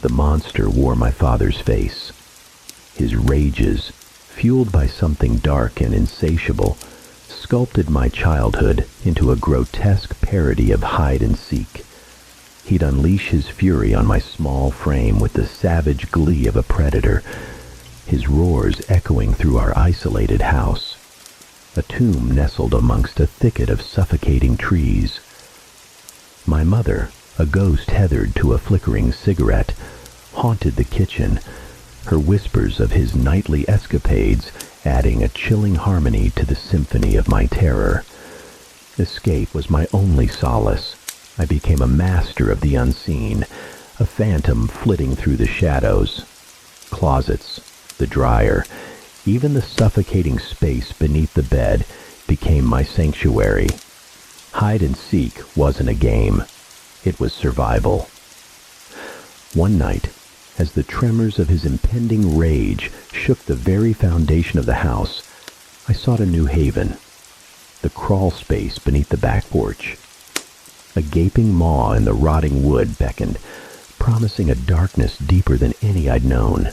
the monster wore my father's face. His rages, fueled by something dark and insatiable, sculpted my childhood into a grotesque parody of hide and seek. He'd unleash his fury on my small frame with the savage glee of a predator, his roars echoing through our isolated house, a tomb nestled amongst a thicket of suffocating trees. My mother, a ghost tethered to a flickering cigarette, haunted the kitchen, her whispers of his nightly escapades adding a chilling harmony to the symphony of my terror. Escape was my only solace. I became a master of the unseen, a phantom flitting through the shadows. Closets, the dryer, even the suffocating space beneath the bed became my sanctuary. Hide and seek wasn't a game. It was survival. One night, as the tremors of his impending rage shook the very foundation of the house, I sought a new haven, the crawl space beneath the back porch. A gaping maw in the rotting wood beckoned, promising a darkness deeper than any I'd known.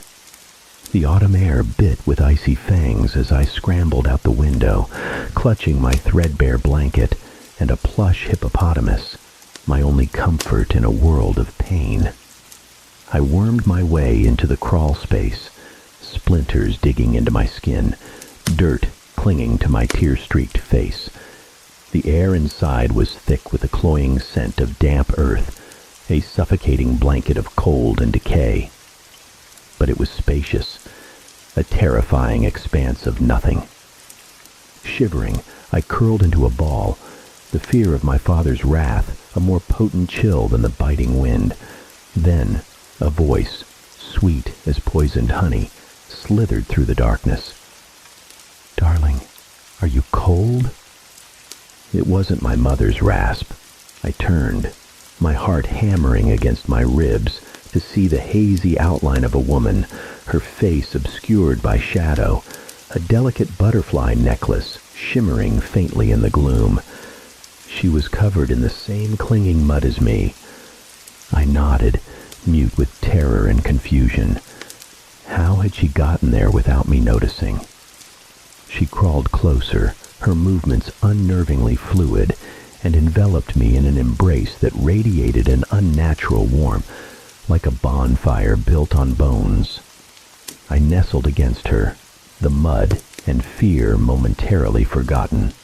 The autumn air bit with icy fangs as I scrambled out the window, clutching my threadbare blanket and a plush hippopotamus, my only comfort in a world of pain. I wormed my way into the crawl space, splinters digging into my skin, dirt clinging to my tear-streaked face. The air inside was thick with a cloying scent of damp earth, a suffocating blanket of cold and decay. But it was spacious, a terrifying expanse of nothing. Shivering, I curled into a ball, the fear of my father's wrath a more potent chill than the biting wind. Then, a voice, sweet as poisoned honey, slithered through the darkness. "Darling, are you cold?" It wasn't my mother's rasp. I turned, my heart hammering against my ribs, to see the hazy outline of a woman, her face obscured by shadow, a delicate butterfly necklace shimmering faintly in the gloom. She was covered in the same clinging mud as me. I nodded, mute with terror and confusion. How had she gotten there without me noticing? She crawled closer, her movements unnervingly fluid, and enveloped me in an embrace that radiated an unnatural warmth, like a bonfire built on bones. I nestled against her, the mud and fear momentarily forgotten.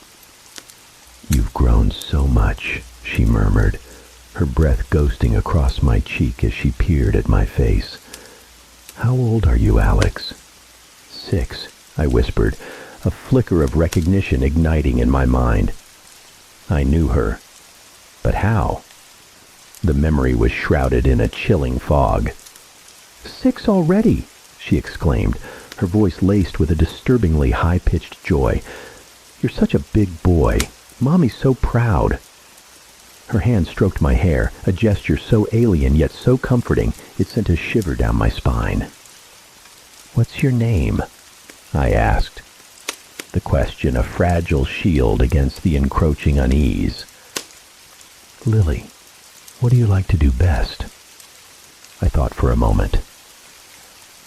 "You've grown so much," she murmured, her breath ghosting across my cheek as she peered at my face. "How old are you, Alex?" "6, I whispered, a flicker of recognition igniting in my mind. I knew her. But how? The memory was shrouded in a chilling fog. "6 already," she exclaimed, her voice laced with a disturbingly high-pitched joy. "You're such a big boy. Mommy's so proud." Her hand stroked my hair, a gesture so alien yet so comforting it sent a shiver down my spine. "What's your name?" I asked, the question a fragile shield against the encroaching unease. "Lily. What do you like to do best?" I thought for a moment.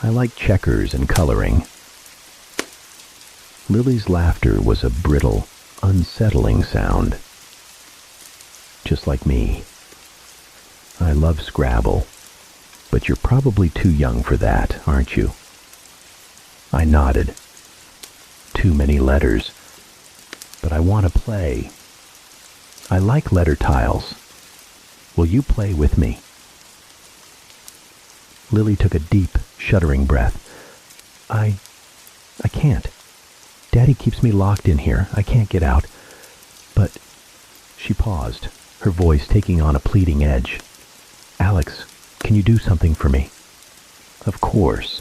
"I like checkers and coloring." Lily's laughter was a brittle, unsettling sound. "Just like me. I love Scrabble, but you're probably too young for that, aren't you?" I nodded. "Too many letters. But I want to play. I like letter tiles. Will you play with me?" Lily took a deep, shuddering breath. I can't. Daddy keeps me locked in here. I can't get out. But..." She paused, her voice taking on a pleading edge. "Alex, can you do something for me?" Of course.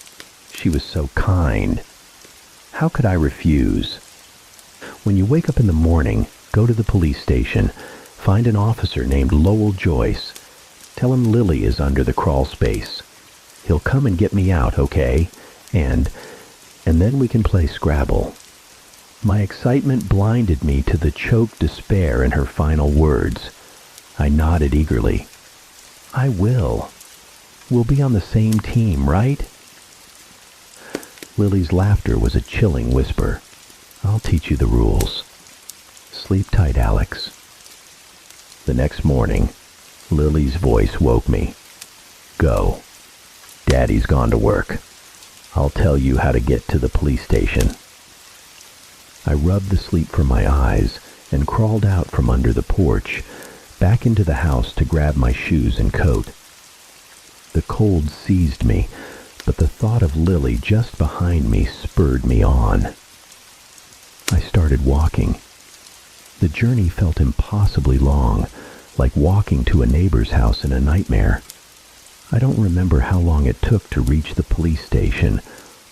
She was so kind. How could I refuse? "When you wake up in the morning, go to the police station. Find an officer named Lowell Joyce. Tell him Lily is under the crawl space. He'll come and get me out, okay? And then we can play Scrabble." My excitement blinded me to the choked despair in her final words. I nodded eagerly. "I will." We'll be on the same team, right? Lily's laughter was a chilling whisper. I'll teach you the rules. Sleep tight, Alex. The next morning, Lily's voice woke me. Go. Daddy's gone to work. I'll tell you how to get to the police station. I rubbed the sleep from my eyes and crawled out from under the porch, back into the house to grab my shoes and coat. The cold seized me, but the thought of Lily just behind me spurred me on. I started walking. The journey felt impossibly long, like walking to a neighbor's house in a nightmare. I don't remember how long it took to reach the police station,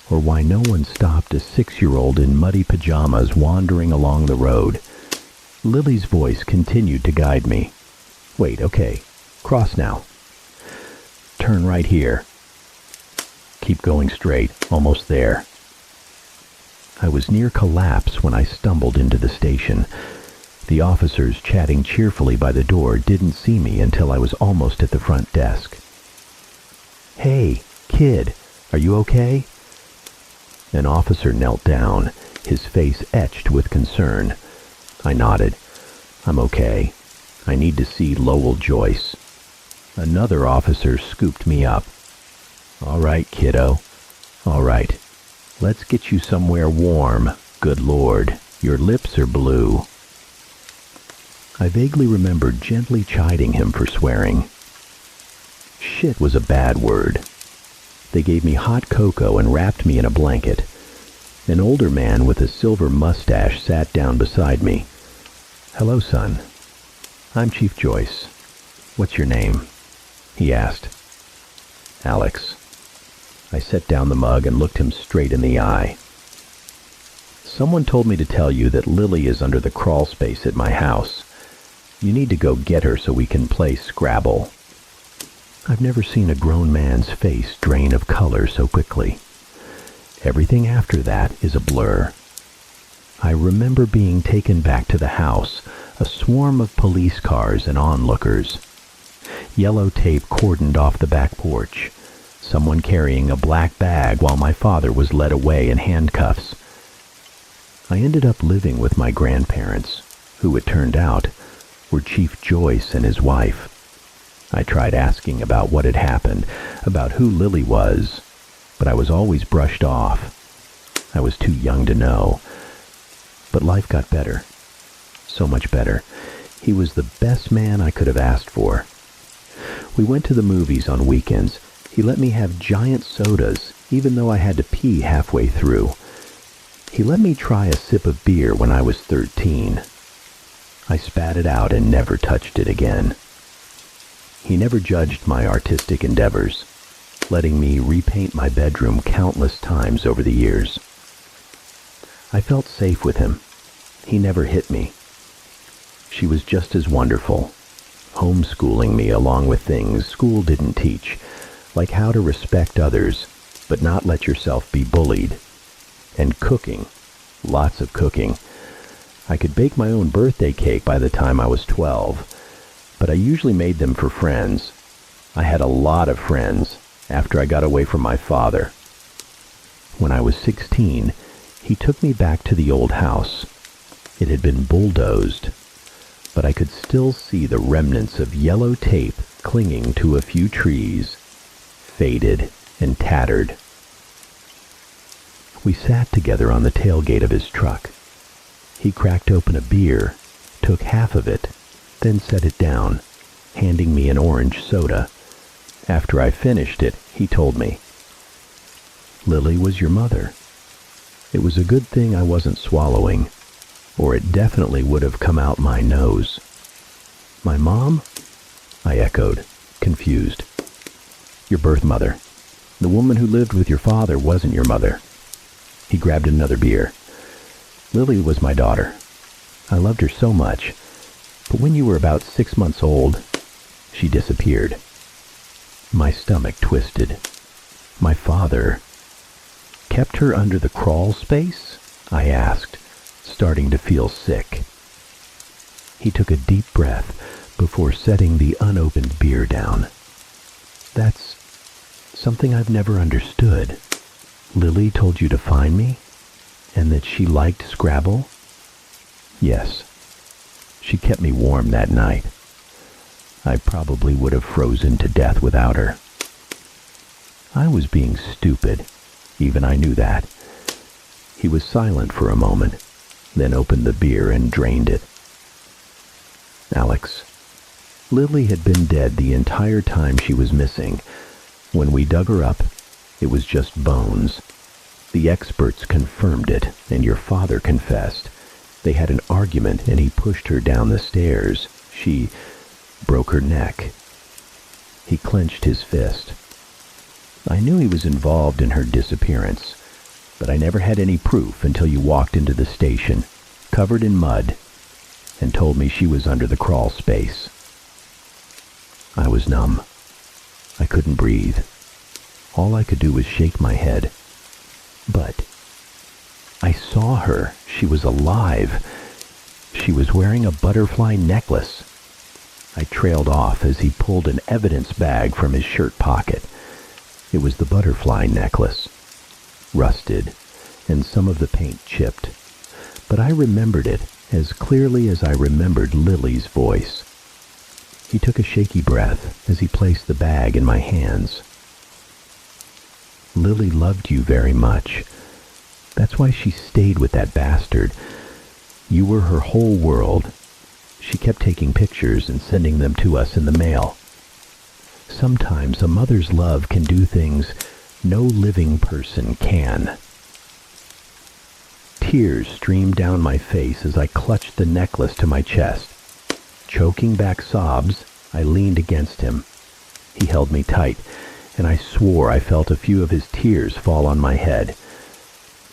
or why no one stopped a 6-year-old in muddy pajamas wandering along the road. Lily's voice continued to guide me. Wait, okay. Cross now. Turn right here. Keep going straight. Almost there. I was near collapse when I stumbled into the station. The officers chatting cheerfully by the door didn't see me until I was almost at the front desk. Hey, kid, are you okay? An officer knelt down, his face etched with concern. I nodded. I'm okay. I need to see Lowell Joyce. Another officer scooped me up. All right, kiddo. All right. Let's get you somewhere warm. Good Lord, your lips are blue. I vaguely remembered gently chiding him for swearing. Shit was a bad word. They gave me hot cocoa and wrapped me in a blanket. An older man with a silver mustache sat down beside me. Hello, son. I'm Chief Joyce. What's your name? He asked. Alex. I set down the mug and looked him straight in the eye. Someone told me to tell you that Lily is under the crawl space at my house. You need to go get her so we can play Scrabble. I've never seen a grown man's face drain of color so quickly. Everything after that is a blur. I remember being taken back to the house, a swarm of police cars and onlookers. Yellow tape cordoned off the back porch, someone carrying a black bag while my father was led away in handcuffs. I ended up living with my grandparents, who it turned out were Chief Joyce and his wife. I tried asking about what had happened, about who Lily was, but I was always brushed off. I was too young to know. But life got better. So much better. He was the best man I could have asked for. We went to the movies on weekends. He let me have giant sodas, even though I had to pee halfway through. He let me try a sip of beer when I was 13. I spat it out and never touched it again. He never judged my artistic endeavors, letting me repaint my bedroom countless times over the years. I felt safe with him. He never hit me. She was just as wonderful, homeschooling me along with things school didn't teach, like how to respect others, but not let yourself be bullied. And cooking, lots of cooking. I could bake my own birthday cake by the time I was 12, but I usually made them for friends. I had a lot of friends after I got away from my father. When I was 16, he took me back to the old house. It had been bulldozed, but I could still see the remnants of yellow tape clinging to a few trees, faded and tattered. We sat together on the tailgate of his truck. He cracked open a beer, took half of it, then set it down, handing me an orange soda. After I finished it, he told me, Lily was your mother. It was a good thing I wasn't swallowing, or it definitely would have come out my nose. My mom? I echoed, confused. Your birth mother. The woman who lived with your father wasn't your mother. He grabbed another beer. Lily was my daughter. I loved her so much, but when you were about 6 months old, she disappeared. My stomach twisted. My father kept her under the crawl space? I asked, starting to feel sick. He took a deep breath before setting the unopened beer down. That's Something I've never understood. Lily told you to find me? And that she liked Scrabble? Yes. She kept me warm that night. I probably would have frozen to death without her. I was being stupid. Even I knew that. He was silent for a moment, then opened the beer and drained it. Alex, Lily had been dead the entire time she was missing. When we dug her up, it was just bones. The experts confirmed it, and your father confessed. They had an argument, and he pushed her down the stairs. She broke her neck. He clenched his fist. I knew he was involved in her disappearance, but I never had any proof until you walked into the station, covered in mud, and told me she was under the crawl space. I was numb. I couldn't breathe. All I could do was shake my head. But I saw her. She was alive. She was wearing a butterfly necklace. I trailed off as he pulled an evidence bag from his shirt pocket. It was the butterfly necklace, rusted, and some of the paint chipped. But I remembered it as clearly as I remembered Lily's voice. He took a shaky breath as he placed the bag in my hands. Lily loved you very much. That's why she stayed with that bastard. You were her whole world. She kept taking pictures and sending them to us in the mail. Sometimes a mother's love can do things no living person can. Tears streamed down my face as I clutched the necklace to my chest. Choking back sobs, I leaned against him. He held me tight, and I swore I felt a few of his tears fall on my head.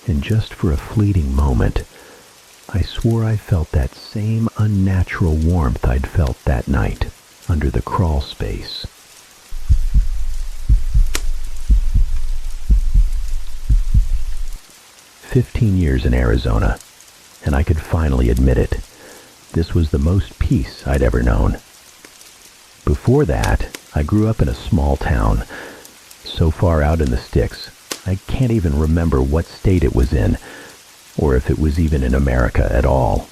And just for a fleeting moment, I swore I felt that same unnatural warmth I'd felt that night under the crawl space. "15 years in Arizona, and I could finally admit it. This was the most peace I'd ever known. Before that, I grew up in a small town, so far out in the sticks, I can't even remember what state it was in, or if it was even in America at all.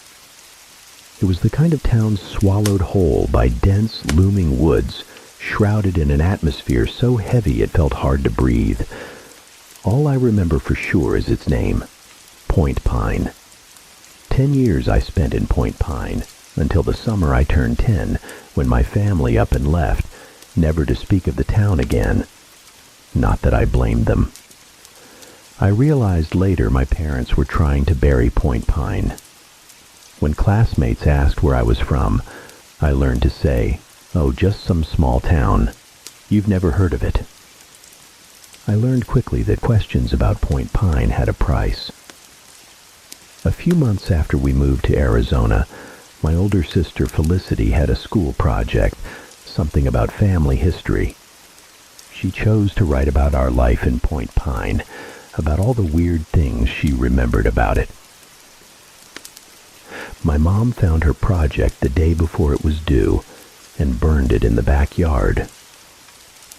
It was the kind of town swallowed whole by dense, looming woods, shrouded in an atmosphere so heavy it felt hard to breathe. All I remember for sure is its name, Point Pine. 10 years I spent in Point Pine, until the summer I turned 10, when my family up and left, never to speak of the town again. Not that I blamed them. I realized later my parents were trying to bury Point Pine. When classmates asked where I was from, I learned to say, "Oh, just some small town. You've never heard of it." I learned quickly that questions about Point Pine had a price. A few months after we moved to Arizona, my older sister Felicity had a school project, something about family history. She chose to write about our life in Point Pine, about all the weird things she remembered about it. My mom found her project the day before it was due and burned it in the backyard.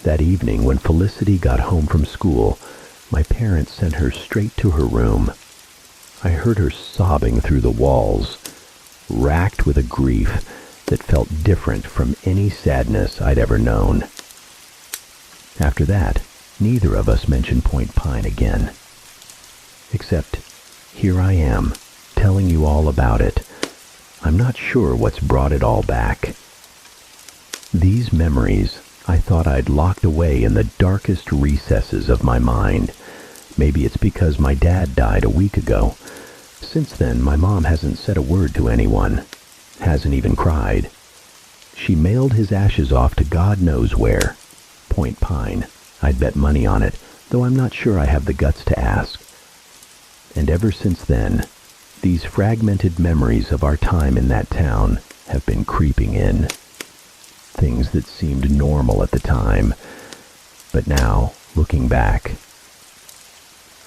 That evening, when Felicity got home from school, my parents sent her straight to her room. I heard her sobbing through the walls, racked with a grief that felt different from any sadness I'd ever known. After that, neither of us mentioned Point Pine again. Except, here I am, telling you all about it. I'm not sure what's brought it all back. These memories I thought I'd locked away in the darkest recesses of my mind. Maybe it's because my dad died a week ago. Since then, my mom hasn't said a word to anyone, hasn't even cried. She mailed his ashes off to God knows where. Point Pine. I'd bet money on it, though I'm not sure I have the guts to ask. And ever since then, these fragmented memories of our time in that town have been creeping in. Things that seemed normal at the time, but now, looking back,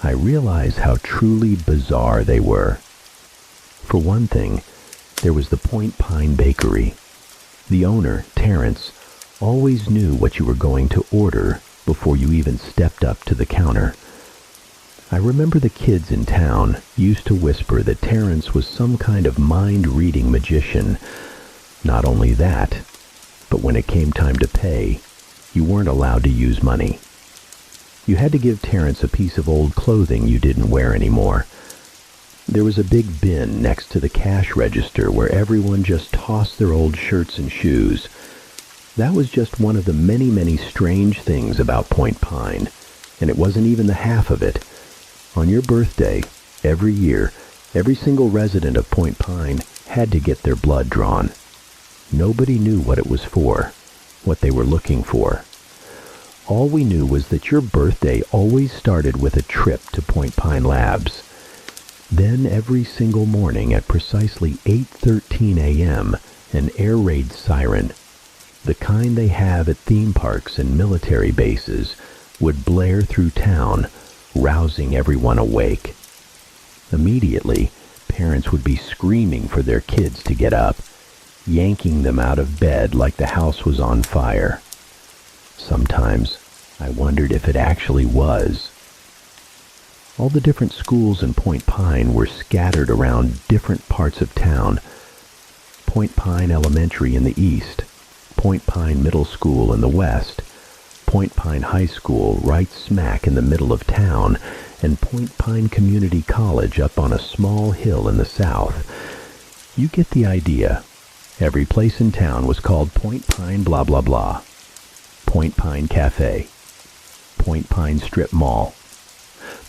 I realize how truly bizarre they were. For one thing, there was the Point Pine Bakery. The owner, Terrence, always knew what you were going to order before you even stepped up to the counter. I remember the kids in town used to whisper that Terrence was some kind of mind-reading magician. Not only that, but when it came time to pay, you weren't allowed to use money. You had to give Terrence a piece of old clothing you didn't wear anymore. There was a big bin next to the cash register where everyone just tossed their old shirts and shoes. That was just one of the many, many strange things about Point Pine, and it wasn't even the half of it. On your birthday, every year, every single resident of Point Pine had to get their blood drawn. Nobody knew what it was for, what they were looking for. All we knew was that your birthday always started with a trip to Point Pine Labs. Then every single morning at precisely 8:13 a.m., an air raid siren, the kind they have at theme parks and military bases, would blare through town, rousing everyone awake. Immediately, parents would be screaming for their kids to get up, yanking them out of bed like the house was on fire. Sometimes, I wondered if it actually was. All the different schools in Point Pine were scattered around different parts of town. Point Pine Elementary in the east, Point Pine Middle School in the west, Point Pine High School right smack in the middle of town, and Point Pine Community College up on a small hill in the south. You get the idea. Every place in town was called Point Pine blah blah blah. Point Pine Cafe, Point Pine Strip Mall,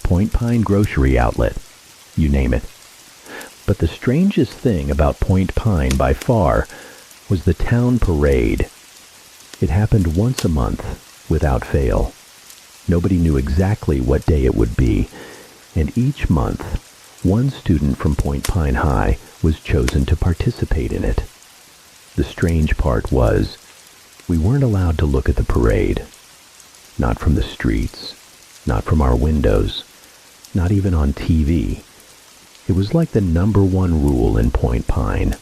Point Pine Grocery Outlet, you name it. But the strangest thing about Point Pine by far was the town parade. It happened once a month, without fail. Nobody knew exactly what day it would be, and each month, one student from Point Pine High was chosen to participate in it. The strange part was, we weren't allowed to look at the parade. Not from the streets, not from our windows, not even on TV. It was like the number one rule in Point Pine.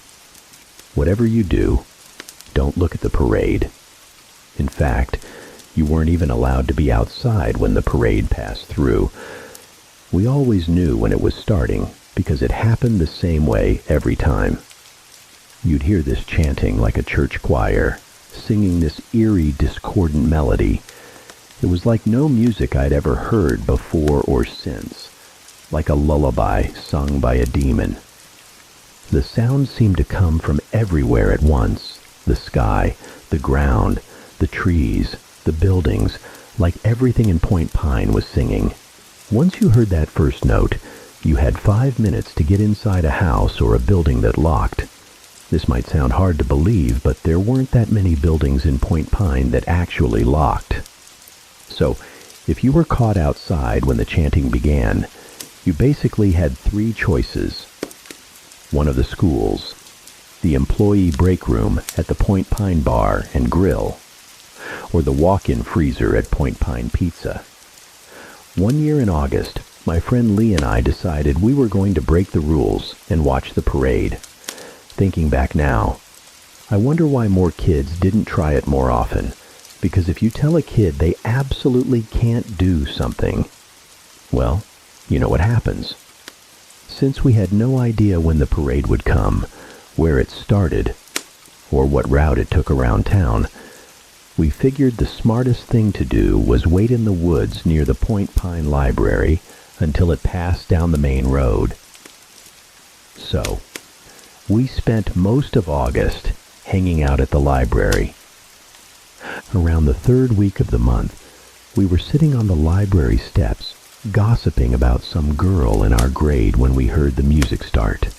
Whatever you do, don't look at the parade. In fact, you weren't even allowed to be outside when the parade passed through. We always knew when it was starting because it happened the same way every time. You'd hear this chanting like a church choir, singing this eerie, discordant melody. It was like no music I'd ever heard before or since, like a lullaby sung by a demon. The sound seemed to come from everywhere at once, the sky, the ground, the trees, the buildings, like everything in Point Pine was singing. Once you heard that first note, you had 5 minutes to get inside a house or a building that locked. This might sound hard to believe, but there weren't that many buildings in Point Pine that actually locked. So, if you were caught outside when the chanting began, you basically had 3 choices. One of the schools, the employee break room at the Point Pine Bar and Grill, or the walk-in freezer at Point Pine Pizza. One year in August, my friend Lee and I decided we were going to break the rules and watch the parade. Thinking back now, I wonder why more kids didn't try it more often, because if you tell a kid they absolutely can't do something, well, you know what happens. Since we had no idea when the parade would come, where it started, or what route it took around town, we figured the smartest thing to do was wait in the woods near the Point Pine Library until it passed down the main road. So, we spent most of August hanging out at the library. Around the 3rd week of the month, we were sitting on the library steps, gossiping about some girl in our grade when we heard the music start.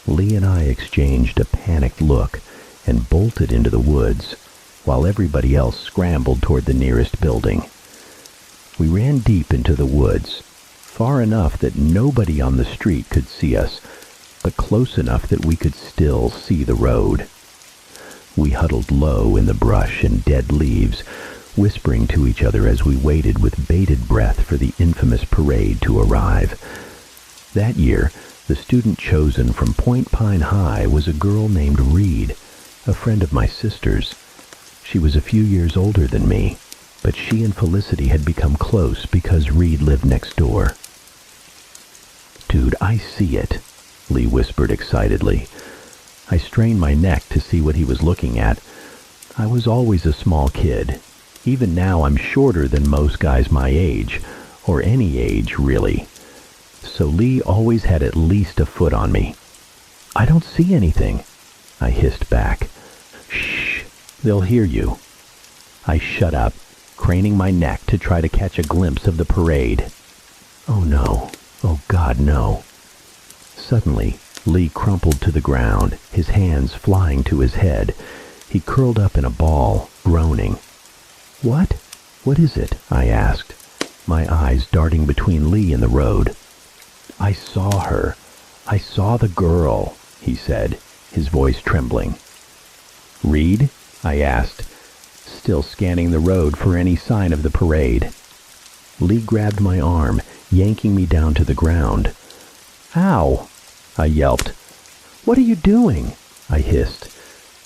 Lee and I exchanged a panicked look and bolted into the woods, while everybody else scrambled toward the nearest building. We ran deep into the woods, far enough that nobody on the street could see us, but close enough that we could still see the road. We huddled low in the brush and dead leaves, whispering to each other as we waited with bated breath for the infamous parade to arrive. That year, the student chosen from Point Pine High was a girl named Reed, a friend of my sister's. She was a few years older than me, but she and Felicity had become close because Reed lived next door. "Dude, I see it," Lee whispered excitedly. I strained my neck to see what he was looking at. I was always a small kid. Even now I'm shorter than most guys my age, or any age, really. So Lee always had at least a foot on me. "I don't see anything," I hissed back. "Shh, they'll hear you." I shut up, craning my neck to try to catch a glimpse of the parade. Oh no, oh God, no. Suddenly, Lee crumpled to the ground, his hands flying to his head. He curled up in a ball, groaning. "What? What is it?" I asked, my eyes darting between Lee and the road. "I saw her. I saw the girl," he said, his voice trembling. "Reed?" I asked, still scanning the road for any sign of the parade. Lee grabbed my arm, yanking me down to the ground. "Ow!" I yelped. "What are you doing?" I hissed,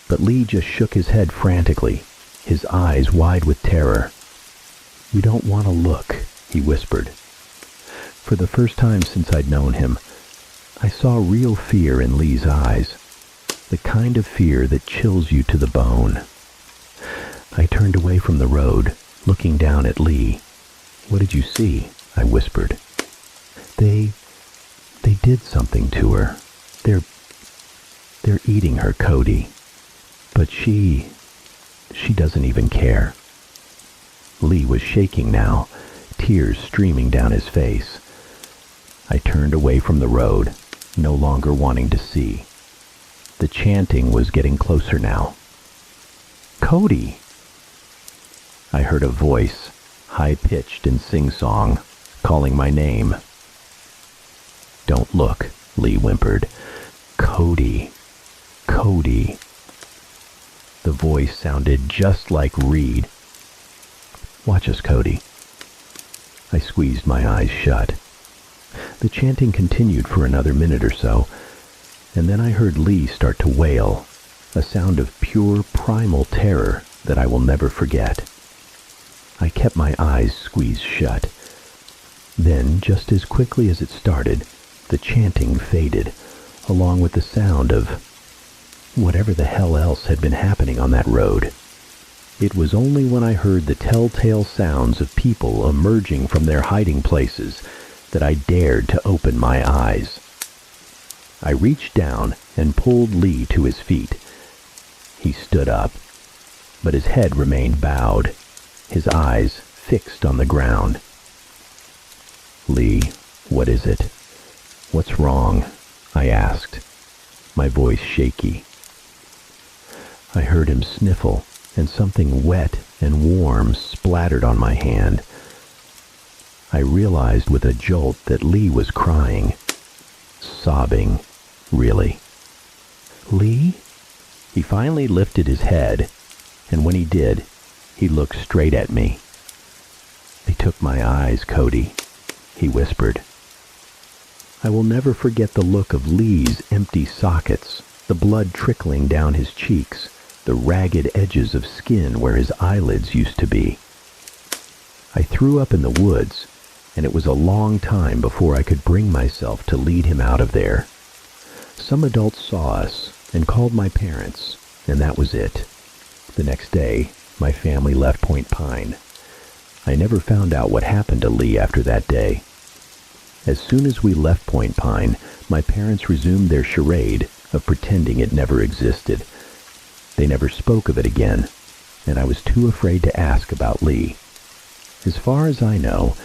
but Lee just shook his head frantically, his eyes wide with terror. "You don't want to look," he whispered. For the first time since I'd known him, I saw real fear in Lee's eyes, the kind of fear that chills you to the bone. I turned away from the road, looking down at Lee. "What did you see?" I whispered. They did something to her. They're eating her, Cody. But she doesn't even care." Lee was shaking now, tears streaming down his face. I turned away from the road, no longer wanting to see. The chanting was getting closer now. "Cody!" I heard a voice, high-pitched and sing-song, calling my name. "Don't look," Lee whimpered. "Cody, Cody." The voice sounded just like Reed. "Watch us, Cody." I squeezed my eyes shut. The chanting continued for another minute or so, and then I heard Lee start to wail, a sound of pure primal terror that I will never forget. I kept my eyes squeezed shut. Then, just as quickly as it started, the chanting faded, along with the sound of whatever the hell else had been happening on that road. It was only when I heard the telltale sounds of people emerging from their hiding places that I dared to open my eyes. I reached down and pulled Lee to his feet. He stood up, but his head remained bowed, his eyes fixed on the ground. "Lee, what is it? What's wrong?" I asked, my voice shaky. I heard him sniffle, and something wet and warm splattered on my hand. I realized with a jolt that Lee was crying, sobbing, really. "Lee?" He finally lifted his head, and when he did, he looked straight at me. "They took my eyes, Cody," he whispered. I will never forget the look of Lee's empty sockets, the blood trickling down his cheeks, the ragged edges of skin where his eyelids used to be. I threw up in the woods, and it was a long time before I could bring myself to lead him out of there. Some adults saw us and called my parents, and that was it. The next day, my family left Point Pine. I never found out what happened to Lee after that day. As soon as we left Point Pine, my parents resumed their charade of pretending it never existed. They never spoke of it again, and I was too afraid to ask about Lee. As far as I know,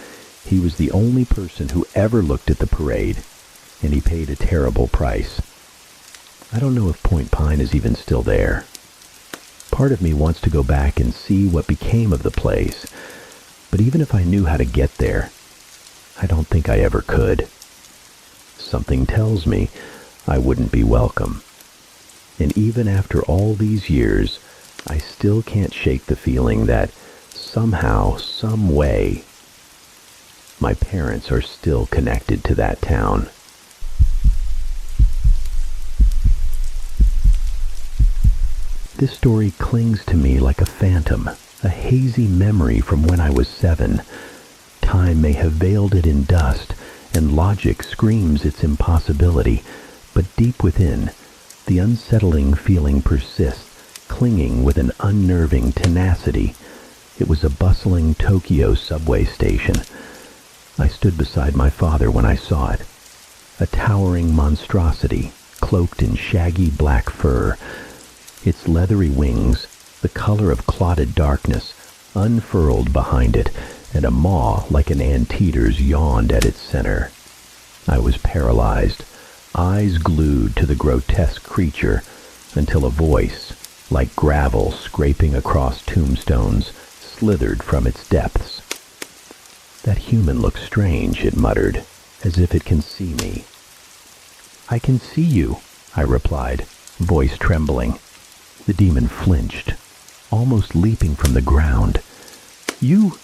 he was the only person who ever looked at the parade, and he paid a terrible price. I don't know if Point Pine is even still there. Part of me wants to go back and see what became of the place, but even if I knew how to get there, I don't think I ever could. Something tells me I wouldn't be welcome. And even after all these years, I still can't shake the feeling that somehow, some way, my parents are still connected to that town. This story clings to me like a phantom, a hazy memory from when I was 7. Time may have veiled it in dust, and logic screams its impossibility, but deep within, the unsettling feeling persists, clinging with an unnerving tenacity. It was a bustling Tokyo subway station. I stood beside my father when I saw it. A towering monstrosity, cloaked in shaggy black fur. Its leathery wings, the color of clotted darkness, unfurled behind it, and a maw like an anteater's yawned at its center. I was paralyzed, eyes glued to the grotesque creature, until a voice, like gravel scraping across tombstones, slithered from its depths. "That human looks strange," it muttered, as if it can see me. "I can see you," I replied, voice trembling. The demon flinched, almost leaping from the ground. You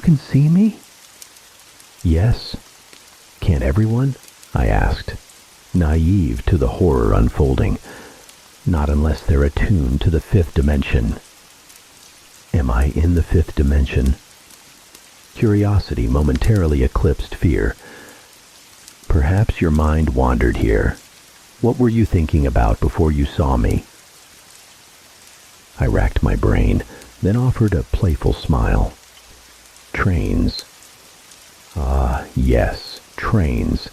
can see me?" "Yes. Can't everyone?" I asked, naive to the horror unfolding. "Not unless they're attuned to the 5th dimension." Am I in the 5th dimension? Curiosity momentarily eclipsed fear. "Perhaps your mind wandered here. What were you thinking about before you saw me?" I racked my brain, then offered a playful smile. "Trains." "Ah, yes, trains.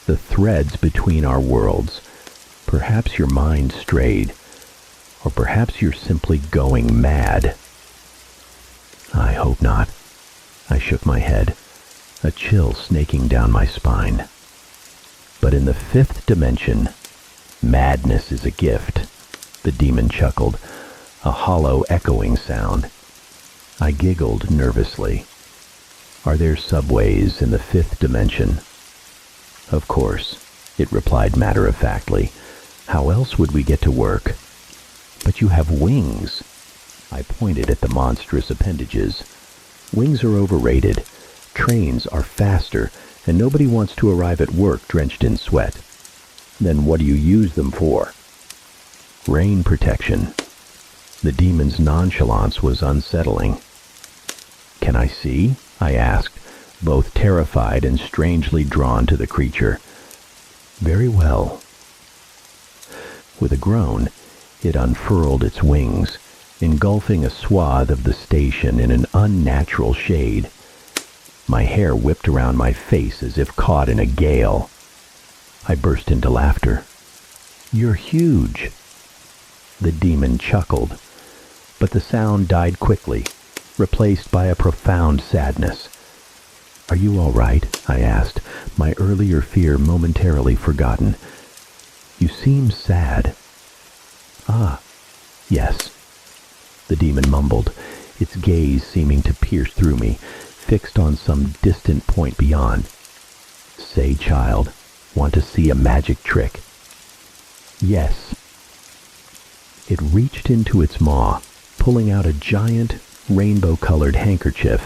The threads between our worlds. Perhaps your mind strayed. Or perhaps you're simply going mad." "I hope not." I shook my head, a chill snaking down my spine. "But in the 5th dimension, madness is a gift." The demon chuckled, a hollow echoing sound. I giggled nervously. "Are there subways in the 5th dimension?" "Of course," it replied matter-of-factly. "How else would we get to work?" "But you have wings." I pointed at the monstrous appendages. "Wings are overrated. Trains are faster, and nobody wants to arrive at work drenched in sweat." "Then what do you use them for?" "Rain protection." The demon's nonchalance was unsettling. "Can I see?" I asked, both terrified and strangely drawn to the creature. "Very well." With a groan, it unfurled its wings, engulfing a swath of the station in an unnatural shade. My hair whipped around my face as if caught in a gale. I burst into laughter. "You're huge." The demon chuckled, but the sound died quickly, replaced by a profound sadness. "Are you all right?" I asked, my earlier fear momentarily forgotten. "You seem sad." "Ah, yes," the demon mumbled, its gaze seeming to pierce through me, fixed on some distant point beyond. "Say, child, want to see a magic trick?" "Yes." It reached into its maw, pulling out a giant, rainbow-colored handkerchief.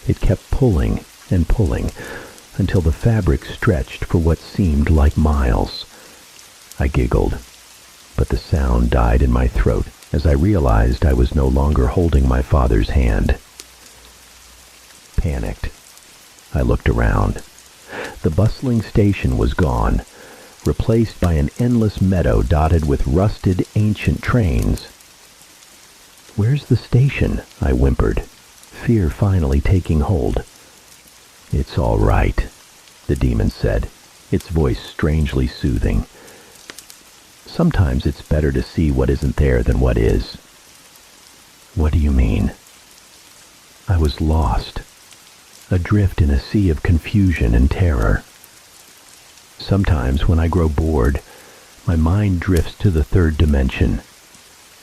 It kept pulling and pulling, until the fabric stretched for what seemed like miles. I giggled, but the sound died in my throat as I realized I was no longer holding my father's hand. Panicked, I looked around. The bustling station was gone, replaced by an endless meadow dotted with rusted, ancient trains. "Where's the station?" I whimpered, fear finally taking hold. "It's all right," the demon said, its voice strangely soothing. "Sometimes it's better to see what isn't there than what is." "What do you mean?" I was lost, adrift in a sea of confusion and terror. "Sometimes when I grow bored, my mind drifts to the 3rd dimension,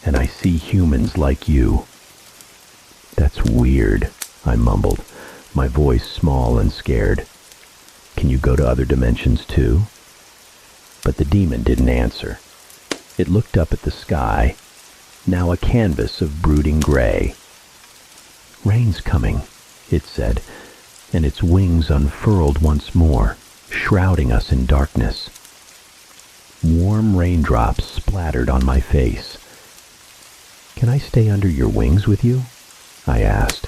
and I see humans like you." "That's weird," I mumbled, my voice small and scared. "Can you go to other dimensions too?" But the demon didn't answer. It looked up at the sky, now a canvas of brooding gray. "Rain's coming," it said, and its wings unfurled once more, shrouding us in darkness. Warm raindrops splattered on my face. "Can I stay under your wings with you?" I asked,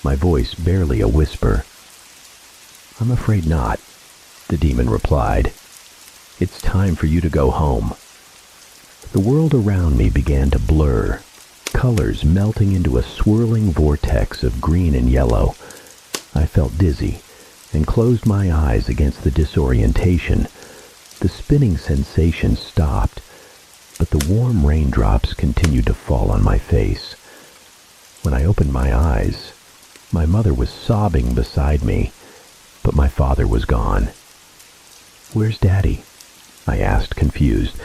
my voice barely a whisper. "I'm afraid not," the demon replied. "It's time for you to go home." The world around me began to blur, colors melting into a swirling vortex of green and yellow. I felt dizzy and closed my eyes against the disorientation. The spinning sensation stopped, but the warm raindrops continued to fall on my face. When I opened my eyes, my mother was sobbing beside me, but my father was gone. "Where's Daddy?" I asked, confused.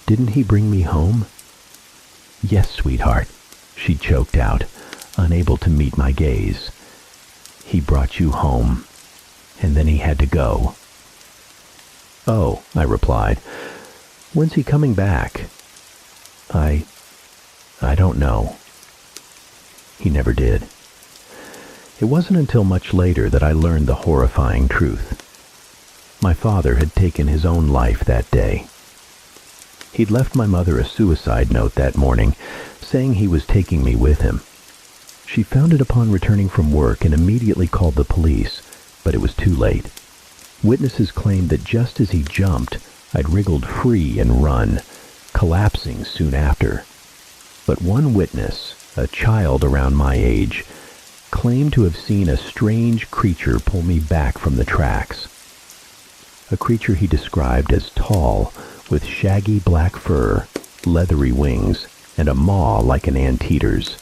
"Didn't he bring me home?" "Yes, sweetheart," she choked out, unable to meet my gaze. "He brought you home, and then he had to go." "Oh," I replied. "When's he coming back?" I don't know." He never did. It wasn't until much later that I learned the horrifying truth. My father had taken his own life that day. He'd left my mother a suicide note that morning, saying he was taking me with him. She found it upon returning from work and immediately called the police, but it was too late. Witnesses claimed that just as he jumped, I'd wriggled free and run, collapsing soon after. But one witness, a child around my age, claimed to have seen a strange creature pull me back from the tracks. A creature he described as tall, with shaggy black fur, leathery wings, and a maw like an anteater's.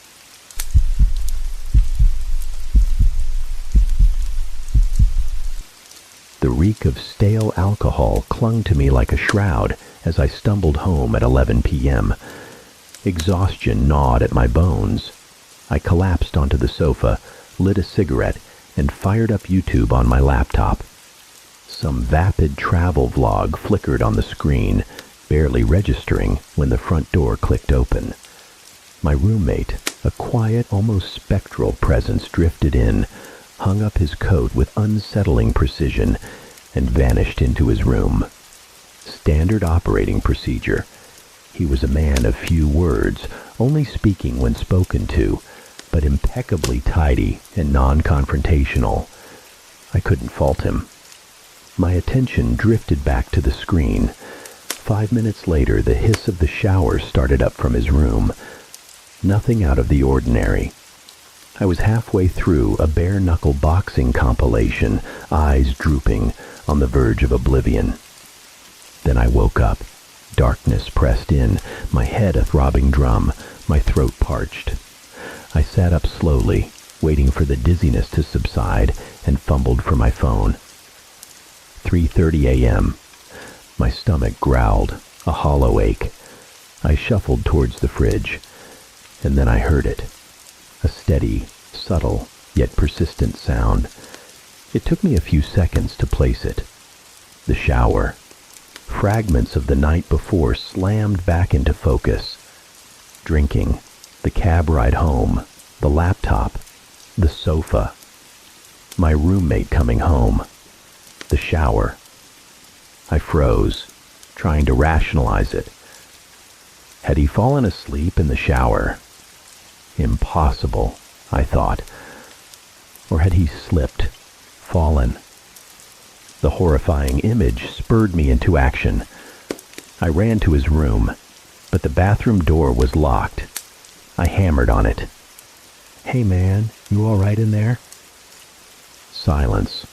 The reek of stale alcohol clung to me like a shroud as I stumbled home at 11 p.m. Exhaustion gnawed at my bones. I collapsed onto the sofa, lit a cigarette, and fired up YouTube on my laptop. Some vapid travel vlog flickered on the screen, barely registering when the front door clicked open. My roommate, a quiet, almost spectral presence, drifted in, hung up his coat with unsettling precision, and vanished into his room. Standard operating procedure. He was a man of few words, only speaking when spoken to, but impeccably tidy and non-confrontational. I couldn't fault him. My attention drifted back to the screen. 5 minutes later, the hiss of the shower started up from his room. Nothing out of the ordinary. I was halfway through a bare-knuckle boxing compilation, eyes drooping, on the verge of oblivion. Then I woke up. Darkness pressed in, my head a throbbing drum, my throat parched. I sat up slowly, waiting for the dizziness to subside, and fumbled for my phone. 3:30 a.m. My stomach growled, a hollow ache. I shuffled towards the fridge, and then I heard it. A steady, subtle, yet persistent sound. It took me a few seconds to place it. The shower. Fragments of the night before slammed back into focus. Drinking, the cab ride home, the laptop, the sofa. My roommate coming home. The shower. I froze, trying to rationalize it. Had he fallen asleep in the shower? Impossible, I thought. Or had he slipped, fallen? The horrifying image spurred me into action. I ran to his room, but the bathroom door was locked. I hammered on it. "Hey man, you all right in there?" Silence.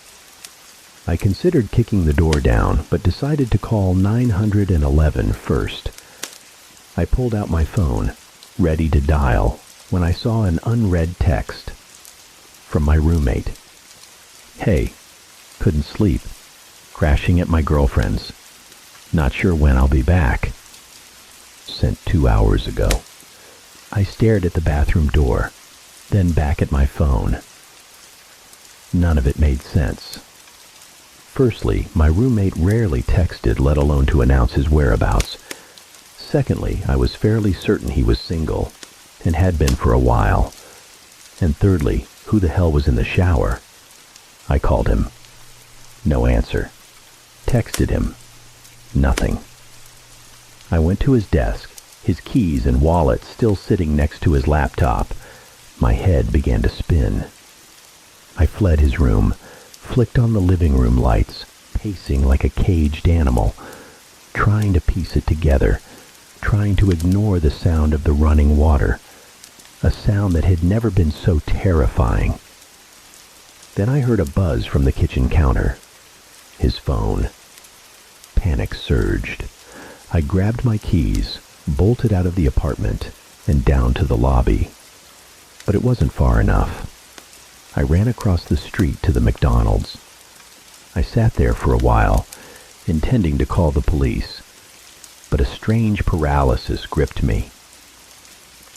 I considered kicking the door down, but decided to call 911 first. I pulled out my phone, ready to dial, when I saw an unread text from my roommate. "Hey, couldn't sleep. Crashing at my girlfriend's. Not sure when I'll be back." Sent 2 hours ago. I stared at the bathroom door, then back at my phone. None of it made sense. Firstly, my roommate rarely texted, let alone to announce his whereabouts. Secondly, I was fairly certain he was single, and had been for a while. And thirdly, who the hell was in the shower? I called him. No answer. Texted him. Nothing. I went to his desk, his keys and wallet still sitting next to his laptop. My head began to spin. I fled his room, flicked on the living room lights, pacing like a caged animal, trying to piece it together, trying to ignore the sound of the running water, a sound that had never been so terrifying. Then I heard a buzz from the kitchen counter. His phone. Panic surged. I grabbed my keys, bolted out of the apartment, and down to the lobby. But it wasn't far enough. I ran across the street to the McDonald's. I sat there for a while, intending to call the police, but a strange paralysis gripped me.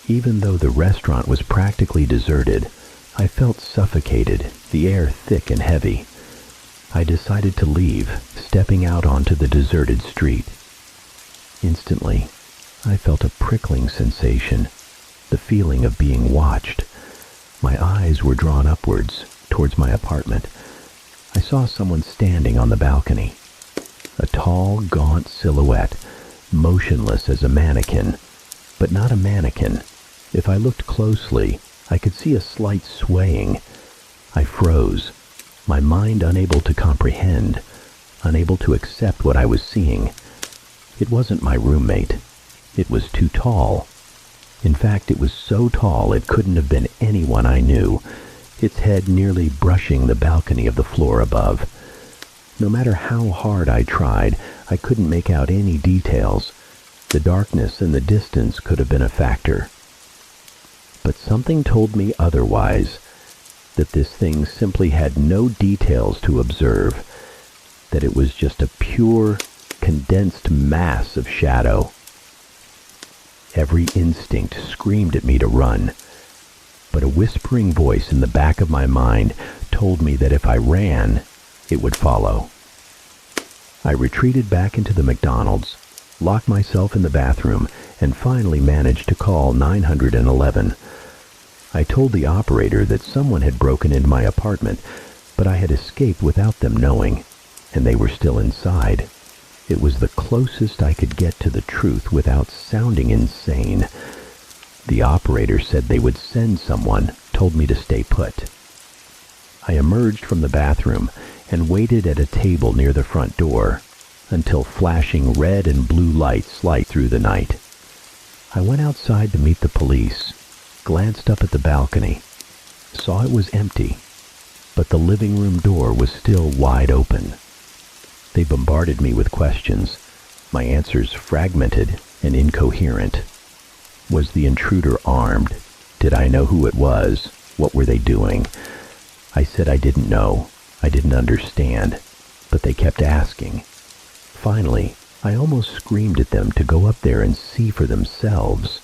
Even though the restaurant was practically deserted, I felt suffocated, the air thick and heavy. I decided to leave, stepping out onto the deserted street. Instantly, I felt a prickling sensation, the feeling of being watched. My eyes were drawn upwards, towards my apartment. I saw someone standing on the balcony. A tall, gaunt silhouette, motionless as a mannequin, but not a mannequin. If I looked closely, I could see a slight swaying. I froze, my mind unable to comprehend, unable to accept what I was seeing. It wasn't my roommate. It was too tall. In fact, it was so tall it couldn't have been anyone I knew, its head nearly brushing the balcony of the floor above. No matter how hard I tried, I couldn't make out any details. The darkness and the distance could have been a factor. But something told me otherwise, that this thing simply had no details to observe, that it was just a pure, condensed mass of shadow. Every instinct screamed at me to run, but a whispering voice in the back of my mind told me that if I ran, it would follow. I retreated back into the McDonald's, locked myself in the bathroom, and finally managed to call 911. I told the operator that someone had broken into my apartment, but I had escaped without them knowing, and they were still inside. It was the closest I could get to the truth without sounding insane. The operator said they would send someone, told me to stay put. I emerged from the bathroom and waited at a table near the front door until flashing red and blue lights light through the night. I went outside to meet the police, glanced up at the balcony, saw it was empty, but the living room door was still wide open. They bombarded me with questions, my answers fragmented and incoherent. Was the intruder armed? Did I know who it was? What were they doing? I said I didn't know. I didn't understand, but they kept asking. Finally, I almost screamed at them to go up there and see for themselves.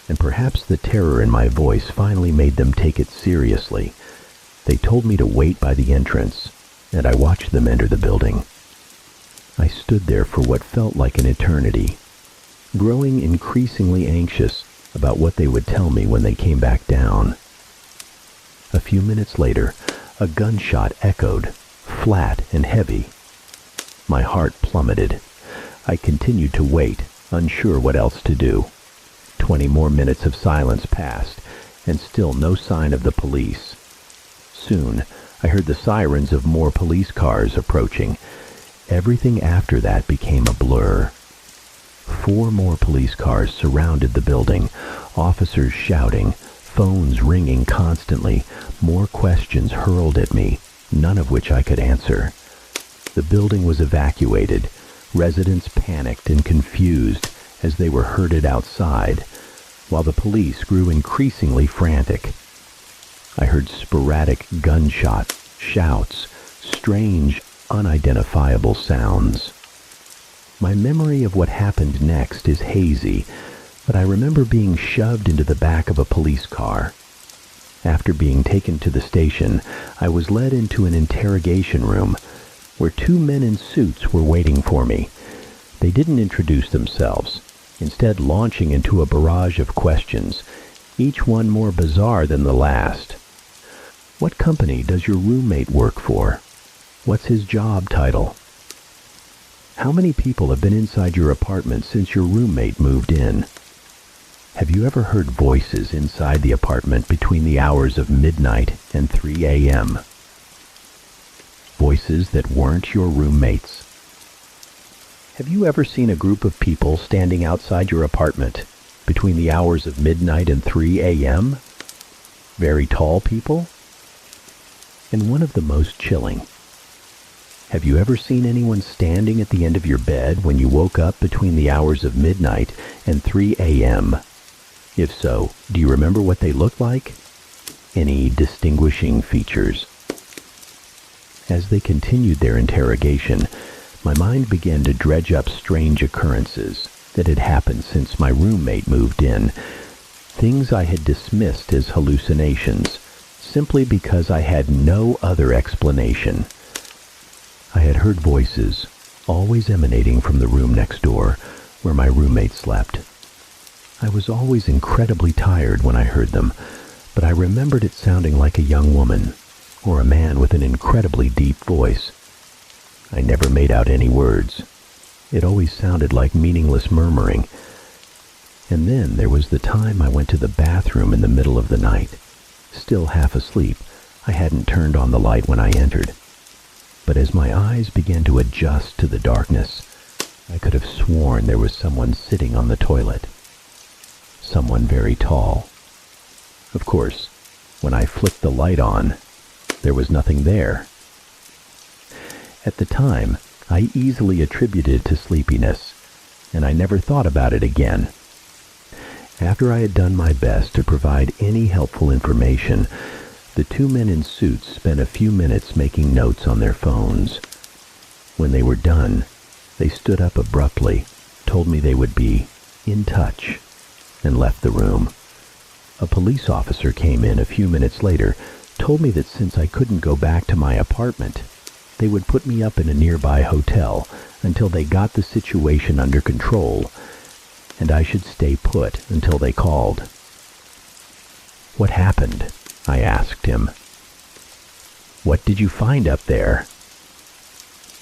And perhaps the terror in my voice finally made them take it seriously. They told me to wait by the entrance, and I watched them enter the building. I stood there for what felt like an eternity, growing increasingly anxious about what they would tell me when they came back down. A few minutes later, a gunshot echoed, flat and heavy. My heart plummeted. I continued to wait, unsure what else to do. 20 more minutes of silence passed, and still no sign of the police. Soon, I heard the sirens of more police cars approaching. Everything after that became a blur. 4 more police cars surrounded the building, officers shouting, phones ringing constantly, more questions hurled at me, none of which I could answer. The building was evacuated. Residents panicked and confused as they were herded outside, while the police grew increasingly frantic. I heard sporadic gunshots, shouts, strange, unidentifiable sounds. My memory of what happened next is hazy, but I remember being shoved into the back of a police car. After being taken to the station, I was led into an interrogation room where 2 men in suits were waiting for me. They didn't introduce themselves, instead launching into a barrage of questions, each one more bizarre than the last. What company does your roommate work for? What's his job title? How many people have been inside your apartment since your roommate moved in? Have you ever heard voices inside the apartment between the hours of midnight and 3 a.m.? Voices that weren't your roommates. Have you ever seen a group of people standing outside your apartment between the hours of midnight and 3 a.m.? Very tall people? And one of the most chilling. Have you ever seen anyone standing at the end of your bed when you woke up between the hours of midnight and 3 a.m.? If so, do you remember what they looked like? Any distinguishing features? As they continued their interrogation, my mind began to dredge up strange occurrences that had happened since my roommate moved in. Things I had dismissed as hallucinations, simply because I had no other explanation. I had heard voices, always emanating from the room next door, where my roommate slept. I was always incredibly tired when I heard them, but I remembered it sounding like a young woman, or a man with an incredibly deep voice. I never made out any words. It always sounded like meaningless murmuring. And then there was the time I went to the bathroom in the middle of the night. Still half asleep, I hadn't turned on the light when I entered. But as my eyes began to adjust to the darkness, I could have sworn there was someone sitting on the toilet. Someone very tall. Of course, when I flicked the light on, there was nothing there. At the time, I easily attributed it to sleepiness, and I never thought about it again. After I had done my best to provide any helpful information, the two men in suits spent a few minutes making notes on their phones. When they were done, they stood up abruptly, told me they would be in touch, and left the room. A police officer came in a few minutes later, told me that since I couldn't go back to my apartment, they would put me up in a nearby hotel until they got the situation under control, and I should stay put until they called. "What happened?" I asked him. "What did you find up there?"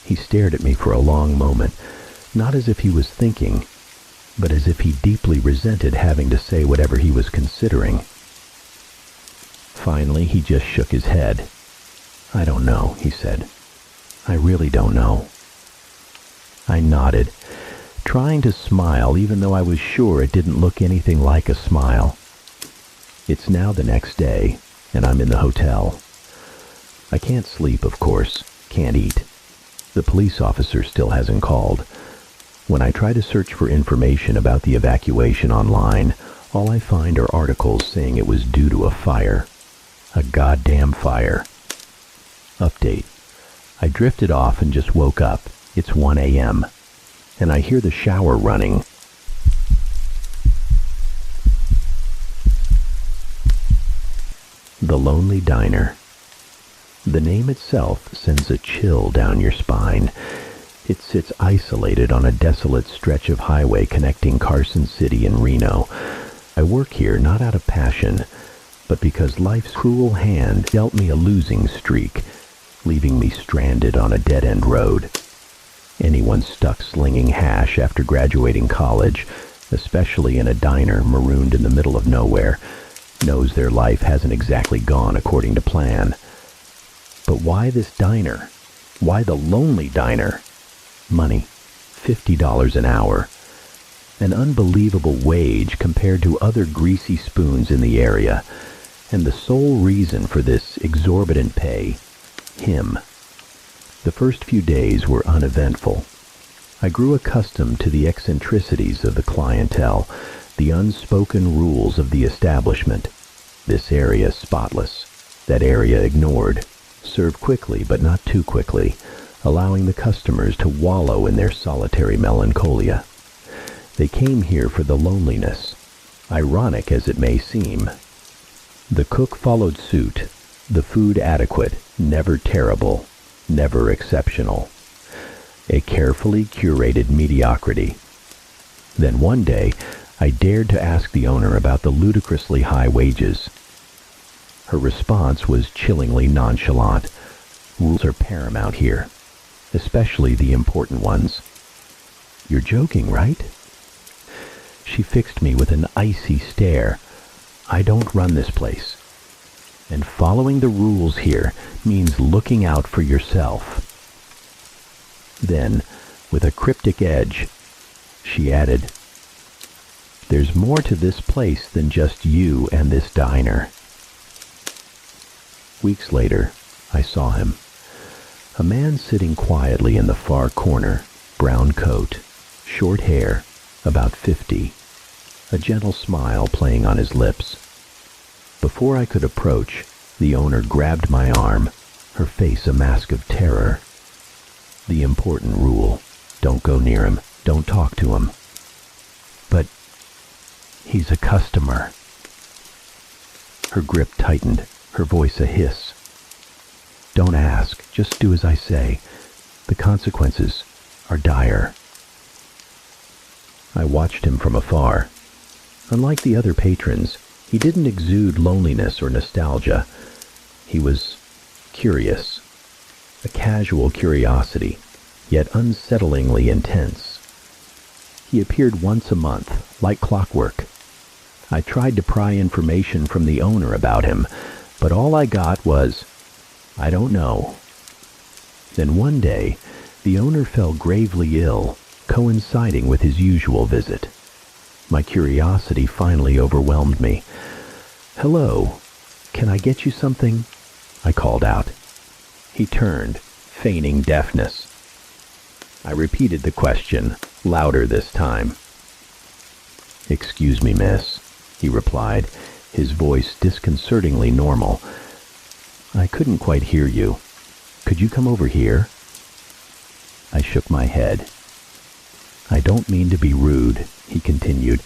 He stared at me for a long moment, not as if he was thinking, but as if he deeply resented having to say whatever he was considering. Finally, he just shook his head. "I don't know," he said. "I really don't know." I nodded, trying to smile even though I was sure it didn't look anything like a smile. It's now the next day, and I'm in the hotel. I can't sleep, of course, can't eat. The police officer still hasn't called. When I try to search for information about the evacuation online, all I find are articles saying it was due to a fire. A goddamn fire. Update. I drifted off and just woke up. It's 1 a.m. and I hear the shower running. The Lonely Diner. The name itself sends a chill down your spine. It sits isolated on a desolate stretch of highway connecting Carson City and Reno. I work here not out of passion, but because life's cruel hand dealt me a losing streak, leaving me stranded on a dead-end road. Anyone stuck slinging hash after graduating college, especially in a diner marooned in the middle of nowhere, knows their life hasn't exactly gone according to plan. But why this diner? Why the Lonely Diner? Money. $50 an hour. An unbelievable wage compared to other greasy spoons in the area. And the sole reason for this exorbitant pay, him. The first few days were uneventful. I grew accustomed to the eccentricities of the clientele, the unspoken rules of the establishment. This area spotless, that area ignored. Serve quickly but not too quickly, allowing the customers to wallow in their solitary melancholia. They came here for the loneliness, ironic as it may seem. The cook followed suit, the food adequate, never terrible, never exceptional. A carefully curated mediocrity. Then one day, I dared to ask the owner about the ludicrously high wages. Her response was chillingly nonchalant. Rules are paramount here, especially the important ones. You're joking, right? She fixed me with an icy stare. "I don't run this place. And following the rules here means looking out for yourself." Then, with a cryptic edge, she added, "There's more to this place than just you and this diner." Weeks later, I saw him. A man sitting quietly in the far corner, brown coat, short hair, about 50, a gentle smile playing on his lips. Before I could approach, the owner grabbed my arm, her face a mask of terror. "The important rule, don't go near him, don't talk to him." "But he's a customer." Her grip tightened, her voice a hiss. "Don't ask, just do as I say. The consequences are dire." I watched him from afar. Unlike the other patrons, he didn't exude loneliness or nostalgia. He was curious, a casual curiosity, yet unsettlingly intense. He appeared once a month, like clockwork. I tried to pry information from the owner about him, but all I got was, "I don't know." Then one day, the owner fell gravely ill, coinciding with his usual visit. My curiosity finally overwhelmed me. "Hello, can I get you something?" I called out. He turned, feigning deafness. I repeated the question, louder this time. "Excuse me, miss," he replied, his voice disconcertingly normal. "I couldn't quite hear you. Could you come over here?" I shook my head. "I don't mean to be rude," he continued,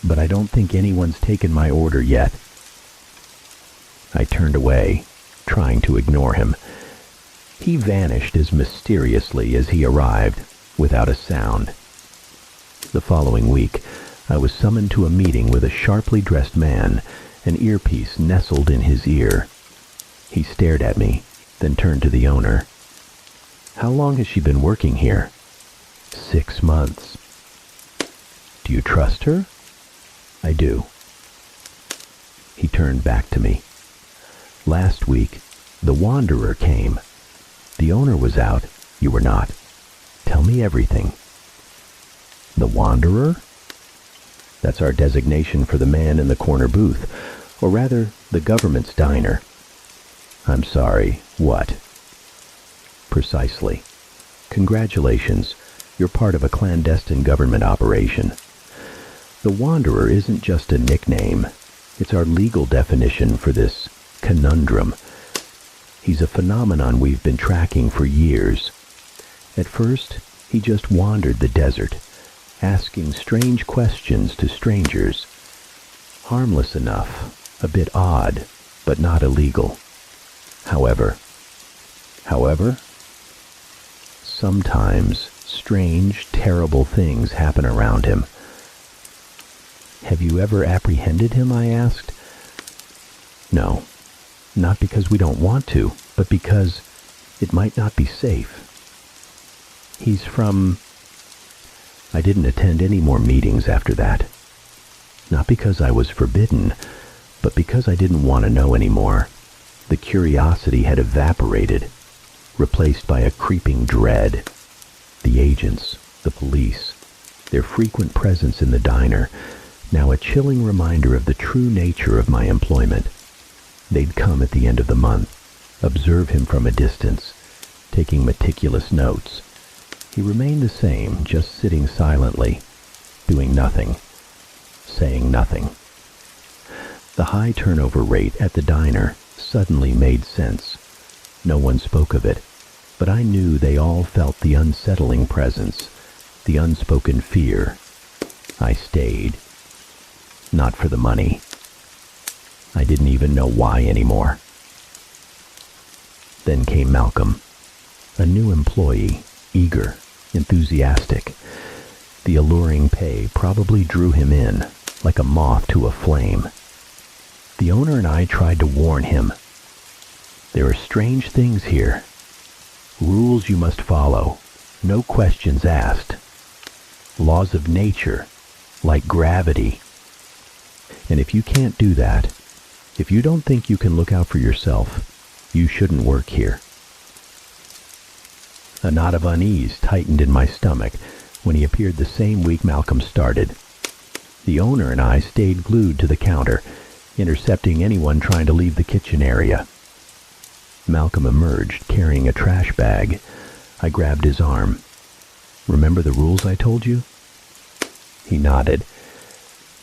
"but I don't think anyone's taken my order yet." I turned away, trying to ignore him. He vanished as mysteriously as he arrived, without a sound. The following week, I was summoned to a meeting with a sharply dressed man, an earpiece nestled in his ear. He stared at me, then turned to the owner. "How long has she been working here?" 6 months. "Do you trust her?" "I do." He turned back to me. "Last week, the Wanderer came. The owner was out. You were not. Tell me everything." "The Wanderer?" "That's our designation for the man in the corner booth, or rather, the government's diner." "I'm sorry, what?" "Precisely. Congratulations, you're part of a clandestine government operation. The Wanderer isn't just a nickname. It's our legal definition for this conundrum. He's a phenomenon we've been tracking for years. At first, he just wandered the desert, asking strange questions to strangers. Harmless enough, a bit odd, but not illegal. However, sometimes strange, terrible things happen around him. "Have you ever apprehended him?" I asked. "No, not because we don't want to, but because it might not be safe. He's from..." I didn't attend any more meetings after that. Not because I was forbidden, but because I didn't want to know anymore. The curiosity had evaporated, replaced by a creeping dread. The agents, the police, their frequent presence in the diner, now a chilling reminder of the true nature of my employment. They'd come at the end of the month, observe him from a distance, taking meticulous notes. He remained the same, just sitting silently, doing nothing, saying nothing. The high turnover rate at the diner suddenly made sense. No one spoke of it, but I knew they all felt the unsettling presence, the unspoken fear. I stayed. Not for the money. I didn't even know why anymore. Then came Malcolm, a new employee, eager, enthusiastic. The alluring pay probably drew him in, like a moth to a flame. The owner and I tried to warn him. "There are strange things here. Rules you must follow. No questions asked. Laws of nature. like gravity. And if you can't do that, if you don't think you can look out for yourself, you shouldn't work here. A knot of unease tightened in my stomach when he appeared the same week Malcolm started. The owner and I stayed glued to the counter, intercepting anyone trying to leave the kitchen area. Malcolm emerged, carrying a trash bag. I grabbed his arm. "Remember the rules I told you?" He nodded.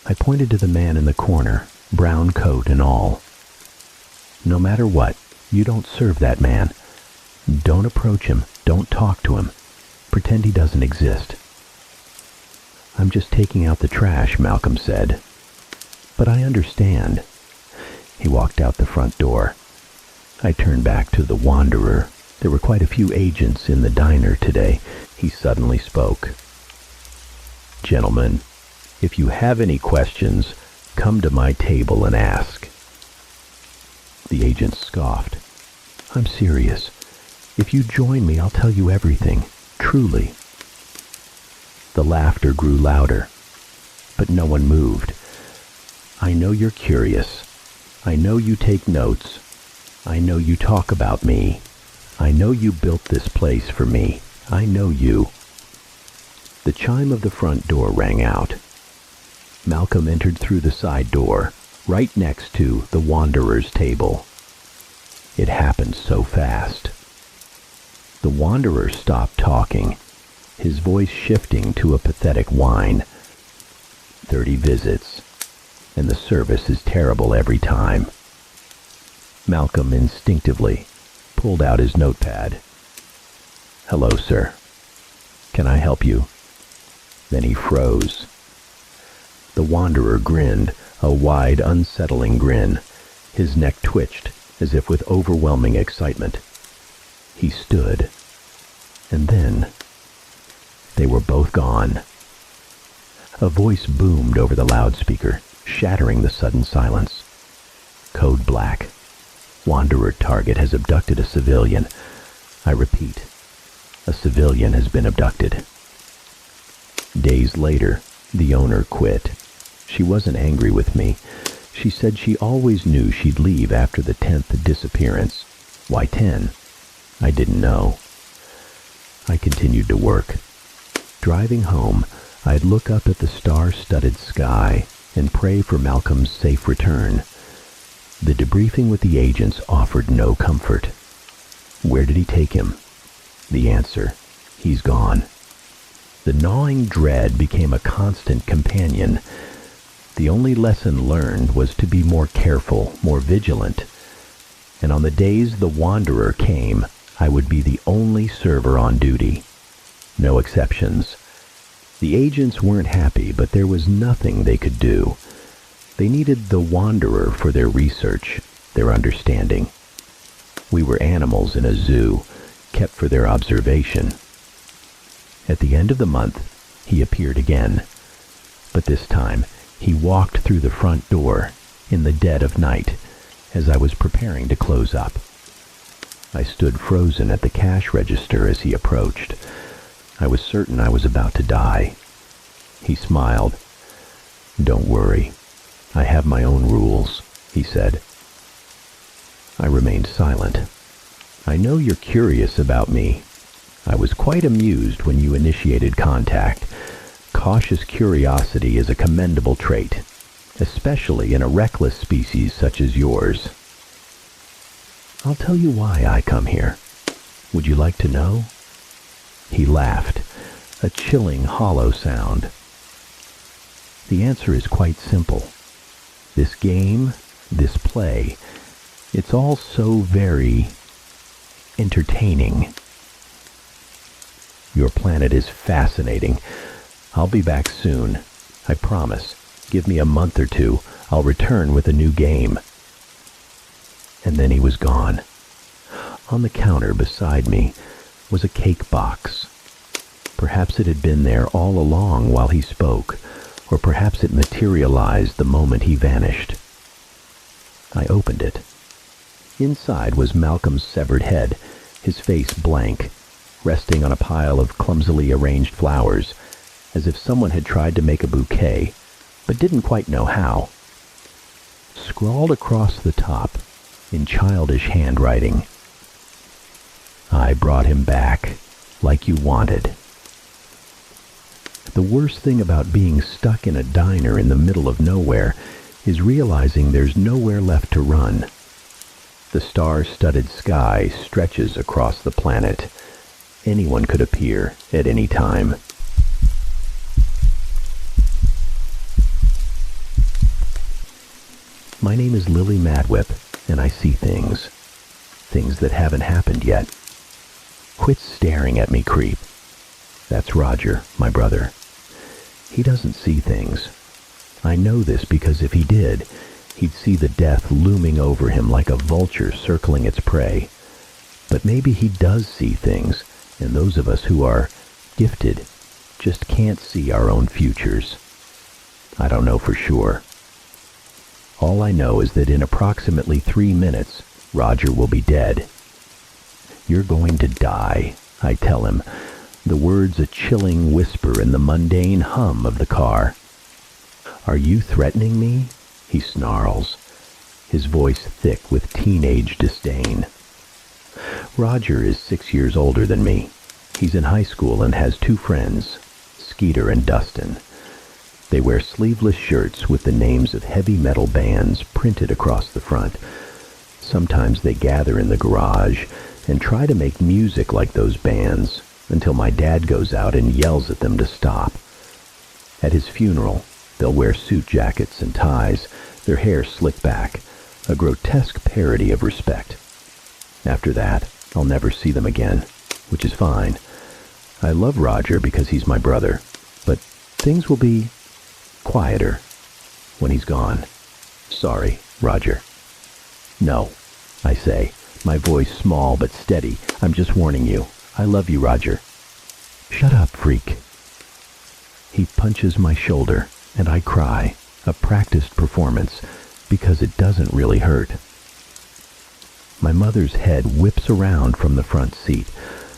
I pointed to the man in the corner, brown coat and all. "No matter what, you don't serve that man. Don't approach him. Don't talk to him. Pretend he doesn't exist." "I'm just taking out the trash," Malcolm said. "But I understand." He walked out the front door. I turned back to the Wanderer. There were quite a few agents in the diner today. He suddenly spoke. "Gentlemen, if you have any questions, come to my table and ask." The agent scoffed. "I'm serious. If you join me, I'll tell you everything. Truly." The laughter grew louder, but no one moved. "I know you're curious. I know you take notes. I know you talk about me. I know you built this place for me. I know you." The chime of the front door rang out. Malcolm entered through the side door, right next to the Wanderer's table. It happened so fast. The Wanderer stopped talking, his voice shifting to a pathetic whine. 30 visits, and the service is terrible every time. Malcolm instinctively pulled out his notepad. "Hello, sir. Can I help you?" Then he froze. The Wanderer grinned, a wide, unsettling grin. His neck twitched, as if with overwhelming excitement. He stood, and then they were both gone. A voice boomed over the loudspeaker, shattering the sudden silence. "Code Black. Wanderer target has abducted a civilian. I repeat, a civilian has been abducted." Days later, the owner quit. She wasn't angry with me. She said she always knew she'd leave after the 10th disappearance. Why 10? I didn't know. I continued to work. Driving home, I'd look up at the star-studded sky and pray for Malcolm's safe return. The debriefing with the agents offered no comfort. Where did he take him? The answer, he's gone. The gnawing dread became a constant companion. The only lesson learned was to be more careful, more vigilant. And on the days the Wanderer came, I would be the only server on duty. No exceptions. The agents weren't happy, but there was nothing they could do. They needed the Wanderer for their research, their understanding. We were animals in a zoo, kept for their observation. At the end of the month, he appeared again. But this time, he walked through the front door in the dead of night as I was preparing to close up. I stood frozen at the cash register as he approached. I was certain I was about to die. He smiled. "Don't worry. I have my own rules," he said. I remained silent. "I know you're curious about me. I was quite amused when you initiated contact. Cautious curiosity is a commendable trait, especially in a reckless species such as yours. I'll tell you why I come here. Would you like to know?" He laughed, a chilling, hollow sound. "The answer is quite simple. This game, this play, it's all so very entertaining. Your planet is fascinating. I'll be back soon. I promise. Give me a month or two. I'll return with a new game." And then he was gone. On the counter beside me was a cake box. Perhaps it had been there all along while he spoke, or perhaps it materialized the moment he vanished. I opened it. Inside was Malcolm's severed head, his face blank, resting on a pile of clumsily arranged flowers. as if someone had tried to make a bouquet, but didn't quite know how. Scrawled across the top, in childish handwriting, "I brought him back, like you wanted." The worst thing about being stuck in a diner in the middle of nowhere is realizing there's nowhere left to run. The star-studded sky stretches across the planet. Anyone could appear at any time. My name is Lily Madwip, and I see things. Things that haven't happened yet. Quit staring at me, creep. That's Roger, my brother. He doesn't see things. I know this because if he did, he'd see the death looming over him like a vulture circling its prey. But maybe he does see things, and those of us who are gifted just can't see our own futures. I don't know for sure. All I know is that in approximately 3 minutes, Roger will be dead. "You're going to die," I tell him, the words a chilling whisper in the mundane hum of the car. "Are you threatening me?" he snarls, his voice thick with teenage disdain. Roger is 6 years older than me. He's in high school and has 2 friends, Skeeter and Dustin. They wear sleeveless shirts with the names of heavy metal bands printed across the front. Sometimes they gather in the garage and try to make music like those bands until my dad goes out and yells at them to stop. At his funeral, they'll wear suit jackets and ties, their hair slicked back, a grotesque parody of respect. After that, I'll never see them again, which is fine. I love Roger because he's my brother, but things will be quieter when he's gone. Sorry, Roger. "No," I say, my voice small but steady. "I'm just warning you. I love you, Roger." "Shut up, freak." He punches my shoulder, and I cry, a practiced performance, because it doesn't really hurt. My mother's head whips around from the front seat,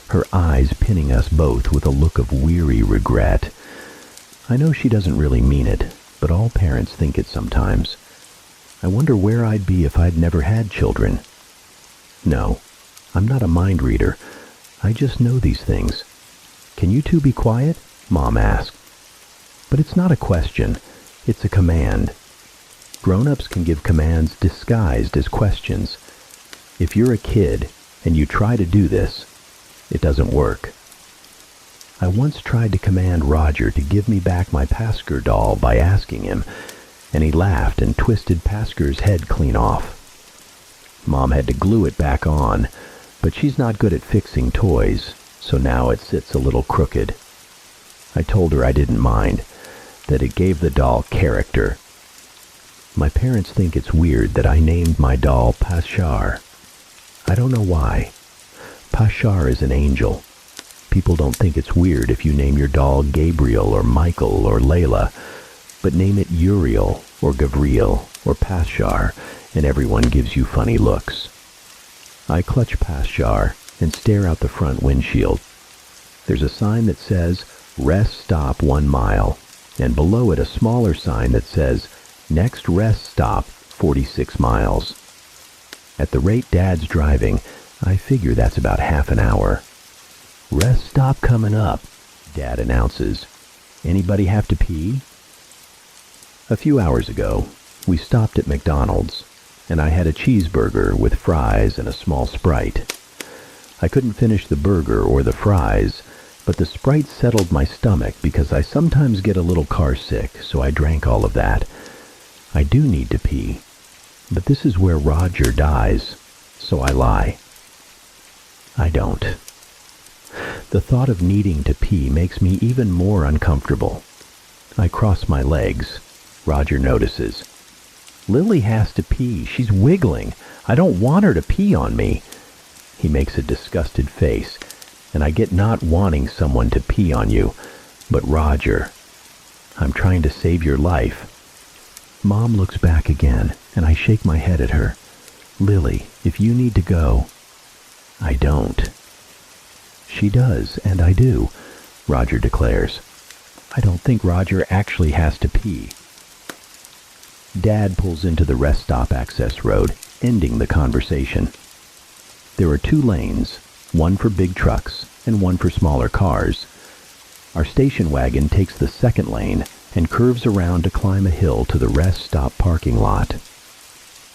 her eyes pinning us both with a look of weary regret. I know she doesn't really mean it, but all parents think it sometimes. I wonder where I'd be if I'd never had children. No, I'm not a mind reader. I just know these things. "Can you two be quiet?" Mom asked. But it's not a question. It's a command. Grown-ups can give commands disguised as questions. If you're a kid and you try to do this, it doesn't work. I once tried to command Roger to give me back my Pasker doll by asking him, and he laughed and twisted Pasker's head clean off. Mom had to glue it back on, but she's not good at fixing toys, so now it sits a little crooked. I told her I didn't mind, that it gave the doll character. My parents think it's weird that I named my doll Pashar. I don't know why. Pashar is an angel. People don't think it's weird if you name your doll Gabriel or Michael or Layla, but name it Uriel or Gavriel or Pashar, and everyone gives you funny looks. I clutch Pashar and stare out the front windshield. There's a sign that says, "Rest stop 1 mile," and below it a smaller sign that says, "Next rest stop 46 miles." At the rate Dad's driving, I figure that's about half an hour. "Rest stop coming up," Dad announces. "Anybody have to pee?" A few hours ago, we stopped at McDonald's, and I had a cheeseburger with fries and a small Sprite. I couldn't finish the burger or the fries, but the Sprite settled my stomach because I sometimes get a little car sick, so I drank all of that. I do need to pee, but this is where Roger dies, so I lie. I don't. The thought of needing to pee makes me even more uncomfortable. I cross my legs. Roger notices. "Lily has to pee. She's wiggling. I don't want her to pee on me." He makes a disgusted face, and I get not wanting someone to pee on you, but Roger. I'm trying to save your life. Mom looks back again, and I shake my head at her. "Lily, if you need to go." I don't. "She does, and I do," Roger declares. I don't think Roger actually has to pee. Dad pulls into the rest stop access road, ending the conversation. There are 2 lanes, one for big trucks and one for smaller cars. Our station wagon takes the second lane and curves around to climb a hill to the rest stop parking lot.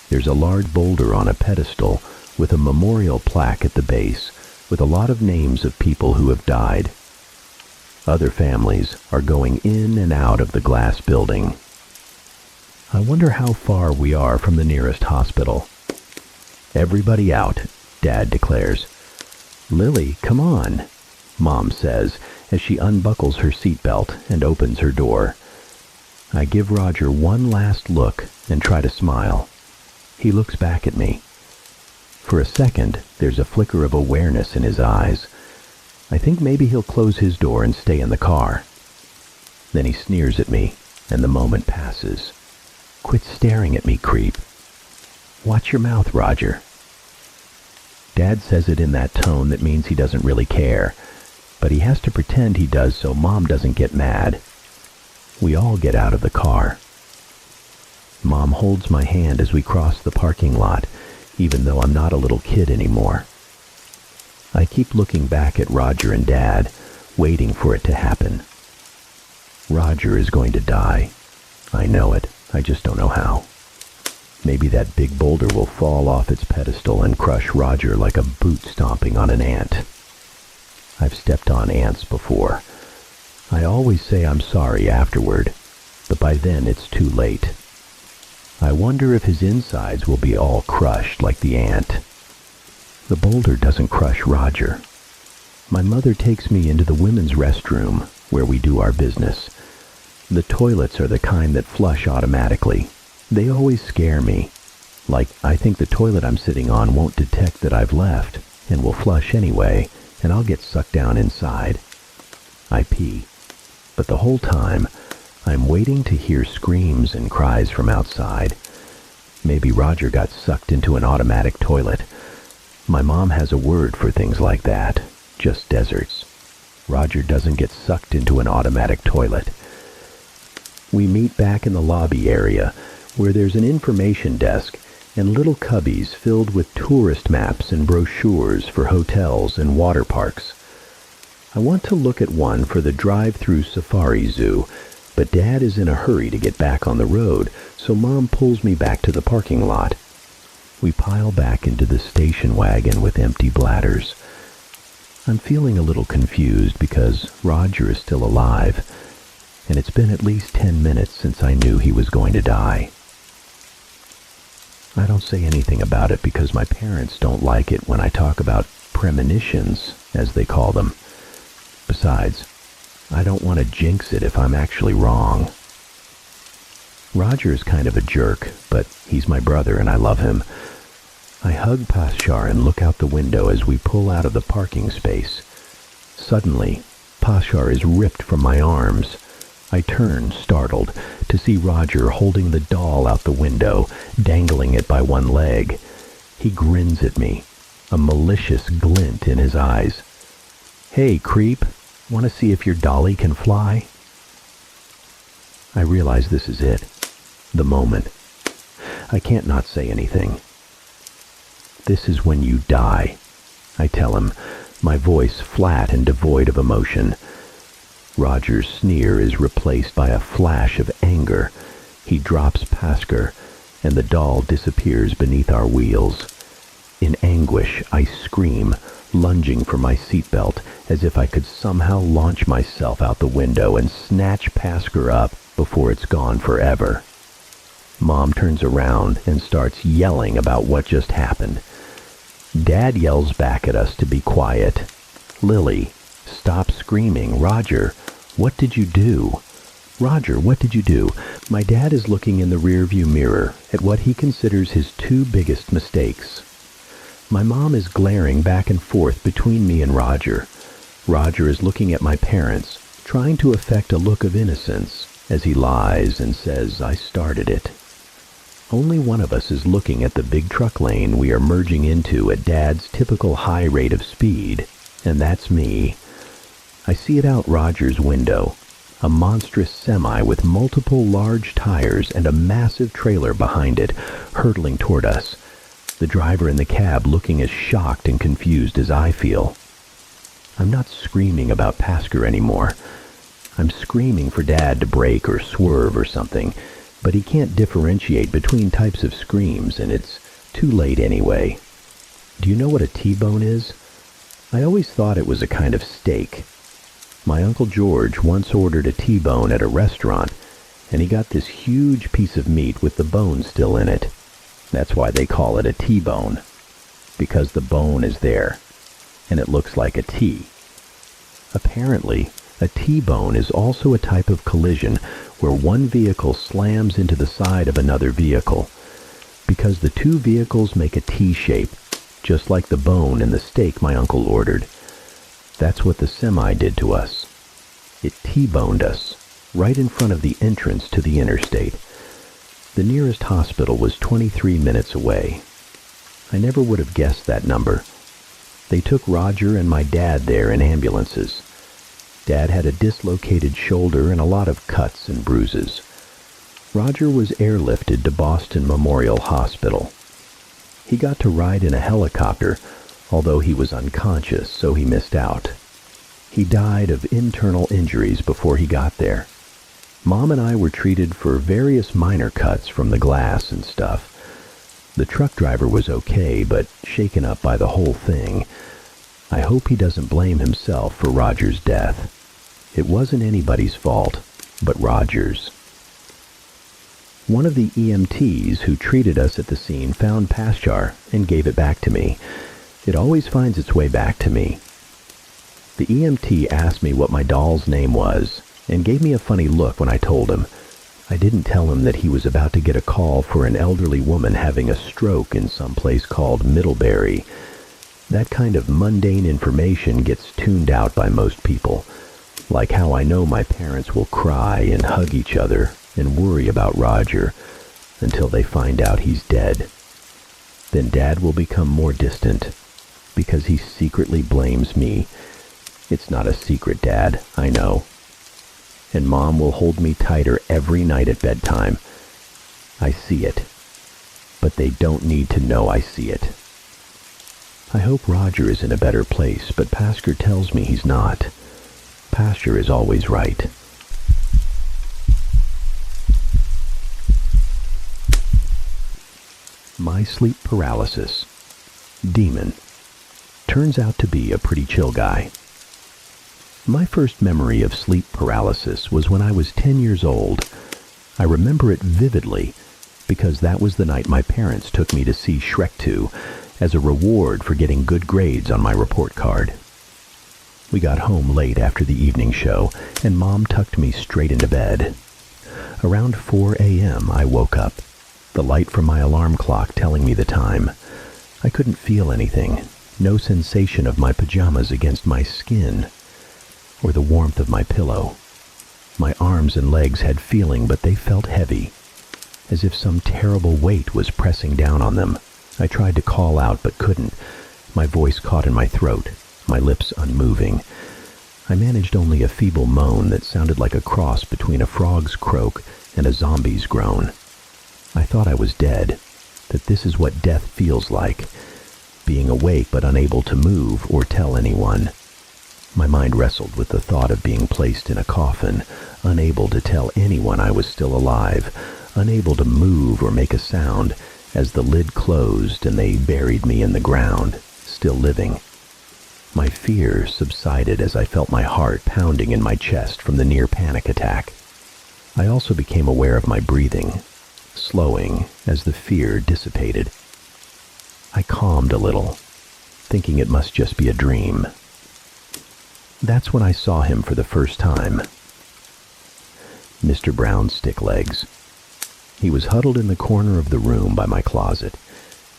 There's a large boulder on a pedestal with a memorial plaque at the base with a lot of names of people who have died. Other families are going in and out of the glass building. I wonder how far we are from the nearest hospital. Everybody out, Dad declares. Lily, come on, Mom says as she unbuckles her seatbelt and opens her door. I give Roger one last look and try to smile. He looks back at me. For a second, there's a flicker of awareness in his eyes. I think maybe he'll close his door and stay in the car. Then he sneers at me, and the moment passes. Quit staring at me, creep. Watch your mouth, Roger. Dad says it in that tone that means he doesn't really care, but he has to pretend he does so Mom doesn't get mad. We all get out of the car. Mom holds my hand as we cross the parking lot, even though I'm not a little kid anymore. I keep looking back at Roger and Dad, waiting for it to happen. Roger is going to die. I know it. I just don't know how. Maybe that big boulder will fall off its pedestal and crush Roger like a boot stomping on an ant. I've stepped on ants before. I always say I'm sorry afterward, but by then it's too late. I wonder if his insides will be all crushed like the ant. The boulder doesn't crush Roger. My mother takes me into the women's restroom where we do our business. The toilets are the kind that flush automatically. They always scare me. Like, I think the toilet I'm sitting on won't detect that I've left and will flush anyway, and I'll get sucked down inside. I pee. But the whole time, I'm waiting to hear screams and cries from outside. Maybe Roger got sucked into an automatic toilet. My mom has a word for things like that. Just deserts. Roger doesn't get sucked into an automatic toilet. We meet back in the lobby area, where there's an information desk and little cubbies filled with tourist maps and brochures for hotels and water parks. I want to look at one for the drive-through safari zoo, but Dad is in a hurry to get back on the road, so Mom pulls me back to the parking lot. We pile back into the station wagon with empty bladders. I'm feeling a little confused because Roger is still alive, and it's been at least 10 minutes since I knew he was going to die. I don't say anything about it because my parents don't like it when I talk about premonitions, as they call them. Besides, I don't want to jinx it if I'm actually wrong. Roger is kind of a jerk, but he's my brother and I love him. I hug Pashar and look out the window as we pull out of the parking space. Suddenly, Pashar is ripped from my arms. I turn, startled, to see Roger holding the doll out the window, dangling it by one leg. He grins at me, a malicious glint in his eyes. Hey, creep, want to see if your dolly can fly? I realize this is it, the moment. I can't not say anything. This is when you die, I tell him, my voice flat and devoid of emotion. Roger's sneer is replaced by a flash of anger. He drops Pasker, and the doll disappears beneath our wheels. In anguish, I scream, lunging for my seatbelt, as if I could somehow launch myself out the window and snatch Pasker up before it's gone forever. Mom turns around and starts yelling about what just happened. Dad yells back at us to be quiet. Lily, stop screaming. Roger, what did you do? Roger, what did you do? My dad is looking in the rearview mirror at what he considers his 2 biggest mistakes. My mom is glaring back and forth between me and Roger. Roger is looking at my parents, trying to affect a look of innocence, as he lies and says I started it. Only one of us is looking at the big truck lane we are merging into at Dad's typical high rate of speed, and that's me. I see it out Roger's window. A monstrous semi with multiple large tires and a massive trailer behind it, hurtling toward us. The driver in the cab looking as shocked and confused as I feel. I'm not screaming about Pasker anymore. I'm screaming for Dad to brake or swerve or something, but he can't differentiate between types of screams, and it's too late anyway. Do you know what a T-bone is? I always thought it was a kind of steak. My Uncle George once ordered a T-bone at a restaurant, and he got this huge piece of meat with the bone still in it. That's why they call it a T-bone, because the bone is there, and it looks like a T. Apparently, a T-bone is also a type of collision where one vehicle slams into the side of another vehicle, because the two vehicles make a T shape, just like the bone in the steak my uncle ordered. That's what the semi did to us. It T-boned us, right in front of the entrance to the interstate. The nearest hospital was 23 minutes away. I never would have guessed that number. They took Roger and my dad there in ambulances. Dad had a dislocated shoulder and a lot of cuts and bruises. Roger was airlifted to Boston Memorial Hospital. He got to ride in a helicopter, although he was unconscious, so he missed out. He died of internal injuries before he got there. Mom and I were treated for various minor cuts from the glass and stuff. The truck driver was okay, but shaken up by the whole thing. I hope he doesn't blame himself for Roger's death. It wasn't anybody's fault, but Roger's. One of the EMTs who treated us at the scene found Paschar and gave it back to me. It always finds its way back to me. The EMT asked me what my doll's name was and gave me a funny look when I told him. I didn't tell him that he was about to get a call for an elderly woman having a stroke in some place called Middlebury. That kind of mundane information gets tuned out by most people, like how I know my parents will cry and hug each other and worry about Roger until they find out he's dead. Then Dad will become more distant because he secretly blames me. It's not a secret, Dad, I know. And Mom will hold me tighter every night at bedtime. I see it, but they don't need to know I see it. I hope Roger is in a better place, but Pasker tells me he's not. Pasker is always right. My sleep paralysis. Demon. Turns out to be a pretty chill guy. My first memory of sleep paralysis was when I was 10 years old. I remember it vividly because that was the night my parents took me to see Shrek 2 as a reward for getting good grades on my report card. We got home late after the evening show, and Mom tucked me straight into bed. Around 4 a.m. I woke up, the light from my alarm clock telling me the time. I couldn't feel anything, no sensation of my pajamas against my skin, or the warmth of my pillow. My arms and legs had feeling, but they felt heavy, as if some terrible weight was pressing down on them. I tried to call out, but couldn't. My voice caught in my throat, my lips unmoving. I managed only a feeble moan that sounded like a cross between a frog's croak and a zombie's groan. I thought I was dead, that this is what death feels like, being awake but unable to move or tell anyone. My mind wrestled with the thought of being placed in a coffin, unable to tell anyone I was still alive, unable to move or make a sound, as the lid closed and they buried me in the ground, still living. My fear subsided as I felt my heart pounding in my chest from the near panic attack. I also became aware of my breathing, slowing as the fear dissipated. I calmed a little, thinking it must just be a dream. That's when I saw him for the first time. Mr. Brown's stick legs. He was huddled in the corner of the room by my closet.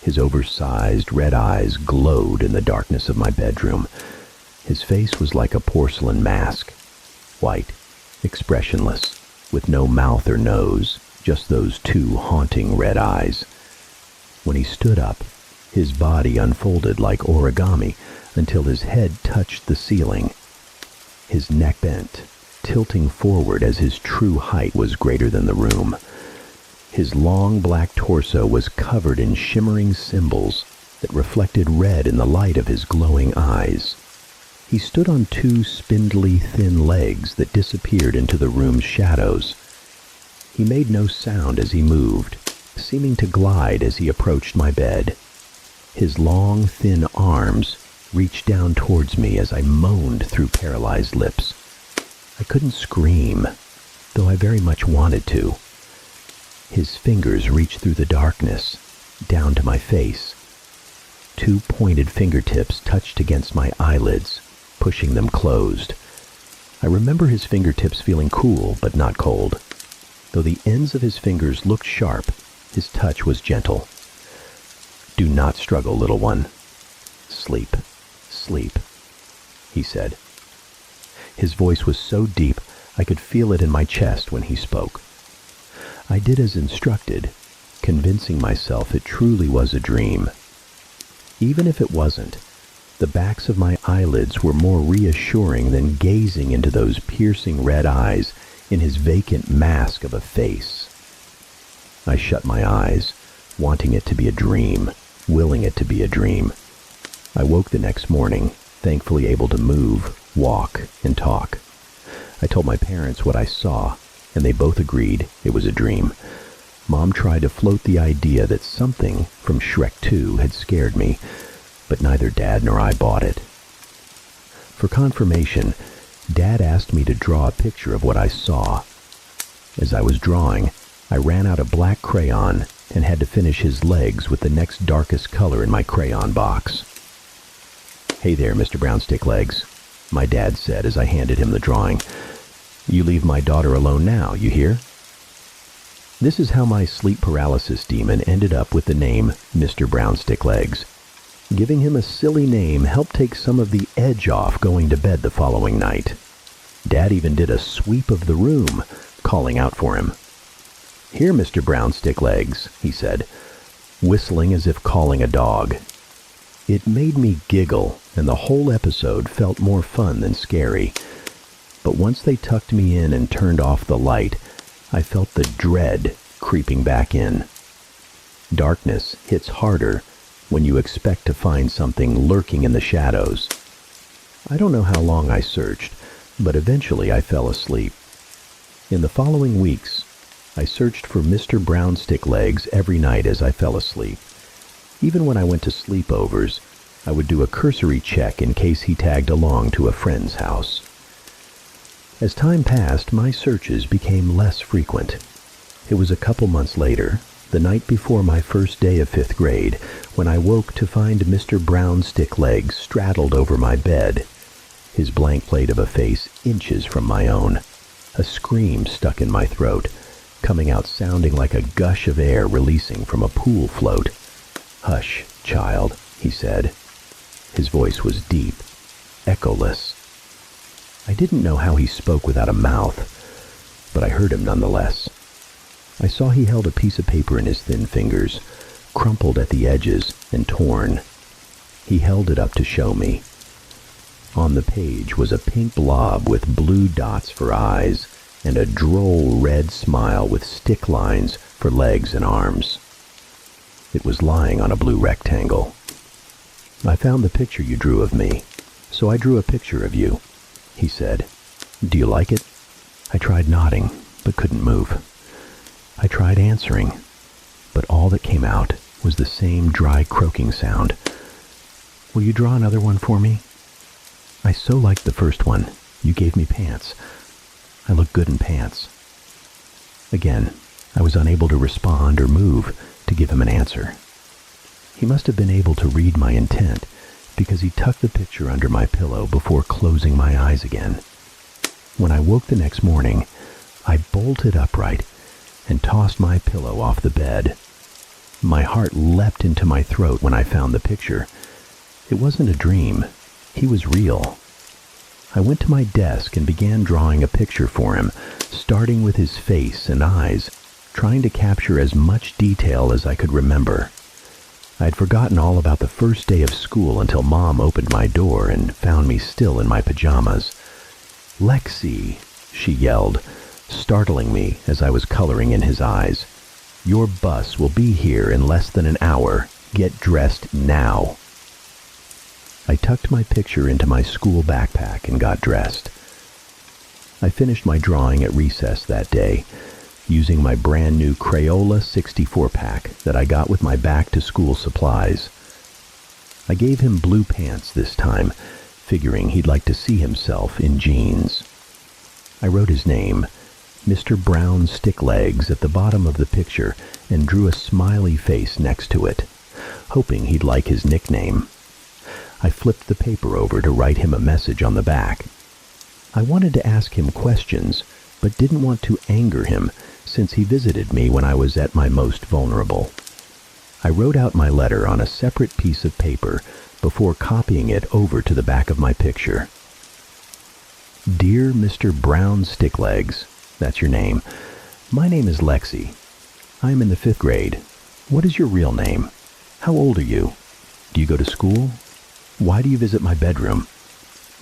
His oversized red eyes glowed in the darkness of my bedroom. His face was like a porcelain mask, white, expressionless, with no mouth or nose, just those two haunting red eyes. When he stood up, his body unfolded like origami until his head touched the ceiling. His neck bent, tilting forward as his true height was greater than the room. His long black torso was covered in shimmering symbols that reflected red in the light of his glowing eyes. He stood on two spindly, thin legs that disappeared into the room's shadows. He made no sound as he moved, seeming to glide as he approached my bed. His long, thin arms reached down towards me as I moaned through paralyzed lips. I couldn't scream, though I very much wanted to. His fingers reached through the darkness, down to my face. Two pointed fingertips touched against my eyelids, pushing them closed. I remember his fingertips feeling cool but not cold. Though the ends of his fingers looked sharp, his touch was gentle. "Do not struggle, little one. Sleep, sleep," he said. His voice was so deep I could feel it in my chest when he spoke. I did as instructed, convincing myself it truly was a dream. Even if it wasn't, the backs of my eyelids were more reassuring than gazing into those piercing red eyes in his vacant mask of a face. I shut my eyes, wanting it to be a dream, willing it to be a dream. I woke the next morning, thankfully able to move, walk, and talk. I told my parents what I saw, and they both agreed it was a dream. Mom tried to float the idea that something from Shrek 2 had scared me, but neither Dad nor I bought it. For confirmation, Dad asked me to draw a picture of what I saw. As I was drawing, I ran out a black crayon and had to finish his legs with the next darkest color in my crayon box. "Hey there, Mr. Brownstick Legs," my dad said as I handed him the drawing. "You leave my daughter alone now, you hear?" This is how my sleep paralysis demon ended up with the name Mr. Brownstick Legs. Giving him a silly name helped take some of the edge off going to bed the following night. Dad even did a sweep of the room, calling out for him. "Here, Mr. Brownstick Legs," he said, whistling as if calling a dog. It made me giggle, and the whole episode felt more fun than scary. But once they tucked me in and turned off the light, I felt the dread creeping back in. Darkness hits harder when you expect to find something lurking in the shadows. I don't know how long I searched, but eventually I fell asleep. In the following weeks, I searched for Mr. Brownstick Legs every night as I fell asleep. Even when I went to sleepovers, I would do a cursory check in case he tagged along to a friend's house. As time passed, my searches became less frequent. It was a couple months later, the night before my first day of 5th grade, when I woke to find Mr. Brownstick Legs straddled over my bed, his blank plate of a face inches from my own. A scream stuck in my throat, coming out sounding like a gush of air releasing from a pool float. "Hush, child," he said. His voice was deep, echoless. I didn't know how he spoke without a mouth, but I heard him nonetheless. I saw he held a piece of paper in his thin fingers, crumpled at the edges and torn. He held it up to show me. On the page was a pink blob with blue dots for eyes and a droll red smile with stick lines for legs and arms. It was lying on a blue rectangle. "I found the picture you drew of me, so I drew a picture of you," he said. "Do you like it?" I tried nodding, but couldn't move. I tried answering, but all that came out was the same dry croaking sound. "Will you draw another one for me? I so liked the first one. You gave me pants. I look good in pants." Again, I was unable to respond or move to give him an answer. He must have been able to read my intent, because he tucked the picture under my pillow before closing my eyes again. When I woke the next morning, I bolted upright and tossed my pillow off the bed. My heart leapt into my throat when I found the picture. It wasn't a dream. He was real. I went to my desk and began drawing a picture for him, starting with his face and eyes, trying to capture as much detail as I could remember. I had forgotten all about the first day of school until Mom opened my door and found me still in my pajamas. "Lexi," she yelled, startling me as I was coloring in his eyes. "Your bus will be here in less than an hour. Get dressed now." I tucked my picture into my school backpack and got dressed. I finished my drawing at recess that day, using my brand new Crayola 64 pack that I got with my back-to-school supplies. I gave him blue pants this time, figuring he'd like to see himself in jeans. I wrote his name, Mr. Brown Sticklegs, at the bottom of the picture and drew a smiley face next to it, hoping he'd like his nickname. I flipped the paper over to write him a message on the back. I wanted to ask him questions, but didn't want to anger him since he visited me when I was at my most vulnerable. I wrote out my letter on a separate piece of paper before copying it over to the back of my picture. "Dear Mr. Brown Sticklegs," that's your name. "My name is Lexi. I am in the 5th grade. What is your real name? How old are you? Do you go to school? Why do you visit my bedroom?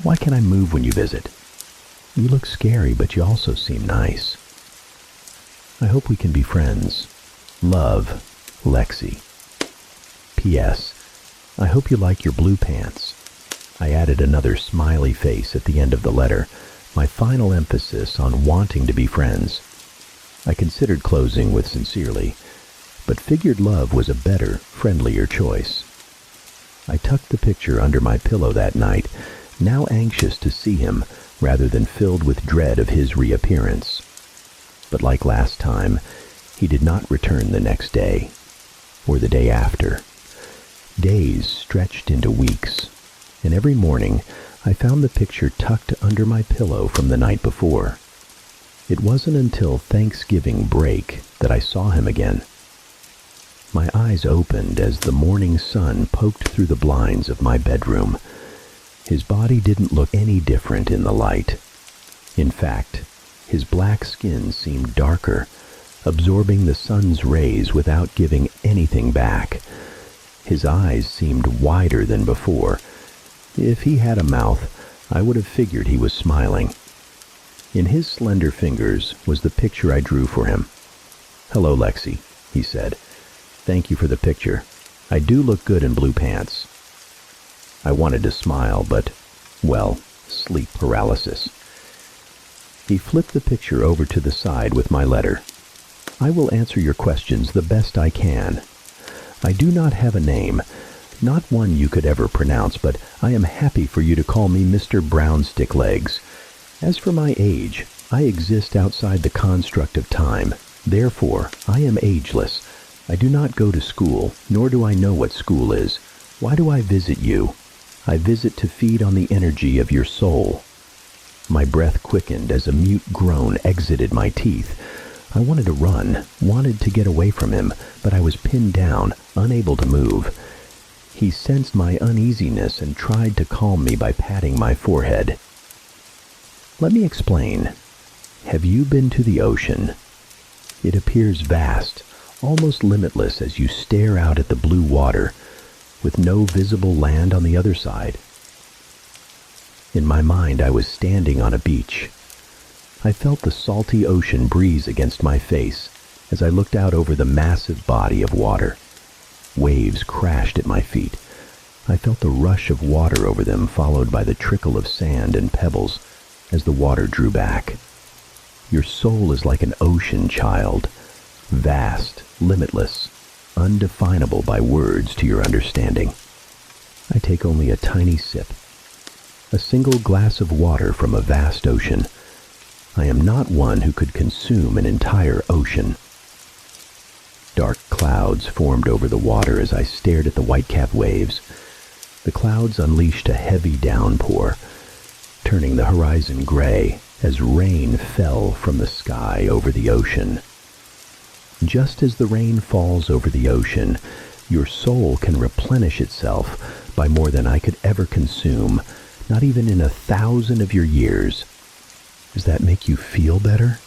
Why can I move when you visit? You look scary, but you also seem nice. I hope we can be friends. Love, Lexi. P.S. I hope you like your blue pants." I added another smiley face at the end of the letter, my final emphasis on wanting to be friends. I considered closing with "sincerely," but figured love was a better, friendlier choice. I tucked the picture under my pillow that night, now anxious to see him rather than filled with dread of his reappearance. But like last time, he did not return the next day, or the day after. Days stretched into weeks, and every morning I found the picture tucked under my pillow from the night before. It wasn't until Thanksgiving break that I saw him again. My eyes opened as the morning sun poked through the blinds of my bedroom. His body didn't look any different in the light. In fact, his black skin seemed darker, absorbing the sun's rays without giving anything back. His eyes seemed wider than before. If he had a mouth, I would have figured he was smiling. In his slender fingers was the picture I drew for him. "Hello, Lexi," he said. "Thank you for the picture. I do look good in blue pants." I wanted to smile, but, well, sleep paralysis. He flipped the picture over to the side with my letter. "I will answer your questions the best I can. I do not have a name, not one you could ever pronounce, but I am happy for you to call me Mr. Brown Sticklegs. As for my age, I exist outside the construct of time. Therefore, I am ageless. I do not go to school, nor do I know what school is. Why do I visit you? I visit to feed on the energy of your soul." My breath quickened as a mute groan exited my teeth. I wanted to run, wanted to get away from him, but I was pinned down, unable to move. He sensed my uneasiness and tried to calm me by patting my forehead. "Let me explain. Have you been to the ocean? It appears vast, almost limitless as you stare out at the blue water, with no visible land on the other side." In my mind, I was standing on a beach. I felt the salty ocean breeze against my face as I looked out over the massive body of water. Waves crashed at my feet. I felt the rush of water over them, followed by the trickle of sand and pebbles as the water drew back. Your soul is like an ocean, child. Vast, limitless, undefinable by words to your understanding. I take only a tiny sip. A single glass of water from a vast ocean. I am not one who could consume an entire ocean. Dark clouds formed over the water as I stared at the white-capped waves. The clouds unleashed a heavy downpour, turning the horizon gray as rain fell from the sky over the ocean. Just as the rain falls over the ocean, your soul can replenish itself by more than I could ever consume, not even in 1,000 of your years. Does that make you feel better?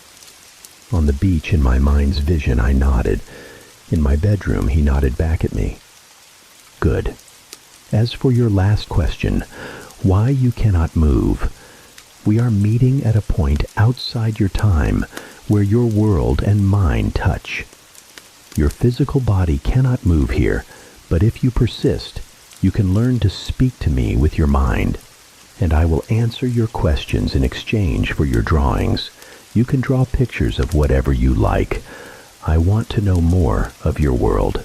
On the beach in my mind's vision, I nodded. In my bedroom, he nodded back at me. Good. As for your last question, why you cannot move, We are meeting at a point outside your time where your world and mine touch. Your physical body cannot move here, but if you persist, you can learn to speak to me with your mind, and I will answer your questions in exchange for your drawings. You can draw pictures of whatever you like. I want to know more of your world."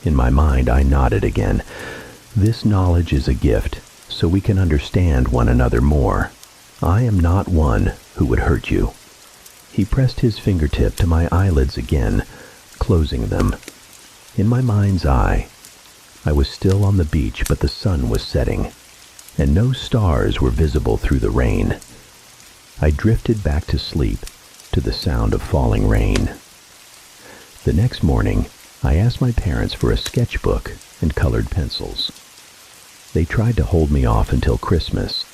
In my mind, I nodded again. This knowledge is a gift, so we can understand one another more. I am not one who would hurt you. He pressed his fingertip to my eyelids again, closing them. In my mind's eye, I was still on the beach, but the sun was setting, and no stars were visible through the rain. I drifted back to sleep to the sound of falling rain. The next morning, I asked my parents for a sketchbook and colored pencils. They tried to hold me off until Christmas,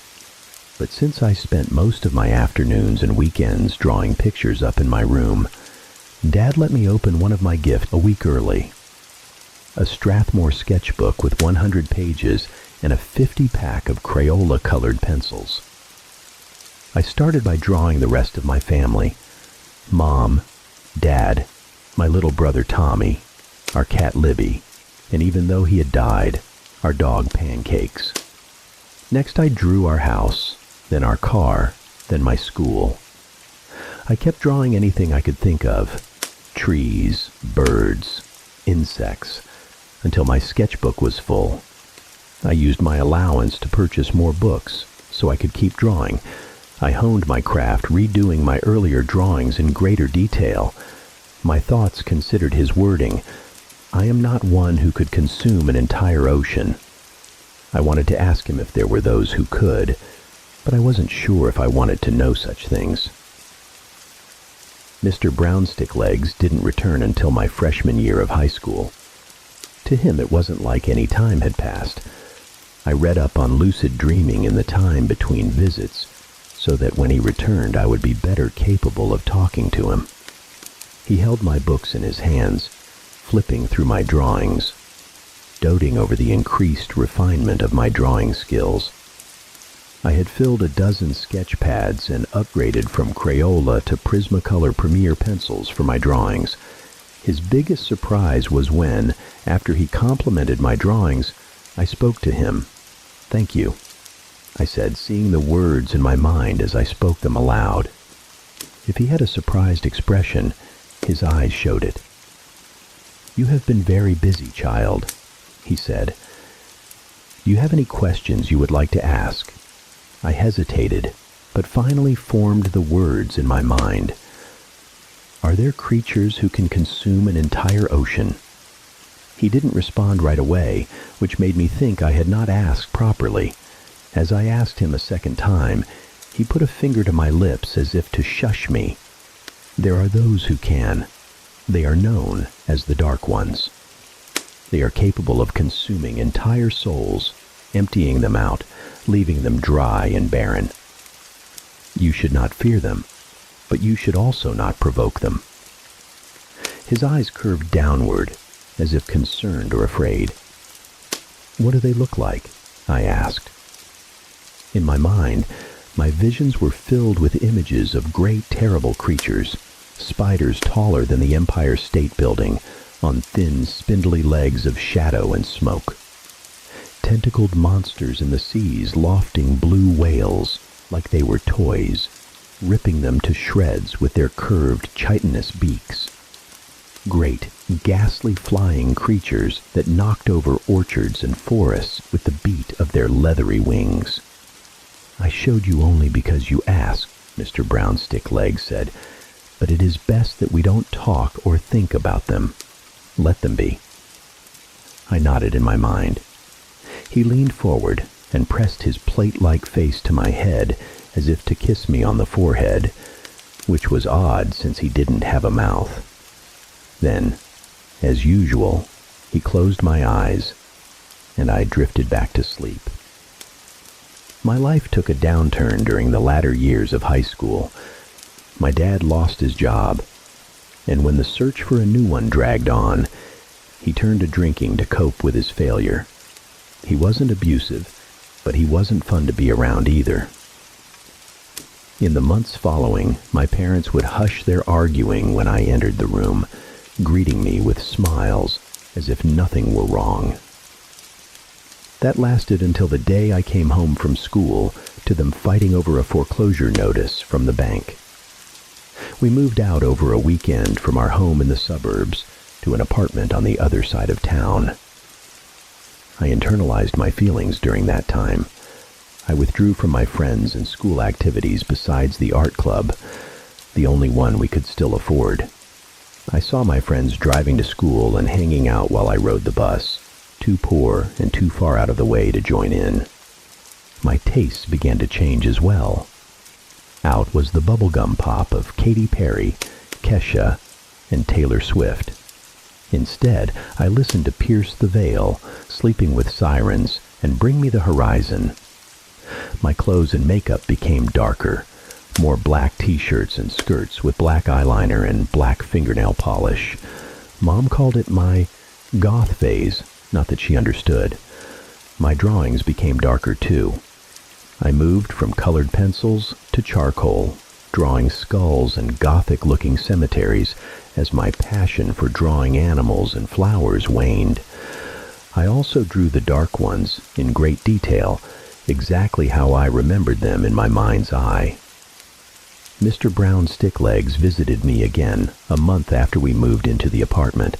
but since I spent most of my afternoons and weekends drawing pictures up in my room, Dad let me open one of my gifts a week early. A Strathmore sketchbook with 100 pages and a 50-pack of Crayola-colored pencils. I started by drawing the rest of my family. Mom, Dad, my little brother Tommy, our cat Libby, and even though he had died, our dog Pancakes. Next I drew our house, then our car, then my school. I kept drawing anything I could think of. Trees, birds, insects, until my sketchbook was full. I used my allowance to purchase more books so I could keep drawing. I honed my craft, redoing my earlier drawings in greater detail. My thoughts considered his wording. I am not one who could consume an entire ocean. I wanted to ask him if there were those who could, but I wasn't sure if I wanted to know such things. Mr. Brownsticklegs didn't return until my freshman year of high school. To him, it wasn't like any time had passed. I read up on lucid dreaming in the time between visits, so that when he returned, I would be better capable of talking to him. He held my books in his hands, flipping through my drawings, doting over the increased refinement of my drawing skills. I had filled a dozen sketch pads and upgraded from Crayola to Prismacolor Premier pencils for my drawings. His biggest surprise was when, after he complimented my drawings, I spoke to him. "Thank you," I said, seeing the words in my mind as I spoke them aloud. If he had a surprised expression, his eyes showed it. "You have been very busy, child," he said. "Do you have any questions you would like to ask?" I hesitated, but finally formed the words in my mind. "Are there creatures who can consume an entire ocean?" He didn't respond right away, which made me think I had not asked properly. As I asked him a second time, he put a finger to my lips as if to shush me. "There are those who can. They are known as the Dark Ones. They are capable of consuming entire souls, emptying them out, leaving them dry and barren. You should not fear them, but you should also not provoke them." His eyes curved downward, as if concerned or afraid. "What do they look like?" I asked. In my mind, my visions were filled with images of great, terrible creatures, spiders taller than the Empire State Building, on thin, spindly legs of shadow and smoke. Tentacled monsters in the seas lofting blue whales like they were toys, ripping them to shreds with their curved, chitinous beaks. Great, ghastly flying creatures that knocked over orchards and forests with the beat of their leathery wings. "I showed you only because you asked," Mr. Brownsticklegs said, "but it is best that we don't talk or think about them. Let them be." I nodded in my mind. He leaned forward and pressed his plate-like face to my head as if to kiss me on the forehead, which was odd since he didn't have a mouth. Then, as usual, he closed my eyes, and I drifted back to sleep. My life took a downturn during the latter years of high school. My dad lost his job, and when the search for a new one dragged on, he turned to drinking to cope with his failure. He wasn't abusive, but he wasn't fun to be around either. In the months following, my parents would hush their arguing when I entered the room, greeting me with smiles as if nothing were wrong. That lasted until the day I came home from school, to them fighting over a foreclosure notice from the bank. We moved out over a weekend from our home in the suburbs to an apartment on the other side of town. I internalized my feelings during that time. I withdrew from my friends and school activities besides the art club, the only one we could still afford. I saw my friends driving to school and hanging out while I rode the bus, too poor and too far out of the way to join in. My tastes began to change as well. Out was the bubblegum pop of Katy Perry, Kesha, and Taylor Swift. Instead, I listened to Pierce the Veil, Sleeping with Sirens, and Bring Me the Horizon. My clothes and makeup became darker, more black t-shirts and skirts with black eyeliner and black fingernail polish. Mom called it my goth phase, not that she understood. My drawings became darker too. I moved from colored pencils to charcoal, drawing skulls and gothic-looking cemeteries as my passion for drawing animals and flowers waned. I also drew the dark ones in great detail, exactly how I remembered them in my mind's eye. Mr. Brown Sticklegs visited me again a month after we moved into the apartment.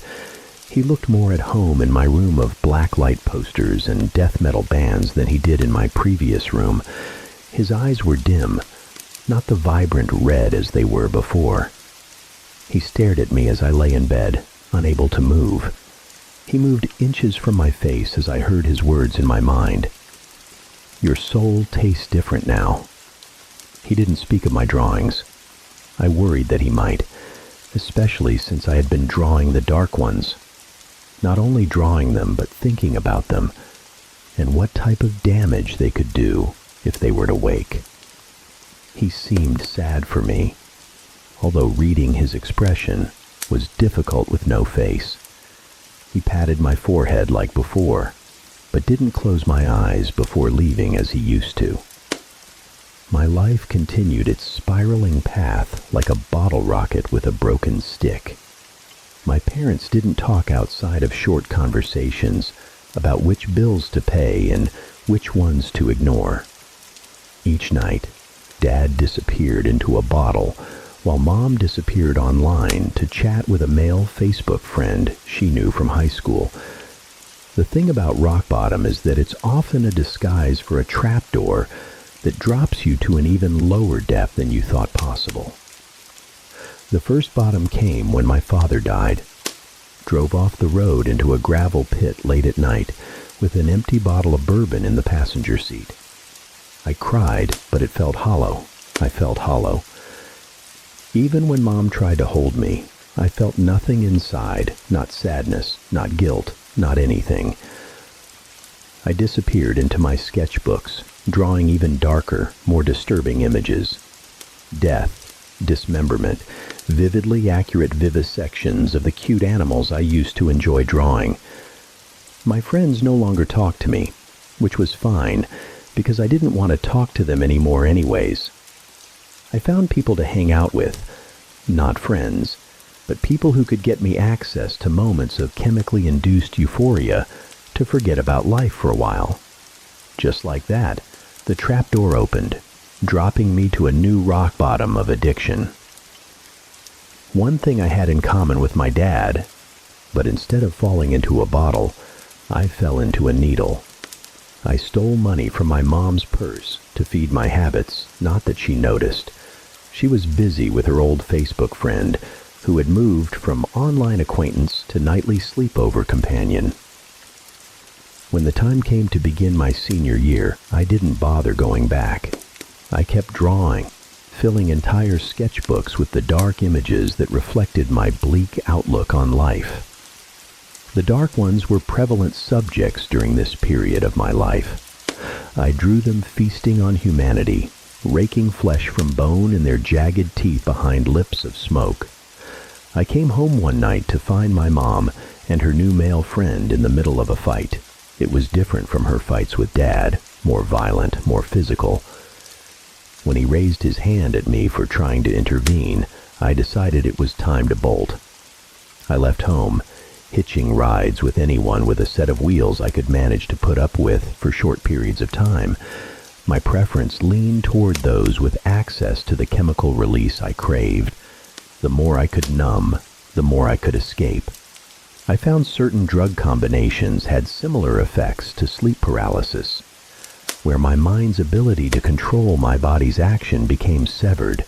He looked more at home in my room of blacklight posters and death metal bands than he did in my previous room. His eyes were dim, not the vibrant red as they were before. He stared at me as I lay in bed, unable to move. He moved inches from my face as I heard his words in my mind. "Your soul tastes different now." He didn't speak of my drawings. I worried that he might, especially since I had been drawing the dark ones. Not only drawing them, but thinking about them, and what type of damage they could do if they were to wake. He seemed sad for me, although reading his expression was difficult with no face. He patted my forehead like before, but didn't close my eyes before leaving as he used to. My life continued its spiraling path like a bottle rocket with a broken stick. My parents didn't talk outside of short conversations about which bills to pay and which ones to ignore. Each night, Dad disappeared into a bottle, while Mom disappeared online to chat with a male Facebook friend she knew from high school. The thing about rock bottom is that it's often a disguise for a trapdoor that drops you to an even lower depth than you thought possible. The first bottom came when my father died. Drove off the road into a gravel pit late at night with an empty bottle of bourbon in the passenger seat. I cried, but it felt hollow. I felt hollow. Even when Mom tried to hold me, I felt nothing inside, not sadness, not guilt, not anything. I disappeared into my sketchbooks, drawing even darker, more disturbing images. Death, dismemberment, vividly accurate vivisections of the cute animals I used to enjoy drawing. My friends no longer talked to me, which was fine, because I didn't want to talk to them anymore anyways. I found people to hang out with, not friends, but people who could get me access to moments of chemically induced euphoria to forget about life for a while. Just like that, the trapdoor opened, dropping me to a new rock bottom of addiction. One thing I had in common with my dad, but instead of falling into a bottle, I fell into a needle. I stole money from my mom's purse to feed my habits, not that she noticed. She was busy with her old Facebook friend, who had moved from online acquaintance to nightly sleepover companion. When the time came to begin my senior year, I didn't bother going back. I kept drawing, filling entire sketchbooks with the dark images that reflected my bleak outlook on life. The dark ones were prevalent subjects during this period of my life. I drew them feasting on humanity, raking flesh from bone in their jagged teeth behind lips of smoke. I came home one night to find my mom and her new male friend in the middle of a fight. It was different from her fights with Dad, more violent, more physical. When he raised his hand at me for trying to intervene, I decided it was time to bolt. I left home, hitching rides with anyone with a set of wheels I could manage to put up with for short periods of time. My preference leaned toward those with access to the chemical release I craved. The more I could numb, the more I could escape. I found certain drug combinations had similar effects to sleep paralysis, where my mind's ability to control my body's action became severed.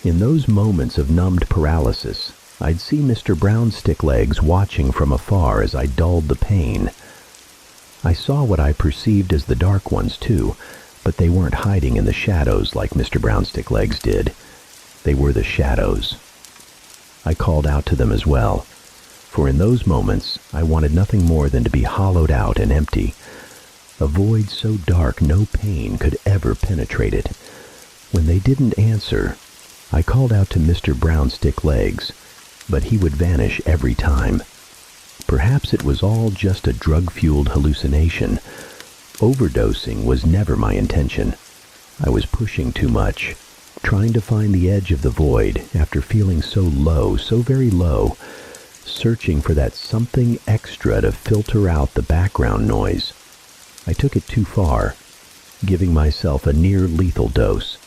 In those moments of numbed paralysis, I'd see Mr. Brownstick-Legs watching from afar as I dulled the pain. I saw what I perceived as the Dark Ones too, but they weren't hiding in the shadows like Mr. Brownstick-Legs did. They were the shadows. I called out to them as well, for in those moments I wanted nothing more than to be hollowed out and empty, a void so dark no pain could ever penetrate it. When they didn't answer, I called out to Mr. Brownstick-Legs, but he would vanish every time. Perhaps it was all just a drug-fueled hallucination. Overdosing was never my intention. I was pushing too much, trying to find the edge of the void after feeling so low, so very low, searching for that something extra to filter out the background noise. I took it too far, giving myself a near-lethal dose.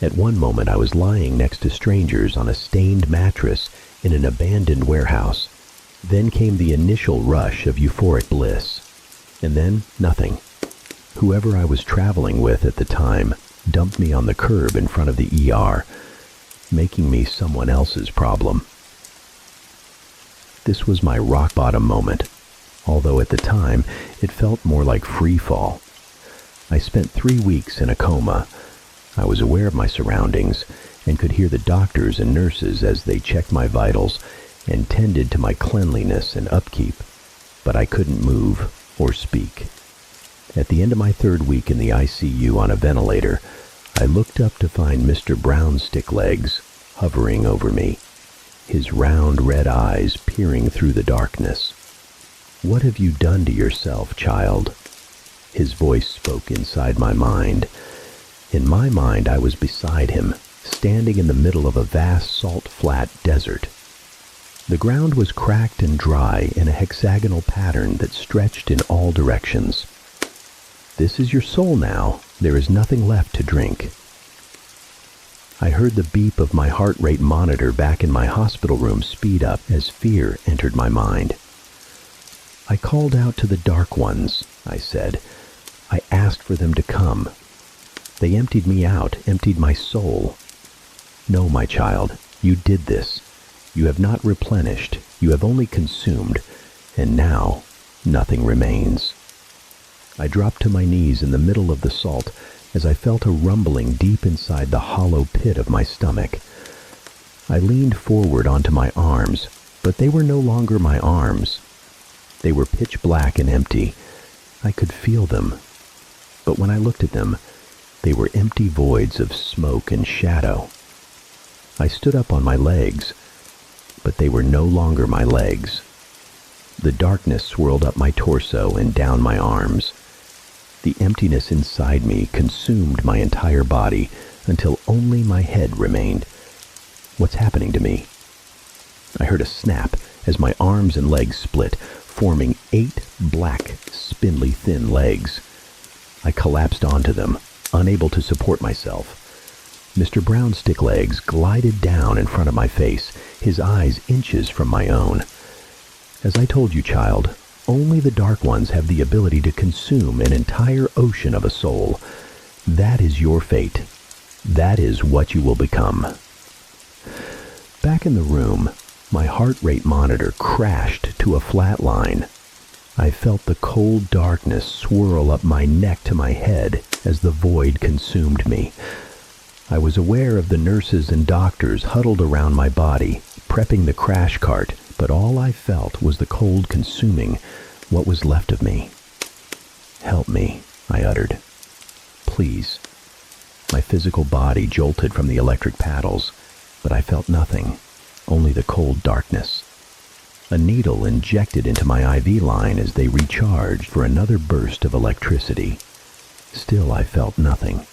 At one moment I was lying next to strangers on a stained mattress in an abandoned warehouse. Then came the initial rush of euphoric bliss. And then, nothing. Whoever I was traveling with at the time dumped me on the curb in front of the ER, making me someone else's problem. This was my rock-bottom moment, although at the time it felt more like free fall. I spent 3 weeks in a coma. I was aware of my surroundings and could hear the doctors and nurses as they checked my vitals and tended to my cleanliness and upkeep, but I couldn't move or speak. At the end of my 3rd week in the ICU on a ventilator, I looked up to find Mr. Brownstick-Legs hovering over me, his round red eyes peering through the darkness. "What have you done to yourself, child?" His voice spoke inside my mind. In my mind, I was beside him, standing in the middle of a vast salt-flat desert. The ground was cracked and dry in a hexagonal pattern that stretched in all directions. "This is your soul now. There is nothing left to drink." I heard the beep of my heart rate monitor back in my hospital room speed up as fear entered my mind. "I called out to the Dark Ones," I said. "I asked for them to come. They emptied me out, emptied my soul. No, my child, you did this. You have not replenished, you have only consumed, and now nothing remains." I dropped to my knees in the middle of the salt as I felt a rumbling deep inside the hollow pit of my stomach. I leaned forward onto my arms, but they were no longer my arms. They were pitch black and empty. I could feel them. But when I looked at them, they were empty voids of smoke and shadow. I stood up on my legs, but they were no longer my legs. The darkness swirled up my torso and down my arms. The emptiness inside me consumed my entire body until only my head remained. What's happening to me? I heard a snap as my arms and legs split, forming 8 black, spindly thin legs. I collapsed onto them, unable to support myself. Mr. Brownstick-Legs glided down in front of my face, his eyes inches from my own. "As I told you, child, only the Dark Ones have the ability to consume an entire ocean of a soul. That is your fate. That is what you will become." Back in the room, my heart rate monitor crashed to a flat line. I felt the cold darkness swirl up my neck to my head as the void consumed me. I was aware of the nurses and doctors huddled around my body, prepping the crash cart, but all I felt was the cold consuming what was left of me. "Help me," I uttered. "Please." My physical body jolted from the electric paddles, but I felt nothing, only the cold darkness. A needle injected into my IV line as they recharged for another burst of electricity. Still I felt nothing.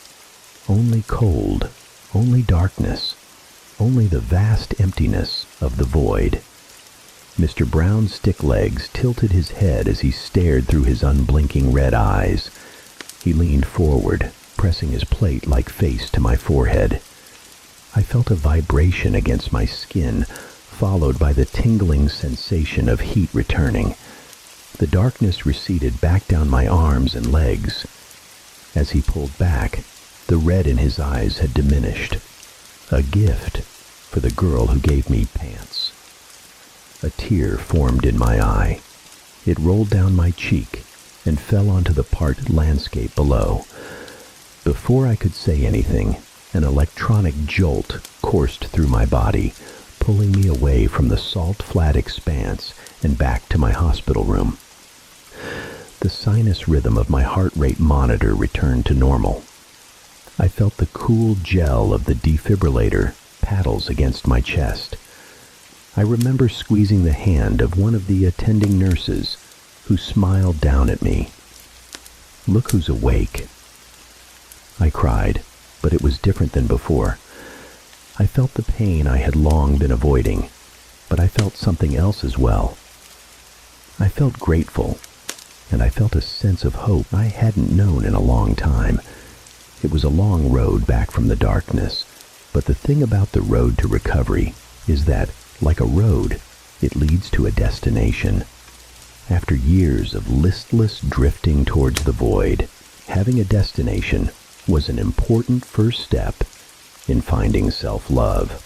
only cold, only darkness, only the vast emptiness of the void. Mr. Brown's stick legs tilted his head as he stared through his unblinking red eyes. He leaned forward, pressing his plate-like face to my forehead. I felt a vibration against my skin, followed by the tingling sensation of heat returning. The darkness receded back down my arms and legs. As he pulled back, the red in his eyes had diminished. A gift for the girl who gave me pants. A tear formed in my eye. It rolled down my cheek and fell onto the parked landscape below. Before I could say anything, an electronic jolt coursed through my body, pulling me away from the salt-flat expanse and back to my hospital room. The sinus rhythm of my heart rate monitor returned to normal. I felt the cool gel of the defibrillator paddles against my chest. I remember squeezing the hand of one of the attending nurses, who smiled down at me. "Look who's awake." I cried, but it was different than before. I felt the pain I had long been avoiding, but I felt something else as well. I felt grateful, and I felt a sense of hope I hadn't known in a long time. It was a long road back from the darkness, but the thing about the road to recovery is that, like a road, it leads to a destination. After years of listless drifting towards the void, having a destination was an important first step in finding self-love.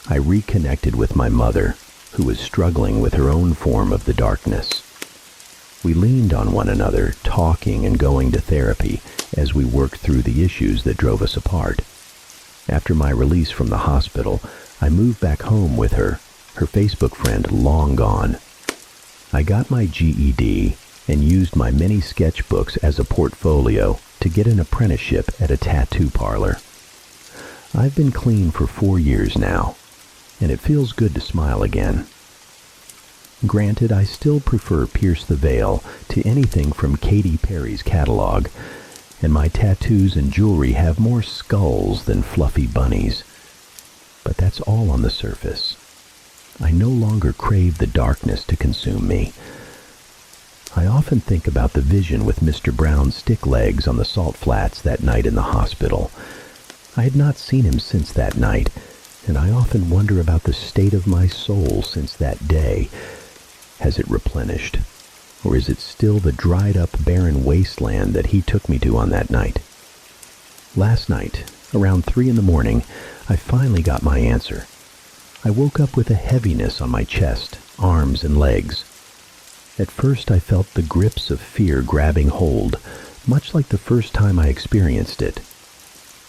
I reconnected with my mother, who was struggling with her own form of the darkness. We leaned on one another, talking and going to therapy as we worked through the issues that drove us apart. After my release from the hospital, I moved back home with her Facebook friend long gone. I got my GED and used my many sketchbooks as a portfolio to get an apprenticeship at a tattoo parlor. I've been clean for 4 years now, and it feels good to smile again. Granted, I still prefer Pierce the Veil to anything from Katy Perry's catalog, and my tattoos and jewelry have more skulls than fluffy bunnies. But that's all on the surface. I no longer crave the darkness to consume me. I often think about the vision with Mr. Brown's stick legs on the salt flats that night in the hospital. I had not seen him since that night, and I often wonder about the state of my soul since that day. Has it replenished, or is it still the dried-up, barren wasteland that he took me to on that night? Last night, around 3 a.m, I finally got my answer. I woke up with a heaviness on my chest, arms, and legs. At first I felt the grips of fear grabbing hold, much like the first time I experienced it.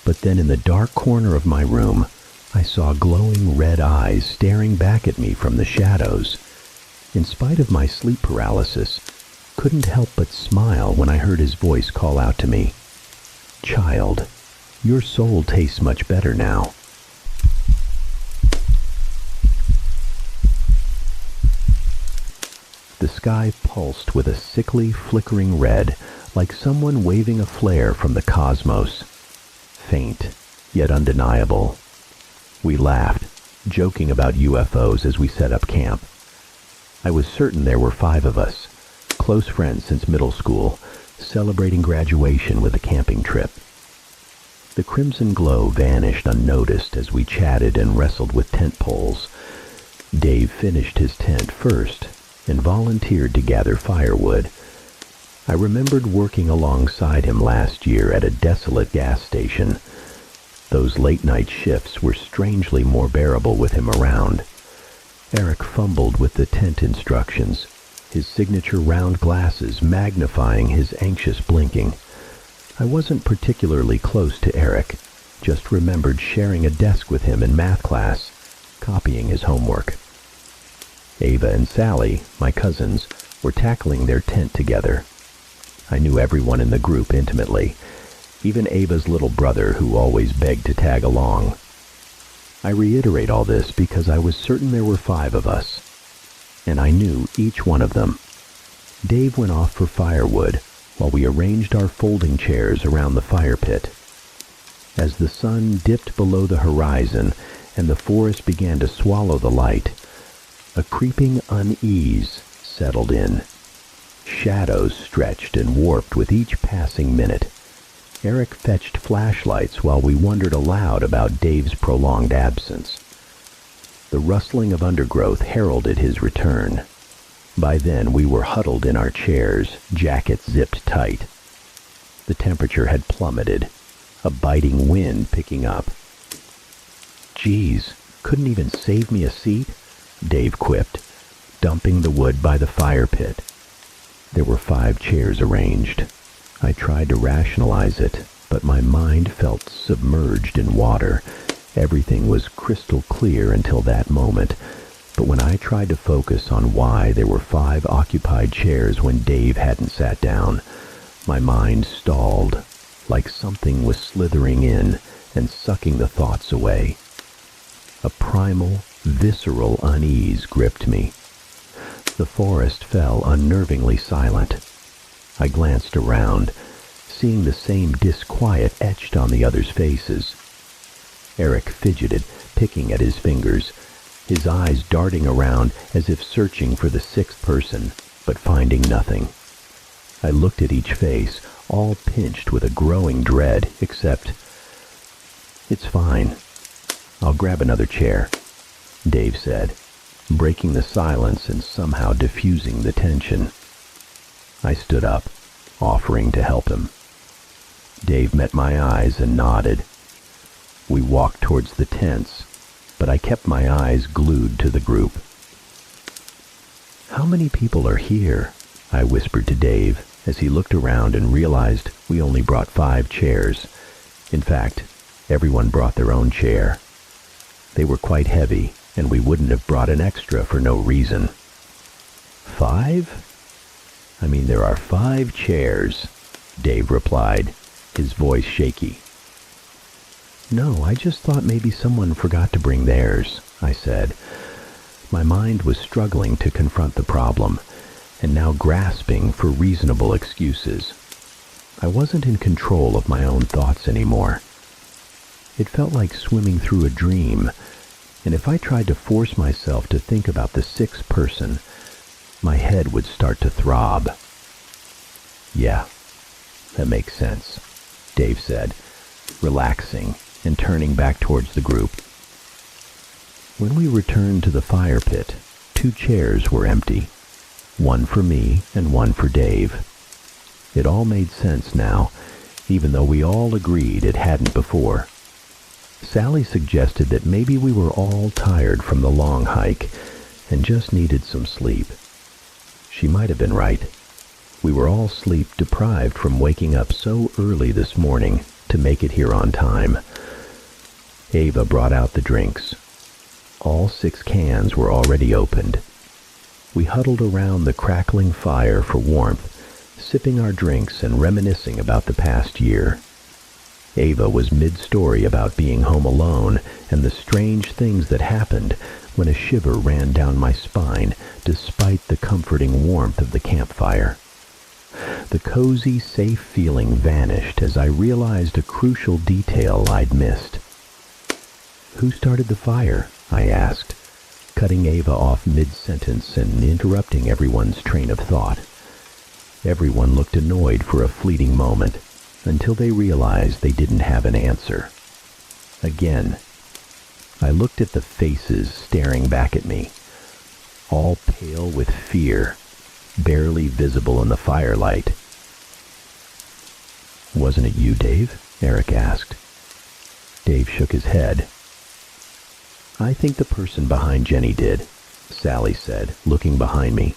But then in the dark corner of my room, I saw glowing red eyes staring back at me from the shadows. In spite of my sleep paralysis, couldn't help but smile when I heard his voice call out to me, "Child, your soul tastes much better now." The sky pulsed with a sickly, flickering red, like someone waving a flare from the cosmos. Faint, yet undeniable. We laughed, joking about UFOs as we set up camp. I was certain there were 5 of us, close friends since middle school, celebrating graduation with a camping trip. The crimson glow vanished unnoticed as we chatted and wrestled with tent poles. Dave finished his tent first and volunteered to gather firewood. I remembered working alongside him last year at a desolate gas station. Those late-night shifts were strangely more bearable with him around. Eric fumbled with the tent instructions, his signature round glasses magnifying his anxious blinking. I wasn't particularly close to Eric, just remembered sharing a desk with him in math class, copying his homework. Ava and Sally, my cousins, were tackling their tent together. I knew everyone in the group intimately, even Ava's little brother who always begged to tag along. I reiterate all this because I was certain there were 5 of us, and I knew each one of them. Dave went off for firewood while we arranged our folding chairs around the fire pit. As the sun dipped below the horizon and the forest began to swallow the light, a creeping unease settled in. Shadows stretched and warped with each passing minute. Eric fetched flashlights while we wondered aloud about Dave's prolonged absence. The rustling of undergrowth heralded his return. By then we were huddled in our chairs, jackets zipped tight. The temperature had plummeted, a biting wind picking up. "Geez, couldn't even save me a seat?" Dave quipped, dumping the wood by the fire pit. There were 5 chairs arranged. I tried to rationalize it, but my mind felt submerged in water. Everything was crystal clear until that moment, but when I tried to focus on why there were 5 occupied chairs when Dave hadn't sat down, my mind stalled, like something was slithering in and sucking the thoughts away. A primal, visceral unease gripped me. The forest fell unnervingly silent. I glanced around, seeing the same disquiet etched on the others' faces. Eric fidgeted, picking at his fingers, his eyes darting around as if searching for the 6th person, but finding nothing. I looked at each face, all pinched with a growing dread, except... "It's fine. I'll grab another chair," Dave said, breaking the silence and somehow diffusing the tension. I stood up, offering to help him. Dave met my eyes and nodded. We walked towards the tents, but I kept my eyes glued to the group. "How many people are here?" I whispered to Dave as he looked around and realized we only brought 5 chairs. In fact, everyone brought their own chair. They were quite heavy, and we wouldn't have brought an extra for no reason. 5? I mean, there are 5 chairs, Dave replied, his voice shaky. "No, I just thought maybe someone forgot to bring theirs," I said. My mind was struggling to confront the problem, and now grasping for reasonable excuses. I wasn't in control of my own thoughts anymore. It felt like swimming through a dream, and if I tried to force myself to think about the 6th person, my head would start to throb. "Yeah, that makes sense," Dave said, relaxing and turning back towards the group. When we returned to the fire pit, 2 chairs were empty, one for me and one for Dave. It all made sense now, even though we all agreed it hadn't before. Sally suggested that maybe we were all tired from the long hike and just needed some sleep. She might have been right. We were all sleep deprived from waking up so early this morning to make it here on time. Ava brought out the drinks. All 6 cans were already opened. We huddled around the crackling fire for warmth, sipping our drinks and reminiscing about the past year. Ava was mid-story about being home alone and the strange things that happened when a shiver ran down my spine despite the comforting warmth of the campfire. The cozy, safe feeling vanished as I realized a crucial detail I'd missed. "Who started the fire?" I asked, cutting Ava off mid-sentence and interrupting everyone's train of thought. Everyone looked annoyed for a fleeting moment, until they realized they didn't have an answer. Again, I looked at the faces staring back at me, all pale with fear, barely visible in the firelight. "Wasn't it you, Dave?" Eric asked. Dave shook his head. "I think the person behind Jenny did," Sally said, looking behind me.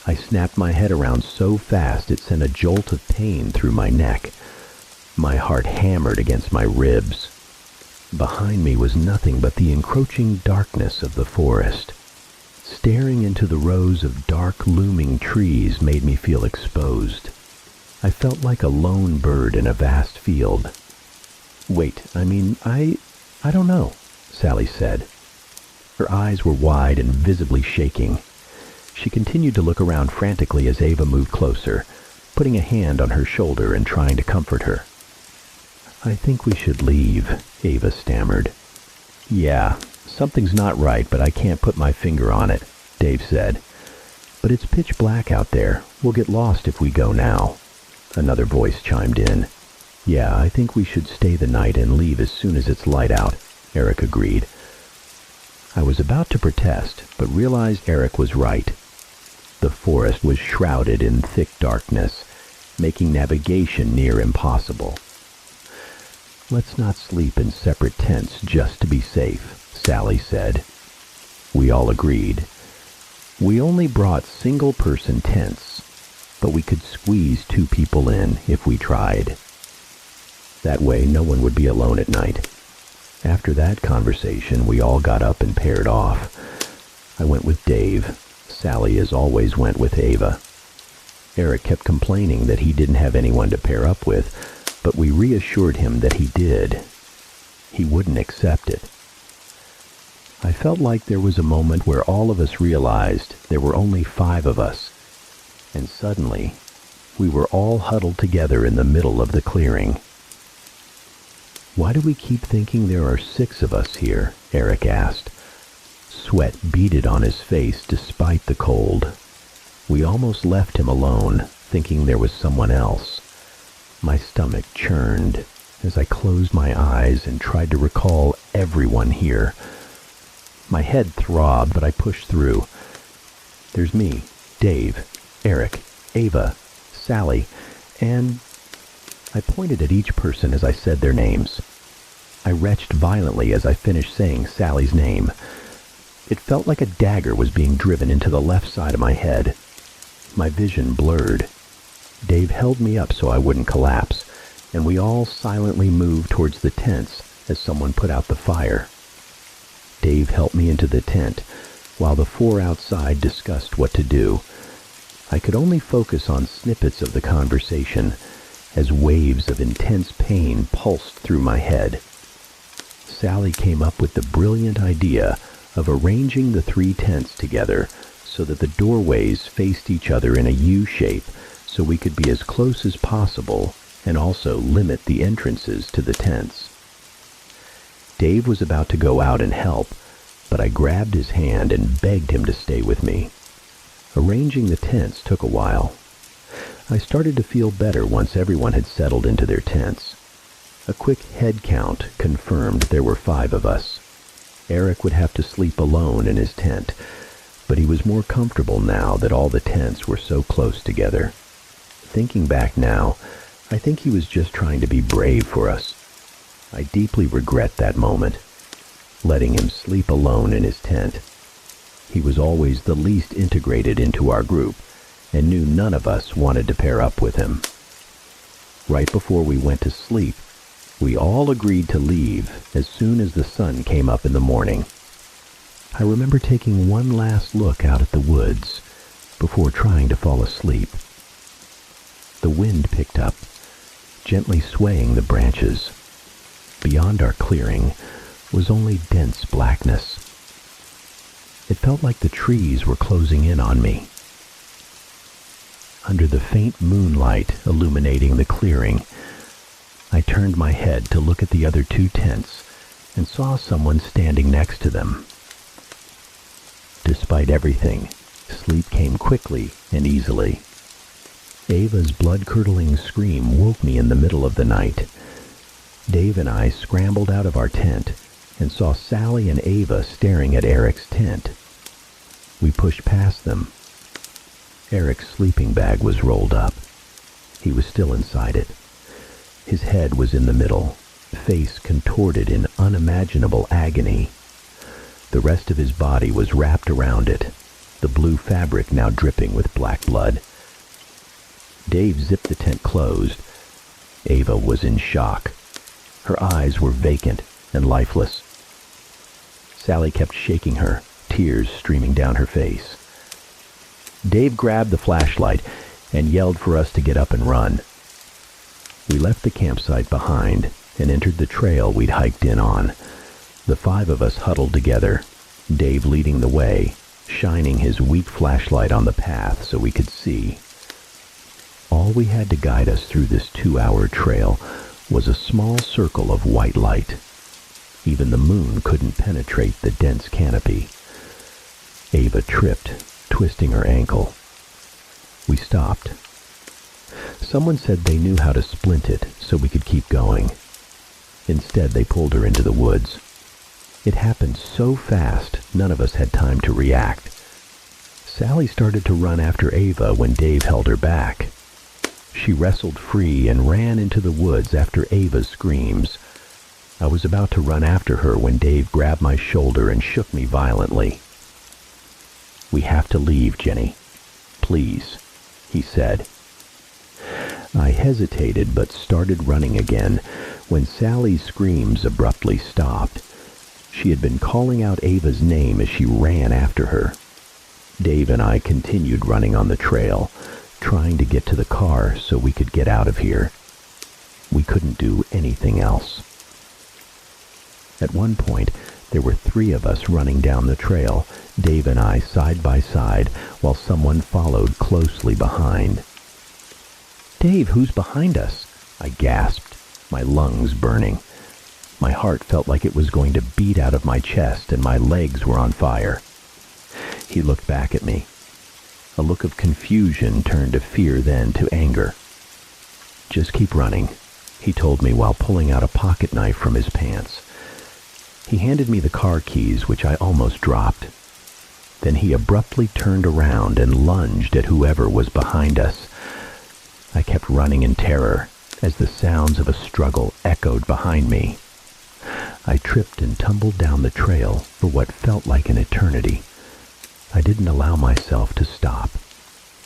I snapped my head around so fast it sent a jolt of pain through my neck. My heart hammered against my ribs. Behind me was nothing but the encroaching darkness of the forest. Staring into the rows of dark, looming trees made me feel exposed. I felt like a lone bird in a vast field. "Wait, I don't know," Sally said. Her eyes were wide and visibly shaking. She continued to look around frantically as Ava moved closer, putting a hand on her shoulder and trying to comfort her. "I think we should leave," Ava stammered. "Yeah, something's not right, but I can't put my finger on it," Dave said. "But it's pitch black out there. We'll get lost if we go now." Another voice chimed in. "Yeah, I think we should stay the night and leave as soon as it's light out," Eric agreed. I was about to protest, but realized Eric was right. The forest was shrouded in thick darkness, making navigation near impossible. "Let's not sleep in separate tents just to be safe," Sally said. We all agreed. We only brought single-person tents, but we could squeeze 2 people in if we tried. That way, no one would be alone at night. After that conversation, we all got up and paired off. I went with Dave. Sally, as always, went with Ava. Eric kept complaining that he didn't have anyone to pair up with, but we reassured him that he did. He wouldn't accept it. I felt like there was a moment where all of us realized there were only 5 of us, and suddenly, we were all huddled together in the middle of the clearing. "Why do we keep thinking there are 6 of us here?" Eric asked. Sweat beaded on his face despite the cold. We almost left him alone, thinking there was someone else. My stomach churned as I closed my eyes and tried to recall everyone here. My head throbbed, but I pushed through. "There's me, Dave, Eric, Ava, Sally, and..." I pointed at each person as I said their names. I retched violently as I finished saying Sally's name. It felt like a dagger was being driven into the left side of my head. My vision blurred. Dave held me up so I wouldn't collapse, and we all silently moved towards the tents as someone put out the fire. Dave helped me into the tent, while the 4 outside discussed what to do. I could only focus on snippets of the conversation as waves of intense pain pulsed through my head. Sally came up with the brilliant idea of arranging the 3 tents together so that the doorways faced each other in a U shape so we could be as close as possible and also limit the entrances to the tents. Dave was about to go out and help, but I grabbed his hand and begged him to stay with me. Arranging the tents took a while. I started to feel better once everyone had settled into their tents. A quick head count confirmed there were 5 of us. Eric would have to sleep alone in his tent, but he was more comfortable now that all the tents were so close together. Thinking back now, I think he was just trying to be brave for us. I deeply regret that moment, letting him sleep alone in his tent. He was always the least integrated into our group, and knew none of us wanted to pair up with him. Right before we went to sleep, we all agreed to leave as soon as the sun came up in the morning. I remember taking one last look out at the woods before trying to fall asleep. The wind picked up, gently swaying the branches. Beyond our clearing was only dense blackness. It felt like the trees were closing in on me. Under the faint moonlight illuminating the clearing, I turned my head to look at the other 2 tents and saw someone standing next to them. Despite everything, sleep came quickly and easily. Ava's blood-curdling scream woke me in the middle of the night. Dave and I scrambled out of our tent and saw Sally and Ava staring at Eric's tent. We pushed past them. Eric's sleeping bag was rolled up. He was still inside it. His head was in the middle, face contorted in unimaginable agony. The rest of his body was wrapped around it, the blue fabric now dripping with black blood. Dave zipped the tent closed. Ava was in shock. Her eyes were vacant and lifeless. Sally kept shaking her, tears streaming down her face. Dave grabbed the flashlight and yelled for us to get up and run. We left the campsite behind and entered the trail we'd hiked in on. The 5 of us huddled together, Dave leading the way, shining his weak flashlight on the path so we could see. All we had to guide us through this 2-hour trail was a small circle of white light. Even the moon couldn't penetrate the dense canopy. Ava tripped, twisting her ankle. We stopped. Someone said they knew how to splint it so we could keep going. Instead, they pulled her into the woods. It happened so fast, none of us had time to react. Sally started to run after Ava when Dave held her back. She wrestled free and ran into the woods after Ava's screams. I was about to run after her when Dave grabbed my shoulder and shook me violently. "We have to leave, Jenny. Please," he said. I hesitated but started running again when Sally's screams abruptly stopped. She had been calling out Ava's name as she ran after her. Dave and I continued running on the trail, trying to get to the car so we could get out of here. We couldn't do anything else. At one point, there were 3 of us running down the trail, Dave and I side by side, while someone followed closely behind. "Dave, who's behind us?" I gasped, my lungs burning. My heart felt like it was going to beat out of my chest and my legs were on fire. He looked back at me. A look of confusion turned to fear, then to anger. "Just keep running," he told me while pulling out a pocket knife from his pants. He handed me the car keys, which I almost dropped. Then he abruptly turned around and lunged at whoever was behind us. I kept running in terror as the sounds of a struggle echoed behind me. I tripped and tumbled down the trail for what felt like an eternity. I didn't allow myself to stop.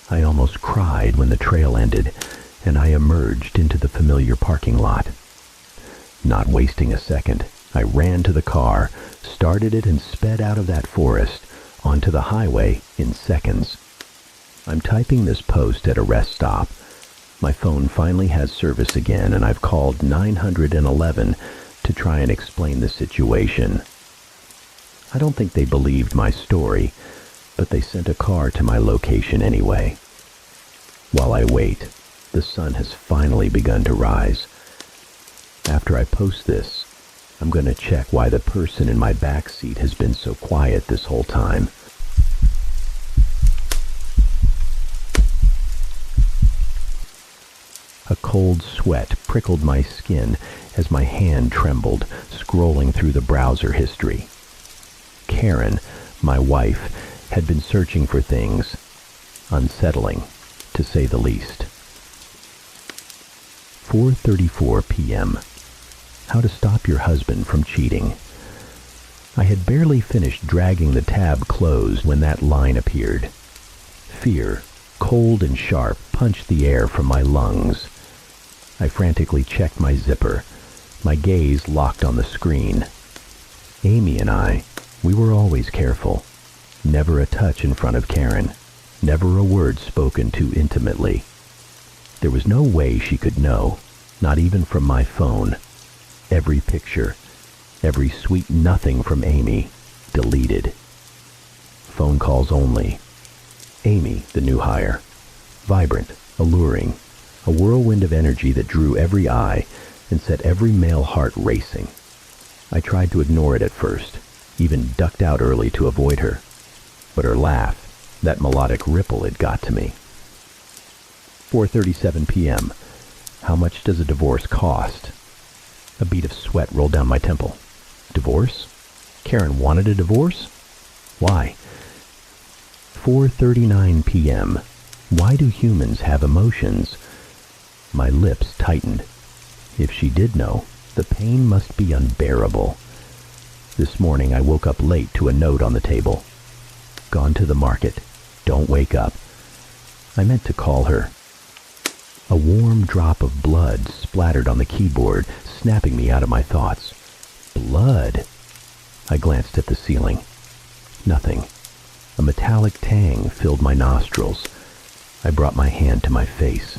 I almost cried when the trail ended and I emerged into the familiar parking lot. Not wasting a second, I ran to the car, started it, and sped out of that forest onto the highway in seconds. I'm typing this post at a rest stop. My phone finally has service again, and I've called 911 to try and explain the situation. I don't think they believed my story, but they sent a car to my location anyway. While I wait, the sun has finally begun to rise. After I post this, I'm going to check why the person in my back seat has been so quiet this whole time. A cold sweat prickled my skin as my hand trembled, scrolling through the browser history. Karen, my wife, had been searching for things unsettling, to say the least. 4:34 p.m. How to stop your husband from cheating. I had barely finished dragging the tab closed when that line appeared. Fear, cold and sharp, punched the air from my lungs. I frantically checked my zipper, my gaze locked on the screen. Amy and I, we were always careful. Never a touch in front of Karen. Never a word spoken too intimately. There was no way she could know, not even from my phone. Every picture, every sweet nothing from Amy, deleted. Phone calls only. Amy, the new hire. Vibrant, alluring, a whirlwind of energy that drew every eye and set every male heart racing. I tried to ignore it at first, even ducked out early to avoid her. But her laugh, that melodic ripple, it got to me. 4:37 p.m. How much does a divorce cost? A bead of sweat rolled down my temple. Divorce? Karen wanted a divorce? Why? 4:39 p.m. Why do humans have emotions? My lips tightened. If she did know, the pain must be unbearable. This morning I woke up late to a note on the table. Gone to the market. Don't wake up. I meant to call her. A warm drop of blood splattered on the keyboard, snapping me out of my thoughts. Blood. I glanced at the ceiling. Nothing. A metallic tang filled my nostrils. I brought my hand to my face.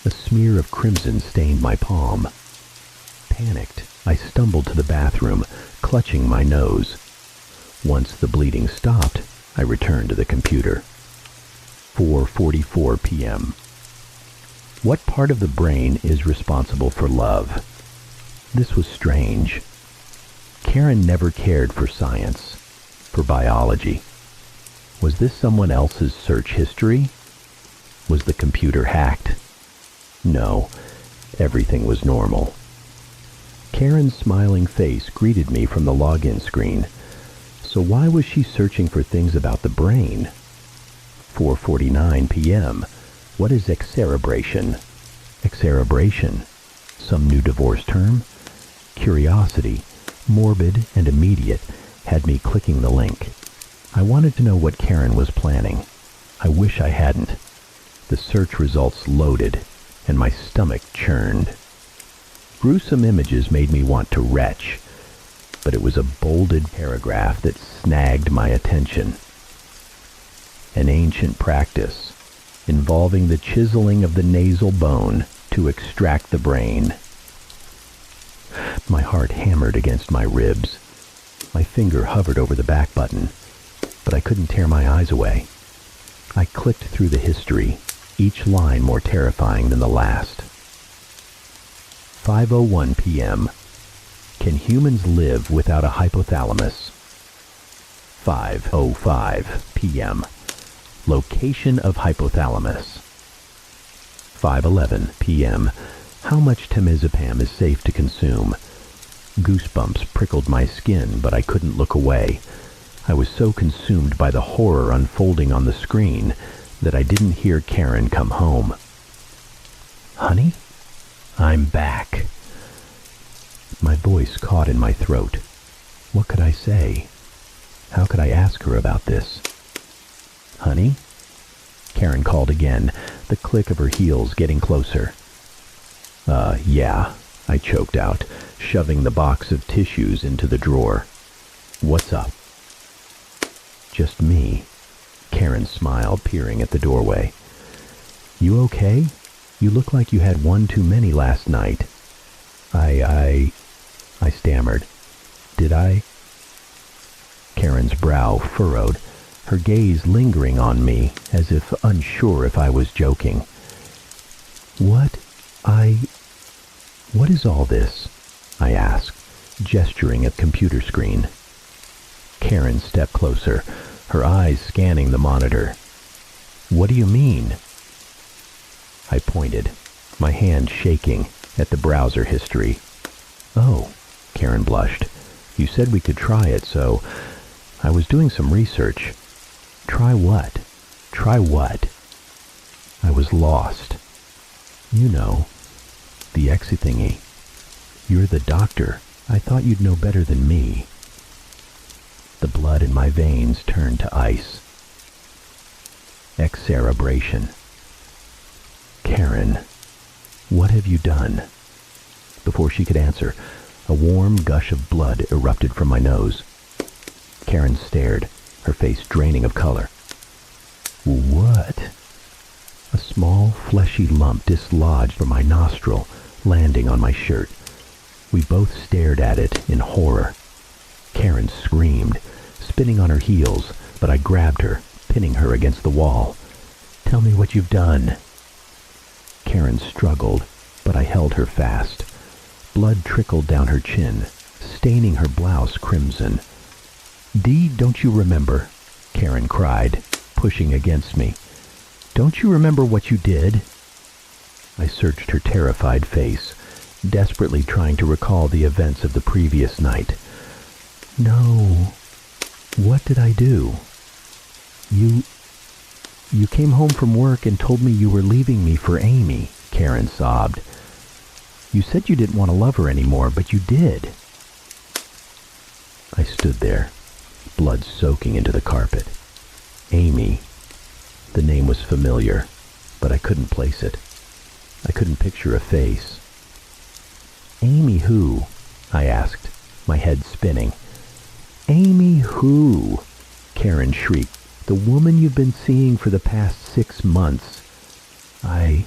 A smear of crimson stained my palm. Panicked, I stumbled to the bathroom, clutching my nose. Once the bleeding stopped, I returned to the computer. 4:44 p.m. What part of the brain is responsible for love? This was strange. Karen never cared for science, for biology. Was this someone else's search history? Was the computer hacked? No, everything was normal. Karen's smiling face greeted me from the login screen. So why was she searching for things about the brain? 4:49 p.m. What is excerebration? Excerebration? Some new divorce term? Curiosity, morbid and immediate, had me clicking the link. I wanted to know what Karen was planning. I wish I hadn't. The search results loaded, and my stomach churned. Gruesome images made me want to retch, but it was a bolded paragraph that snagged my attention. An ancient practice involving the chiseling of the nasal bone to extract the brain. My heart hammered against my ribs. My finger hovered over the back button, but I couldn't tear my eyes away. I clicked through the history, each line more terrifying than the last. 5:01 p.m. Can humans live without a hypothalamus? 5:05 p.m. Location of hypothalamus. 5:11 p.m. How much temazepam is safe to consume? Goosebumps prickled my skin, but I couldn't look away. I was so consumed by the horror unfolding on the screen that I didn't hear Karen come home. Honey? I'm back. My voice caught in my throat. What could I say? How could I ask her about this? Honey? Karen called again, the click of her heels getting closer. Yeah, I choked out, shoving the box of tissues into the drawer. What's up? Just me. Karen smiled, peering at the doorway. You okay? You look like you had one too many last night. I stammered. Did I? Karen's brow furrowed, her gaze lingering on me as if unsure if I was joking. What is all this? I asked, gesturing at the computer screen. Karen stepped closer, her eyes scanning the monitor. What do you mean? I pointed, my hand shaking, at the browser history. Oh, Karen blushed. You said we could try it, so I was doing some research. Try what? Try what? I was lost. You know, the exy thingy. You're the doctor. I thought you'd know better than me. The blood in my veins turned to ice. Excerebration. Karen, what have you done? Before she could answer, a warm gush of blood erupted from my nose. Karen stared, her face draining of color. What? A small, fleshy lump dislodged from my nostril, landing on my shirt. We both stared at it in horror. Karen screamed, spinning on her heels, but I grabbed her, pinning her against the wall. Tell me what you've done. Karen struggled, but I held her fast. Blood trickled down her chin, staining her blouse crimson. Dee, don't you remember? Karen cried, pushing against me. Don't you remember what you did? I searched her terrified face, desperately trying to recall the events of the previous night. No. What did I do? You came home from work and told me you were leaving me for Amy, Karen sobbed. You said you didn't want to love her anymore, but you did. I stood there, blood soaking into the carpet. Amy. The name was familiar, but I couldn't place it. I couldn't picture a face. Amy who? I asked, my head spinning. Amy who? Karen shrieked. The woman you've been seeing for the past 6 months. I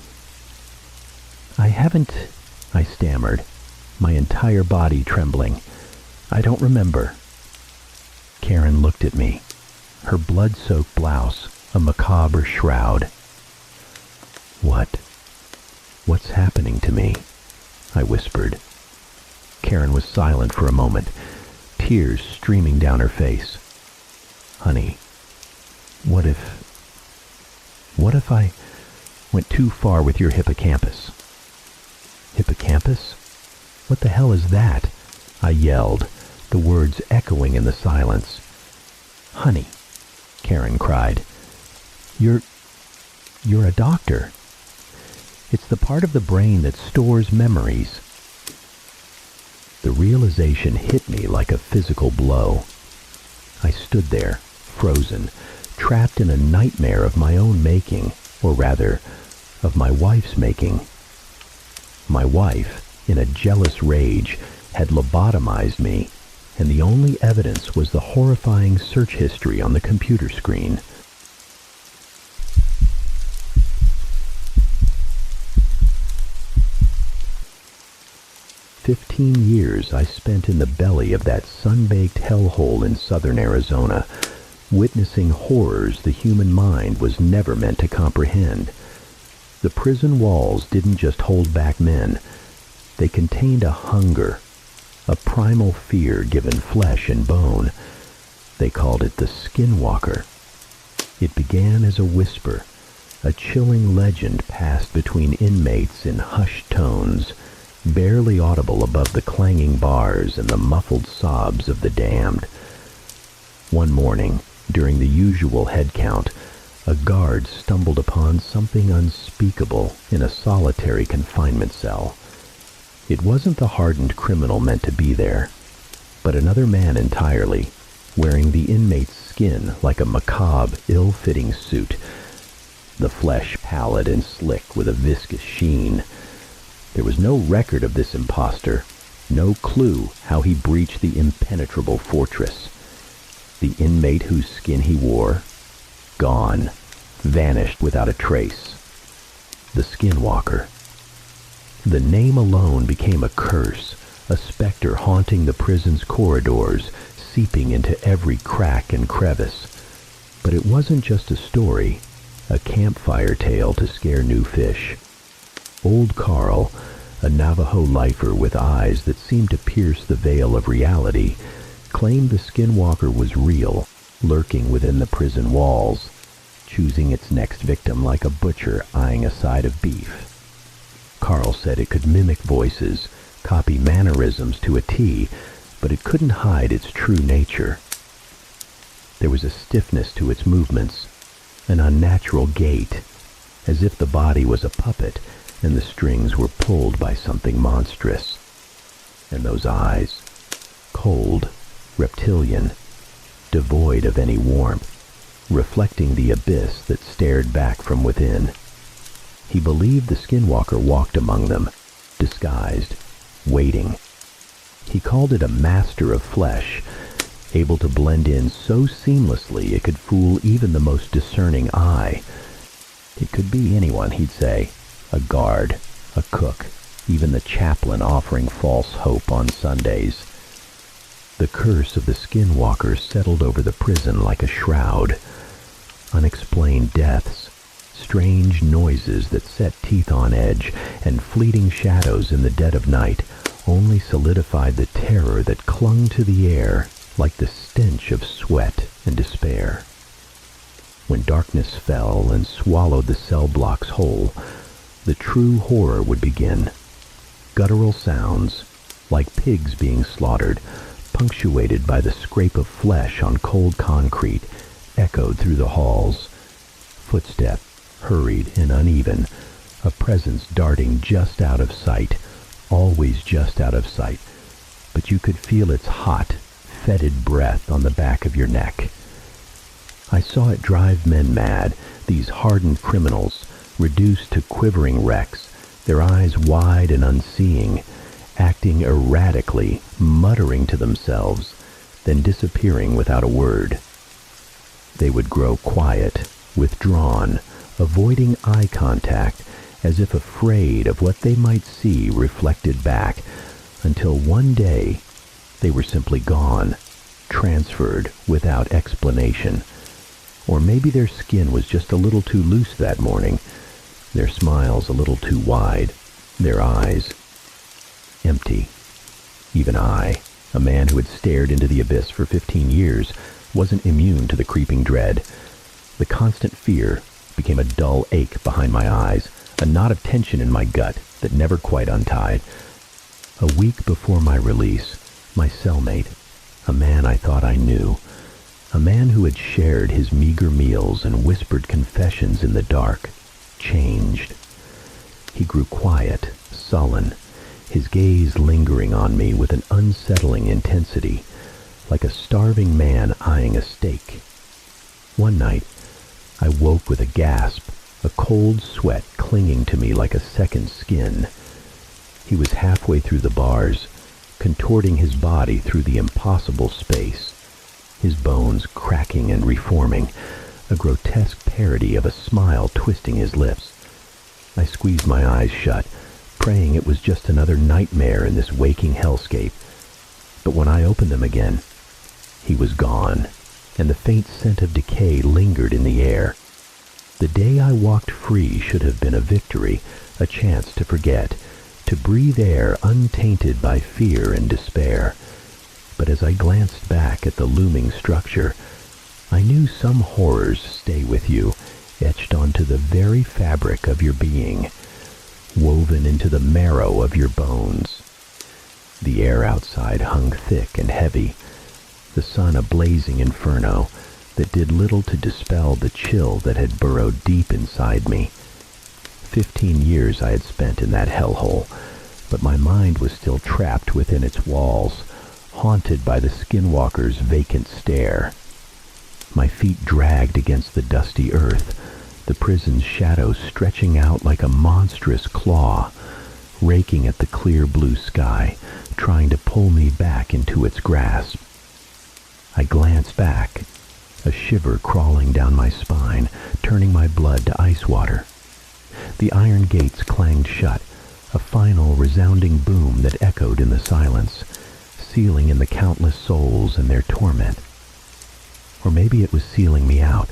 haven't, I stammered, my entire body trembling. I don't remember. Karen looked at me, her blood-soaked blouse a macabre shroud. What? "What's happening to me?" I whispered. Karen was silent for a moment, tears streaming down her face. "Honey, what if I went too far with your hippocampus?" "Hippocampus? What the hell is that?" I yelled, the words echoing in the silence. "Honey," Karen cried, You're a doctor. It's the part of the brain that stores memories." The realization hit me like a physical blow. I stood there, frozen, trapped in a nightmare of my own making, or rather, of my wife's making. My wife, in a jealous rage, had lobotomized me, and the only evidence was the horrifying search history on the computer screen. "15 years I spent in the belly of that sun-baked hellhole in southern Arizona, witnessing horrors the human mind was never meant to comprehend. The prison walls didn't just hold back men. They contained a hunger, a primal fear given flesh and bone. They called it the Skinwalker. It began as a whisper, a chilling legend passed between inmates in hushed tones, barely audible above the clanging bars and the muffled sobs of the damned. One morning, during the usual head count, a guard stumbled upon something unspeakable in a solitary confinement cell. It wasn't the hardened criminal meant to be there, but another man entirely, wearing the inmate's skin like a macabre, ill-fitting suit, the flesh pallid and slick with a viscous sheen. There was no record of this imposter, no clue how he breached the impenetrable fortress. The inmate whose skin he wore, gone, vanished without a trace. The Skinwalker. The name alone became a curse, a specter haunting the prison's corridors, seeping into every crack and crevice. But it wasn't just a story, a campfire tale to scare new fish. Old Carl, a Navajo lifer with eyes that seemed to pierce the veil of reality, claimed the Skinwalker was real, lurking within the prison walls, choosing its next victim like a butcher eyeing a side of beef. Carl said it could mimic voices, copy mannerisms to a T, but it couldn't hide its true nature. There was a stiffness to its movements, an unnatural gait, as if the body was a puppet and the strings were pulled by something monstrous. And those eyes, cold, reptilian, devoid of any warmth, reflecting the abyss that stared back from within. He believed the Skinwalker walked among them, disguised, waiting. He called it a master of flesh, able to blend in so seamlessly it could fool even the most discerning eye. It could be anyone, he'd say, a guard, a cook, even the chaplain offering false hope on Sundays. The curse of the Skinwalker settled over the prison like a shroud. Unexplained deaths, strange noises that set teeth on edge, and fleeting shadows in the dead of night only solidified the terror that clung to the air like the stench of sweat and despair. When darkness fell and swallowed the cell blocks whole, the true horror would begin. Guttural sounds, like pigs being slaughtered, punctuated by the scrape of flesh on cold concrete, echoed through the halls. Footstep, hurried and uneven, a presence darting just out of sight, always just out of sight, but you could feel its hot, fetid breath on the back of your neck. I saw it drive men mad, these hardened criminals, reduced to quivering wrecks, their eyes wide and unseeing, acting erratically, muttering to themselves, then disappearing without a word. They would grow quiet, withdrawn, avoiding eye contact, as if afraid of what they might see reflected back, until one day they were simply gone, transferred without explanation. Or maybe their skin was just a little too loose that morning. their smiles a little too wide, their eyes empty. Even I, a man who had stared into the abyss for 15 years, wasn't immune to the creeping dread. The constant fear became a dull ache behind my eyes, a knot of tension in my gut that never quite untied. A week before my release, my cellmate, a man I thought I knew, a man who had shared his meager meals and whispered confessions in the dark, changed. He grew quiet, sullen, his gaze lingering on me with an unsettling intensity, like a starving man eyeing a steak. One night, I woke with a gasp, a cold sweat clinging to me like a second skin. He was halfway through the bars, contorting his body through the impossible space, his bones cracking and reforming, a grotesque parody of a smile twisting his lips. I squeezed my eyes shut, praying it was just another nightmare in this waking hellscape. But when I opened them again, he was gone, and the faint scent of decay lingered in the air. The day I walked free should have been a victory, a chance to forget, to breathe air untainted by fear and despair. But as I glanced back at the looming structure, I knew some horrors stay with you, etched onto the very fabric of your being, woven into the marrow of your bones. The air outside hung thick and heavy, the sun a blazing inferno that did little to dispel the chill that had burrowed deep inside me. 15 years I had spent in that hellhole, but my mind was still trapped within its walls, haunted by the skinwalker's vacant stare. My feet dragged against the dusty earth, the prison's shadow stretching out like a monstrous claw, raking at the clear blue sky, trying to pull me back into its grasp. I glanced back, a shiver crawling down my spine, turning my blood to ice water. The iron gates clanged shut, a final resounding boom that echoed in the silence, sealing in the countless souls and their torment. Or maybe it was sealing me out.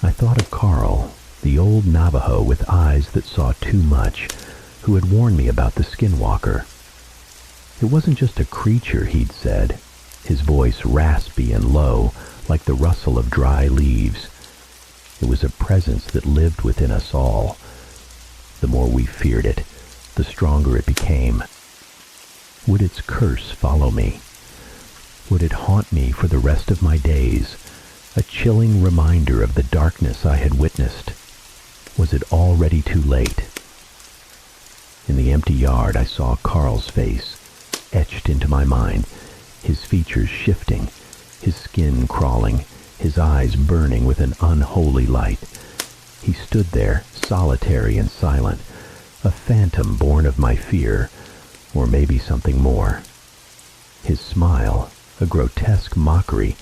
I thought of Carl, the old Navajo with eyes that saw too much, who had warned me about the skinwalker. It wasn't just a creature, he'd said, his voice raspy and low, like the rustle of dry leaves. It was a presence that lived within us all. The more we feared it, the stronger it became. Would its curse follow me? Would it haunt me for the rest of my days, a chilling reminder of the darkness I had witnessed? Was it already too late? In the empty yard, I saw Carl's face, etched into my mind, his features shifting, his skin crawling, his eyes burning with an unholy light. He stood there, solitary and silent, a phantom born of my fear, or maybe something more. His smile, a grotesque mockery,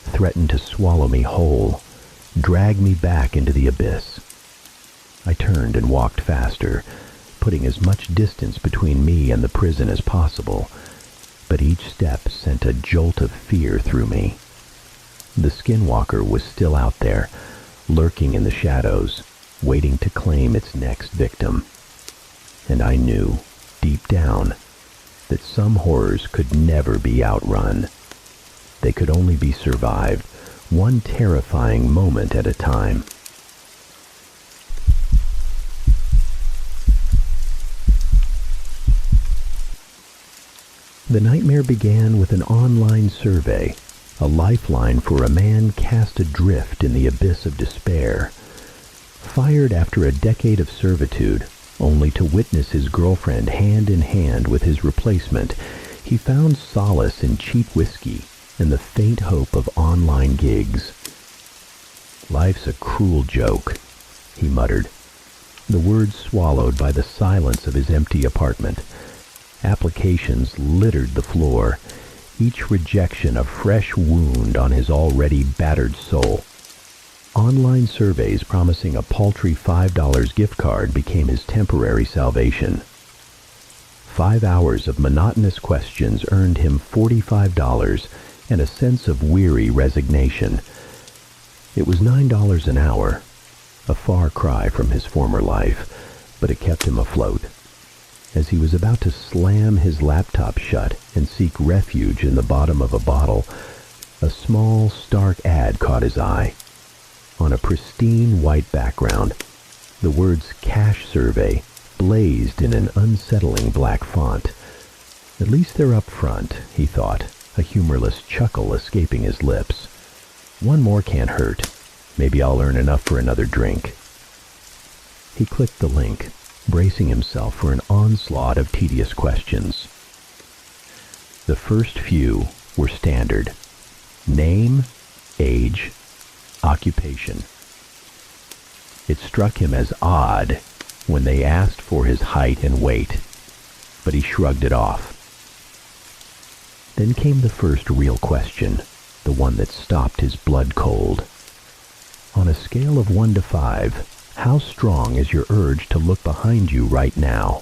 threatened to swallow me whole, drag me back into the abyss. I turned and walked faster, putting as much distance between me and the prison as possible, but each step sent a jolt of fear through me. The skinwalker was still out there, lurking in the shadows, waiting to claim its next victim. And I knew, deep down, that some horrors could never be outrun. They could only be survived, one terrifying moment at a time. The nightmare began with an online survey, a lifeline for a man cast adrift in the abyss of despair. Fired after a decade of servitude, only to witness his girlfriend hand in hand with his replacement, he found solace in cheap whiskey and the faint hope of online gigs. "Life's a cruel joke," he muttered, the words swallowed by the silence of his empty apartment. Applications littered the floor, each rejection a fresh wound on his already battered soul. Online surveys promising a paltry $5 gift card became his temporary salvation. 5 hours of monotonous questions earned him $45 and a sense of weary resignation. It was $9 an hour, a far cry from his former life, but it kept him afloat. As he was about to slam his laptop shut and seek refuge in the bottom of a bottle, a small, stark ad caught his eye. On a pristine white background, the words "Cash Survey" blazed in an unsettling black font. At least they're up front, he thought, a humorless chuckle escaping his lips. One more can't hurt. Maybe I'll earn enough for another drink. He clicked the link, bracing himself for an onslaught of tedious questions. The first few were standard. Name, age, occupation. It struck him as odd when they asked for his height and weight, but he shrugged it off. Then came the first real question, the one that stopped his blood cold. On a scale of 1 to 5, how strong is your urge to look behind you right now?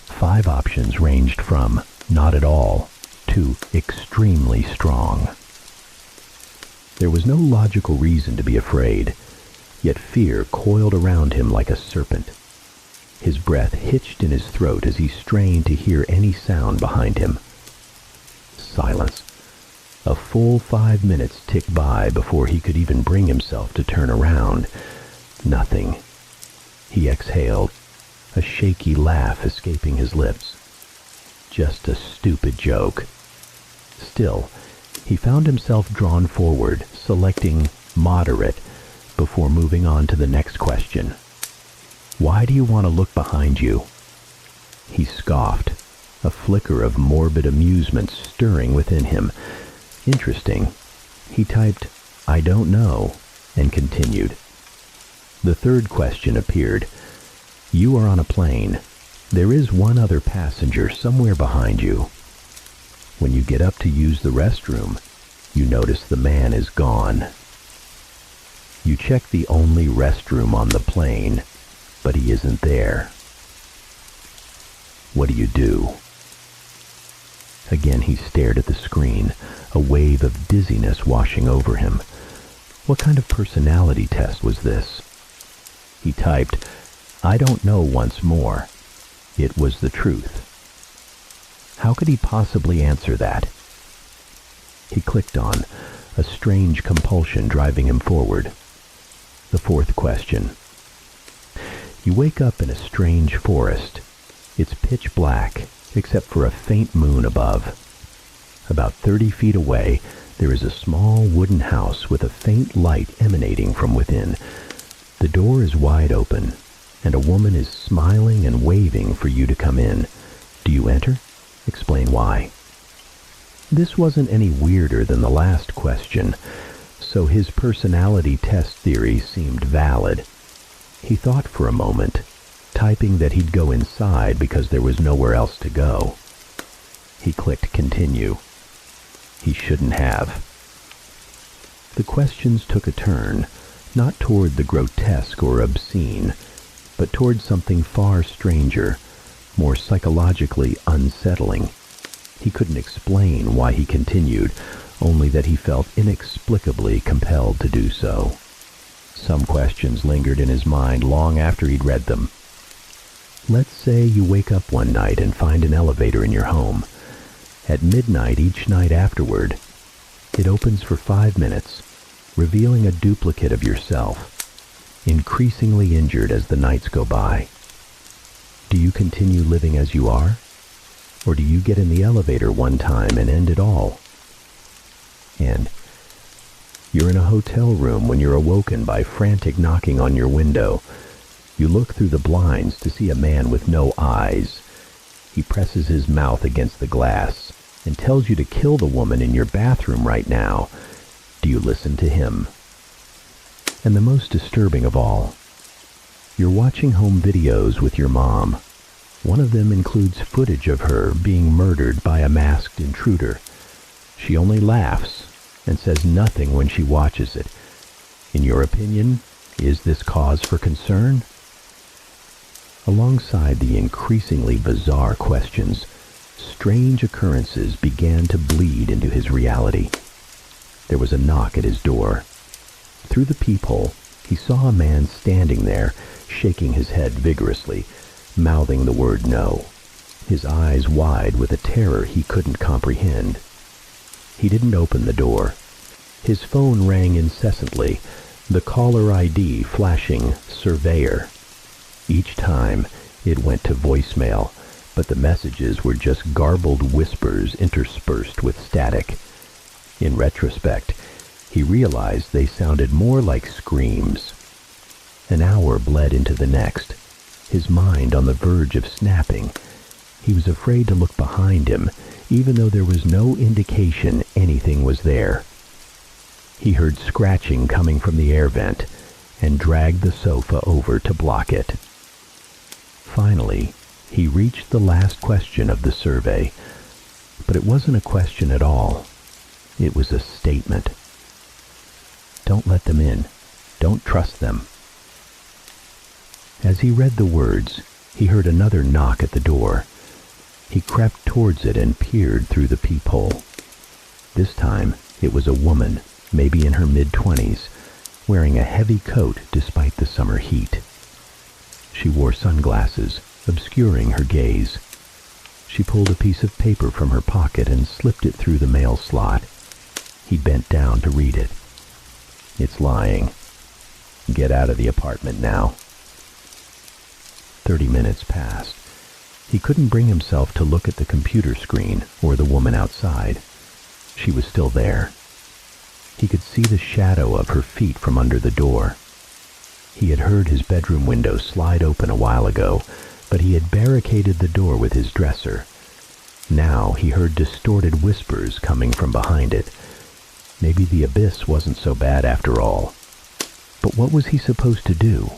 5 options ranged from not at all to extremely strong. There was no logical reason to be afraid, yet fear coiled around him like a serpent. His breath hitched in his throat as he strained to hear any sound behind him. Silence. A full 5 minutes ticked by before he could even bring himself to turn around. Nothing. He exhaled, a shaky laugh escaping his lips. Just a stupid joke. Still, he found himself drawn forward, selecting moderate, before moving on to the next question. Why do you want to look behind you? He scoffed, a flicker of morbid amusement stirring within him. Interesting. He typed, "I don't know," and continued. The third question appeared. You are on a plane. There is one other passenger somewhere behind you. When you get up to use the restroom, you notice the man is gone. You check the only restroom on the plane, but he isn't there. What do you do? Again he stared at the screen, a wave of dizziness washing over him. What kind of personality test was this? He typed, "I don't know" once more. It was the truth. How could he possibly answer that? He clicked on, a strange compulsion driving him forward. The fourth question. You wake up in a strange forest. It's pitch black, except for a faint moon above. About 30 feet away, there is a small wooden house with a faint light emanating from within. The door is wide open, and a woman is smiling and waving for you to come in. Do you enter? Explain why. This wasn't any weirder than the last question, so his personality test theory seemed valid. He thought for a moment, typing that he'd go inside because there was nowhere else to go. He clicked continue. He shouldn't have. The questions took a turn, not toward the grotesque or obscene, but toward something far stranger, more psychologically unsettling. He couldn't explain why he continued, only that he felt inexplicably compelled to do so. Some questions lingered in his mind long after he'd read them. Let's say you wake up one night and find an elevator in your home. At midnight each night afterward, it opens for 5 minutes, revealing a duplicate of yourself, increasingly injured as the nights go by. Do you continue living as you are? Or do you get in the elevator one time and end it all? And you're in a hotel room when you're awoken by frantic knocking on your window. You look through the blinds to see a man with no eyes. He presses his mouth against the glass and tells you to kill the woman in your bathroom right now. Do you listen to him? And the most disturbing of all, you're watching home videos with your mom. One of them includes footage of her being murdered by a masked intruder. She only laughs and says nothing when she watches it. In your opinion, is this cause for concern? Alongside the increasingly bizarre questions, strange occurrences began to bleed into his reality. There was a knock at his door. Through the peephole, he saw a man standing there, shaking his head vigorously, mouthing the word no, his eyes wide with a terror he couldn't comprehend. He didn't open the door. His phone rang incessantly, the caller ID flashing surveyor. Each time, it went to voicemail, but the messages were just garbled whispers interspersed with static. In retrospect, he realized they sounded more like screams. An hour bled into the next, his mind on the verge of snapping. He was afraid to look behind him, even though there was no indication anything was there. He heard scratching coming from the air vent and dragged the sofa over to block it. Finally, he reached the last question of the survey, but it wasn't a question at all. It was a statement. Don't let them in. Don't trust them. As he read the words, he heard another knock at the door. He crept towards it and peered through the peephole. This time, it was a woman, maybe in her mid-20s, wearing a heavy coat despite the summer heat. She wore sunglasses, obscuring her gaze. She pulled a piece of paper from her pocket and slipped it through the mail slot. He bent down to read it. It's lying. Get out of the apartment now. 30 minutes passed. He couldn't bring himself to look at the computer screen or the woman outside. She was still there. He could see the shadow of her feet from under the door. He had heard his bedroom window slide open a while ago, but he had barricaded the door with his dresser. Now he heard distorted whispers coming from behind it. Maybe the abyss wasn't so bad after all. But what was he supposed to do?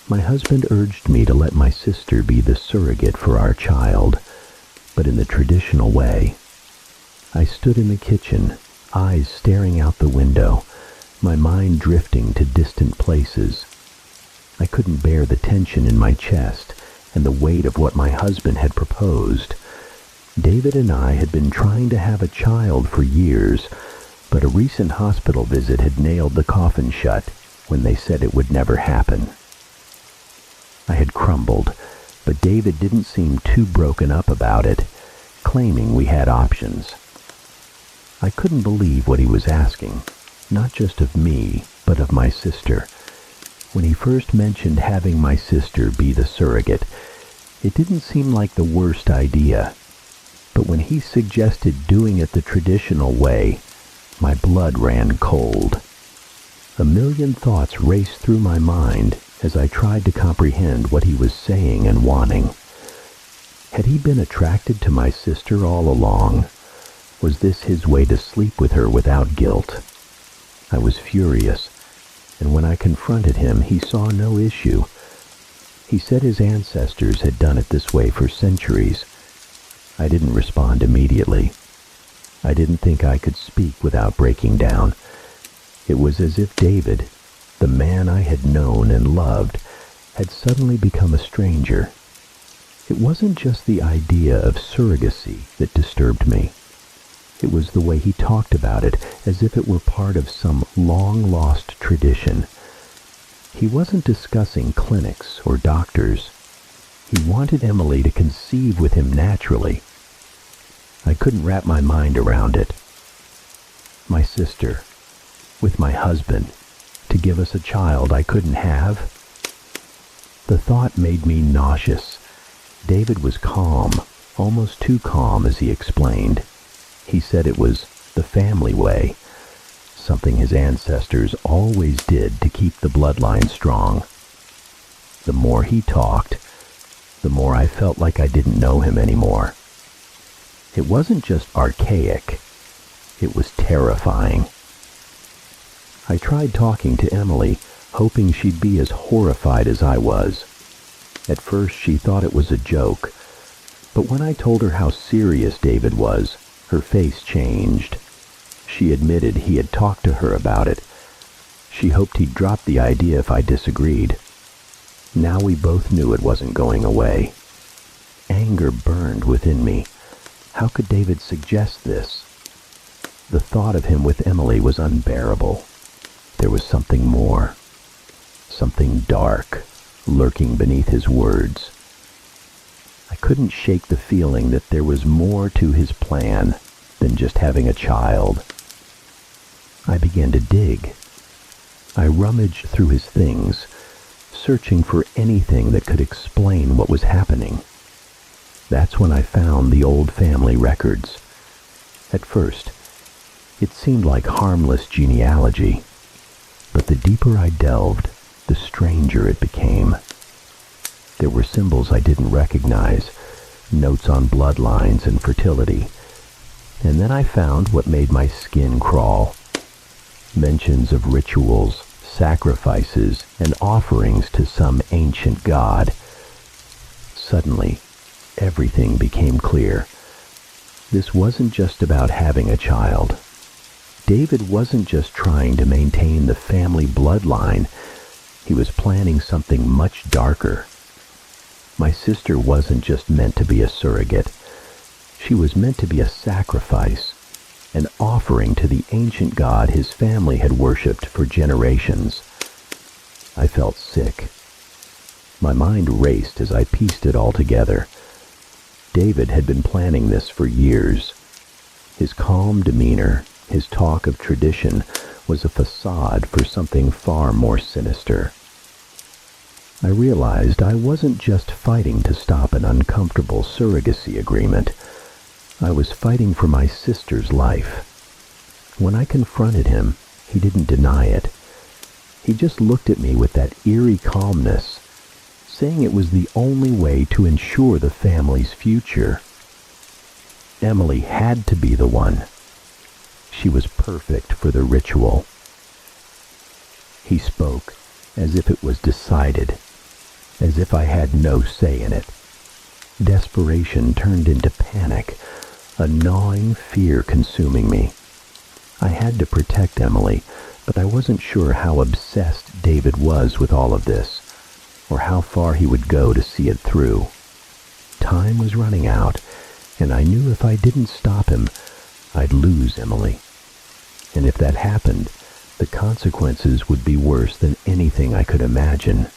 My husband urged me to let my sister be the surrogate for our child, but in the traditional way. I stood in the kitchen, eyes staring out the window, my mind drifting to distant places. I couldn't bear the tension in my chest and the weight of what my husband had proposed. David and I had been trying to have a child for years, but a recent hospital visit had nailed the coffin shut when they said it would never happen. I had crumbled, but David didn't seem too broken up about it, claiming we had options. I couldn't believe what he was asking, not just of me, but of my sister. When he first mentioned having my sister be the surrogate, it didn't seem like the worst idea. But when he suggested doing it the traditional way, my blood ran cold. A million thoughts raced through my mind as I tried to comprehend what he was saying and wanting. Had he been attracted to my sister all along? Was this his way to sleep with her without guilt? I was furious, and when I confronted him, he saw no issue. He said his ancestors had done it this way for centuries. I didn't respond immediately. I didn't think I could speak without breaking down. It was as if David, the man I had known and loved, had suddenly become a stranger. It wasn't just the idea of surrogacy that disturbed me. It was the way he talked about it, as if it were part of some long-lost tradition. He wasn't discussing clinics or doctors. He wanted Emily to conceive with him naturally. I couldn't wrap my mind around it. My sister, with my husband, to give us a child I couldn't have? The thought made me nauseous. David was calm, almost too calm as he explained. He said it was the family way, something his ancestors always did to keep the bloodline strong. The more he talked, the more I felt like I didn't know him anymore. It wasn't just archaic, it was terrifying. I tried talking to Emily, hoping she'd be as horrified as I was. At first she thought it was a joke, but when I told her how serious David was, her face changed. She admitted he had talked to her about it. She hoped he'd drop the idea if I disagreed. Now we both knew it wasn't going away. Anger burned within me. How could David suggest this? The thought of him with Emily was unbearable. There was something more, something dark, lurking beneath his words. I couldn't shake the feeling that there was more to his plan than just having a child. I began to dig. I rummaged through his things, searching for anything that could explain what was happening. That's when I found the old family records. At first, it seemed like harmless genealogy, but the deeper I delved, the stranger it became. There were symbols I didn't recognize, notes on bloodlines and fertility, and then I found what made my skin crawl. Mentions of rituals, sacrifices, and offerings to some ancient god. Suddenly, everything became clear. This wasn't just about having a child. David wasn't just trying to maintain the family bloodline. He was planning something much darker. My sister wasn't just meant to be a surrogate. She was meant to be a sacrifice, an offering to the ancient god his family had worshipped for generations. I felt sick. My mind raced as I pieced it all together. David had been planning this for years. His calm demeanor, his talk of tradition, was a facade for something far more sinister. I realized I wasn't just fighting to stop an uncomfortable surrogacy agreement. I was fighting for my sister's life. When I confronted him, he didn't deny it. He just looked at me with that eerie calmness, saying it was the only way to ensure the family's future. Emily had to be the one. She was perfect for the ritual. He spoke as if it was decided, as if I had no say in it. Desperation turned into panic, a gnawing fear consuming me. I had to protect Emily, but I wasn't sure how obsessed David was with all of this, or how far he would go to see it through. Time was running out, and I knew if I didn't stop him, I'd lose Emily. And if that happened, the consequences would be worse than anything I could imagine.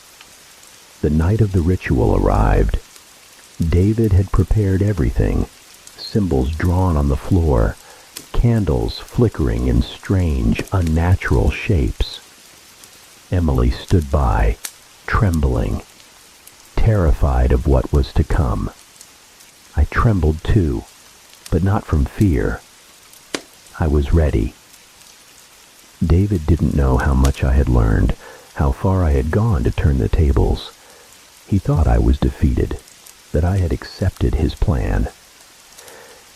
The night of the ritual arrived. David had prepared everything, symbols drawn on the floor, candles flickering in strange, unnatural shapes. Emily stood by, trembling, terrified of what was to come. I trembled too, but not from fear. I was ready. David didn't know how much I had learned, how far I had gone to turn the tables. He thought I was defeated, that I had accepted his plan.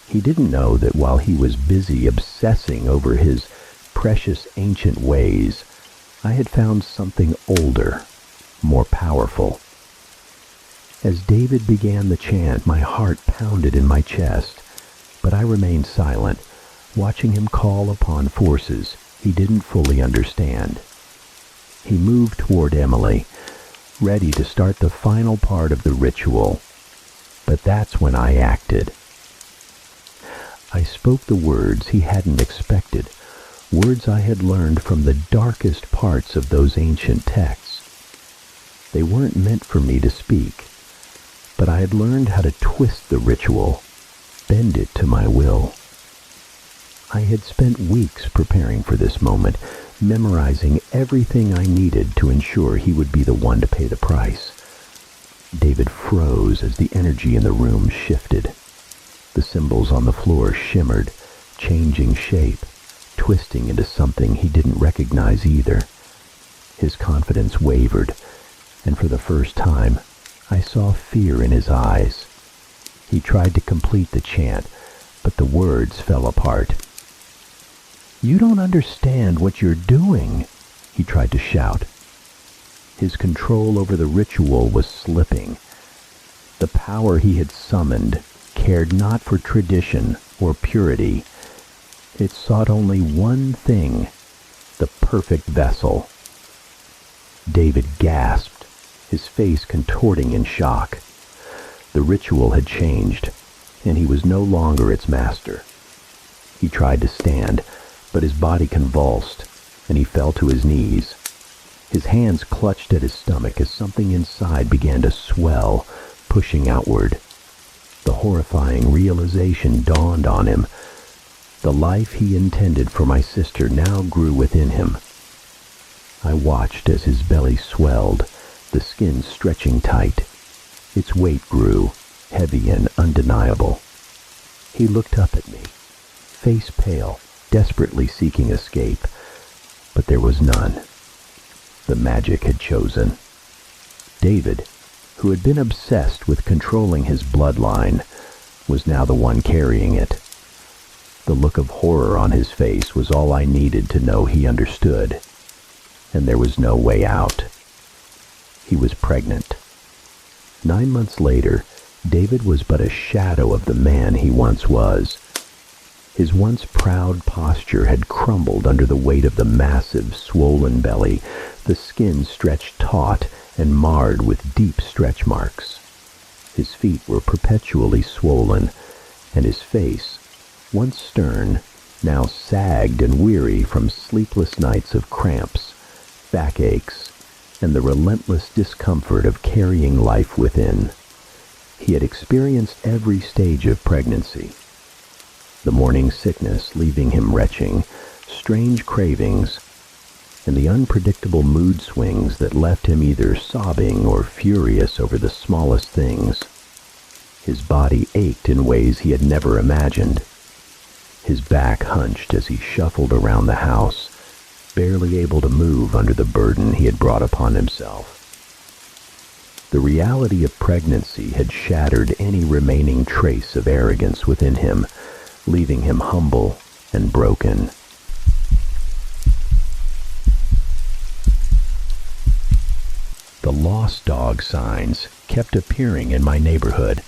He didn't know that while he was busy obsessing over his precious ancient ways, I had found something older, more powerful. As David began the chant, my heart pounded in my chest, but I remained silent, watching him call upon forces he didn't fully understand. He moved toward Emily, ready to start the final part of the ritual, but that's when I acted. I spoke the words he hadn't expected, words I had learned from the darkest parts of those ancient texts. They weren't meant for me to speak, but I had learned how to twist the ritual, bend it to my will. I had spent weeks preparing for this moment, memorizing everything I needed to ensure he would be the one to pay the price. David froze as the energy in the room shifted. The symbols on the floor shimmered, changing shape, twisting into something he didn't recognize either. His confidence wavered, and for the first time, I saw fear in his eyes. He tried to complete the chant, but the words fell apart. "You don't understand what you're doing," he tried to shout. His control over the ritual was slipping. The power he had summoned cared not for tradition or purity. It sought only one thing, the perfect vessel. David gasped, his face contorting in shock. The ritual had changed. and he was no longer its master. He tried to stand, but his body convulsed, and he fell to his knees. His hands clutched at his stomach as something inside began to swell, pushing outward. The horrifying realization dawned on him. The life he intended for my sister now grew within him. I watched as his belly swelled, the skin stretching tight. Its weight grew, heavy and undeniable. He looked up at me, face pale, desperately seeking escape, but there was none. The magic had chosen. David, who had been obsessed with controlling his bloodline, was now the one carrying it. The look of horror on his face was all I needed to know he understood, and there was no way out. He was pregnant. 9 months later, David was but a shadow of the man he once was. His once proud posture had crumbled under the weight of the massive, swollen belly, the skin stretched taut and marred with deep stretch marks. His feet were perpetually swollen, and his face, once stern, now sagged and weary from sleepless nights of cramps, backaches, and the relentless discomfort of carrying life within. He had experienced every stage of pregnancy. The morning sickness leaving him retching, strange cravings, and the unpredictable mood swings that left him either sobbing or furious over the smallest things. His body ached in ways he had never imagined. His back hunched as he shuffled around the house, barely able to move under the burden he had brought upon himself. The reality of pregnancy had shattered any remaining trace of arrogance within him, leaving him humble and broken. The lost dog signs kept appearing in my neighborhood,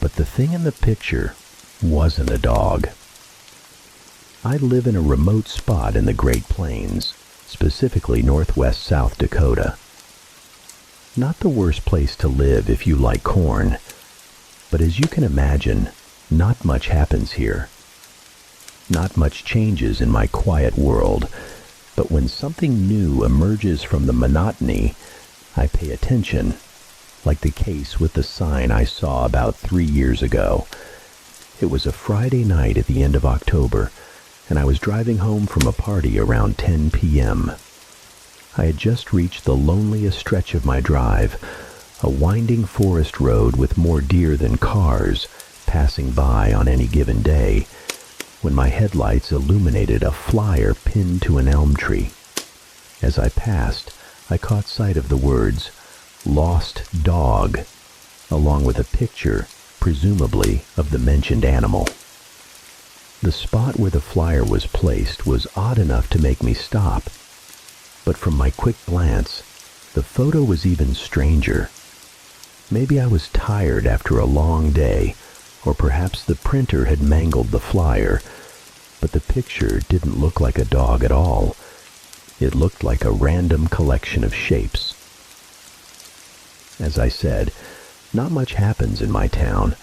but the thing in the picture wasn't a dog. I live in a remote spot in the Great Plains, specifically northwest South Dakota. Not the worst place to live if you like corn, but as you can imagine, not much happens here. Not much changes in my quiet world, but when something new emerges from the monotony, I pay attention, like the case with the sign I saw about 3 years ago. It was a Friday night at the end of October, and I was driving home from a party around 10 p.m. I had just reached the loneliest stretch of my drive, a winding forest road with more deer than cars passing by on any given day, when my headlights illuminated a flyer pinned to an elm tree. As I passed, I caught sight of the words, "Lost Dog," along with a picture, presumably, of the mentioned animal. The spot where the flyer was placed was odd enough to make me stop, but from my quick glance, the photo was even stranger. Maybe I was tired after a long day, or perhaps the printer had mangled the flyer, but the picture didn't look like a dog at all. It looked like a random collection of shapes. As I said, not much happens in my town,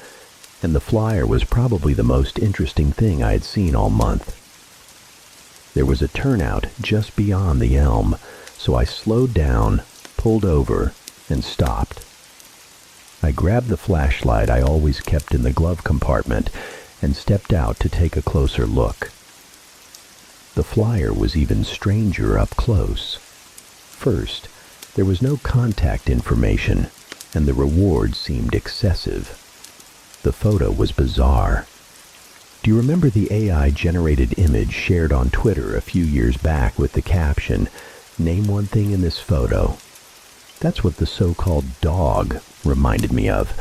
and the flyer was probably the most interesting thing I had seen all month. There was a turnout just beyond the elm, so I slowed down, pulled over, and stopped. I grabbed the flashlight I always kept in the glove compartment and stepped out to take a closer look. The flyer was even stranger up close. First, there was no contact information, and the reward seemed excessive. The photo was bizarre. Do you remember the AI-generated image shared on Twitter a few years back with the caption, "Name one thing in this photo"? That's what the so-called dog reminded me of.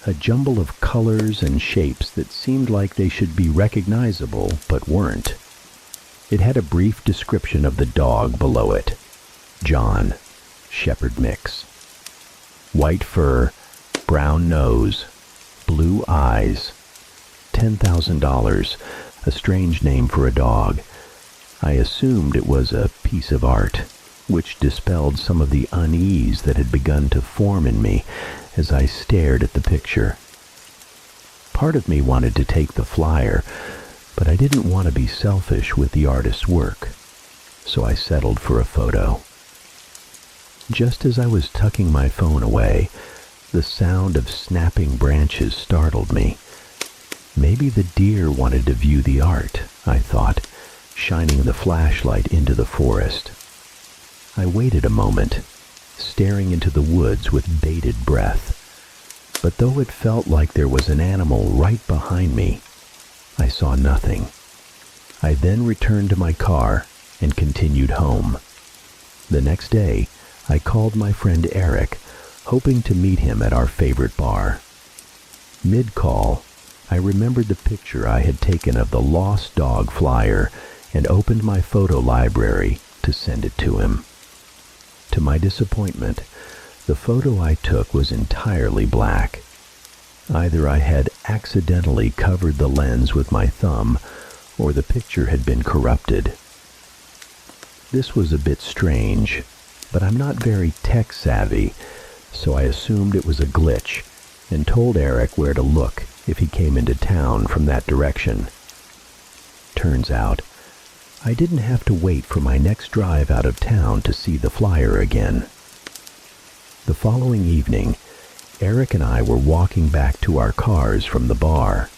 A jumble of colors and shapes that seemed like they should be recognizable, but weren't. It had a brief description of the dog below it. John, Shepherd Mix. White fur, brown nose, blue eyes. $10,000, a strange name for a dog. I assumed it was a piece of art, which dispelled some of the unease that had begun to form in me as I stared at the picture. Part of me wanted to take the flyer, but I didn't want to be selfish with the artist's work, so I settled for a photo. Just as I was tucking my phone away, the sound of snapping branches startled me. Maybe the deer wanted to view the art, I thought, shining the flashlight into the forest. I waited a moment, staring into the woods with bated breath. But though it felt like there was an animal right behind me, I saw nothing. I then returned to my car and continued home. The next day, I called my friend Eric, hoping to meet him at our favorite bar. Mid-call, I remembered the picture I had taken of the lost dog flyer and opened my photo library to send it to him. To my disappointment, the photo I took was entirely black. Either I had accidentally covered the lens with my thumb, or the picture had been corrupted. This was a bit strange, but I'm not very tech-savvy, so I assumed it was a glitch and told Eric where to look if he came into town from that direction. Turns out, I didn't have to wait for my next drive out of town to see the flyer again. The following evening, Eric and I were walking back to our cars from the bar.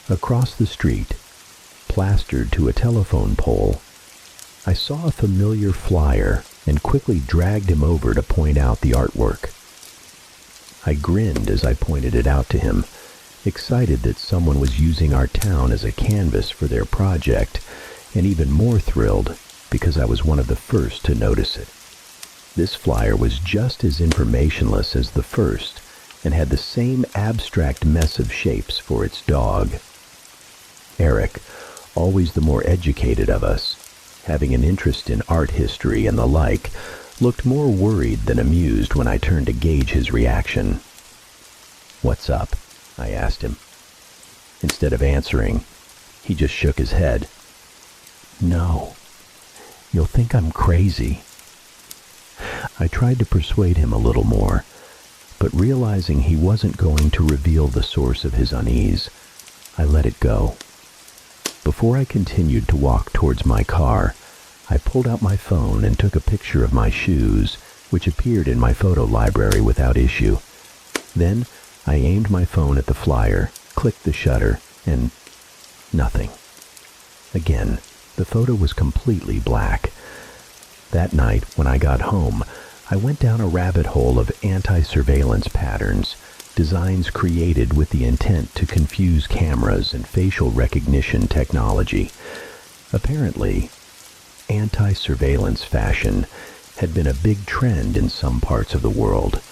Across the street, plastered to a telephone pole, I saw a familiar flyer and quickly dragged him over to point out the artwork. I grinned as I pointed it out to him, excited that someone was using our town as a canvas for their project, and even more thrilled because I was one of the first to notice it. This flyer was just as informationless as the first, and had the same abstract mess of shapes for its dog. Eric, always the more educated of us, having an interest in art history and the like, looked more worried than amused when I turned to gauge his reaction. "What's up?" I asked him. Instead of answering, he just shook his head. "No, you'll think I'm crazy." I tried to persuade him a little more, but realizing he wasn't going to reveal the source of his unease, I let it go. Before I continued to walk towards my car, I pulled out my phone and took a picture of my shoes, which appeared in my photo library without issue. Then I aimed my phone at the flyer, clicked the shutter, and nothing. Again, the photo was completely black. That night, when I got home, I went down a rabbit hole of anti-surveillance patterns, designs created with the intent to confuse cameras and facial recognition technology. Apparently, anti-surveillance fashion had been a big trend in some parts of the world,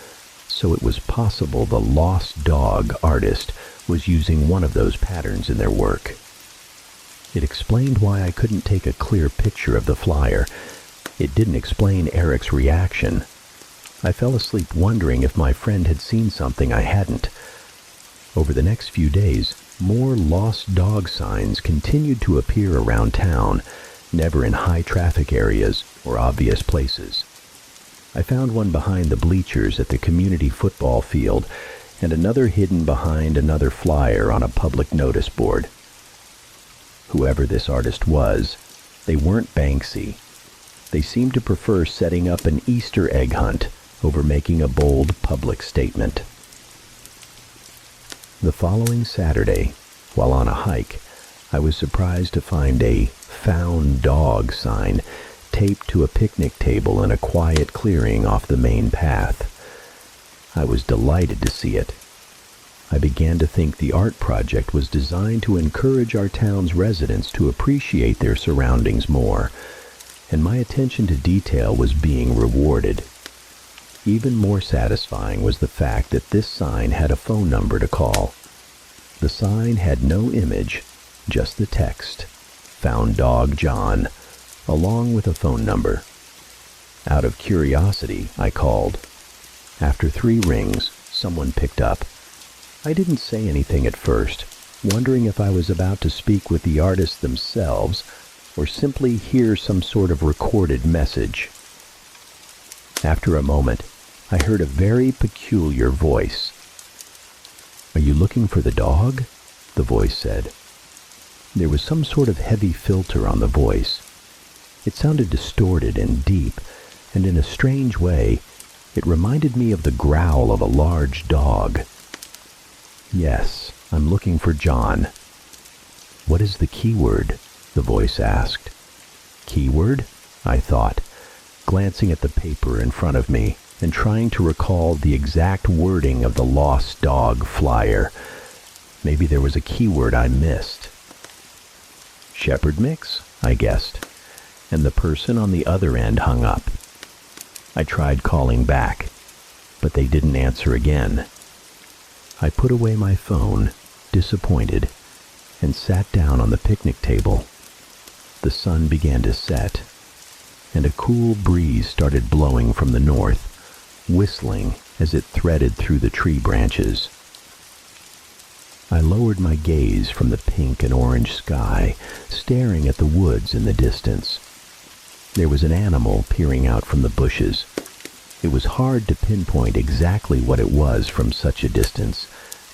so it was possible the lost dog artist was using one of those patterns in their work. It explained why I couldn't take a clear picture of the flyer. It didn't explain Eric's reaction. I fell asleep wondering if my friend had seen something I hadn't. Over the next few days, more lost dog signs continued to appear around town, never in high traffic areas or obvious places. I found one behind the bleachers at the community football field, and another hidden behind another flyer on a public notice board. Whoever this artist was, they weren't Banksy. They seemed to prefer setting up an Easter egg hunt over making a bold public statement. The following Saturday, while on a hike, I was surprised to find a "Found Dog" sign taped to a picnic table in a quiet clearing off the main path. I was delighted to see it. I began to think the art project was designed to encourage our town's residents to appreciate their surroundings more, and my attention to detail was being rewarded. Even more satisfying was the fact that this sign had a phone number to call. The sign had no image, just the text, "Found Dog John," along with a phone number. Out of curiosity, I called. After 3 rings, someone picked up. I didn't say anything at first, wondering if I was about to speak with the artists themselves or simply hear some sort of recorded message. After a moment, I heard a very peculiar voice. "Are you looking for the dog?" the voice said. There was some sort of heavy filter on the voice. It sounded distorted and deep, and in a strange way, it reminded me of the growl of a large dog. "Yes, I'm looking for John." "What is the keyword?" the voice asked. "Keyword?" I thought, glancing at the paper in front of me and trying to recall the exact wording of the lost dog flyer. Maybe there was a keyword I missed. "Shepherd mix," I guessed, and the person on the other end hung up. I tried calling back, but they didn't answer again. I put away my phone, disappointed, and sat down on the picnic table. The sun began to set, and a cool breeze started blowing from the north, whistling as it threaded through the tree branches. I lowered my gaze from the pink and orange sky, staring at the woods in the distance. There was an animal peering out from the bushes. It was hard to pinpoint exactly what it was from such a distance,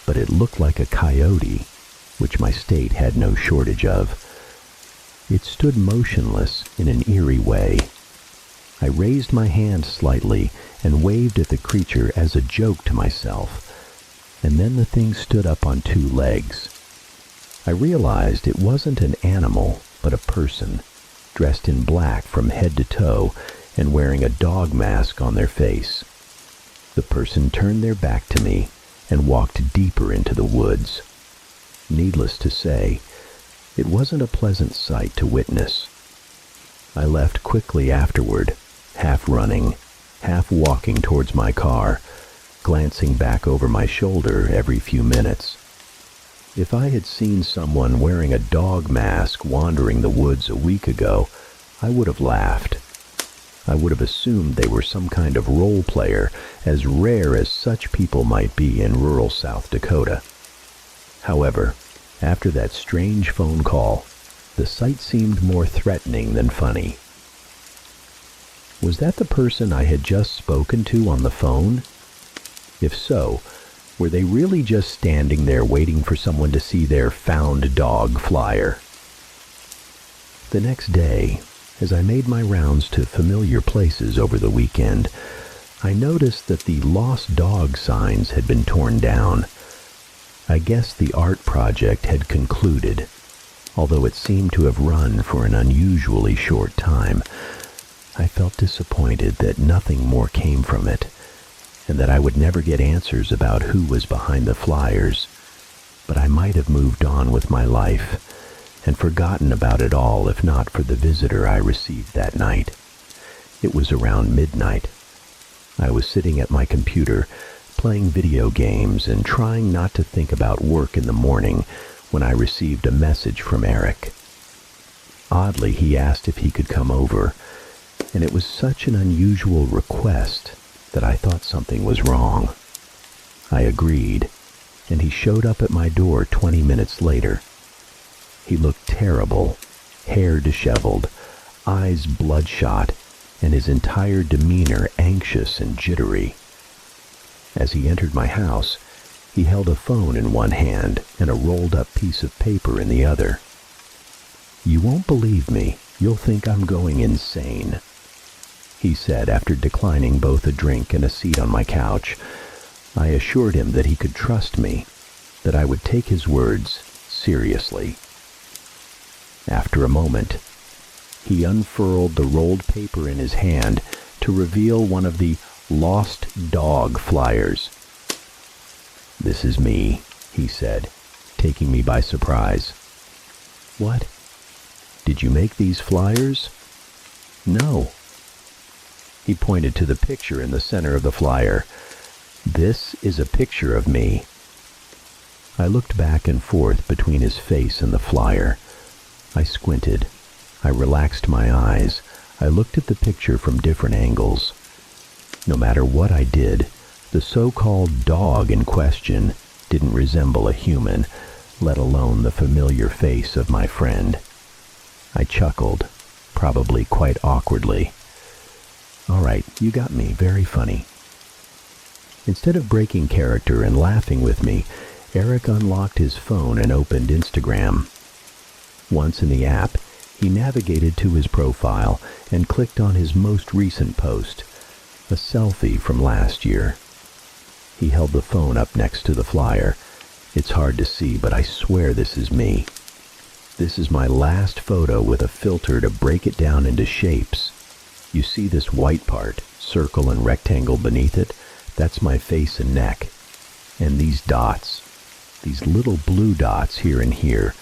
but it looked like a coyote, which my state had no shortage of. It stood motionless in an eerie way. I raised my hand slightly and waved at the creature as a joke to myself, and then the thing stood up on two legs. I realized it wasn't an animal, but a person, dressed in black from head to toe and wearing a dog mask on their face. The person turned their back to me and walked deeper into the woods. Needless to say, it wasn't a pleasant sight to witness. I left quickly afterward, half running, half walking towards my car, glancing back over my shoulder every few minutes. If I had seen someone wearing a dog mask wandering the woods a week ago, I would have laughed. I would have assumed they were some kind of role player, as rare as such people might be in rural South Dakota. However, after that strange phone call, the sight seemed more threatening than funny. Was that the person I had just spoken to on the phone? If so, were they really just standing there waiting for someone to see their found dog flyer? The next day, as I made my rounds to familiar places over the weekend, I noticed that the lost dog signs had been torn down. I guess the art project had concluded, although it seemed to have run for an unusually short time. I felt disappointed that nothing more came from it, and that I would never get answers about who was behind the flyers, but I might have moved on with my life and forgotten about it all if not for the visitor I received that night. It was around midnight. I was sitting at my computer, playing video games and trying not to think about work in the morning when I received a message from Eric. Oddly, he asked if he could come over, and it was such an unusual request that I thought something was wrong. I agreed, and he showed up at my door 20 minutes later. He looked terrible, hair disheveled, eyes bloodshot, and his entire demeanor anxious and jittery. As he entered my house, he held a phone in one hand and a rolled-up piece of paper in the other. "You won't believe me. You'll think I'm going insane," he said after declining both a drink and a seat on my couch. I assured him that he could trust me, that I would take his words seriously. After a moment, he unfurled the rolled paper in his hand to reveal one of the lost dog flyers. "This is me," he said, taking me by surprise. "What? Did you make these flyers?" "No." He pointed to the picture in the center of the flyer. "This is a picture of me." I looked back and forth between his face and the flyer. I squinted. I relaxed my eyes. I looked at the picture from different angles. No matter what I did, the so-called dog in question didn't resemble a human, let alone the familiar face of my friend. I chuckled, probably quite awkwardly. "All right, you got me. Very funny." Instead of breaking character and laughing with me, Eric unlocked his phone and opened Instagram. Once in the app, he navigated to his profile and clicked on his most recent post, a selfie from last year. He held the phone up next to the flyer. It's hard to see, but I swear this is me. This is my last photo with a filter to break it down into shapes. You see this white part, circle and rectangle beneath it? That's my face and neck. And these dots, these little blue dots here and here,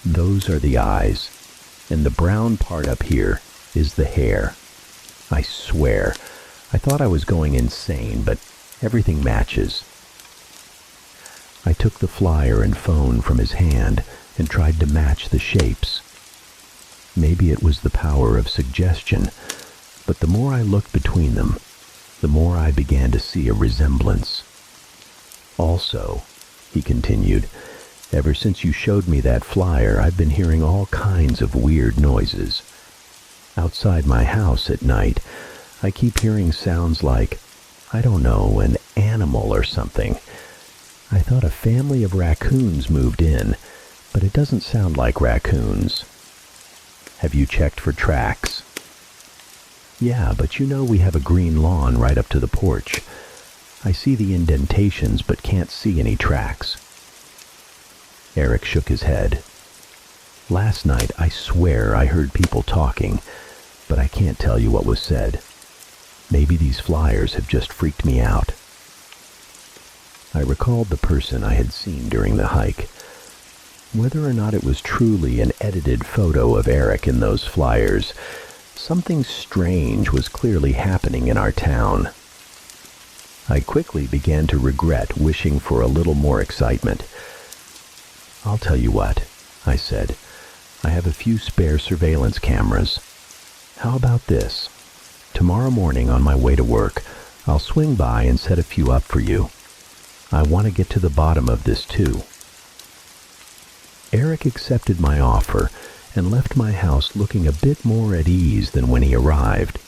those are the eyes. And the brown part up here is the hair. I swear, I thought I was going insane, but everything matches. I took the flyer and phone from his hand and tried to match the shapes. Maybe it was the power of suggestion, but the more I looked between them, the more I began to see a resemblance. Also, he continued, ever since you showed me that flyer, I've been hearing all kinds of weird noises. Outside my house at night, I keep hearing sounds like, I don't know, an animal or something. I thought a family of raccoons moved in, but it doesn't sound like raccoons. Have you checked for tracks? Yeah, but you know we have a green lawn right up to the porch. I see the indentations but can't see any tracks. Eric shook his head. Last night, I swear I heard people talking, but I can't tell you what was said. Maybe these flyers have just freaked me out. I recalled the person I had seen during the hike. Whether or not it was truly an edited photo of Eric in those flyers, something strange was clearly happening in our town. I quickly began to regret wishing for a little more excitement. I'll tell you what, I said. I have a few spare surveillance cameras. How about this? Tomorrow morning on my way to work, I'll swing by and set a few up for you. I want to get to the bottom of this too. Eric accepted my offer and left my house looking a bit more at ease than when he arrived.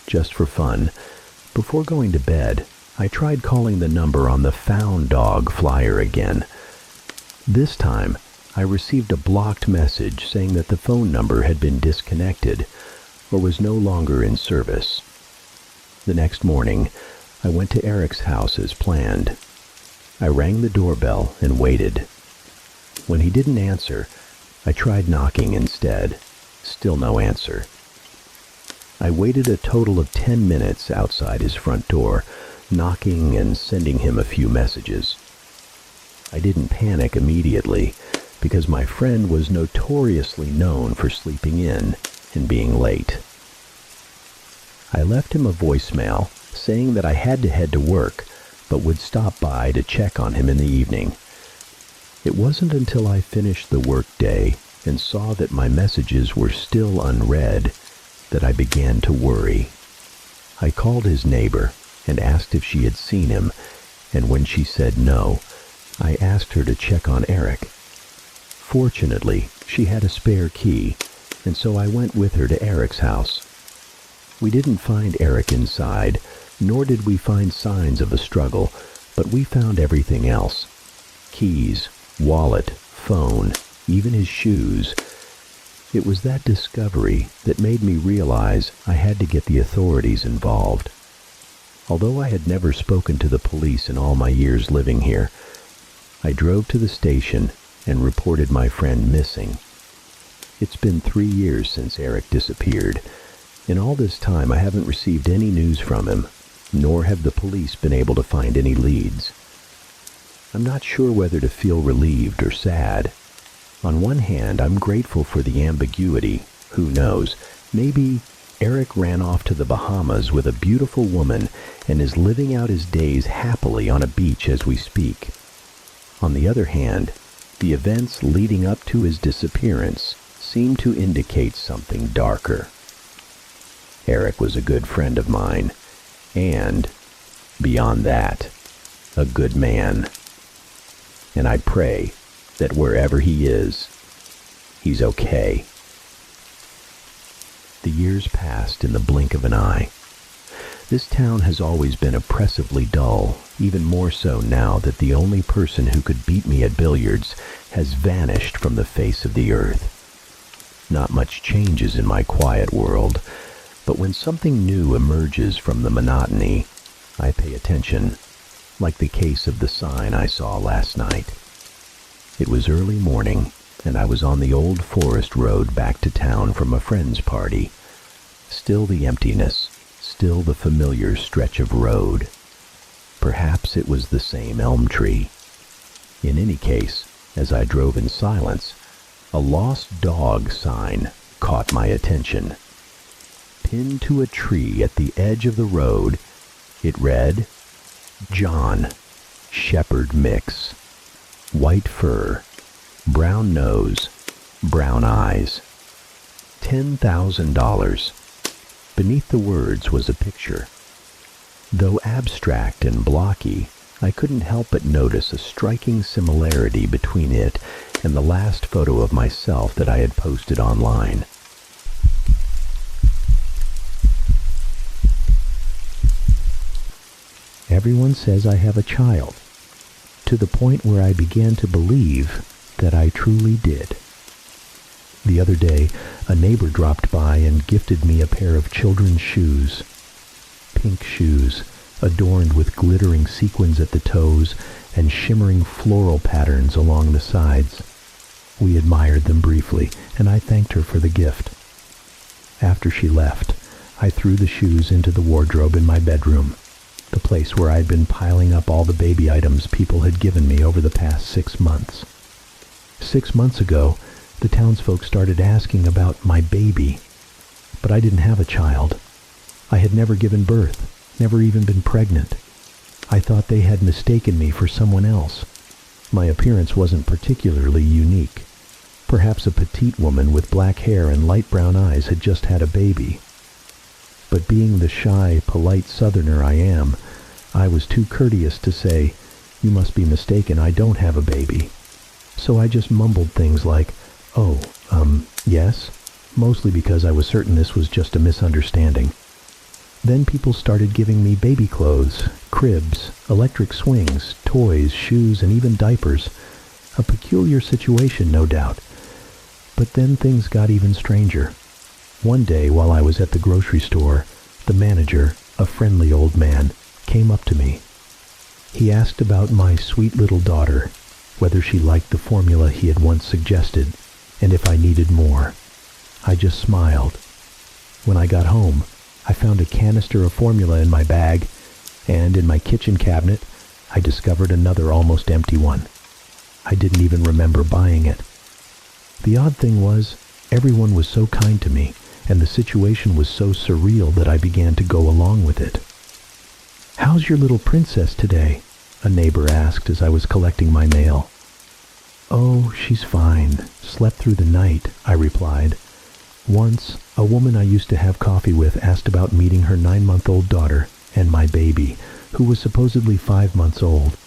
Just for fun, before going to bed, I tried calling the number on the found dog flyer again. This time, I received a blocked message saying that the phone number had been disconnected or was no longer in service. The next morning, I went to Eric's house as planned. I rang the doorbell and waited. When he didn't answer, I tried knocking instead. Still no answer. I waited a total of 10 minutes outside his front door, knocking and sending him a few messages. I didn't panic immediately, because my friend was notoriously known for sleeping in and being late. I left him a voicemail saying that I had to head to work, but would stop by to check on him in the evening. It wasn't until I finished the workday and saw that my messages were still unread that I began to worry. I called his neighbor and asked if she had seen him, and when she said no, I asked her to check on Eric. Fortunately, she had a spare key, and so I went with her to Eric's house. We didn't find Eric inside, nor did we find signs of a struggle, but we found everything else. Keys, wallet, phone, even his shoes. It was that discovery that made me realize I had to get the authorities involved. Although I had never spoken to the police in all my years living here, I drove to the station and reported my friend missing. It's been 3 years since Eric disappeared. In all this time, I haven't received any news from him, nor have the police been able to find any leads. I'm not sure whether to feel relieved or sad. On one hand, I'm grateful for the ambiguity. Who knows? Maybe Eric ran off to the Bahamas with a beautiful woman and is living out his days happily on a beach as we speak. On the other hand, the events leading up to his disappearance seem to indicate something darker. Eric was a good friend of mine, and, beyond that, a good man. And I pray that wherever he is, he's okay. The years passed in the blink of an eye. This town has always been oppressively dull, even more so now that the only person who could beat me at billiards has vanished from the face of the earth. Not much changes in my quiet world, but when something new emerges from the monotony, I pay attention, like the case of the sign I saw last night. It was early morning, and I was on the old forest road back to town from a friend's party. Still the emptiness, still the familiar stretch of road. Perhaps it was the same elm tree. In any case, as I drove in silence, a lost dog sign caught my attention. Pinned to a tree at the edge of the road, it read, John, Shepherd Mix. White fur, brown nose, brown eyes. $10,000. Beneath the words was a picture. Though abstract and blocky, I couldn't help but notice a striking similarity between it and the last photo of myself that I had posted online. Everyone says I have a child, to the point where I began to believe that I truly did. The other day, a neighbor dropped by and gifted me a pair of children's shoes. Pink shoes, adorned with glittering sequins at the toes and shimmering floral patterns along the sides. We admired them briefly, and I thanked her for the gift. After she left, I threw the shoes into the wardrobe in my bedroom, the place where I'd been piling up all the baby items people had given me over the past 6 months. 6 months ago, the townsfolk started asking about my baby, but I didn't have a child. I had never given birth, never even been pregnant. I thought they had mistaken me for someone else. My appearance wasn't particularly unique. Perhaps a petite woman with black hair and light brown eyes had just had a baby. But being the shy, polite Southerner I am, I was too courteous to say, "You must be mistaken, I don't have a baby." So I just mumbled things like, "Oh, yes," mostly because I was certain this was just a misunderstanding. Then people started giving me baby clothes, cribs, electric swings, toys, shoes, and even diapers. A peculiar situation, no doubt. But then things got even stranger. One day, while I was at the grocery store, the manager, a friendly old man, came up to me. He asked about my sweet little daughter, whether she liked the formula he had once suggested, and if I needed more. I just smiled. When I got home, I found a canister of formula in my bag, and in my kitchen cabinet, I discovered another almost empty one. I didn't even remember buying it. The odd thing was, everyone was so kind to me, and the situation was so surreal that I began to go along with it. "How's your little princess today?" a neighbor asked as I was collecting my mail. "Oh, she's fine. Slept through the night," I replied. Once, a woman I used to have coffee with asked about meeting her 9-month-old daughter and my baby, who was supposedly 5 months old.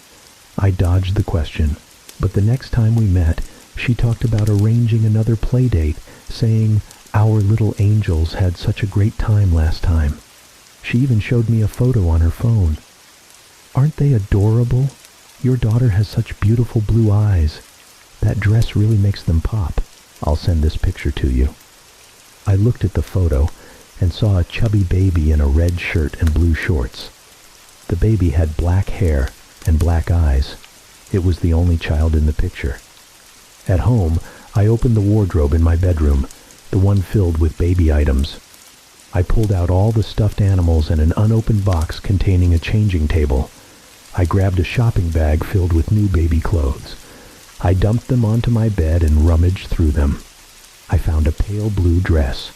I dodged the question, but the next time we met, she talked about arranging another play date, saying, "Our little angels had such a great time last time." She even showed me a photo on her phone. "Aren't they adorable? Your daughter has such beautiful blue eyes. That dress really makes them pop. I'll send this picture to you." I looked at the photo and saw a chubby baby in a red shirt and blue shorts. The baby had black hair and black eyes. It was the only child in the picture. At home, I opened the wardrobe in my bedroom, the one filled with baby items. I pulled out all the stuffed animals and an unopened box containing a changing table. I grabbed a shopping bag filled with new baby clothes. I dumped them onto my bed and rummaged through them. I found a pale blue dress.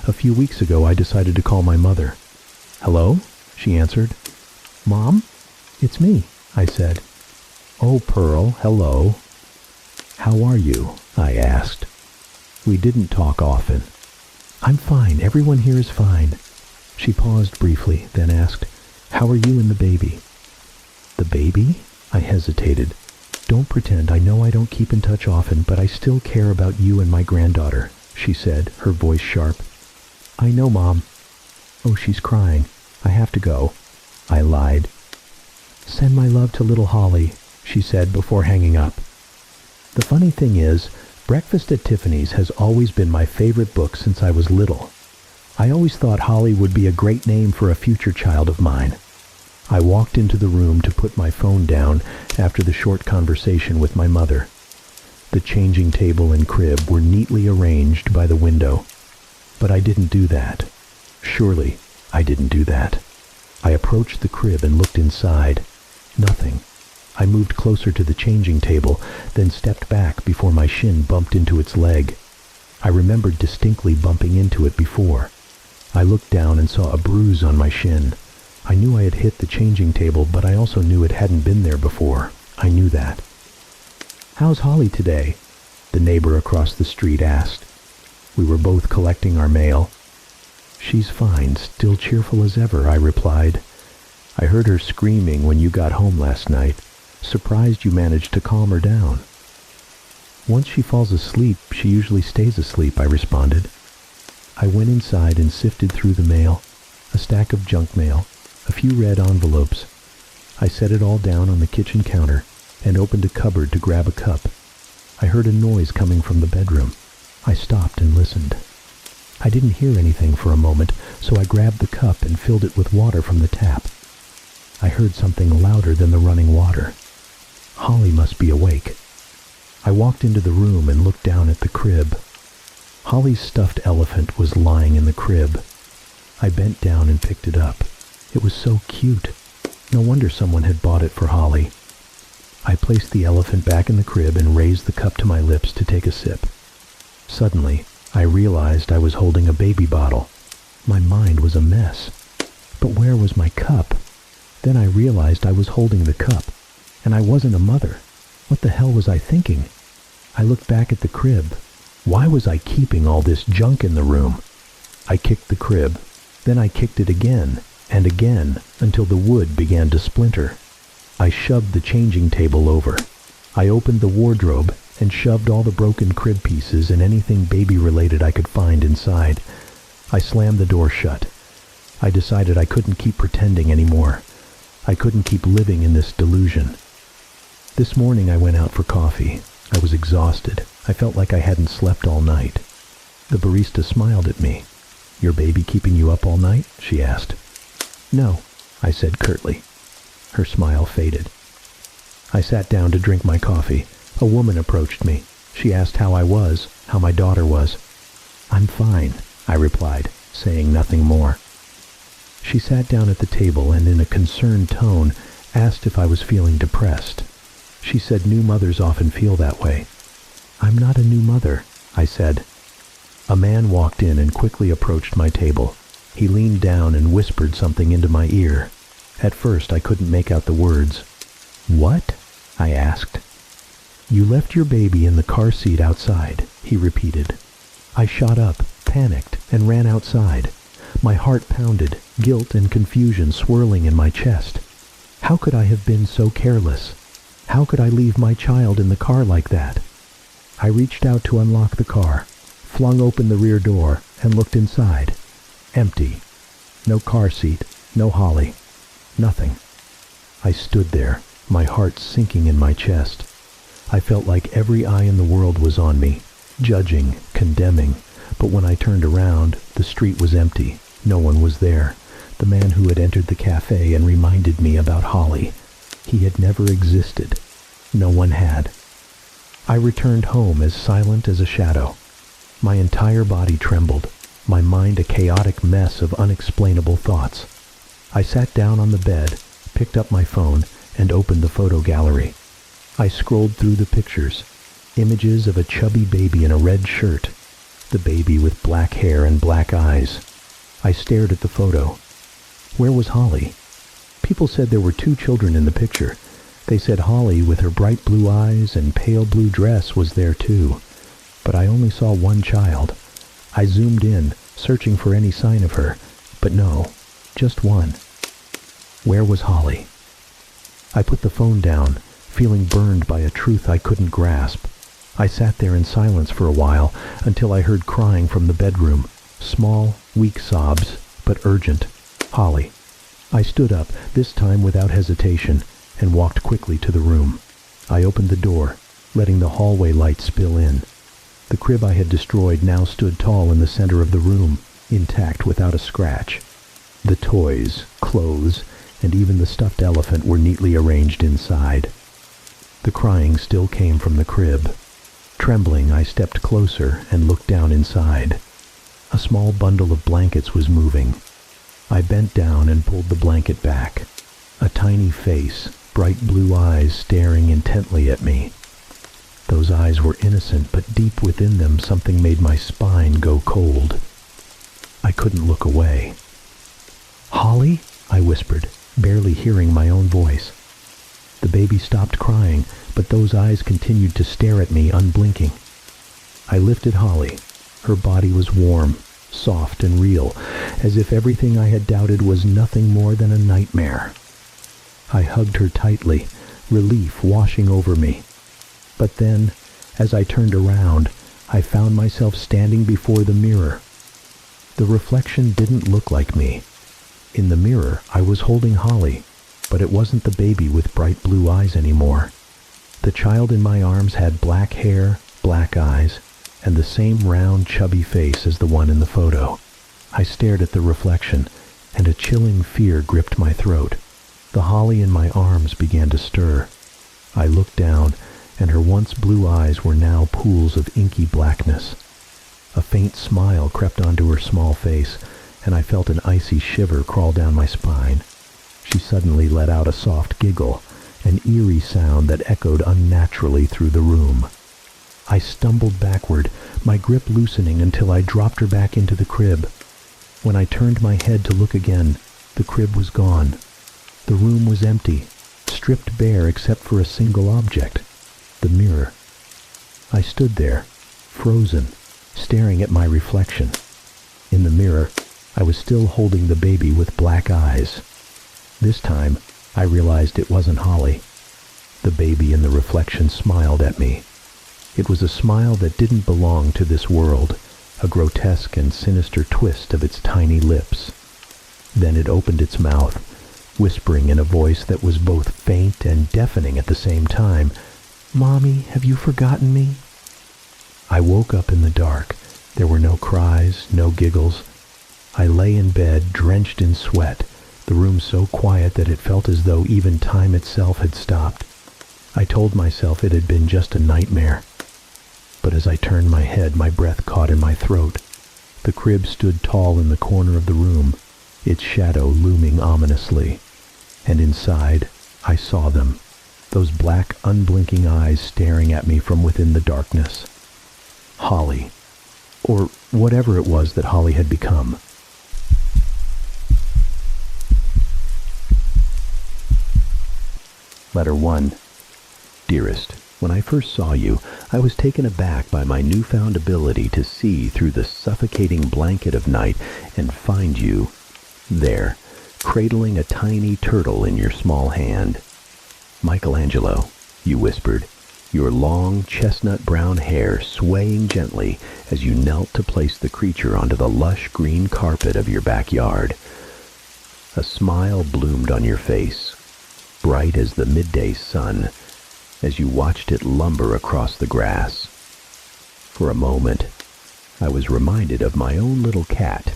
A few weeks ago, I decided to call my mother. "Hello?" she answered. "Mom? It's me," I said. "Oh, Pearl, hello." "How are you?" I asked. We didn't talk often. "I'm fine. Everyone here is fine." She paused briefly, then asked, "How are you and the baby?" "The baby?" I hesitated. "Don't pretend. I know I don't keep in touch often, but I still care about you and my granddaughter," she said, her voice sharp. "I know, Mom." "Oh, she's crying. "I have to go," I lied. "Send my love to little Holly," she said before hanging up. The funny thing is, Breakfast at Tiffany's has always been my favorite book since I was little. I always thought Holly would be a great name for a future child of mine. I walked into the room to put my phone down after the short conversation with my mother. The changing table and crib were neatly arranged by the window. But I didn't do that. Surely, I didn't do that. I approached the crib and looked inside. Nothing. I moved closer to the changing table, then stepped back before my shin bumped into its leg. I remembered distinctly bumping into it before. I looked down and saw a bruise on my shin. I knew I had hit the changing table, but I also knew it hadn't been there before. I knew that. "How's Holly today?" the neighbor across the street asked. We were both collecting our mail. "She's fine, still cheerful as ever," I replied. "I heard her screaming when you got home last night. Surprised you managed to calm her down." "Once she falls asleep, she usually stays asleep," I responded. I went inside and sifted through the mail, a stack of junk mail, a few red envelopes. I set it all down on the kitchen counter and opened a cupboard to grab a cup. I heard a noise coming from the bedroom. I stopped and listened. I didn't hear anything for a moment, so I grabbed the cup and filled it with water from the tap. I heard something louder than the running water. Holly must be awake. I walked into the room and looked down at the crib. Holly's stuffed elephant was lying in the crib. I bent down and picked it up. It was so cute. No wonder someone had bought it for Holly. I placed the elephant back in the crib and raised the cup to my lips to take a sip. Suddenly, I realized I was holding a baby bottle. My mind was a mess. But where was my cup? Then I realized I was holding the cup, and I wasn't a mother. What the hell was I thinking? I looked back at the crib. Why was I keeping all this junk in the room? I kicked the crib. Then I kicked it again, and again, until the wood began to splinter. I shoved the changing table over. I opened the wardrobe and shoved all the broken crib pieces and anything baby-related I could find inside. I slammed the door shut. I decided I couldn't keep pretending anymore. I couldn't keep living in this delusion. This morning I went out for coffee. I was exhausted. I felt like I hadn't slept all night. The barista smiled at me. "Your baby keeping you up all night?" she asked. "No," I said curtly. Her smile faded. I sat down to drink my coffee. A woman approached me. She asked how I was, how my daughter was. "I'm fine," I replied, saying nothing more. She sat down at the table and in a concerned tone asked if I was feeling depressed. She said new mothers often feel that way. "I'm not a new mother," I said. A man walked in and quickly approached my table. He leaned down and whispered something into my ear. At first I couldn't make out the words. "What?" I asked. "You left your baby in the car seat outside," he repeated. I shot up, panicked, and ran outside. My heart pounded, guilt and confusion swirling in my chest. How could I have been so careless? How could I leave my child in the car like that? I reached out to unlock the car, flung open the rear door, and looked inside. Empty. No car seat, no Holly. Nothing. I stood there, my heart sinking in my chest. I felt like every eye in the world was on me, judging, condemning. But when I turned around, the street was empty. No one was there. The man who had entered the cafe and reminded me about Holly. He had never existed. No one had. I returned home as silent as a shadow. My entire body trembled, my mind a chaotic mess of unexplainable thoughts. I sat down on the bed, picked up my phone, and opened the photo gallery. I scrolled through the pictures, images of a chubby baby in a red shirt, the baby with black hair and black eyes. I stared at the photo. Where was Holly? People said there were 2 children in the picture. They said Holly, with her bright blue eyes and pale blue dress, was there too. But I only saw one child. I zoomed in, searching for any sign of her, but no, just one. Where was Holly? I put the phone down, feeling burned by a truth I couldn't grasp. I sat there in silence for a while until I heard crying from the bedroom. Small, weak sobs, but urgent. Holly. I stood up, this time without hesitation, and walked quickly to the room. I opened the door, letting the hallway light spill in. The crib I had destroyed now stood tall in the center of the room, intact without a scratch. The toys, clothes, and even the stuffed elephant were neatly arranged inside. The crying still came from the crib. Trembling, I stepped closer and looked down inside. A small bundle of blankets was moving. I bent down and pulled the blanket back. A tiny face, bright blue eyes staring intently at me. Those eyes were innocent, but deep within them something made my spine go cold. I couldn't look away. "Holly?" I whispered, barely hearing my own voice. The baby stopped crying, but those eyes continued to stare at me, unblinking. I lifted Holly. Her body was warm, soft and real, as if everything I had doubted was nothing more than a nightmare. I hugged her tightly, relief washing over me. But then, as I turned around, I found myself standing before the mirror. The reflection didn't look like me. In the mirror, I was holding Holly, but it wasn't the baby with bright blue eyes anymore. The child in my arms had black hair, black eyes, and the same round, chubby face as the one in the photo. I stared at the reflection, and a chilling fear gripped my throat. The Holly in my arms began to stir. I looked down, and her once blue eyes were now pools of inky blackness. A faint smile crept onto her small face, and I felt an icy shiver crawl down my spine. She suddenly let out a soft giggle, an eerie sound that echoed unnaturally through the room. I stumbled backward, my grip loosening until I dropped her back into the crib. When I turned my head to look again, the crib was gone. The room was empty, stripped bare except for a single object, the mirror. I stood there, frozen, staring at my reflection. In the mirror, I was still holding the baby with black eyes. This time, I realized it wasn't Holly. The baby in the reflection smiled at me. It was a smile that didn't belong to this world, a grotesque and sinister twist of its tiny lips. Then it opened its mouth, whispering in a voice that was both faint and deafening at the same time, "Mommy, have you forgotten me?" I woke up in the dark. There were no cries, no giggles. I lay in bed, drenched in sweat, the room so quiet that it felt as though even time itself had stopped. I told myself it had been just a nightmare. But as I turned my head, my breath caught in my throat. The crib stood tall in the corner of the room, its shadow looming ominously. And inside, I saw them, those black, unblinking eyes staring at me from within the darkness. Holly, or whatever it was that Holly had become. Letter 1. Dearest, when I first saw you, I was taken aback by my newfound ability to see through the suffocating blanket of night and find you there, cradling a tiny turtle in your small hand. "Michelangelo," you whispered, your long chestnut brown hair swaying gently as you knelt to place the creature onto the lush green carpet of your backyard. A smile bloomed on your face, bright as the midday sun, as you watched it lumber across the grass. For a moment, I was reminded of my own little cat,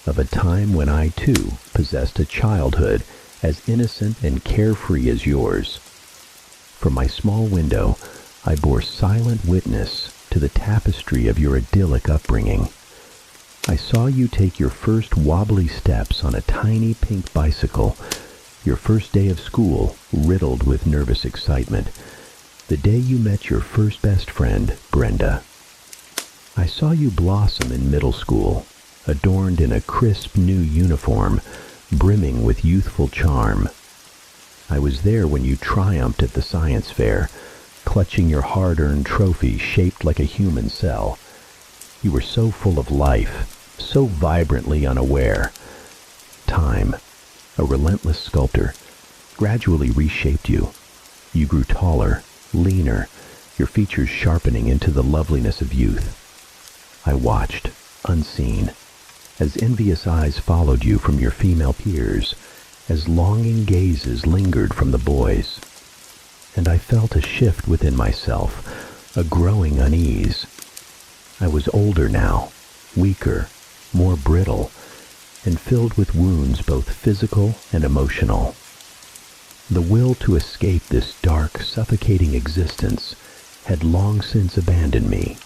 of a time when I too possessed a childhood as innocent and carefree as yours. From my small window, I bore silent witness to the tapestry of your idyllic upbringing. I saw you take your first wobbly steps on a tiny pink bicycle, your first day of school riddled with nervous excitement, the day you met your first best friend, Brenda. I saw you blossom in middle school, adorned in a crisp new uniform, brimming with youthful charm. I was there when you triumphed at the science fair, clutching your hard-earned trophy shaped like a human cell. You were so full of life, so vibrantly unaware. Time, a relentless sculptor, gradually reshaped you. You grew taller, leaner, your features sharpening into the loveliness of youth. I watched, unseen, as envious eyes followed you from your female peers, as longing gazes lingered from the boys, and I felt a shift within myself, a growing unease. I was older now, weaker, more brittle, and filled with wounds both physical and emotional. The will to escape this dark, suffocating existence had long since abandoned me,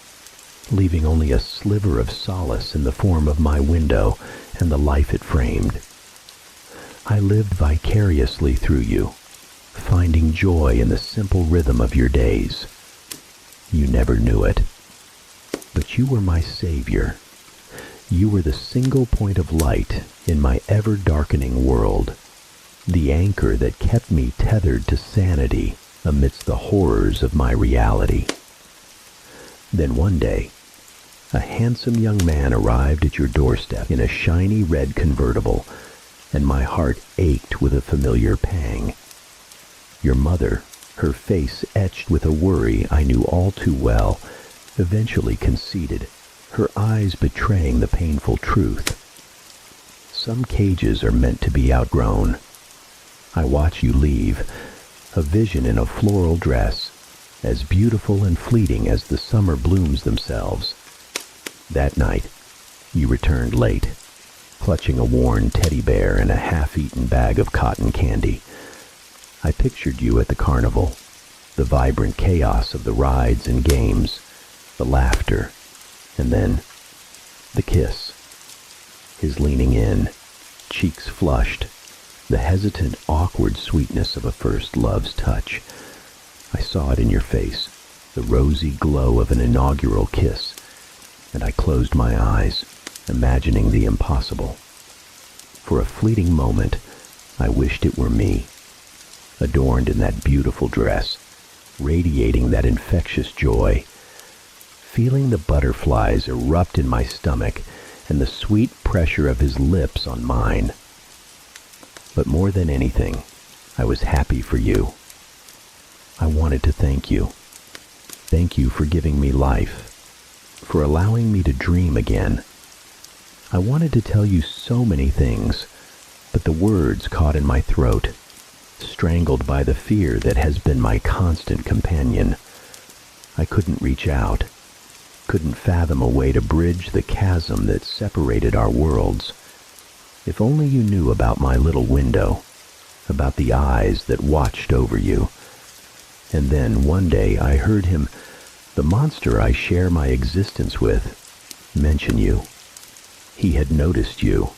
leaving only a sliver of solace in the form of my window and the life it framed. I lived vicariously through you, finding joy in the simple rhythm of your days. You never knew it, but you were my savior. You were the single point of light in my ever-darkening world, the anchor that kept me tethered to sanity amidst the horrors of my reality. Then one day, a handsome young man arrived at your doorstep in a shiny red convertible, and my heart ached with a familiar pang. Your mother, her face etched with a worry I knew all too well, eventually conceded, her eyes betraying the painful truth. Some cages are meant to be outgrown. I watch you leave, a vision in a floral dress, as beautiful and fleeting as the summer blooms themselves. That night, you returned late, clutching a worn teddy bear and a half-eaten bag of cotton candy. I pictured you at the carnival, the vibrant chaos of the rides and games, the laughter, and then the kiss. His leaning in, cheeks flushed, the hesitant, awkward sweetness of a first love's touch. I saw it in your face, the rosy glow of an inaugural kiss, and I closed my eyes, imagining the impossible. For a fleeting moment, I wished it were me, adorned in that beautiful dress, radiating that infectious joy, feeling the butterflies erupt in my stomach and the sweet pressure of his lips on mine. But more than anything, I was happy for you. I wanted to thank you. Thank you for giving me life, for allowing me to dream again. I wanted to tell you so many things, but the words caught in my throat, strangled by the fear that has been my constant companion. I couldn't reach out, couldn't fathom a way to bridge the chasm that separated our worlds. If only you knew about my little window, about the eyes that watched over you. And then one day I heard him, the monster I share my existence with, mention you. He had noticed you.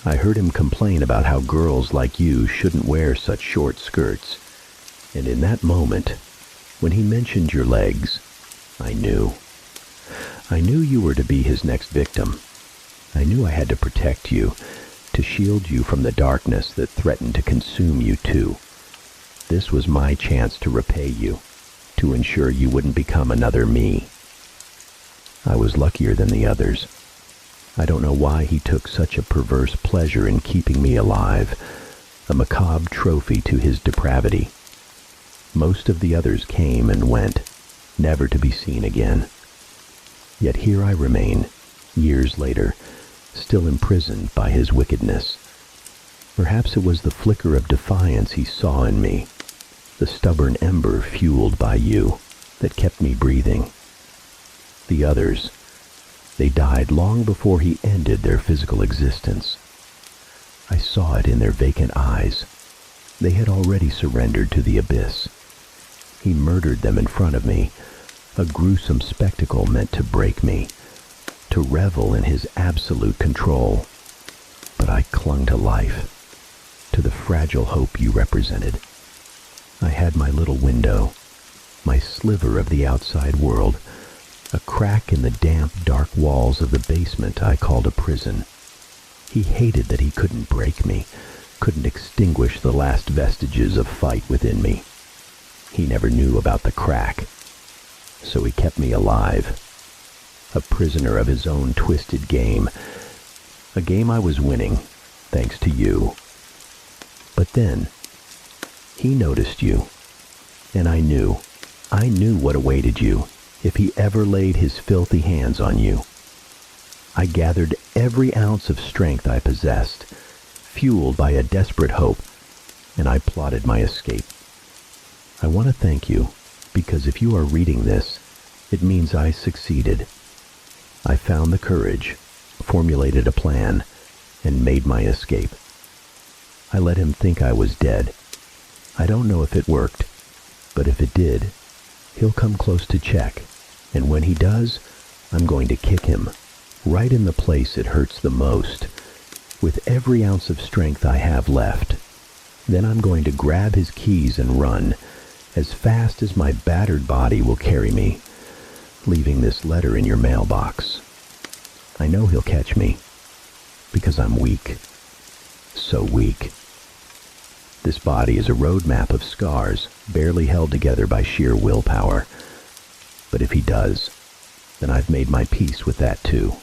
I heard him complain about how girls like you shouldn't wear such short skirts. And in that moment, when he mentioned your legs, I knew. I knew you were to be his next victim. I knew I had to protect you, to shield you from the darkness that threatened to consume you too. This was my chance to repay you, to ensure you wouldn't become another me. I was luckier than the others. I don't know why he took such a perverse pleasure in keeping me alive, a macabre trophy to his depravity. Most of the others came and went, never to be seen again. Yet here I remain, years later, still imprisoned by his wickedness. Perhaps it was the flicker of defiance he saw in me, the stubborn ember fueled by you, that kept me breathing. The others, they died long before he ended their physical existence. I saw it in their vacant eyes. They had already surrendered to the abyss. He murdered them in front of me, a gruesome spectacle meant to break me, to revel in his absolute control. But I clung to life, to the fragile hope you represented. I had my little window, my sliver of the outside world, a crack in the damp, dark walls of the basement I called a prison. He hated that he couldn't break me, couldn't extinguish the last vestiges of fight within me. He never knew about the crack, so he kept me alive, a prisoner of his own twisted game, a game I was winning, thanks to you. But then, he noticed you, and I knew what awaited you if he ever laid his filthy hands on you. I gathered every ounce of strength I possessed, fueled by a desperate hope, and I plotted my escape. I want to thank you, because if you are reading this, it means I succeeded. I found the courage, formulated a plan, and made my escape. I let him think I was dead. I don't know if it worked, but if it did, he'll come close to check, and when he does, I'm going to kick him, right in the place it hurts the most, with every ounce of strength I have left. Then I'm going to grab his keys and run, as fast as my battered body will carry me, leaving this letter in your mailbox. I know he'll catch me, because I'm weak. So weak. This body is a roadmap of scars, barely held together by sheer willpower. But if he does, then I've made my peace with that too.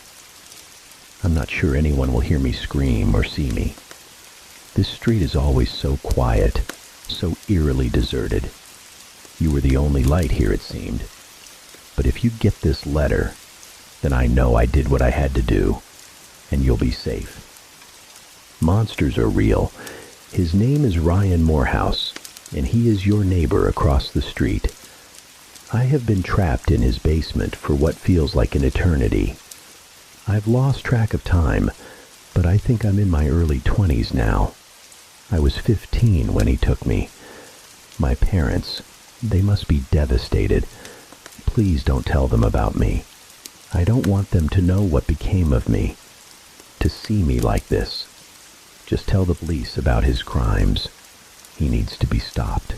I'm not sure anyone will hear me scream or see me. This street is always so quiet, so eerily deserted. You were the only light here, it seemed. But if you get this letter, then I know I did what I had to do, and you'll be safe. Monsters are real. His name is Ryan Morehouse, and he is your neighbor across the street. I have been trapped in his basement for what feels like an eternity. I've lost track of time, but I think I'm in my early 20s now. I was 15 when he took me. My parents, they must be devastated. Please don't tell them about me. I don't want them to know what became of me, to see me like this. Just tell the police about his crimes. He needs to be stopped.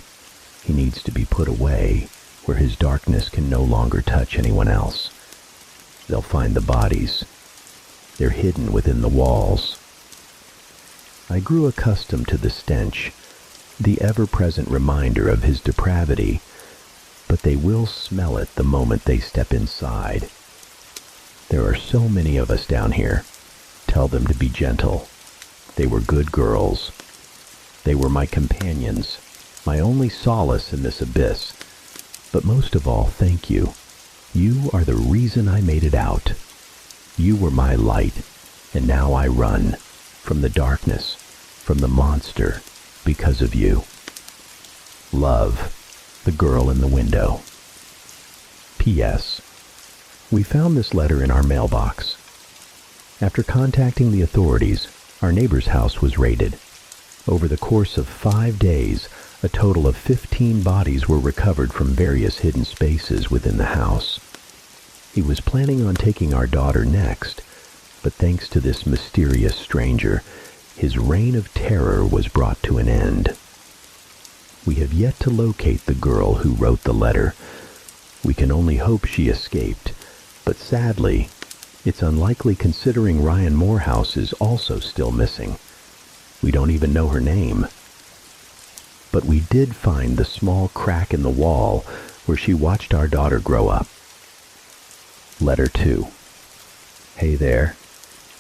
He needs to be put away where his darkness can no longer touch anyone else. They'll find the bodies. They're hidden within the walls. I grew accustomed to the stench, the ever-present reminder of his depravity, but they will smell it the moment they step inside. There are so many of us down here. Tell them to be gentle. They were good girls. They were my companions, my only solace in this abyss. But most of all, thank you. You are the reason I made it out. You were my light, and now I run from the darkness, from the monster, because of you. Love, the girl in the window. P.S. We found this letter in our mailbox. After contacting the authorities, our neighbor's house was raided. Over the course of 5 days, a total of 15 bodies were recovered from various hidden spaces within the house. He was planning on taking our daughter next, but thanks to this mysterious stranger, his reign of terror was brought to an end. We have yet to locate the girl who wrote the letter. We can only hope she escaped, but sadly, it's unlikely considering Ryan Morehouse is also still missing. We don't even know her name. But we did find the small crack in the wall where she watched our daughter grow up. Letter 2. Hey there.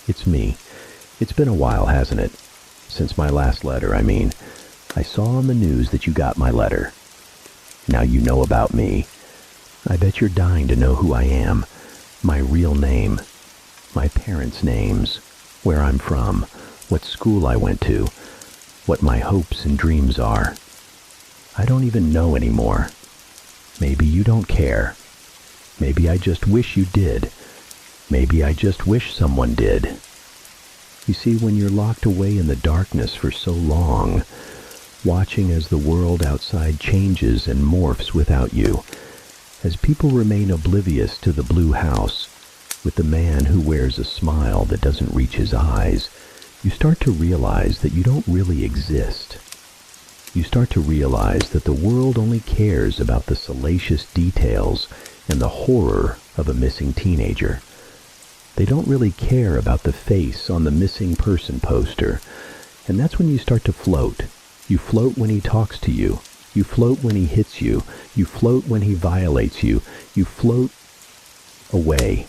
It's me. It's been a while, hasn't it? Since my last letter, I mean. I saw on the news that you got my letter. Now you know about me. I bet you're dying to know who I am. My real name. My parents' names. Where I'm from. What school I went to. What my hopes and dreams are. I don't even know anymore. Maybe you don't care. Maybe I just wish you did. Maybe I just wish someone did. You see, when you're locked away in the darkness for so long, watching as the world outside changes and morphs without you, as people remain oblivious to the blue house, with the man who wears a smile that doesn't reach his eyes, you start to realize that you don't really exist. You start to realize that the world only cares about the salacious details and the horror of a missing teenager. They don't really care about the face on the missing person poster. And that's when you start to float. You float when he talks to you. You float when he hits you. You float when he violates you. You float away.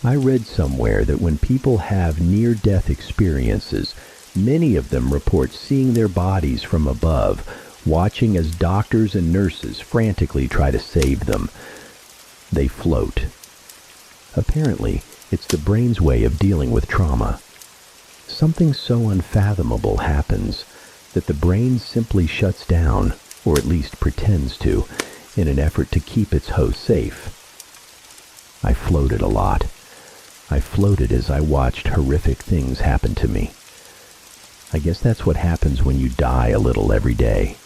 I read somewhere that when people have near-death experiences, many of them report seeing their bodies from above, watching as doctors and nurses frantically try to save them. They float. Apparently, it's the brain's way of dealing with trauma. Something so unfathomable happens that the brain simply shuts down, or at least pretends to, in an effort to keep its host safe. I floated a lot. I floated as I watched horrific things happen to me. I guess that's what happens when you die a little every day.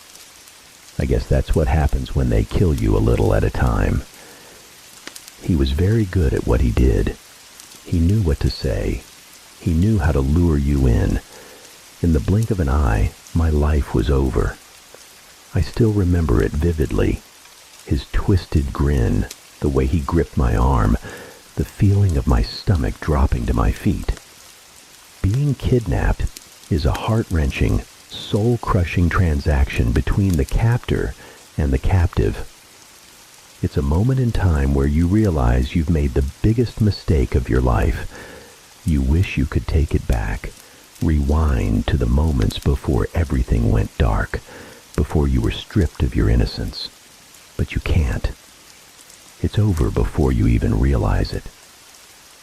I guess that's what happens when they kill you a little at a time. He was very good at what he did. He knew what to say. He knew how to lure you in. In the blink of an eye, my life was over. I still remember it vividly. His twisted grin, the way he gripped my arm, the feeling of my stomach dropping to my feet. Being kidnapped is a heart-wrenching, soul-crushing transaction between the captor and the captive. It's a moment in time where you realize you've made the biggest mistake of your life. You wish you could take it back, rewind to the moments before everything went dark, before you were stripped of your innocence. But you can't. It's over before you even realize it.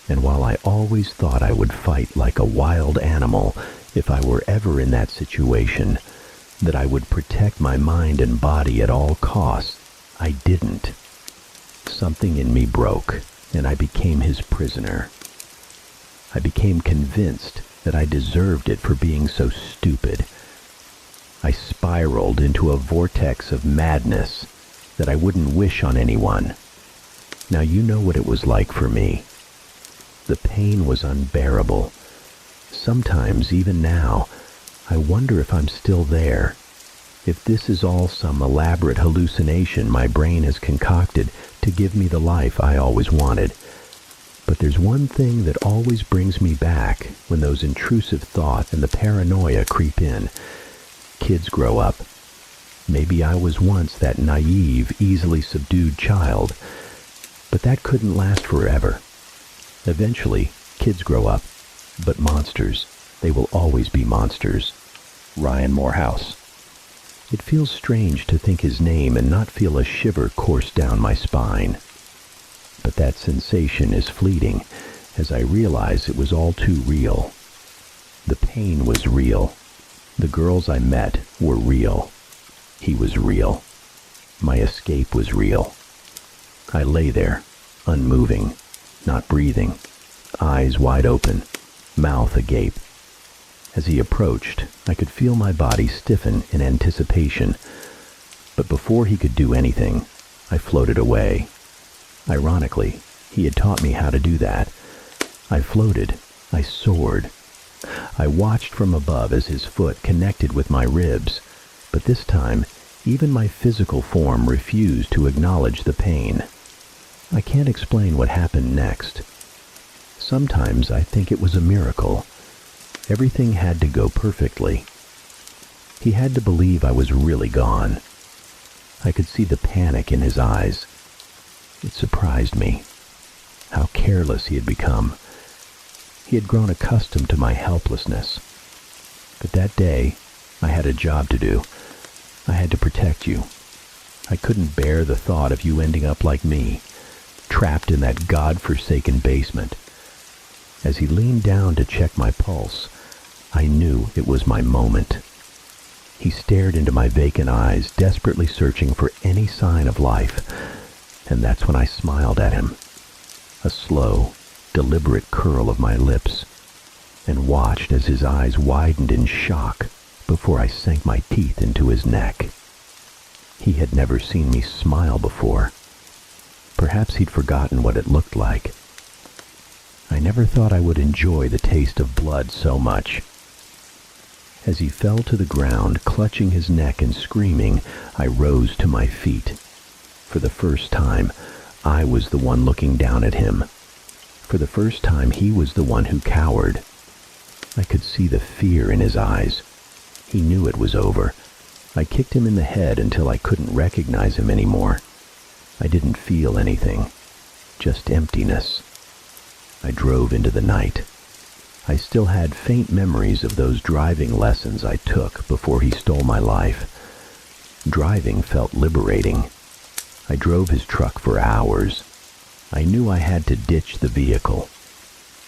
And while I always thought I would fight like a wild animal if I were ever in that situation, that I would protect my mind and body at all costs, I didn't. Something in me broke, and I became his prisoner. I became convinced that I deserved it for being so stupid. I spiraled into a vortex of madness that I wouldn't wish on anyone. Now you know what it was like for me. The pain was unbearable. Sometimes, even now, I wonder if I'm still there, if this is all some elaborate hallucination my brain has concocted to give me the life I always wanted. But there's one thing that always brings me back when those intrusive thoughts and the paranoia creep in. Kids grow up. Maybe I was once that naive, easily subdued child, but that couldn't last forever. Eventually, kids grow up, but monsters, they will always be monsters. Ryan Morehouse. It feels strange to think his name and not feel a shiver course down my spine. But that sensation is fleeting as I realize it was all too real. The pain was real. The girls I met were real. He was real. My escape was real. I lay there, unmoving, not breathing, eyes wide open, mouth agape. As he approached, I could feel my body stiffen in anticipation, but before he could do anything, I floated away. Ironically, he had taught me how to do that. I floated. I soared. I watched from above as his foot connected with my ribs, but this time, even my physical form refused to acknowledge the pain. I can't explain what happened next. Sometimes I think it was a miracle. Everything had to go perfectly. He had to believe I was really gone. I could see the panic in his eyes. It surprised me. How careless he had become. He had grown accustomed to my helplessness. But that day, I had a job to do. I had to protect you. I couldn't bear the thought of you ending up like me, trapped in that God-forsaken basement. As he leaned down to check my pulse, I knew it was my moment. He stared into my vacant eyes, desperately searching for any sign of life, and that's when I smiled at him. A slow, deliberate curl of my lips, and watched as his eyes widened in shock before I sank my teeth into his neck. He had never seen me smile before. Perhaps he'd forgotten what it looked like. I never thought I would enjoy the taste of blood so much. As he fell to the ground, clutching his neck and screaming, I rose to my feet. For the first time, I was the one looking down at him. For the first time, he was the one who cowered. I could see the fear in his eyes. He knew it was over. I kicked him in the head until I couldn't recognize him anymore. I didn't feel anything, just emptiness. I drove into the night. I still had faint memories of those driving lessons I took before he stole my life. Driving felt liberating. I drove his truck for hours. I knew I had to ditch the vehicle.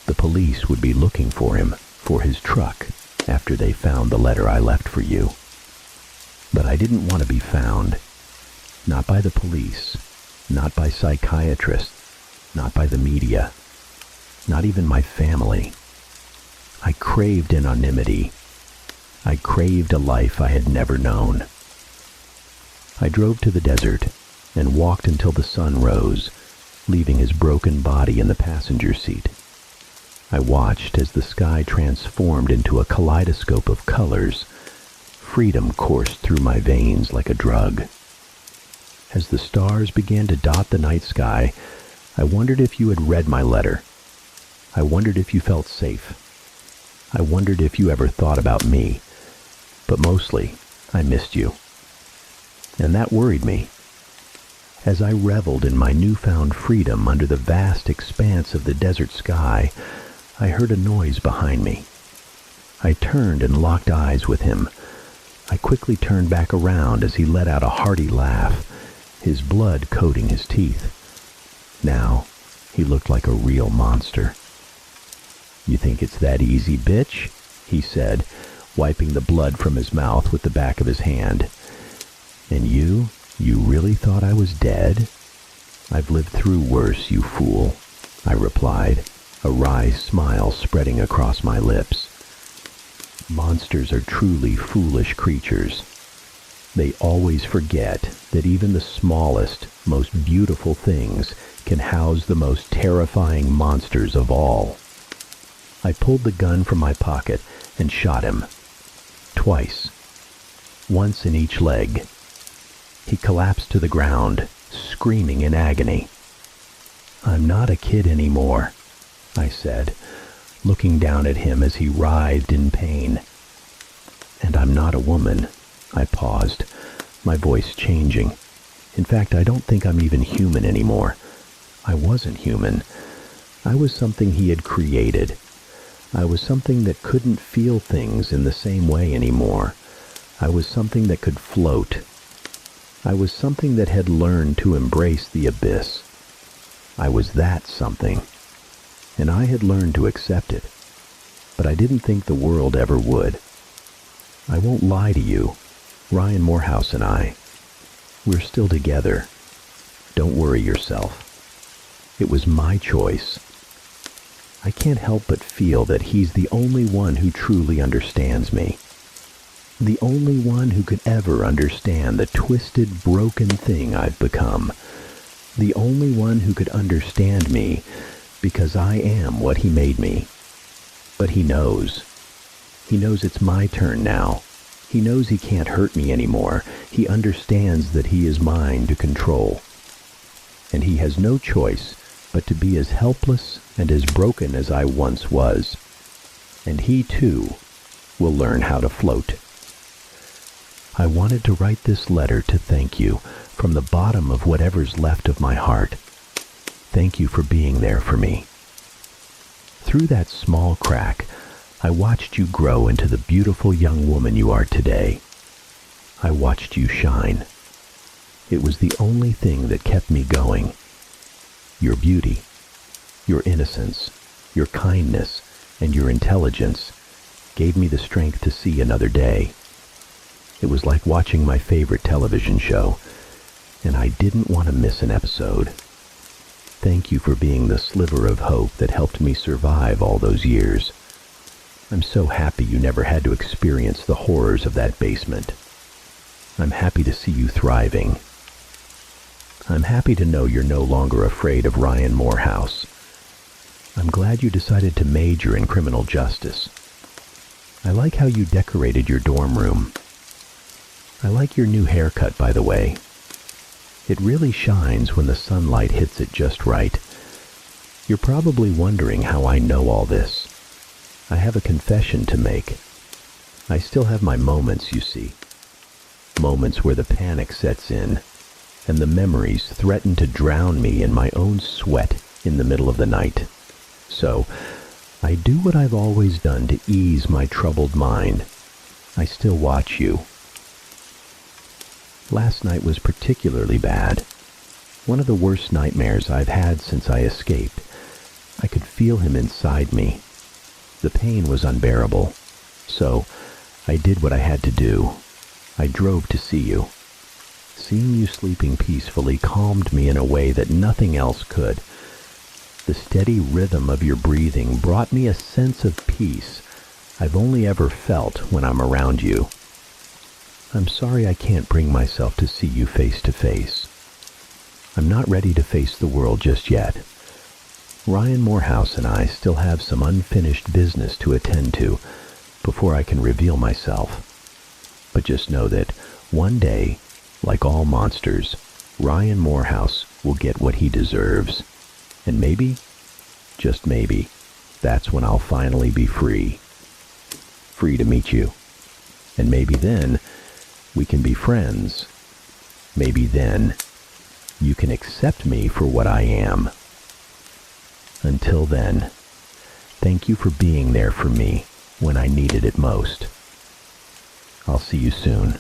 The police would be looking for him, for his truck after they found the letter I left for you. But I didn't want to be found. Not by the police, not by psychiatrists, not by the media, not even my family. I craved anonymity. I craved a life I had never known. I drove to the desert and walked until the sun rose, leaving his broken body in the passenger seat. I watched as the sky transformed into a kaleidoscope of colors. Freedom coursed through my veins like a drug. As the stars began to dot the night sky, I wondered if you had read my letter. I wondered if you felt safe. I wondered if you ever thought about me. But mostly, I missed you. And that worried me. As I reveled in my newfound freedom under the vast expanse of the desert sky, I heard a noise behind me. I turned and locked eyes with him. I quickly turned back around as he let out a hearty laugh, his blood coating his teeth. Now, he looked like a real monster. "You think it's that easy, bitch?" he said, wiping the blood from his mouth with the back of his hand. "And you really thought I was dead? I've lived through worse, you fool," I replied, a wry smile spreading across my lips. Monsters are truly foolish creatures. They always forget that even the smallest, most beautiful things can house the most terrifying monsters of all. I pulled the gun from my pocket and shot him. Twice. Once in each leg. He collapsed to the ground, screaming in agony. "I'm not a kid anymore," I said, looking down at him as he writhed in pain. "And I'm not a woman." I paused, my voice changing. "In fact, I don't think I'm even human anymore. I wasn't human. I was something he had created. I was something that couldn't feel things in the same way anymore. I was something that could float. I was something that had learned to embrace the abyss. I was that something. And I had learned to accept it. But I didn't think the world ever would. I won't lie to you. Ryan Morehouse and I, we're still together. Don't worry yourself. It was my choice. I can't help but feel that he's the only one who truly understands me. The only one who could ever understand the twisted, broken thing I've become. The only one who could understand me because I am what he made me. But he knows. He knows it's my turn now. He knows he can't hurt me anymore. He understands that he is mine to control. And he has no choice but to be as helpless and as broken as I once was. And he, too, will learn how to float. I wanted to write this letter to thank you from the bottom of whatever's left of my heart. Thank you for being there for me. Through that small crack, I watched you grow into the beautiful young woman you are today. I watched you shine. It was the only thing that kept me going. Your beauty, your innocence, your kindness, and your intelligence gave me the strength to see another day. It was like watching my favorite television show, and I didn't want to miss an episode. Thank you for being the sliver of hope that helped me survive all those years. I'm so happy you never had to experience the horrors of that basement. I'm happy to see you thriving. I'm happy to know you're no longer afraid of Ryan Morehouse. I'm glad you decided to major in criminal justice. I like how you decorated your dorm room. I like your new haircut, by the way. It really shines when the sunlight hits it just right. You're probably wondering how I know all this. I have a confession to make. I still have my moments, you see. Moments where the panic sets in, and the memories threaten to drown me in my own sweat in the middle of the night. So, I do what I've always done to ease my troubled mind. I still watch you. Last night was particularly bad. One of the worst nightmares I've had since I escaped. I could feel him inside me. The pain was unbearable. So, I did what I had to do. I drove to see you. Seeing you sleeping peacefully calmed me in a way that nothing else could. The steady rhythm of your breathing brought me a sense of peace I've only ever felt when I'm around you. I'm sorry I can't bring myself to see you face to face. I'm not ready to face the world just yet. Ryan Morehouse and I still have some unfinished business to attend to before I can reveal myself. But just know that one day, like all monsters, Ryan Morehouse will get what he deserves. And maybe, just maybe, that's when I'll finally be free. Free to meet you. And maybe then, we can be friends. Maybe then, you can accept me for what I am. Until then, thank you for being there for me when I needed it most. I'll see you soon.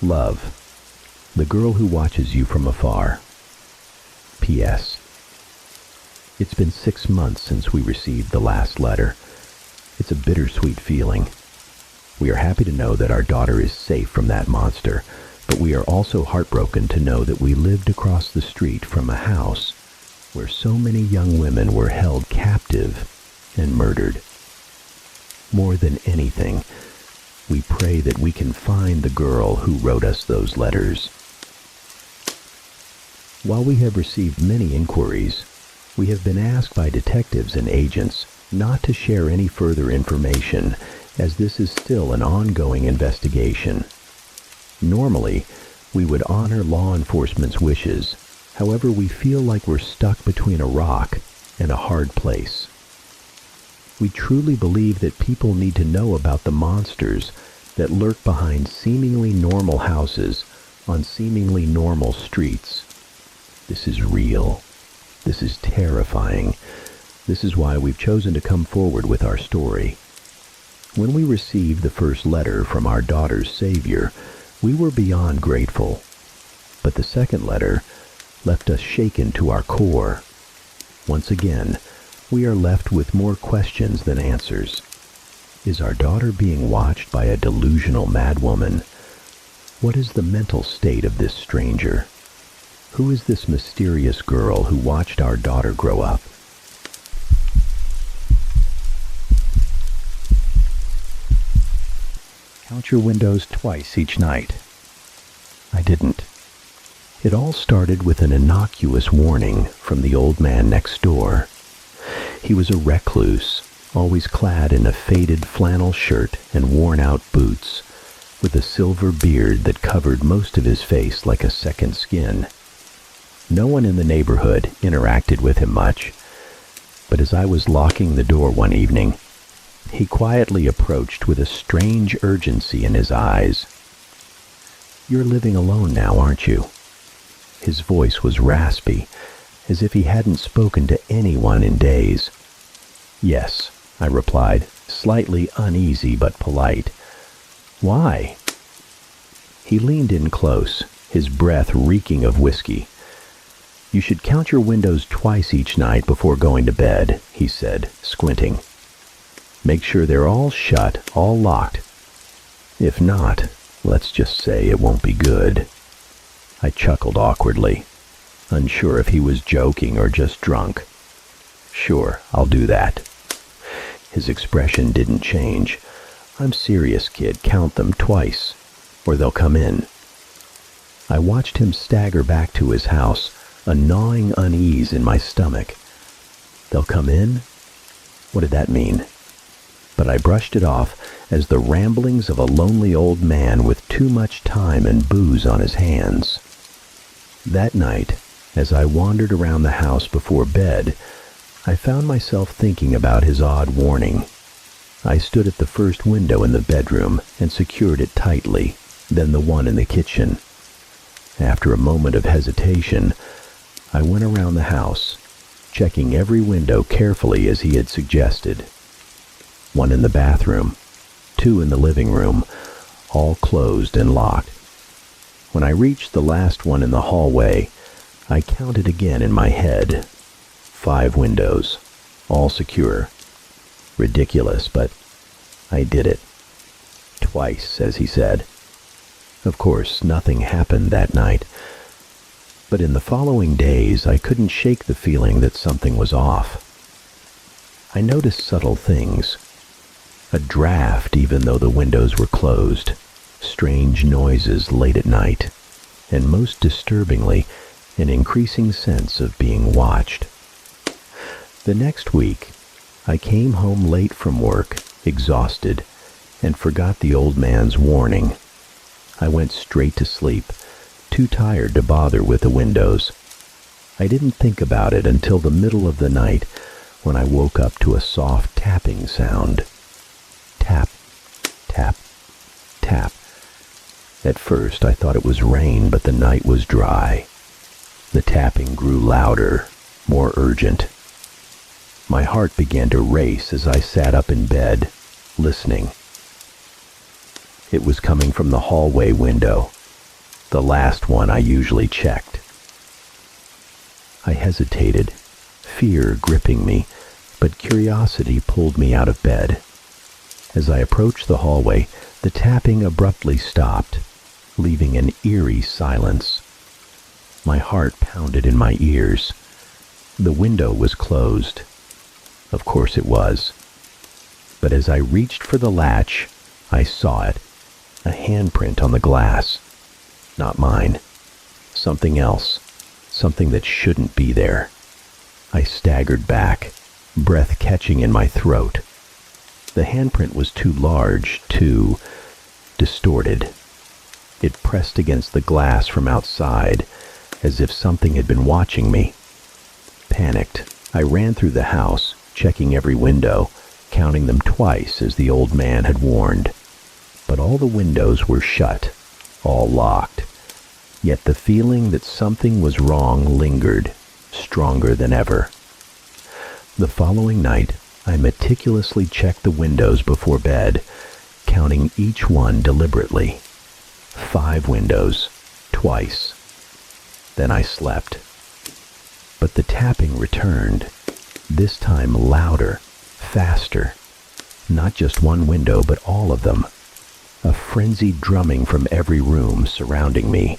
Love, the girl who watches you from afar. P.S. It's been 6 months since we received the last letter. It's a bittersweet feeling. We are happy to know that our daughter is safe from that monster, but we are also heartbroken to know that we lived across the street from a house where so many young women were held captive and murdered. More than anything, we pray that we can find the girl who wrote us those letters. While we have received many inquiries, we have been asked by detectives and agents not to share any further information, as this is still an ongoing investigation. Normally, we would honor law enforcement's wishes. However, we feel like we're stuck between a rock and a hard place. We truly believe that people need to know about the monsters that lurk behind seemingly normal houses on seemingly normal streets. This is real. This is terrifying. This is why we've chosen to come forward with our story. When we received the first letter from our daughter's savior, we were beyond grateful. But the second letter left us shaken to our core. Once again, we are left with more questions than answers. Is our daughter being watched by a delusional madwoman? What is the mental state of this stranger? Who is this mysterious girl who watched our daughter grow up? Count your windows twice each night. I didn't. It all started with an innocuous warning from the old man next door. He was a recluse, always clad in a faded flannel shirt and worn-out boots, with a silver beard that covered most of his face like a second skin. No one in the neighborhood interacted with him much, but as I was locking the door one evening, he quietly approached with a strange urgency in his eyes. "You're living alone now, aren't you?" His voice was raspy, as if he hadn't spoken to anyone in days. "Yes," I replied, slightly uneasy but polite. "Why?" He leaned in close, his breath reeking of whiskey. "You should count your windows twice each night before going to bed," he said, squinting. "Make sure they're all shut, all locked. If not, let's just say it won't be good." I chuckled awkwardly, unsure if he was joking or just drunk. "Sure, I'll do that." His expression didn't change. "I'm serious, kid. Count them twice, or they'll come in." I watched him stagger back to his house, a gnawing unease in my stomach. "They'll come in?" What did that mean? But I brushed it off as the ramblings of a lonely old man with too much time and booze on his hands. That night, as I wandered around the house before bed, I found myself thinking about his odd warning. I stood at the first window in the bedroom and secured it tightly, then the one in the kitchen. After a moment of hesitation, I went around the house, checking every window carefully as he had suggested. One in the bathroom, 2 in the living room, all closed and locked. When I reached the last one in the hallway, I counted again in my head. 5 windows, all secure, Ridiculous, but I did it. Twice, as he said. Of course, nothing happened that night. But in the following days, I couldn't shake the feeling that something was off. I noticed subtle things. A draft, even though the windows were closed. Strange noises late at night. And most disturbingly, an increasing sense of being watched. The next week, I came home late from work, exhausted, and forgot the old man's warning. I went straight to sleep, too tired to bother with the windows. I didn't think about it until the middle of the night when I woke up to a soft tapping sound. Tap, tap, tap. At first I thought it was rain, but the night was dry. The tapping grew louder, more urgent. My heart began to race as I sat up in bed, listening. It was coming from the hallway window, the last one I usually checked. I hesitated, fear gripping me, but curiosity pulled me out of bed. As I approached the hallway, the tapping abruptly stopped, leaving an eerie silence. My heart pounded in my ears. The window was closed. Of course it was. But as I reached for the latch, I saw it, a handprint on the glass. Not mine. Something else. Something that shouldn't be there. I staggered back, breath catching in my throat. The handprint was too large, too distorted. It pressed against the glass from outside, as if something had been watching me. Panicked, I ran through the house, checking every window, counting them twice as the old man had warned. But all the windows were shut, all locked. Yet the feeling that something was wrong lingered, stronger than ever. The following night, I meticulously checked the windows before bed, counting each one deliberately. 5 windows, twice. Then I slept. But the tapping returned, this time louder, faster. Not just one window, but all of them. A frenzied drumming from every room surrounding me.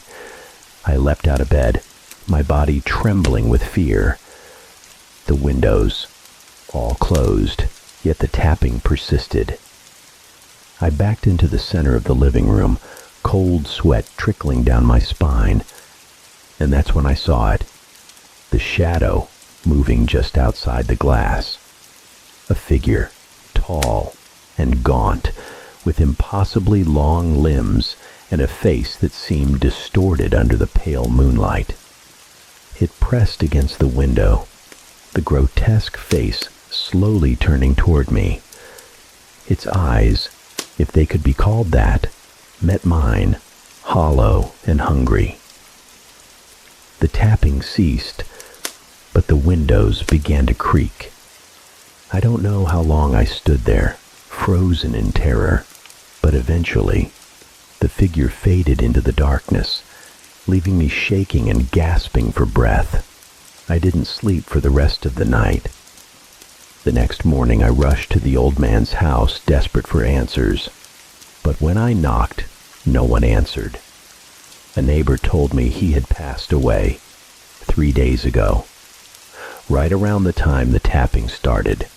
I leapt out of bed, my body trembling with fear. The windows, all closed, yet the tapping persisted. I backed into the center of the living room, cold sweat trickling down my spine. And that's when I saw it. The shadow moving just outside the glass. A figure, tall and gaunt, with impossibly long limbs and a face that seemed distorted under the pale moonlight. It pressed against the window, the grotesque face slowly turning toward me. Its eyes, if they could be called that, met mine, hollow and hungry. The tapping ceased, but the windows began to creak. I don't know how long I stood there, frozen in terror, but eventually, the figure faded into the darkness, leaving me shaking and gasping for breath. I didn't sleep for the rest of the night. The next morning I rushed to the old man's house, desperate for answers. But when I knocked, no one answered. A neighbor told me he had passed away 3 days ago, right around the time the tapping started.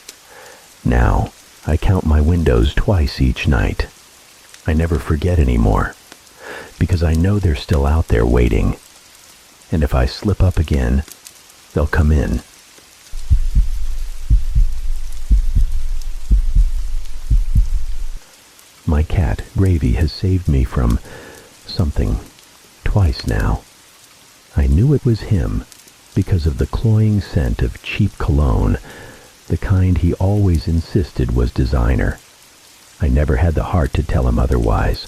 Now, I count my windows twice each night. I never forget anymore, because I know they're still out there waiting. And if I slip up again, they'll come in. My cat, Gravy, has saved me from something twice now. I knew it was him because of the cloying scent of cheap cologne, the kind he always insisted was designer. I never had the heart to tell him otherwise.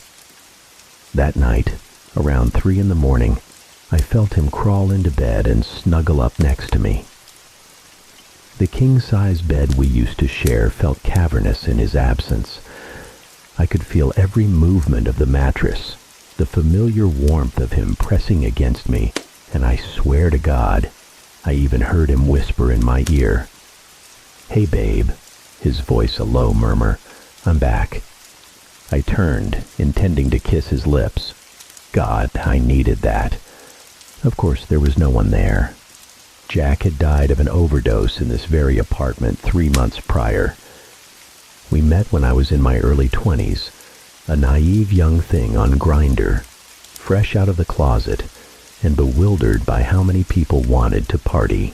That night, around 3 a.m, I felt him crawl into bed and snuggle up next to me. The king-size bed we used to share felt cavernous in his absence. I could feel every movement of the mattress, the familiar warmth of him pressing against me, and I swear to God, I even heard him whisper in my ear, "Hey babe," his voice a low murmur. "I'm back." I turned, intending to kiss his lips. God, I needed that. Of course, there was no one there. Jack had died of an overdose in this very apartment 3 months prior. We met when I was in my early 20s, a naive young thing on Grindr, fresh out of the closet and bewildered by how many people wanted to party.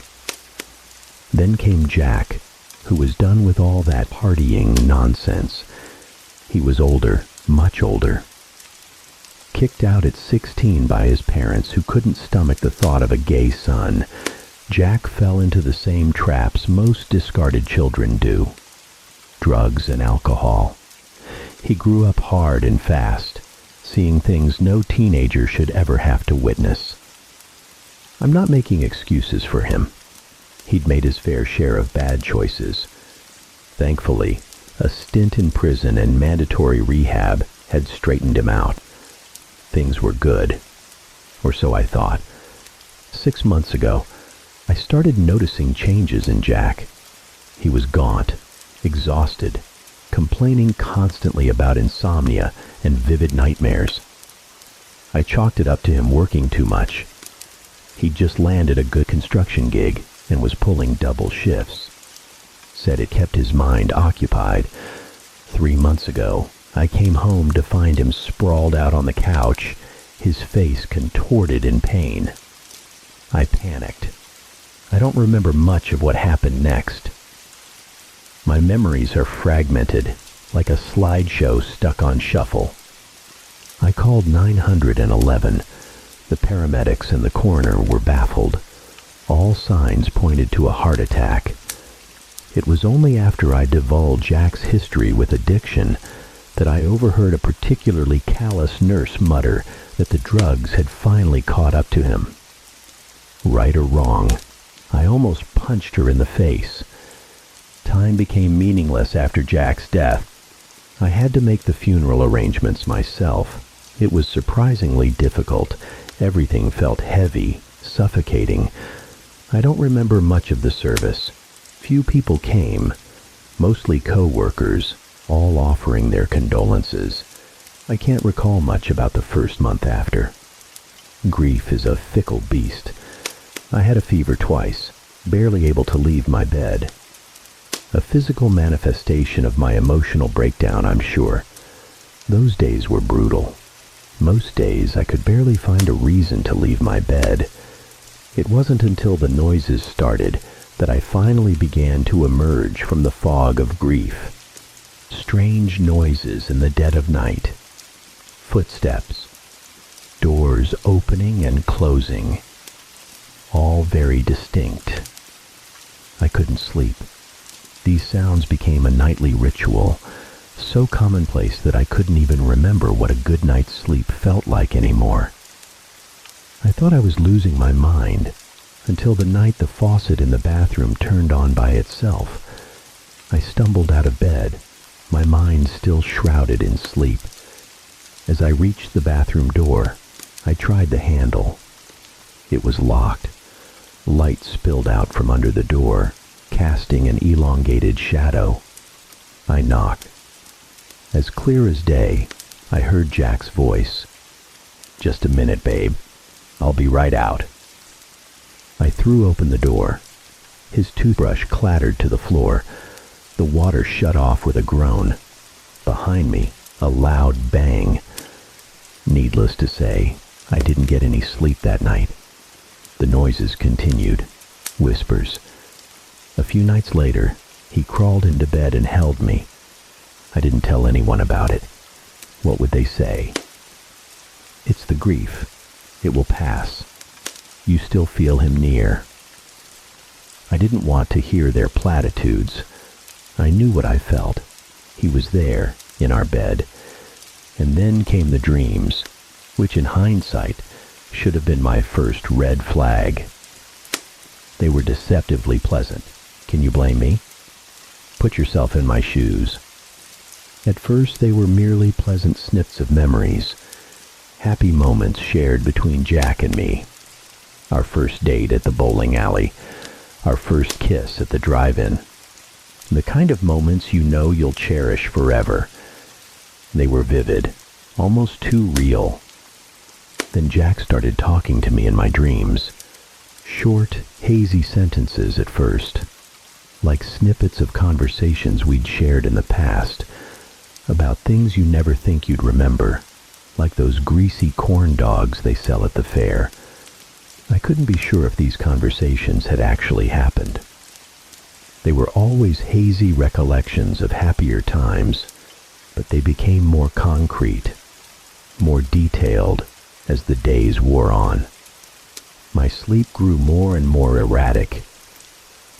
Then came Jack, who was done with all that partying nonsense. He was older, much older. Kicked out at 16 by his parents who couldn't stomach the thought of a gay son, Jack fell into the same traps most discarded children do: drugs and alcohol. He grew up hard and fast, seeing things no teenager should ever have to witness. I'm not making excuses for him. He'd made his fair share of bad choices. Thankfully, a stint in prison and mandatory rehab had straightened him out. Things were good, or so I thought. 6 months ago, I started noticing changes in Jack. He was gaunt, exhausted, complaining constantly about insomnia and vivid nightmares. I chalked it up to him working too much. He'd just landed a good construction gig and was pulling double shifts. Said it kept his mind occupied. 3 months ago, I came home to find him sprawled out on the couch, his face contorted in pain. I panicked. I don't remember much of what happened next. My memories are fragmented, like a slideshow stuck on shuffle. I called 911. The paramedics and the coroner were baffled. All signs pointed to a heart attack. It was only after I divulged Jack's history with addiction that I overheard a particularly callous nurse mutter that the drugs had finally caught up to him. Right or wrong, I almost punched her in the face. Time became meaningless after Jack's death. I had to make the funeral arrangements myself. It was surprisingly difficult. Everything felt heavy, suffocating. I don't remember much of the service. Few people came, mostly co-workers, all offering their condolences. I can't recall much about the first month after. Grief is a fickle beast. I had a fever twice, barely able to leave my bed. A physical manifestation of my emotional breakdown, I'm sure. Those days were brutal. Most days I could barely find a reason to leave my bed. It wasn't until the noises started that I finally began to emerge from the fog of grief. Strange noises in the dead of night. Footsteps. Doors opening and closing. All very distinct. I couldn't sleep. These sounds became a nightly ritual, so commonplace that I couldn't even remember what a good night's sleep felt like anymore. I thought I was losing my mind, until the night the faucet in the bathroom turned on by itself. I stumbled out of bed, my mind still shrouded in sleep. As I reached the bathroom door, I tried the handle. It was locked. Light spilled out from under the door, casting an elongated shadow. I knocked. As clear as day, I heard Jack's voice. "Just a minute, babe. I'll be right out." I threw open the door. His toothbrush clattered to the floor. The water shut off with a groan. Behind me, a loud bang. Needless to say, I didn't get any sleep that night. The noises continued. Whispers. A few nights later, he crawled into bed and held me. I didn't tell anyone about it. What would they say? "It's the grief. It will pass. You still feel him near." I didn't want to hear their platitudes. I knew what I felt. He was there, in our bed. And then came the dreams, which in hindsight should have been my first red flag. They were deceptively pleasant. Can you blame me? Put yourself in my shoes. At first they were merely pleasant snips of memories, happy moments shared between Jack and me. Our first date at the bowling alley, our first kiss at the drive-in. The kind of moments you know you'll cherish forever. They were vivid, almost too real. Then Jack started talking to me in my dreams. Short, hazy sentences at first, like snippets of conversations we'd shared in the past, about things you never think you'd remember, like those greasy corn dogs they sell at the fair. I couldn't be sure if these conversations had actually happened. They were always hazy recollections of happier times, but they became more concrete, more detailed as the days wore on. My sleep grew more and more erratic.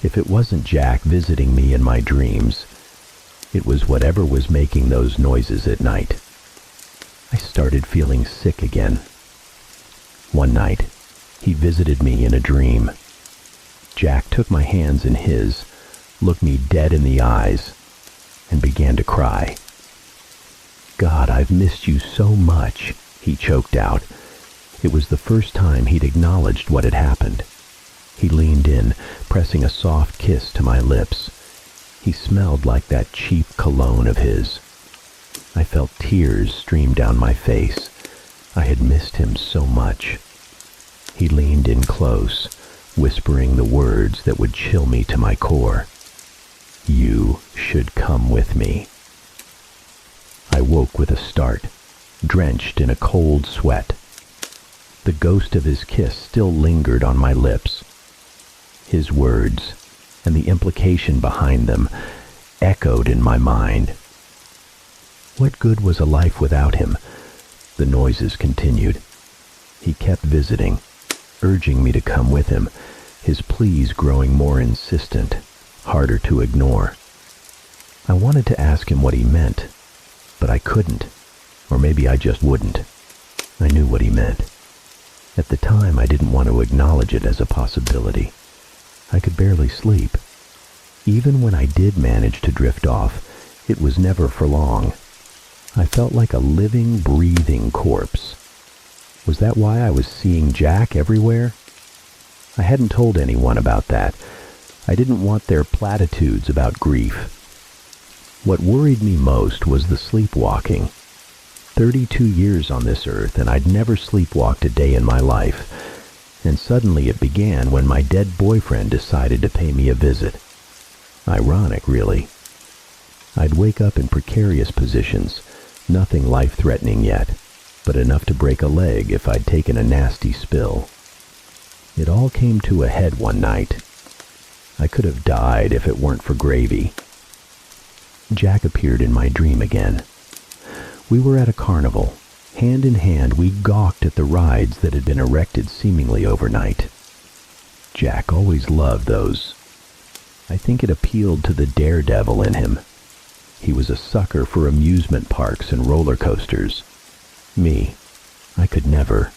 If it wasn't Jack visiting me in my dreams, it was whatever was making those noises at night. I started feeling sick again. One night, he visited me in a dream. Jack took my hands in his, looked me dead in the eyes, and began to cry. "God, I've missed you so much," he choked out. It was the first time he'd acknowledged what had happened. He leaned in, pressing a soft kiss to my lips. He smelled like that cheap cologne of his. I felt tears stream down my face. I had missed him so much. He leaned in close, whispering the words that would chill me to my core. "You should come with me." I woke with a start, drenched in a cold sweat. The ghost of his kiss still lingered on my lips. His words, and the implication behind them, echoed in my mind. What good was a life without him? The noises continued. He kept visiting, urging me to come with him, his pleas growing more insistent, harder to ignore. I wanted to ask him what he meant, but I couldn't, or maybe I just wouldn't. I knew what he meant. At the time, I didn't want to acknowledge it as a possibility. I could barely sleep. Even when I did manage to drift off, it was never for long. I felt like a living, breathing corpse. Was that why I was seeing Jack everywhere? I hadn't told anyone about that. I didn't want their platitudes about grief. What worried me most was the sleepwalking. 32 years on this earth, and I'd never sleepwalked a day in my life. And suddenly it began when my dead boyfriend decided to pay me a visit. Ironic, really. I'd wake up in precarious positions, nothing life-threatening yet, but enough to break a leg if I'd taken a nasty spill. It all came to a head one night. I could have died if it weren't for gravy. Jack appeared in my dream again. We were at a carnival. Hand in hand, we gawked at the rides that had been erected seemingly overnight. Jack always loved those. I think it appealed to the daredevil in him. He was a sucker for amusement parks and roller coasters. Me, I could never.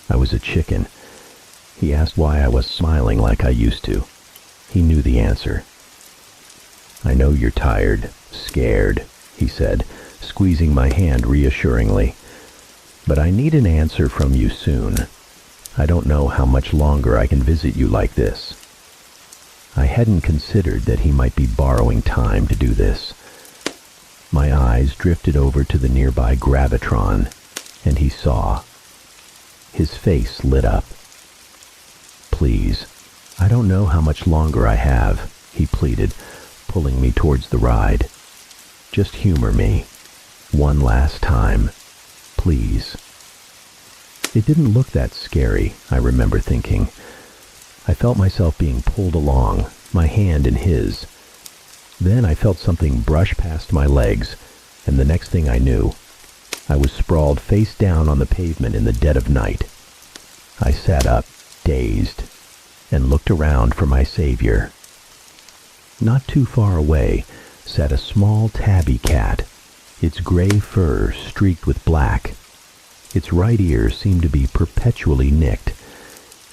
I was a chicken. He asked why I was smiling like I used to. He knew the answer. "I know you're tired, scared," he said, squeezing my hand reassuringly. "But I need an answer from you soon. I don't know how much longer I can visit you like this." I hadn't considered that he might be borrowing time to do this. My eyes drifted over to the nearby gravitron, and he saw. His face lit up. "Please, I don't know how much longer I have," he pleaded, pulling me towards the ride. "Just humor me. One last time. Please." It didn't look that scary, I remember thinking. I felt myself being pulled along, my hand in his. Then I felt something brush past my legs, and the next thing I knew, I was sprawled face down on the pavement in the dead of night. I sat up, dazed, and looked around for my savior. Not too far away sat a small tabby cat, its gray fur streaked with black. Its right ear seemed to be perpetually nicked,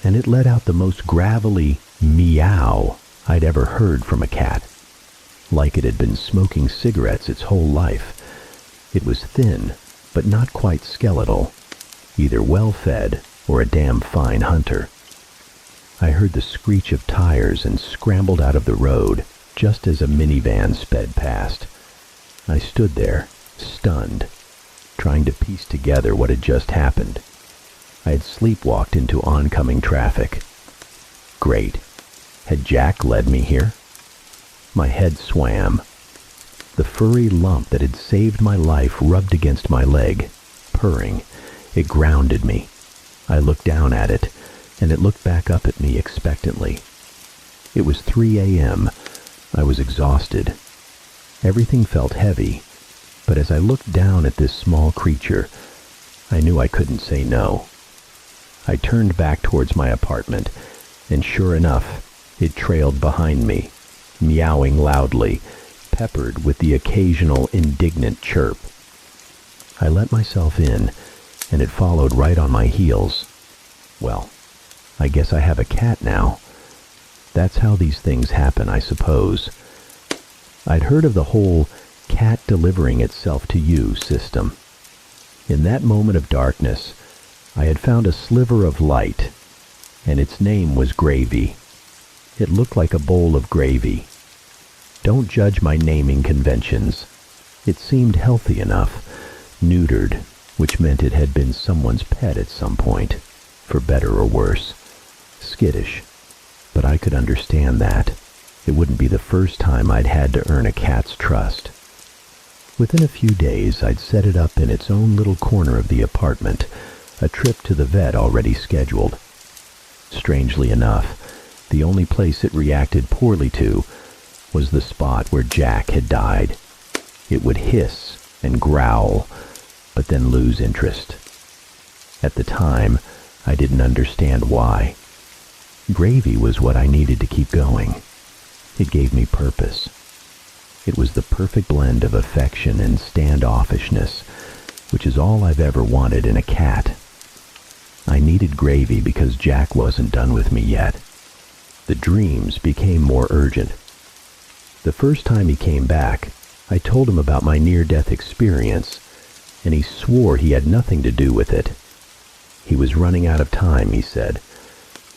and it let out the most gravelly meow I'd ever heard from a cat, like it had been smoking cigarettes its whole life. It was thin, but not quite skeletal, either well-fed or a damn fine hunter. I heard the screech of tires and scrambled out of the road, just as a minivan sped past. I stood there, stunned, trying to piece together what had just happened. I had sleepwalked into oncoming traffic. Great. Had Jack led me here? My head swam. The furry lump that had saved my life rubbed against my leg, purring. It grounded me. I looked down at it, and it looked back up at me expectantly. It was 3 a.m. I was exhausted. Everything felt heavy, but as I looked down at this small creature, I knew I couldn't say no. I turned back towards my apartment, and sure enough, it trailed behind me, meowing loudly, peppered with the occasional indignant chirp. I let myself in, and it followed right on my heels. Well, I guess I have a cat now. That's how these things happen, I suppose. I'd heard of the whole cat delivering itself to you system. In that moment of darkness, I had found a sliver of light, and its name was Gravy. It looked like a bowl of gravy. Don't judge my naming conventions. It seemed healthy enough, neutered, which meant it had been someone's pet at some point, for better or worse. Skittish, but I could understand that. It wouldn't be the first time I'd had to earn a cat's trust. Within a few days, I'd set it up in its own little corner of the apartment, a trip to the vet already scheduled. Strangely enough, the only place it reacted poorly to was the spot where Jack had died. It would hiss and growl, but then lose interest. At the time, I didn't understand why. Gravy was what I needed to keep going. It gave me purpose. It was the perfect blend of affection and standoffishness, which is all I've ever wanted in a cat. I needed Gravy because Jack wasn't done with me yet. The dreams became more urgent. The first time he came back, I told him about my near-death experience, and he swore he had nothing to do with it. He was running out of time, he said.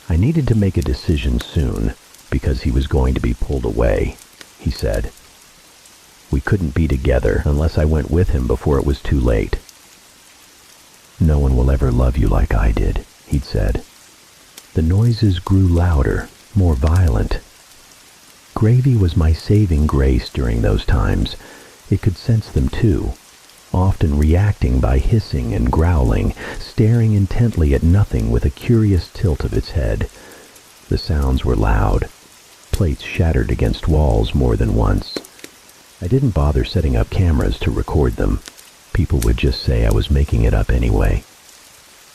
I needed to make a decision soon, because he was going to be pulled away, he said. We couldn't be together unless I went with him before it was too late. No one will ever love you like I did, he'd said. The noises grew louder, more violent. Gravy was my saving grace during those times. It could sense them too, often reacting by hissing and growling, staring intently at nothing with a curious tilt of its head. The sounds were loud. Plates shattered against walls more than once. I didn't bother setting up cameras to record them. People would just say I was making it up anyway.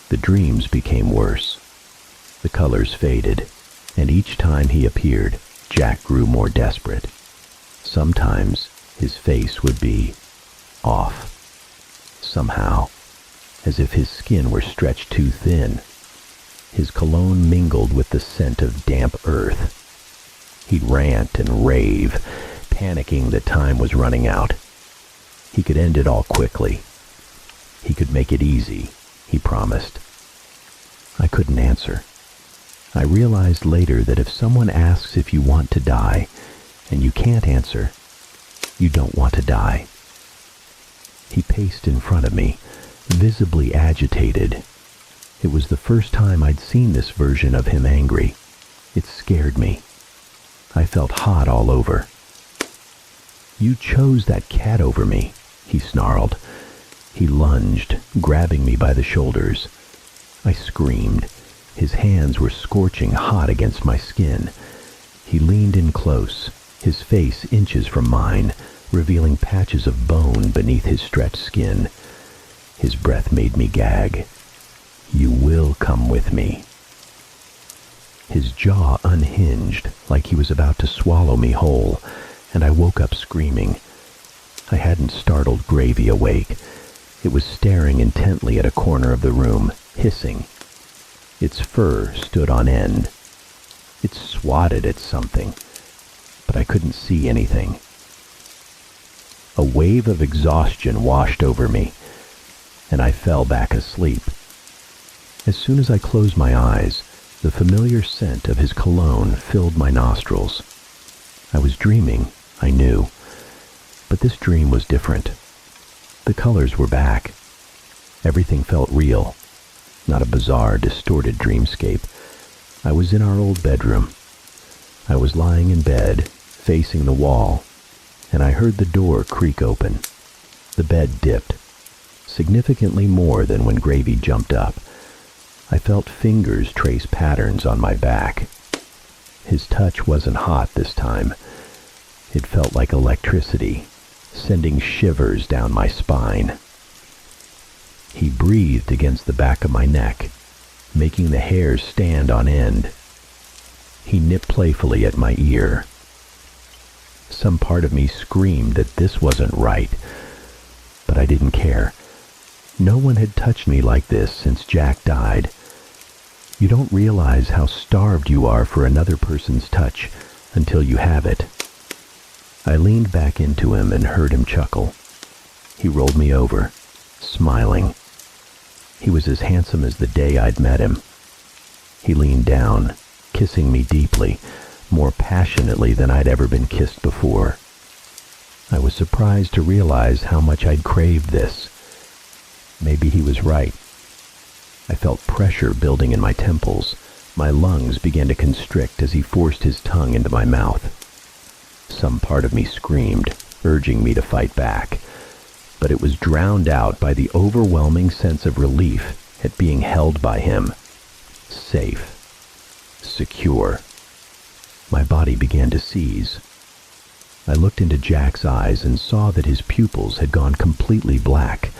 The dreams became worse. The colors faded, and each time he appeared, Jack grew more desperate. Sometimes his face would be off. Somehow, as if his skin were stretched too thin. His cologne mingled with the scent of damp earth. He'd rant and rave, panicking that time was running out. He could end it all quickly. He could make it easy, he promised. I couldn't answer. I realized later that if someone asks if you want to die, and you can't answer, you don't want to die. He paced in front of me, visibly agitated. It was the first time I'd seen this version of him angry. It scared me. I felt hot all over. You chose that cat over me, he snarled. He lunged, grabbing me by the shoulders. I screamed. His hands were scorching hot against my skin. He leaned in close, his face inches from mine, revealing patches of bone beneath his stretched skin. His breath made me gag. You will come with me. His jaw unhinged, like he was about to swallow me whole, and I woke up screaming. I hadn't startled Gravy awake. It was staring intently at a corner of the room, hissing. Its fur stood on end. It swatted at something, but I couldn't see anything. A wave of exhaustion washed over me, and I fell back asleep. As soon as I closed my eyes, the familiar scent of his cologne filled my nostrils. I was dreaming, I knew, but this dream was different. The colors were back. Everything felt real, not a bizarre, distorted dreamscape. I was in our old bedroom. I was lying in bed, facing the wall, and I heard the door creak open. The bed dipped, significantly more than when Gravy jumped up. I felt fingers trace patterns on my back. His touch wasn't hot this time. It felt like electricity, sending shivers down my spine. He breathed against the back of my neck, making the hairs stand on end. He nipped playfully at my ear. Some part of me screamed that this wasn't right, but I didn't care. No one had touched me like this since Jack died. You don't realize how starved you are for another person's touch until you have it. I leaned back into him and heard him chuckle. He rolled me over, smiling. He was as handsome as the day I'd met him. He leaned down, kissing me deeply, more passionately than I'd ever been kissed before. I was surprised to realize how much I'd craved this. Maybe he was right. I felt pressure building in my temples. My lungs began to constrict as he forced his tongue into my mouth. Some part of me screamed, urging me to fight back, but it was drowned out by the overwhelming sense of relief at being held by him. Safe. Secure. My body began to seize. I looked into Jack's eyes and saw that his pupils had gone completely black.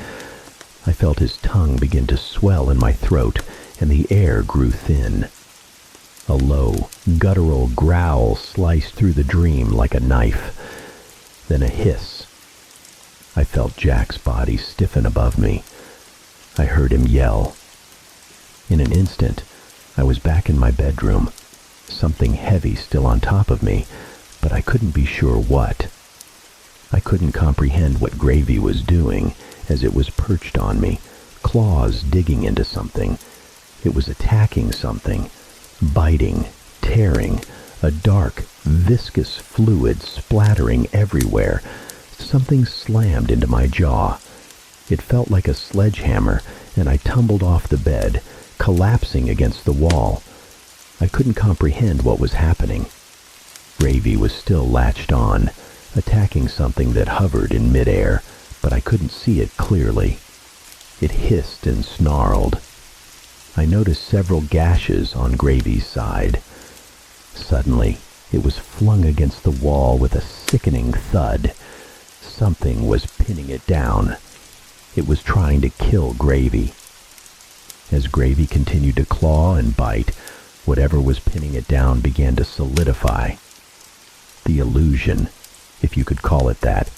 I felt his tongue begin to swell in my throat, and the air grew thin. A low, guttural growl sliced through the dream like a knife. Then a hiss. I felt Jack's body stiffen above me. I heard him yell. In an instant, I was back in my bedroom, something heavy still on top of me, but I couldn't be sure what. I couldn't comprehend what Gravy was doing as it was perched on me, claws digging into something. It was attacking something, biting, tearing, a dark, viscous fluid splattering everywhere. Something slammed into my jaw. It felt like a sledgehammer, and I tumbled off the bed, collapsing against the wall. I couldn't comprehend what was happening. Gravy was still latched on, attacking something that hovered in midair, but I couldn't see it clearly. It hissed and snarled. I noticed several gashes on Gravy's side. Suddenly, it was flung against the wall with a sickening thud. Something was pinning it down. It was trying to kill Gravy. As Gravy continued to claw and bite, whatever was pinning it down began to solidify. The illusion, if you could call it that,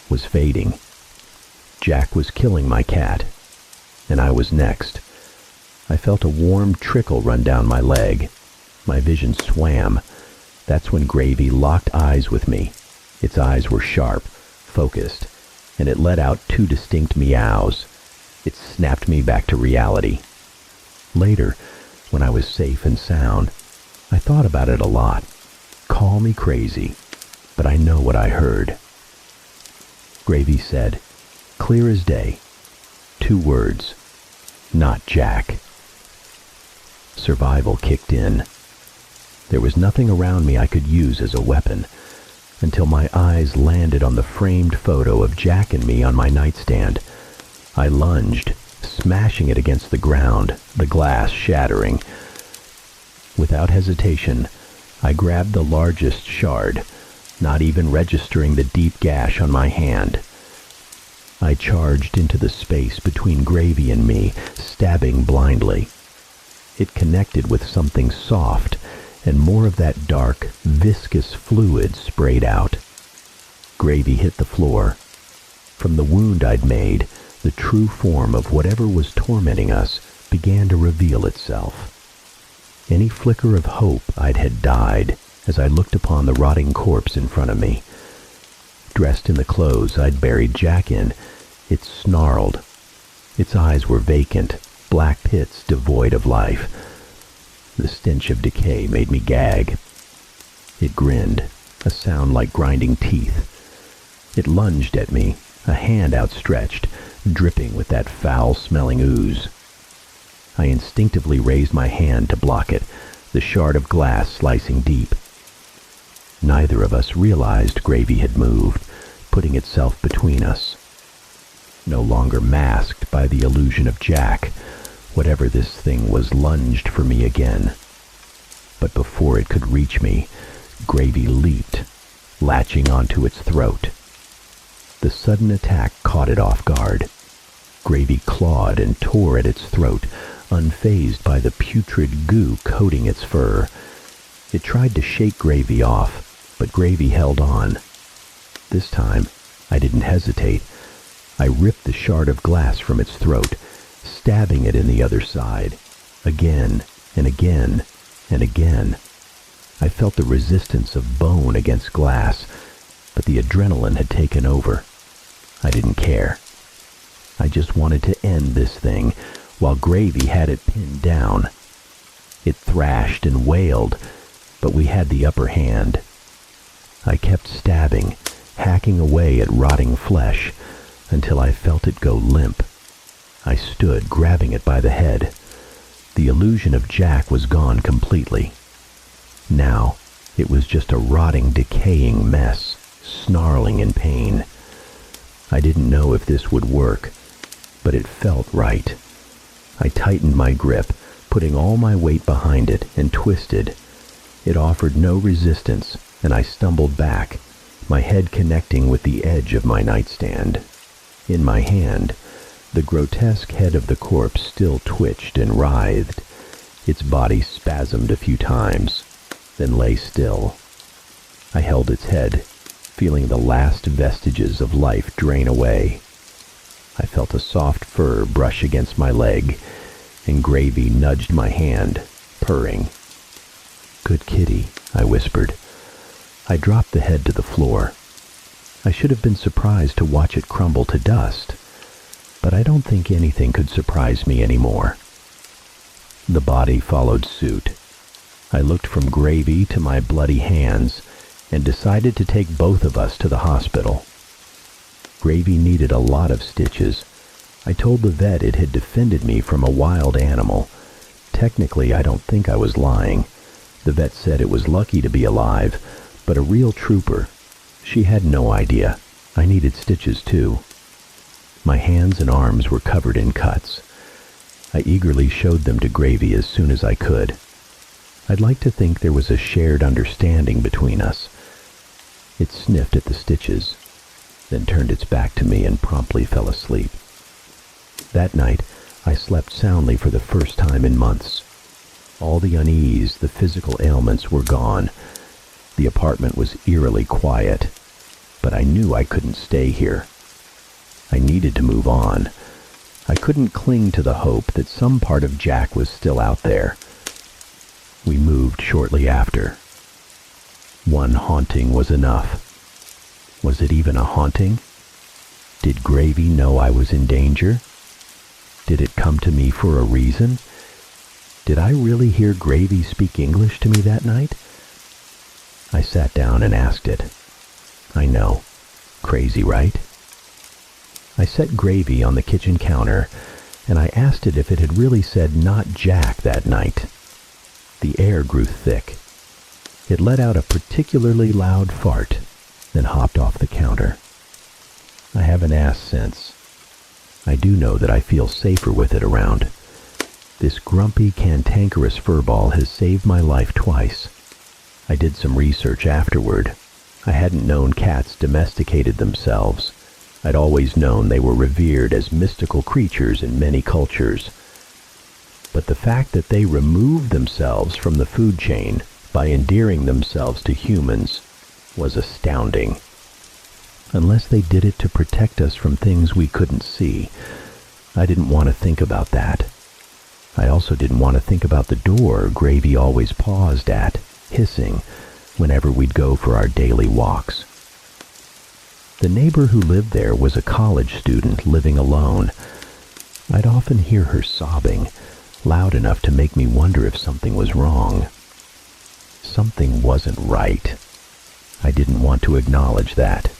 was fading. Jack was killing my cat, and I was next. I felt a warm trickle run down my leg. My vision swam. That's when Gravy locked eyes with me. Its eyes were sharp, focused, and it let out two distinct meows. It snapped me back to reality. Later, when I was safe and sound, I thought about it a lot. Call me crazy, but I know what I heard. Gravy said, clear as day, 2 words, not Jack. Survival kicked in. There was nothing around me I could use as a weapon, until my eyes landed on the framed photo of Jack and me on my nightstand. I lunged, smashing it against the ground, the glass shattering. Without hesitation, I grabbed the largest shard, not even registering the deep gash on my hand. I charged into the space between Gravy and me, stabbing blindly. It connected with something soft, and more of that dark, viscous fluid sprayed out. Gravy hit the floor. From the wound I'd made, the true form of whatever was tormenting us began to reveal itself. Any flicker of hope I'd had died as I looked upon the rotting corpse in front of me. Dressed in the clothes I'd buried Jack in, it snarled. Its eyes were vacant, black pits devoid of life. The stench of decay made me gag. It grinned, a sound like grinding teeth. It lunged at me, a hand outstretched, dripping with that foul-smelling ooze. I instinctively raised my hand to block it, the shard of glass slicing deep. Neither of us realized gravy had moved, putting itself between us. No longer masked by the illusion of Jack, whatever this thing was lunged for me again. But before it could reach me, gravy leaped, latching onto its throat. The sudden attack caught it off guard. Gravy clawed and tore at its throat, unfazed by the putrid goo coating its fur. It tried to shake Gravy off, but Gravy held on. This time, I didn't hesitate. I ripped the shard of glass from its throat, stabbing it in the other side. Again and again and again. I felt the resistance of bone against glass, but the adrenaline had taken over. I didn't care. I just wanted to end this thing, while Gravy had it pinned down. It thrashed and wailed, but we had the upper hand. I kept stabbing, hacking away at rotting flesh, until I felt it go limp. I stood, grabbing it by the head. The illusion of Jack was gone completely. Now, it was just a rotting, decaying mess, snarling in pain. I didn't know if this would work, but it felt right. I tightened my grip, putting all my weight behind it, and twisted. It offered no resistance, and I stumbled back, my head connecting with the edge of my nightstand. In my hand, the grotesque head of the corpse still twitched and writhed. Its body spasmed a few times, then lay still. I held its head, feeling the last vestiges of life drain away. I felt a soft fur brush against my leg, and Gravy nudged my hand, purring. "Good kitty," I whispered. I dropped the head to the floor. I should have been surprised to watch it crumble to dust, but I don't think anything could surprise me anymore. The body followed suit. I looked from Gravy to my bloody hands and decided to take both of us to the hospital. Gravy needed a lot of stitches. I told the vet it had defended me from a wild animal. Technically, I don't think I was lying. The vet said it was lucky to be alive, but a real trooper. She had no idea. I needed stitches too. My hands and arms were covered in cuts. I eagerly showed them to Gravy as soon as I could. I'd like to think there was a shared understanding between us. It sniffed at the stitches, then turned its back to me and promptly fell asleep. That night, I slept soundly for the first time in months. All the unease, the physical ailments were gone. The apartment was eerily quiet, but I knew I couldn't stay here. I needed to move on. I couldn't cling to the hope that some part of Jack was still out there. We moved shortly after. One haunting was enough. Was it even a haunting? Did Gravy know I was in danger? Did it come to me for a reason? Did I really hear Gravy speak English to me that night? I sat down and asked it. I know. Crazy, right? I set Gravy on the kitchen counter, and I asked it if it had really said "not Jack" that night. The air grew thick. It let out a particularly loud fart, then hopped off the counter. I haven't asked since. I do know that I feel safer with it around. This grumpy, cantankerous furball has saved my life twice. I did some research afterward. I hadn't known cats domesticated themselves. I'd always known they were revered as mystical creatures in many cultures. But the fact that they removed themselves from the food chain by endearing themselves to humans was astounding. Unless they did it to protect us from things we couldn't see, I didn't want to think about that. I also didn't want to think about the door Gravy always paused at, hissing, whenever we'd go for our daily walks. The neighbor who lived there was a college student living alone. I'd often hear her sobbing, loud enough to make me wonder if something was wrong. Something wasn't right. I didn't want to acknowledge that.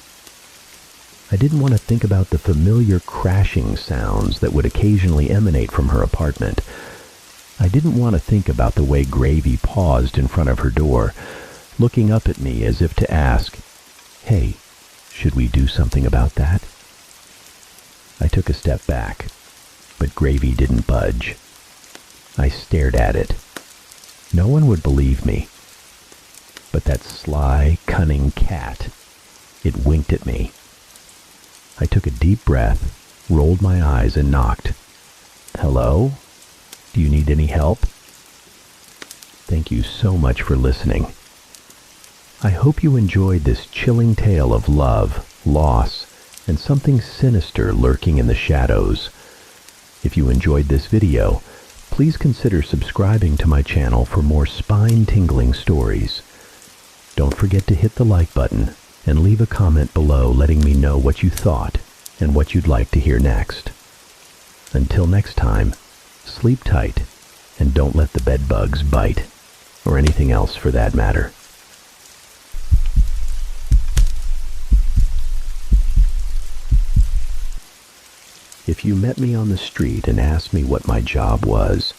I didn't want to think about the familiar crashing sounds that would occasionally emanate from her apartment. I didn't want to think about the way Gravy paused in front of her door, looking up at me as if to ask, "Hey, should we do something about that?" I took a step back, but Gravy didn't budge. I stared at it. No one would believe me. But that sly, cunning cat, it winked at me. I took a deep breath, rolled my eyes, and knocked. "Hello? Do you need any help?" Thank you so much for listening. I hope you enjoyed this chilling tale of love, loss, and something sinister lurking in the shadows. If you enjoyed this video, please consider subscribing to my channel for more spine-tingling stories. Don't forget to hit the like button and leave a comment below letting me know what you thought and what you'd like to hear next. Until next time, sleep tight and don't let the bed bugs bite, or anything else for that matter. If you met me on the street and asked me what my job was,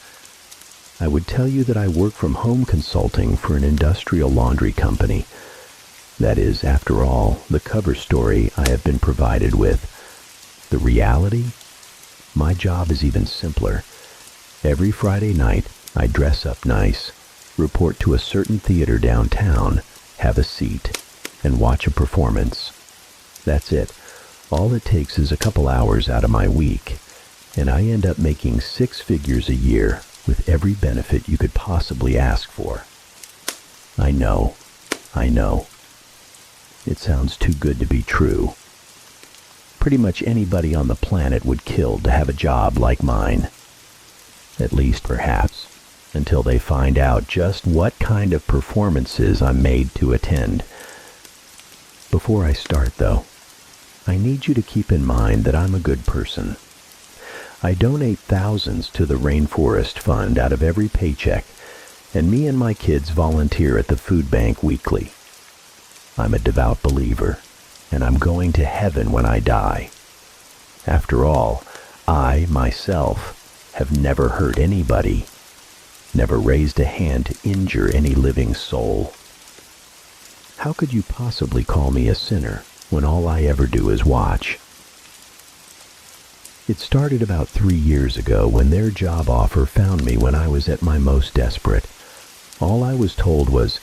I would tell you that I work from home consulting for an industrial laundry company. That is, after all, the cover story I have been provided with. The reality? My job is even simpler. Every Friday night, I dress up nice, report to a certain theater downtown, have a seat, and watch a performance. That's it. All it takes is a couple hours out of my week, and I end up making 6 figures a year with every benefit you could possibly ask for. I know. It sounds too good to be true. Pretty much anybody on the planet would kill to have a job like mine. At least, perhaps, until they find out just what kind of performances I'm made to attend. Before I start, though, I need you to keep in mind that I'm a good person. I donate thousands to the Rainforest Fund out of every paycheck, and me and my kids volunteer at the food bank weekly. I'm a devout believer, and I'm going to heaven when I die. After all, I, myself, have never hurt anybody, never raised a hand to injure any living soul. How could you possibly call me a sinner when all I ever do is watch? It started about 3 years ago when their job offer found me when I was at my most desperate. All I was told was,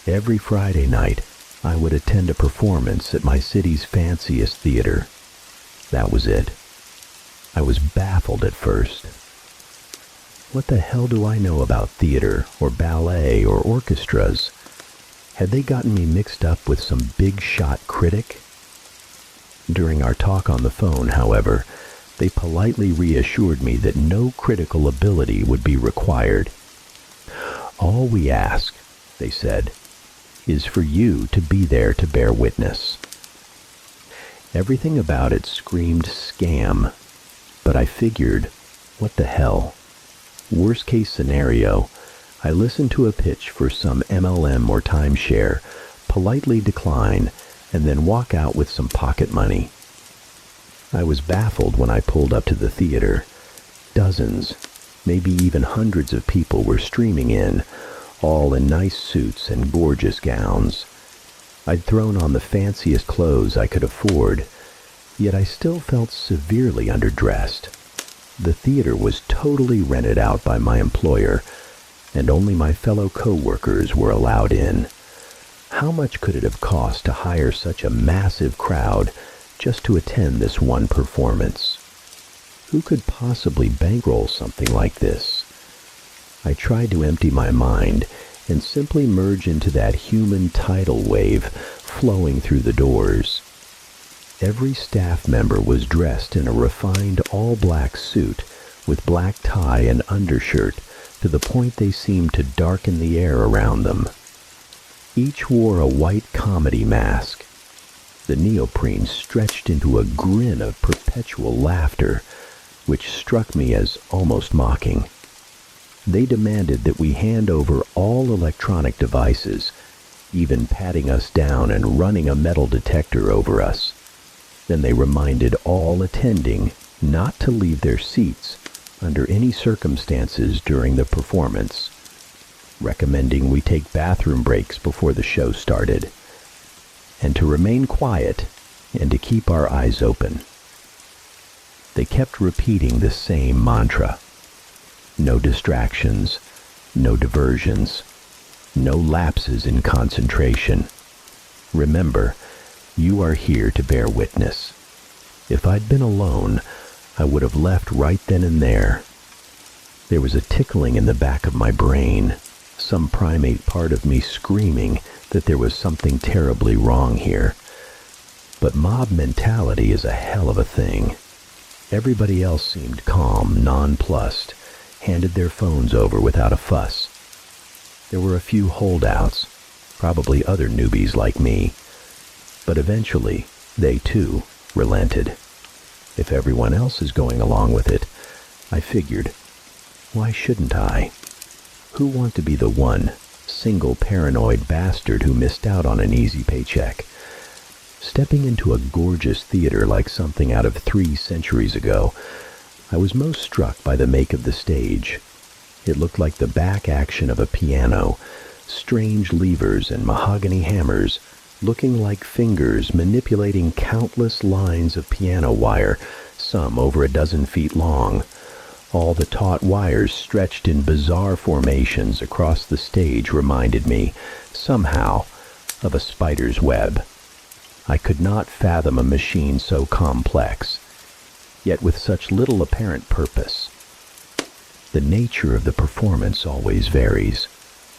every Friday night, I would attend a performance at my city's fanciest theater. That was it. I was baffled at first. What the hell do I know about theater, or ballet, or orchestras? Had they gotten me mixed up with some big-shot critic? During our talk on the phone, however, they politely reassured me that no critical ability would be required. All we ask, they said, is for you to be there to bear witness. Everything about it screamed scam, but I figured, what the hell? Worst case scenario, I listen to a pitch for some MLM or timeshare, politely decline, and then walk out with some pocket money. I was baffled when I pulled up to the theater. Dozens, maybe even hundreds of people were streaming in, all in nice suits and gorgeous gowns. I'd thrown on the fanciest clothes I could afford, yet I still felt severely underdressed. The theater was totally rented out by my employer, and only my fellow co-workers were allowed in. How much could it have cost to hire such a massive crowd just to attend this one performance? Who could possibly bankroll something like this? I tried to empty my mind and simply merge into that human tidal wave flowing through the doors. Every staff member was dressed in a refined all-black suit with black tie and undershirt to the point they seemed to darken the air around them. Each wore a white comedy mask. The neoprene stretched into a grin of perpetual laughter, which struck me as almost mocking. They demanded that we hand over all electronic devices, even patting us down and running a metal detector over us. Then they reminded all attending not to leave their seats under any circumstances during the performance, recommending we take bathroom breaks before the show started, and to remain quiet and to keep our eyes open. They kept repeating the same mantra. No distractions, no diversions, no lapses in concentration. Remember, you are here to bear witness. If I'd been alone, I would have left right then and there. There was a tickling in the back of my brain, some primate part of me screaming that there was something terribly wrong here. But mob mentality is a hell of a thing. Everybody else seemed calm, nonplussed, handed their phones over without a fuss. There were a few holdouts, probably other newbies like me, but eventually they too relented. If everyone else is going along with it, I figured, why shouldn't I? Who want to be the one single paranoid bastard who missed out on an easy paycheck? Stepping into a gorgeous theater like something out of 3 centuries ago, I was most struck by the make of the stage. It looked like the back action of a piano, strange levers and mahogany hammers, looking like fingers manipulating countless lines of piano wire, some over a dozen feet long. All the taut wires stretched in bizarre formations across the stage reminded me, somehow, of a spider's web. I could not fathom a machine so complex, yet with such little apparent purpose. The nature of the performance always varies.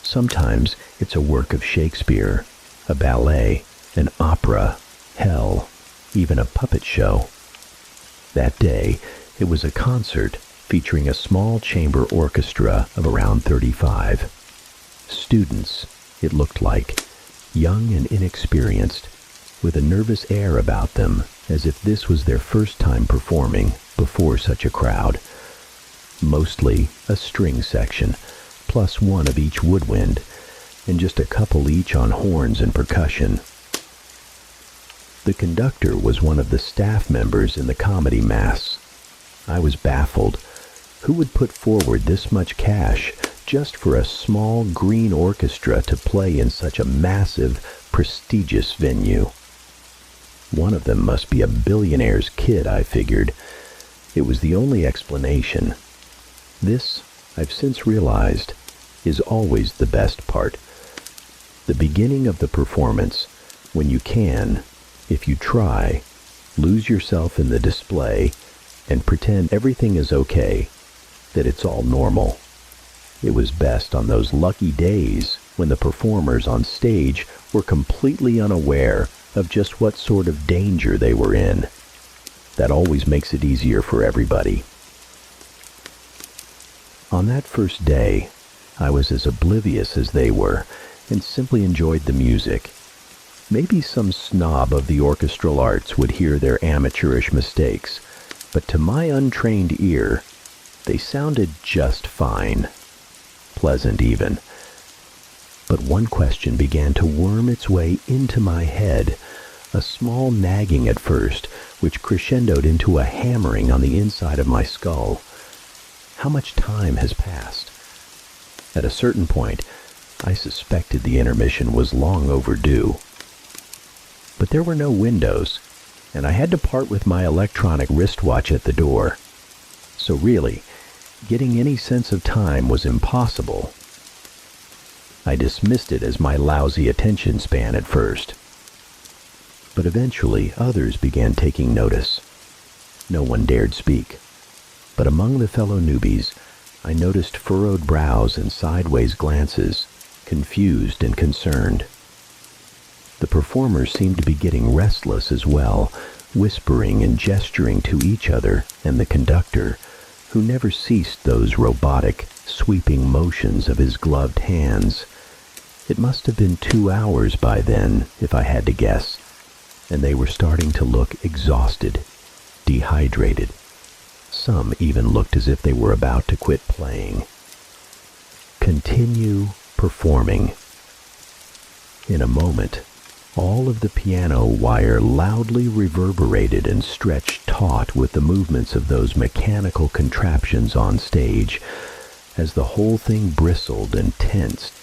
Sometimes it's a work of Shakespeare, a ballet, an opera, hell, even a puppet show. That day, it was a concert featuring a small chamber orchestra of around 35. Students, it looked like, young and inexperienced, with a nervous air about them, as if this was their first time performing before such a crowd. Mostly a string section, plus one of each woodwind, and just a couple each on horns and percussion. The conductor was one of the staff members in the comedy mass. I was baffled. Who would put forward this much cash just for a small green orchestra to play in such a massive, prestigious venue? One of them must be a billionaire's kid, I figured. It was the only explanation. This, I've since realized, is always the best part. The beginning of the performance, when you can, if you try, lose yourself in the display and pretend everything is okay, that it's all normal. It was best on those lucky days when the performers on stage were completely unaware of just what sort of danger they were in. That always makes it easier for everybody. On that first day, I was as oblivious as they were and simply enjoyed the music. Maybe some snob of the orchestral arts would hear their amateurish mistakes, but to my untrained ear, they sounded just fine. Pleasant even. But one question began to worm its way into my head, a small nagging at first, which crescendoed into a hammering on the inside of my skull. How much time has passed? At a certain point, I suspected the intermission was long overdue. But there were no windows, and I had to part with my electronic wristwatch at the door. So really, getting any sense of time was impossible. I dismissed it as my lousy attention span at first. But eventually others began taking notice. No one dared speak. But among the fellow newbies, I noticed furrowed brows and sideways glances, confused and concerned. The performers seemed to be getting restless as well, whispering and gesturing to each other and the conductor, who never ceased those robotic, sweeping motions of his gloved hands. It must have been 2 hours by then, if I had to guess, and they were starting to look exhausted, dehydrated. Some even looked as if they were about to quit playing. Continue performing. In a moment, all of the piano wire loudly reverberated and stretched taut with the movements of those mechanical contraptions on stage, as the whole thing bristled and tensed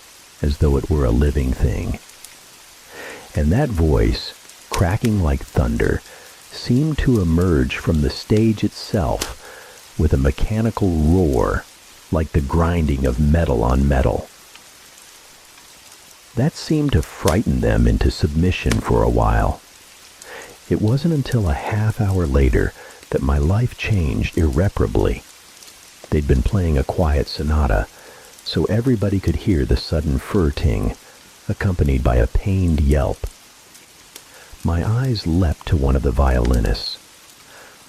as though it were a living thing. And that voice, cracking like thunder, seemed to emerge from the stage itself with a mechanical roar like the grinding of metal on metal. That seemed to frighten them into submission for a while. It wasn't until a half hour later that my life changed irreparably. They'd been playing a quiet sonata, so everybody could hear the sudden fur-ting, accompanied by a pained yelp. My eyes leapt to one of the violinists.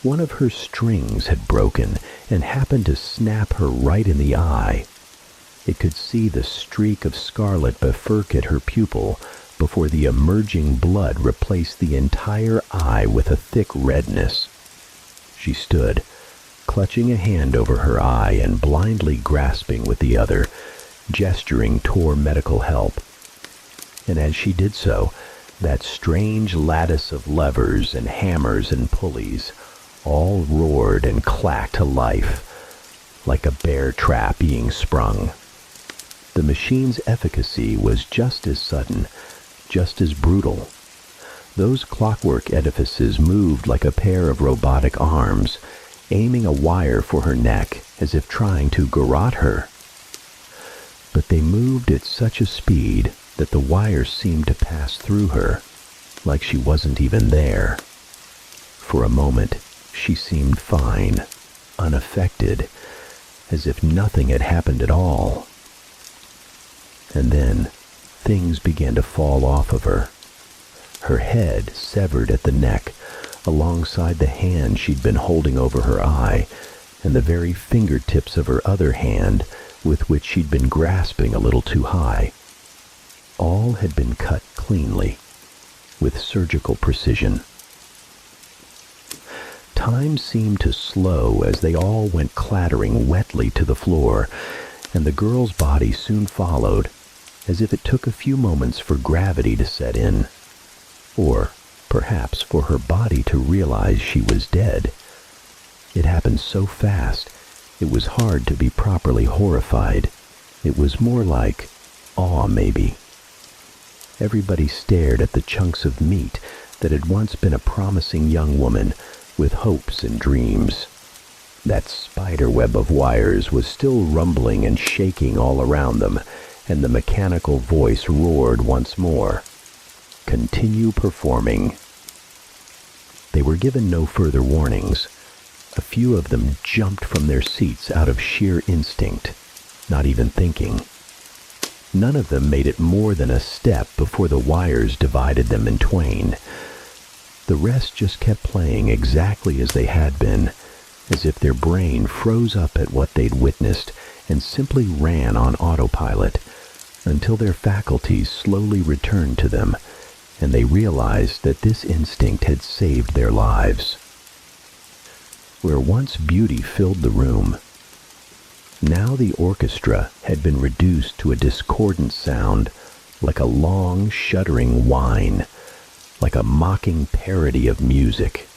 One of her strings had broken and happened to snap her right in the eye. It could see the streak of scarlet befurcate her pupil before the emerging blood replaced the entire eye with a thick redness. She stood, clutching a hand over her eye and blindly grasping with the other, gesturing toward medical help. And as she did so, that strange lattice of levers and hammers and pulleys all roared and clacked to life, like a bear trap being sprung. The machine's efficacy was just as sudden, just as brutal. Those clockwork edifices moved like a pair of robotic arms, aiming a wire for her neck as if trying to garrote her. But they moved at such a speed that the wire seemed to pass through her, like she wasn't even there. For a moment, she seemed fine, unaffected, as if nothing had happened at all. And then, things began to fall off of her. Her head severed at the neck, alongside the hand she'd been holding over her eye, and the very fingertips of her other hand, with which she'd been grasping a little too high. All had been cut cleanly, with surgical precision. Time seemed to slow as they all went clattering wetly to the floor, and the girl's body soon followed, as if it took a few moments for gravity to set in, or perhaps for her body to realize she was dead. It happened so fast, it was hard to be properly horrified. It was more like awe, maybe. Everybody stared at the chunks of meat that had once been a promising young woman with hopes and dreams. That spider web of wires was still rumbling and shaking all around them, and the mechanical voice roared once more, "Continue performing." They were given no further warnings. A few of them jumped from their seats out of sheer instinct, not even thinking. None of them made it more than a step before the wires divided them in twain. The rest just kept playing exactly as they had been, as if their brain froze up at what they'd witnessed and simply ran on autopilot, until their faculties slowly returned to them, and they realized that this instinct had saved their lives. Where once beauty filled the room, now the orchestra had been reduced to a discordant sound, like a long, shuddering whine, like a mocking parody of music.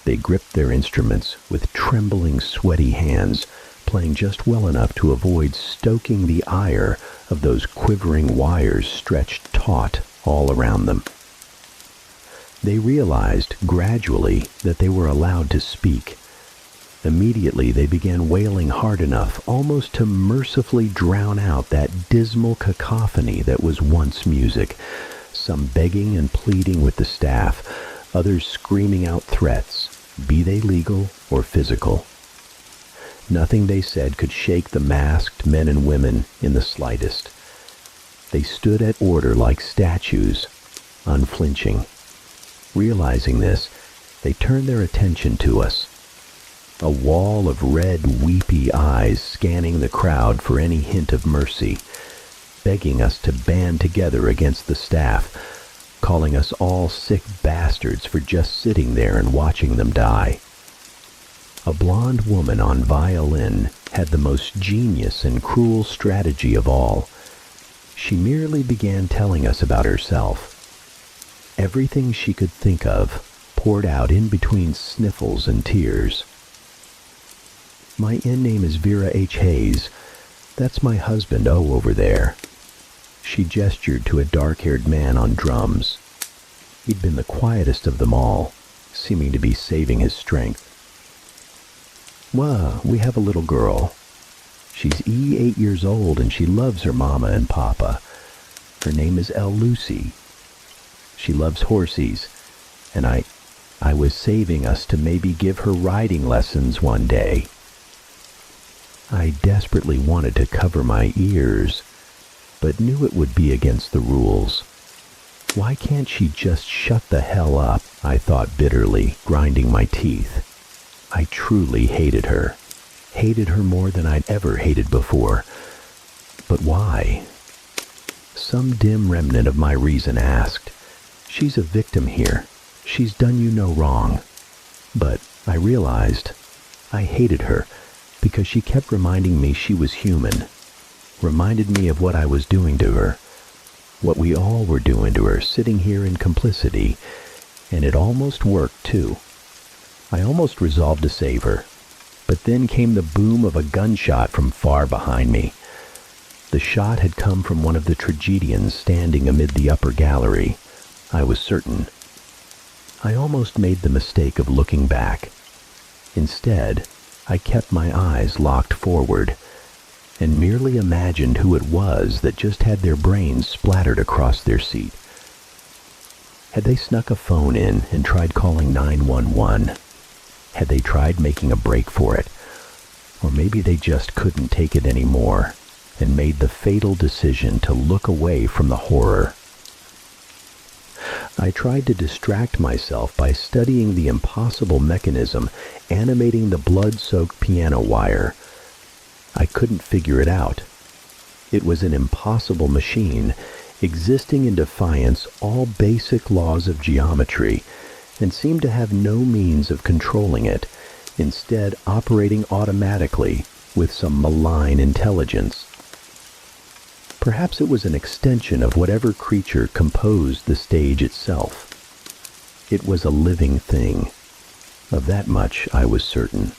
They gripped their instruments with trembling, sweaty hands, playing just well enough to avoid stoking the ire of those quivering wires stretched taut all around them. They realized gradually that they were allowed to speak. Immediately they began wailing hard enough almost to mercifully drown out that dismal cacophony that was once music, some begging and pleading with the staff, others screaming out threats, be they legal or physical. Nothing they said could shake the masked men and women in the slightest. They stood at order like statues, unflinching. Realizing this, they turned their attention to us. A wall of red, weepy eyes scanning the crowd for any hint of mercy, begging us to band together against the staff, calling us all sick bastards for just sitting there and watching them die. A blonde woman on violin had the most genius and cruel strategy of all. She merely began telling us about herself. Everything she could think of poured out in between sniffles and tears. My inn name is Vera H. Hayes. That's my husband, O, over there. She gestured to a dark-haired man on drums. He'd been the quietest of them all, seeming to be saving his strength. Well, we have a little girl. She's 8 years old and she loves her mama and papa. Her name is Lucy. She loves horsies, and I was saving us to maybe give her riding lessons one day. I desperately wanted to cover my ears, but knew it would be against the rules. Why can't she just shut the hell up? I thought bitterly, grinding my teeth. I truly hated her. Hated her more than I'd ever hated before. But why? Some dim remnant of my reason asked. She's a victim here. She's done you no wrong. But I realized I hated her because she kept reminding me she was human. Reminded me of what I was doing to her. What we all were doing to her, sitting here in complicity. And it almost worked, too. I almost resolved to save her. But then came the boom of a gunshot from far behind me. The shot had come from one of the tragedians standing amid the upper gallery. I was certain. I almost made the mistake of looking back. Instead, I kept my eyes locked forward and merely imagined who it was that just had their brains splattered across their seat. Had they snuck a phone in and tried calling 911? Had they tried making a break for it? Or maybe they just couldn't take it anymore and made the fatal decision to look away from the horror. I tried to distract myself by studying the impossible mechanism animating the blood-soaked piano wire. I couldn't figure it out. It was an impossible machine, existing in defiance all basic laws of geometry, and seemed to have no means of controlling it, instead operating automatically with some malign intelligence. Perhaps it was an extension of whatever creature composed the stage itself. It was a living thing. Of that much I was certain.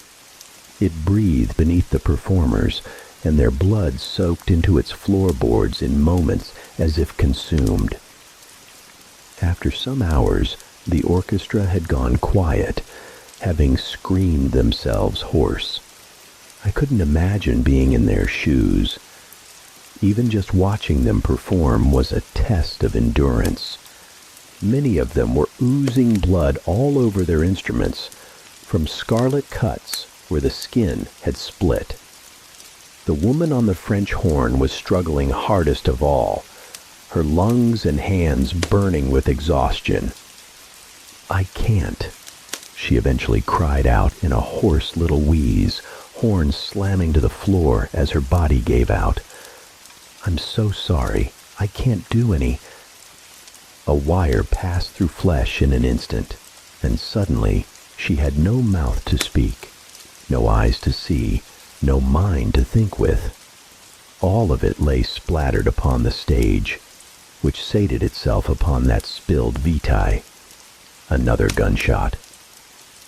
It breathed beneath the performers, and their blood soaked into its floorboards in moments as if consumed. After some hours, the orchestra had gone quiet, having screamed themselves hoarse. I couldn't imagine being in their shoes. Even just watching them perform was a test of endurance. Many of them were oozing blood all over their instruments, from scarlet cuts where the skin had split. The woman on the French horn was struggling hardest of all, her lungs and hands burning with exhaustion. "I can't," she eventually cried out in a hoarse little wheeze, horn slamming to the floor as her body gave out. "I'm so sorry. I can't do any." A wire passed through flesh in an instant, and suddenly she had no mouth to speak, no eyes to see, no mind to think with. All of it lay splattered upon the stage, which sated itself upon that spilled vitae. Another gunshot.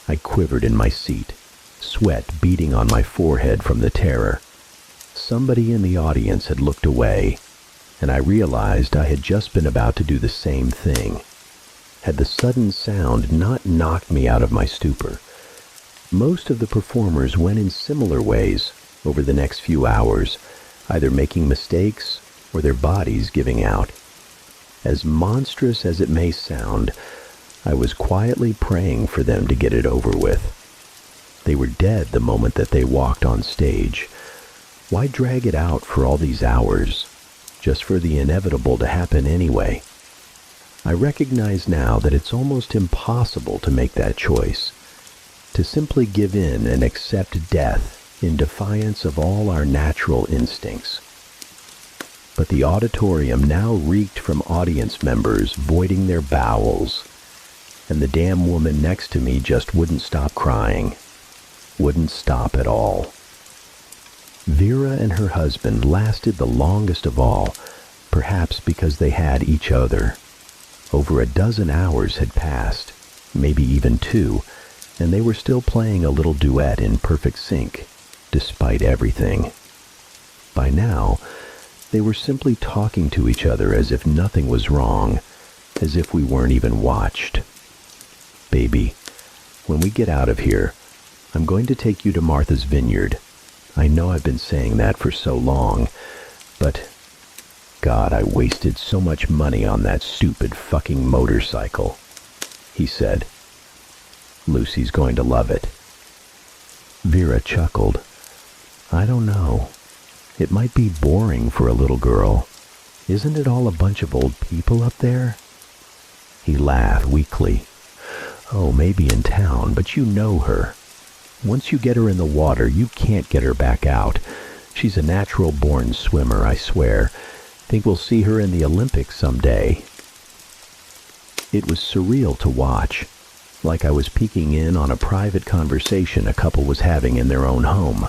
I quivered in my seat, sweat beading on my forehead from the terror. Somebody in the audience had looked away, and I realized I had just been about to do the same thing. Had the sudden sound not knocked me out of my stupor? Most of the performers went in similar ways over the next few hours, either making mistakes or their bodies giving out. As monstrous as it may sound, I was quietly praying for them to get it over with. They were dead the moment that they walked on stage. Why drag it out for all these hours, just for the inevitable to happen anyway? I recognize now that it's almost impossible to make that choice, to simply give in and accept death in defiance of all our natural instincts. But the auditorium now reeked from audience members voiding their bowels, and the damn woman next to me just wouldn't stop crying. Wouldn't stop at all. Vera and her husband lasted the longest of all, perhaps because they had each other. Over a dozen hours had passed, maybe even 2, and they were still playing a little duet in perfect sync, despite everything. By now, they were simply talking to each other as if nothing was wrong, as if we weren't even watched. Baby, when we get out of here, I'm going to take you to Martha's Vineyard. I know I've been saying that for so long, but God, I wasted so much money on that stupid fucking motorcycle, he said. Lucy's going to love it. Vera chuckled. I don't know. It might be boring for a little girl. Isn't it all a bunch of old people up there? He laughed weakly. Oh, maybe in town, but you know her. Once you get her in the water, you can't get her back out. She's a natural-born swimmer, I swear. Think we'll see her in the Olympics someday. It was surreal to watch, like I was peeking in on a private conversation a couple was having in their own home.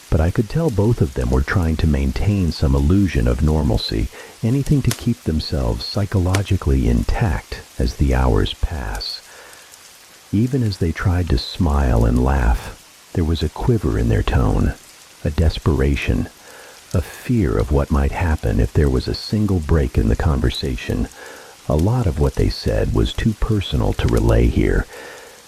But I could tell both of them were trying to maintain some illusion of normalcy, anything to keep themselves psychologically intact as the hours pass. Even as they tried to smile and laugh, there was a quiver in their tone, a desperation, a fear of what might happen if there was a single break in the conversation. A lot of what they said was too personal to relay here.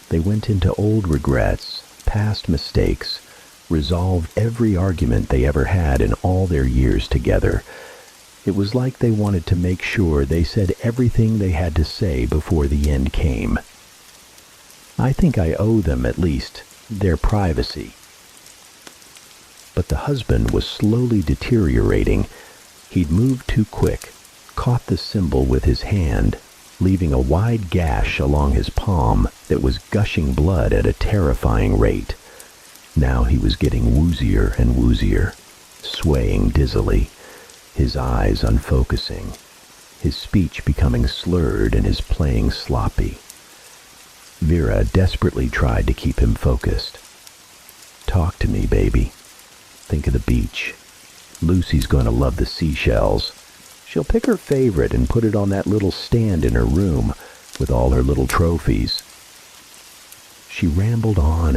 They went into old regrets, past mistakes, resolved every argument they ever had in all their years together. It was like they wanted to make sure they said everything they had to say before the end came. I think I owe them, at least, their privacy. But the husband was slowly deteriorating. He'd moved too quick, caught the symbol with his hand, leaving a wide gash along his palm that was gushing blood at a terrifying rate. Now he was getting woozier and woozier, swaying dizzily, his eyes unfocusing, his speech becoming slurred and his playing sloppy. Vera desperately tried to keep him focused. Talk to me, baby. Think of the beach. Lucy's going to love the seashells. She'll pick her favorite and put it on that little stand in her room with all her little trophies. She rambled on,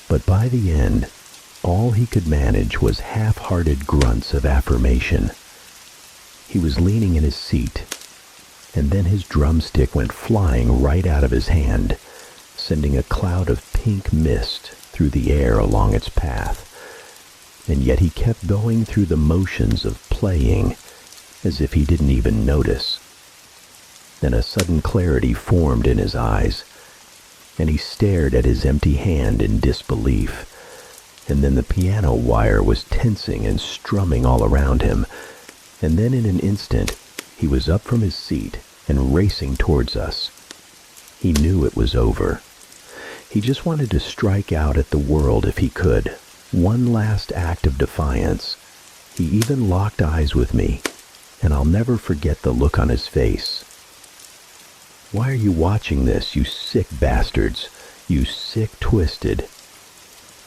but by the end, all he could manage was half-hearted grunts of affirmation. He was leaning in his seat, and then his drumstick went flying right out of his hand, sending a cloud of pink mist through the air along its path. And yet he kept going through the motions of playing, as if he didn't even notice. Then a sudden clarity formed in his eyes, and he stared at his empty hand in disbelief. And then the piano wire was tensing and strumming all around him, and then in an instant he was up from his seat and racing towards us. He knew it was over. He just wanted to strike out at the world if he could. One last act of defiance. He even locked eyes with me, and I'll never forget the look on his face. Why are you watching this, you sick bastards? You sick twisted.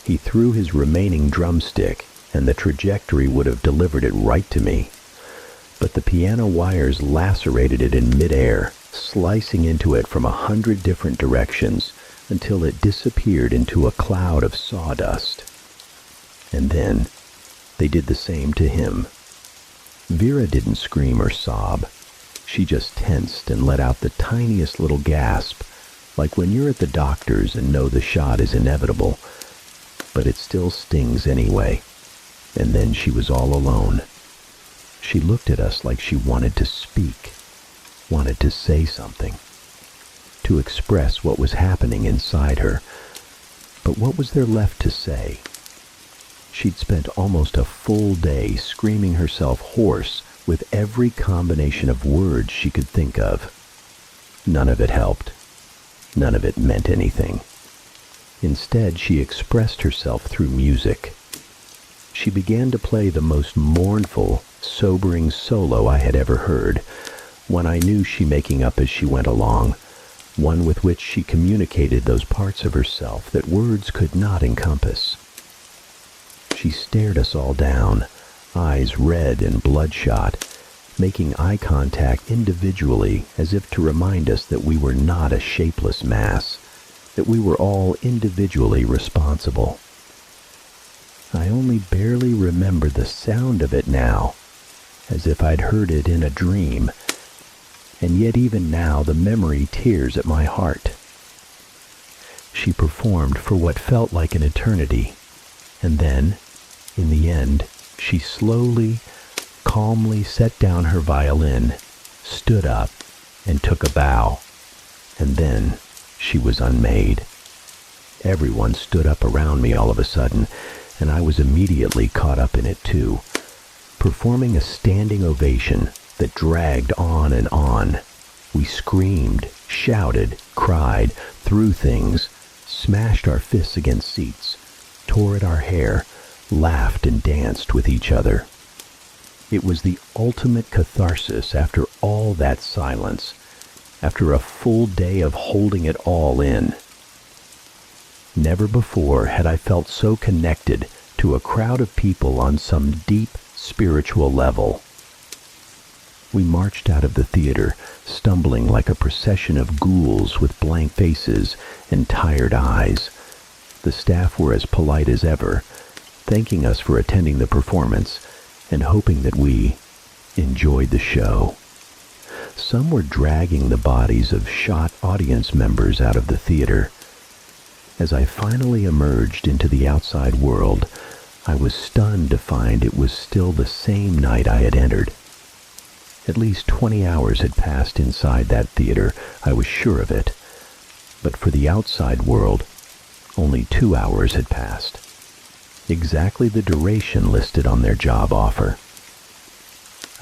He threw his remaining drumstick, and the trajectory would have delivered it right to me. But the piano wires lacerated it in midair, slicing into it from 100 different directions until it disappeared into a cloud of sawdust. And then they did the same to him. Vera didn't scream or sob. She just tensed and let out the tiniest little gasp, like when you're at the doctor's and know the shot is inevitable, but it still stings anyway. And then she was all alone. She looked at us like she wanted to speak, wanted to say something, to express what was happening inside her. But what was there left to say? She'd spent almost a full day screaming herself hoarse with every combination of words she could think of. None of it helped. None of it meant anything. Instead, she expressed herself through music. She began to play the most mournful, sobering solo I had ever heard, one I knew she making up as she went along, one with which she communicated those parts of herself that words could not encompass. She stared us all down, eyes red and bloodshot, making eye contact individually as if to remind us that we were not a shapeless mass, that we were all individually responsible. I only barely remember the sound of it now, as if I'd heard it in a dream, and yet even now the memory tears at my heart. She performed for what felt like an eternity, and then, in the end, she slowly, calmly set down her violin, stood up, and took a bow, and then she was unmade. Everyone stood up around me all of a sudden, and I was immediately caught up in it too, performing a standing ovation that dragged on and on. We screamed, shouted, cried, threw things, smashed our fists against seats, tore at our hair, laughed and danced with each other. It was the ultimate catharsis after all that silence, after a full day of holding it all in. Never before had I felt so connected to a crowd of people on some deep spiritual level. We marched out of the theater, stumbling like a procession of ghouls with blank faces and tired eyes. The staff were as polite as ever, thanking us for attending the performance and hoping that we enjoyed the show. Some were dragging the bodies of shot audience members out of the theater. As I finally emerged into the outside world, I was stunned to find it was still the same night I had entered. At least 20 hours had passed inside that theater, I was sure of it. But for the outside world, only 2 hours had passed. Exactly the duration listed on their job offer.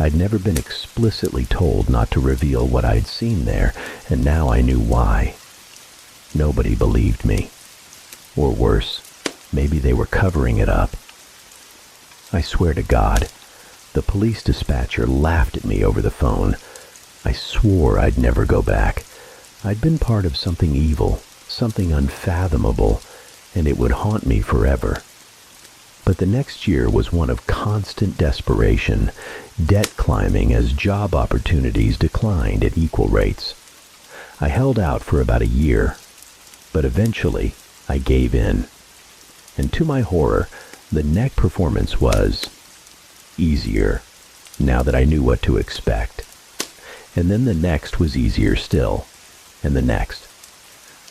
I'd never been explicitly told not to reveal what I'd seen there, and now I knew why. Nobody believed me. Or worse, maybe they were covering it up. I swear to God, the police dispatcher laughed at me over the phone. I swore I'd never go back. I'd been part of something evil, something unfathomable, and it would haunt me forever. But the next year was one of constant desperation, debt climbing as job opportunities declined at equal rates. I held out for about a year, but eventually I gave in. And to my horror, the next performance was easier, now that I knew what to expect. And then the next was easier still, and the next.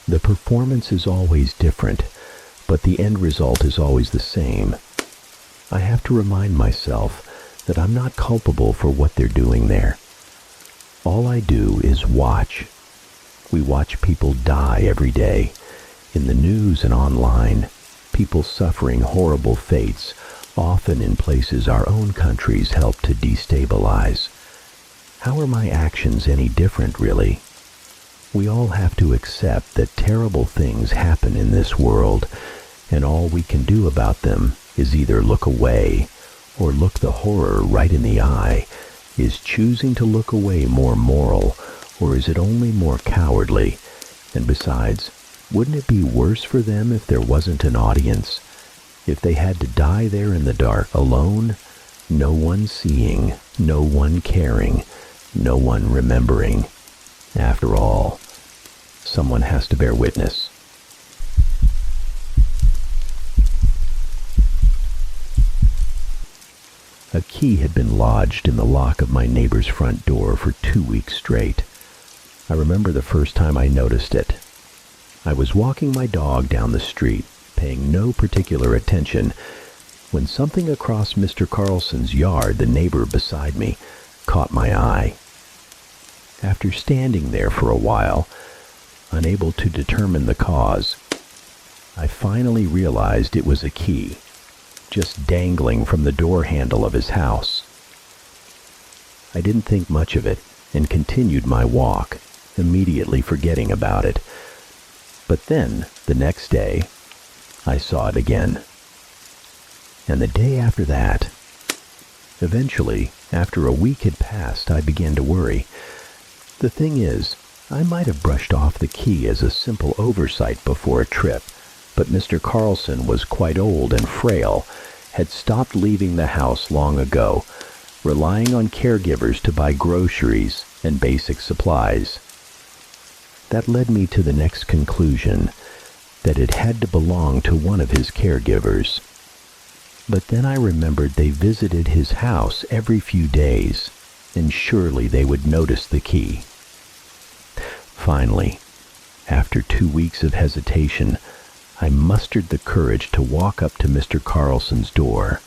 The performance is always different, but the end result is always the same. I have to remind myself that I'm not culpable for what they're doing there. All I do is watch. We watch people die every day, in the news and online, people suffering horrible fates, often in places our own countries help to destabilize. How are my actions any different, really? We all have to accept that terrible things happen in this world, and all we can do about them is either look away or look the horror right in the eye. Is choosing to look away more moral, or is it only more cowardly? And besides, wouldn't it be worse for them if there wasn't an audience? If they had to die there in the dark, alone, no one seeing, no one caring, no one remembering. After all, someone has to bear witness. A key had been lodged in the lock of my neighbor's front door for 2 weeks straight. I remember the first time I noticed it. I was walking my dog down the street, paying no particular attention, when something across Mr. Carlson's yard, the neighbor beside me, caught my eye. After standing there for a while, unable to determine the cause, I finally realized it was a key, just dangling from the door handle of his house. I didn't think much of it and continued my walk, immediately forgetting about it. But then, the next day, I saw it again. And the day after that. Eventually, after a week had passed, I began to worry. The thing is, I might have brushed off the key as a simple oversight before a trip, but Mr. Carlson was quite old and frail, had stopped leaving the house long ago, relying on caregivers to buy groceries and basic supplies. That led me to the next conclusion, that it had to belong to one of his caregivers. But then I remembered they visited his house every few days, and surely they would notice the key. Finally, after 2 weeks of hesitation, I mustered the courage to walk up to Mr. Carlson's door,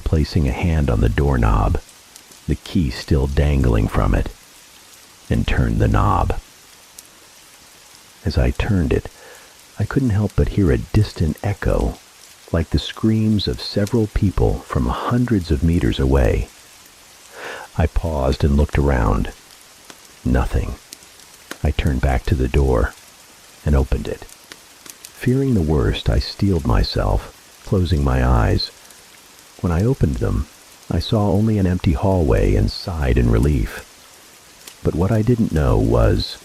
placing a hand on the doorknob, the key still dangling from it, and turned the knob. As I turned it, I couldn't help but hear a distant echo, like the screams of several people from hundreds of meters away. I paused and looked around. Nothing. I turned back to the door and opened it. Fearing the worst, I steeled myself, closing my eyes. When I opened them, I saw only an empty hallway and sighed in relief. But what I didn't know was,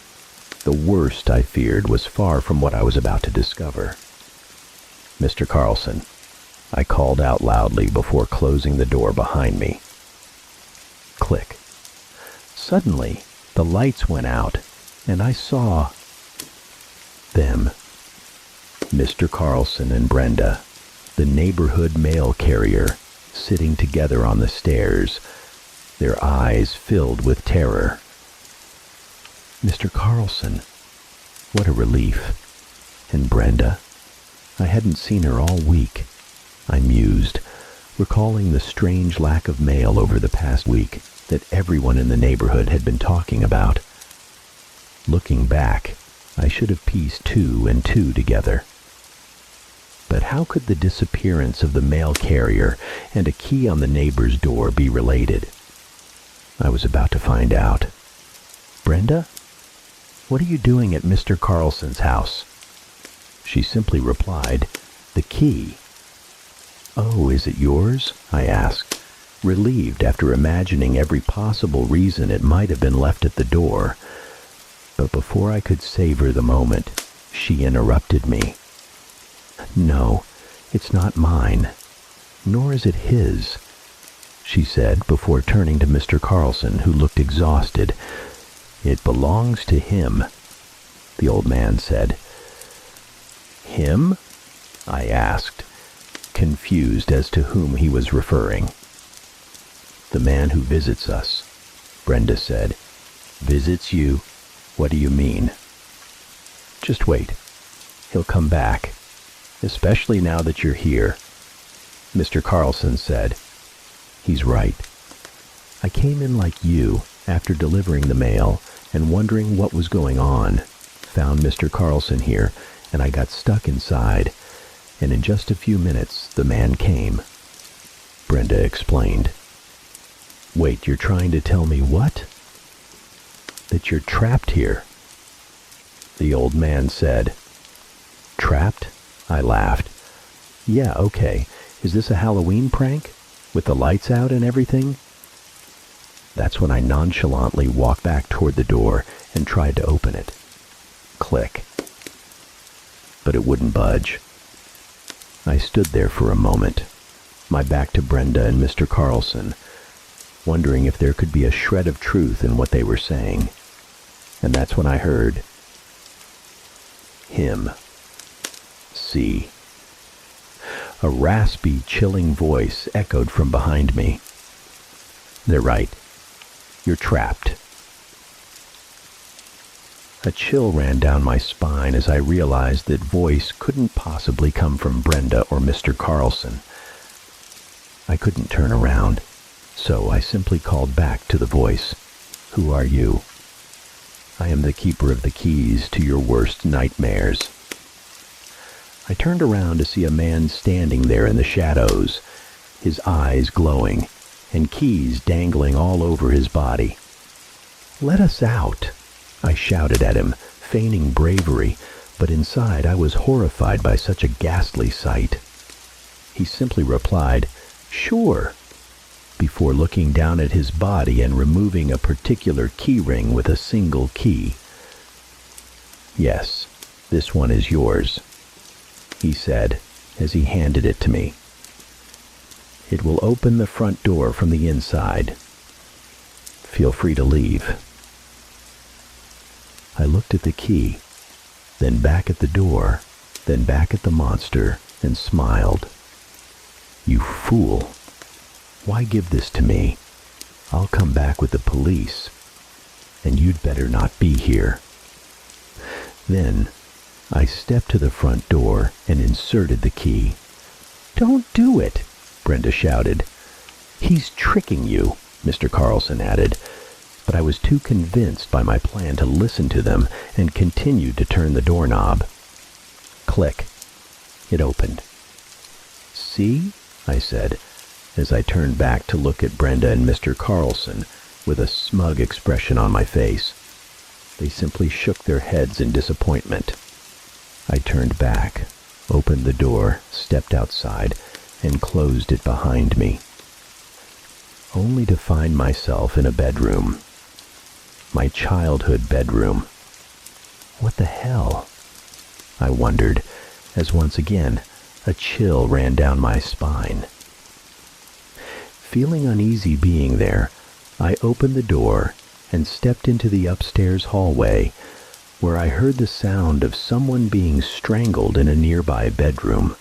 the worst I feared was far from what I was about to discover. "Mr. Carlson," I called out loudly before closing the door behind me. Click. Suddenly, the lights went out, and I saw them. Mr. Carlson and Brenda, the neighborhood mail carrier, sitting together on the stairs, their eyes filled with terror. Mr. Carlson, what a relief. And Brenda, I hadn't seen her all week, I mused, recalling the strange lack of mail over the past week that everyone in the neighborhood had been talking about. Looking back, I should have pieced 2 and 2 together. But how could the disappearance of the mail carrier and a key on the neighbor's door be related? I was about to find out. "Brenda, what are you doing at Mr. Carlson's house?" She simply replied, "The key." "Oh, is it yours?" I asked, relieved after imagining every possible reason it might have been left at the door. But before I could savor the moment, she interrupted me. "No, it's not mine, nor is it his," she said before turning to Mr. Carlson, who looked exhausted. "It belongs to him," the old man said. "Him?" I asked, confused as to whom he was referring. "The man who visits us," Brenda said. "Visits you? What do you mean?" "Just wait. He'll come back, especially now that you're here," Mr. Carlson said. "He's right. I came in like you after delivering the mail and wondering what was going on. Found Mr. Carlson here, and I got stuck inside, and in just a few minutes the man came," Brenda explained. "Wait, you're trying to tell me what?" "That you're trapped here," the old man said. "Trapped?" I laughed. "Yeah, okay. Is this a Halloween prank? With the lights out and everything?" That's when I nonchalantly walked back toward the door and tried to open it. Click. But it wouldn't budge. I stood there for a moment, my back to Brenda and Mr. Carlson, wondering if there could be a shred of truth in what they were saying. And that's when I heard him. See. A raspy, chilling voice echoed from behind me. "They're right. You're trapped." A chill ran down my spine as I realized that voice couldn't possibly come from Brenda or Mr. Carlson. I couldn't turn around, so I simply called back to the voice, "Who are you?" "I am the keeper of the keys to your worst nightmares." I turned around to see a man standing there in the shadows, his eyes glowing, and keys dangling all over his body. "Let us out," I shouted at him, feigning bravery, but inside I was horrified by such a ghastly sight. He simply replied, "Sure," before looking down at his body and removing a particular key ring with a single key. "Yes, this one is yours," he said as he handed it to me. It will open the front door from the inside. Feel free to leave." I looked at the key, then back at the door, then back at the monster, and smiled. "You fool. Why give this to me? I'll come back with the police, and you'd better not be here." Then I stepped to the front door and inserted the key. "Don't do it," Brenda shouted. "He's tricking you," Mr. Carlson added, but I was too convinced by my plan to listen to them and continued to turn the doorknob. Click. It opened. "See?" I said, as I turned back to look at Brenda and Mr. Carlson with a smug expression on my face. They simply shook their heads in disappointment. I turned back, opened the door, stepped outside, and closed it behind me, only to find myself in a bedroom. My childhood bedroom. What the hell? I wondered, as once again a chill ran down my spine. Feeling uneasy being there, I opened the door and stepped into the upstairs hallway, where I heard the sound of someone being strangled in a nearby bedroom.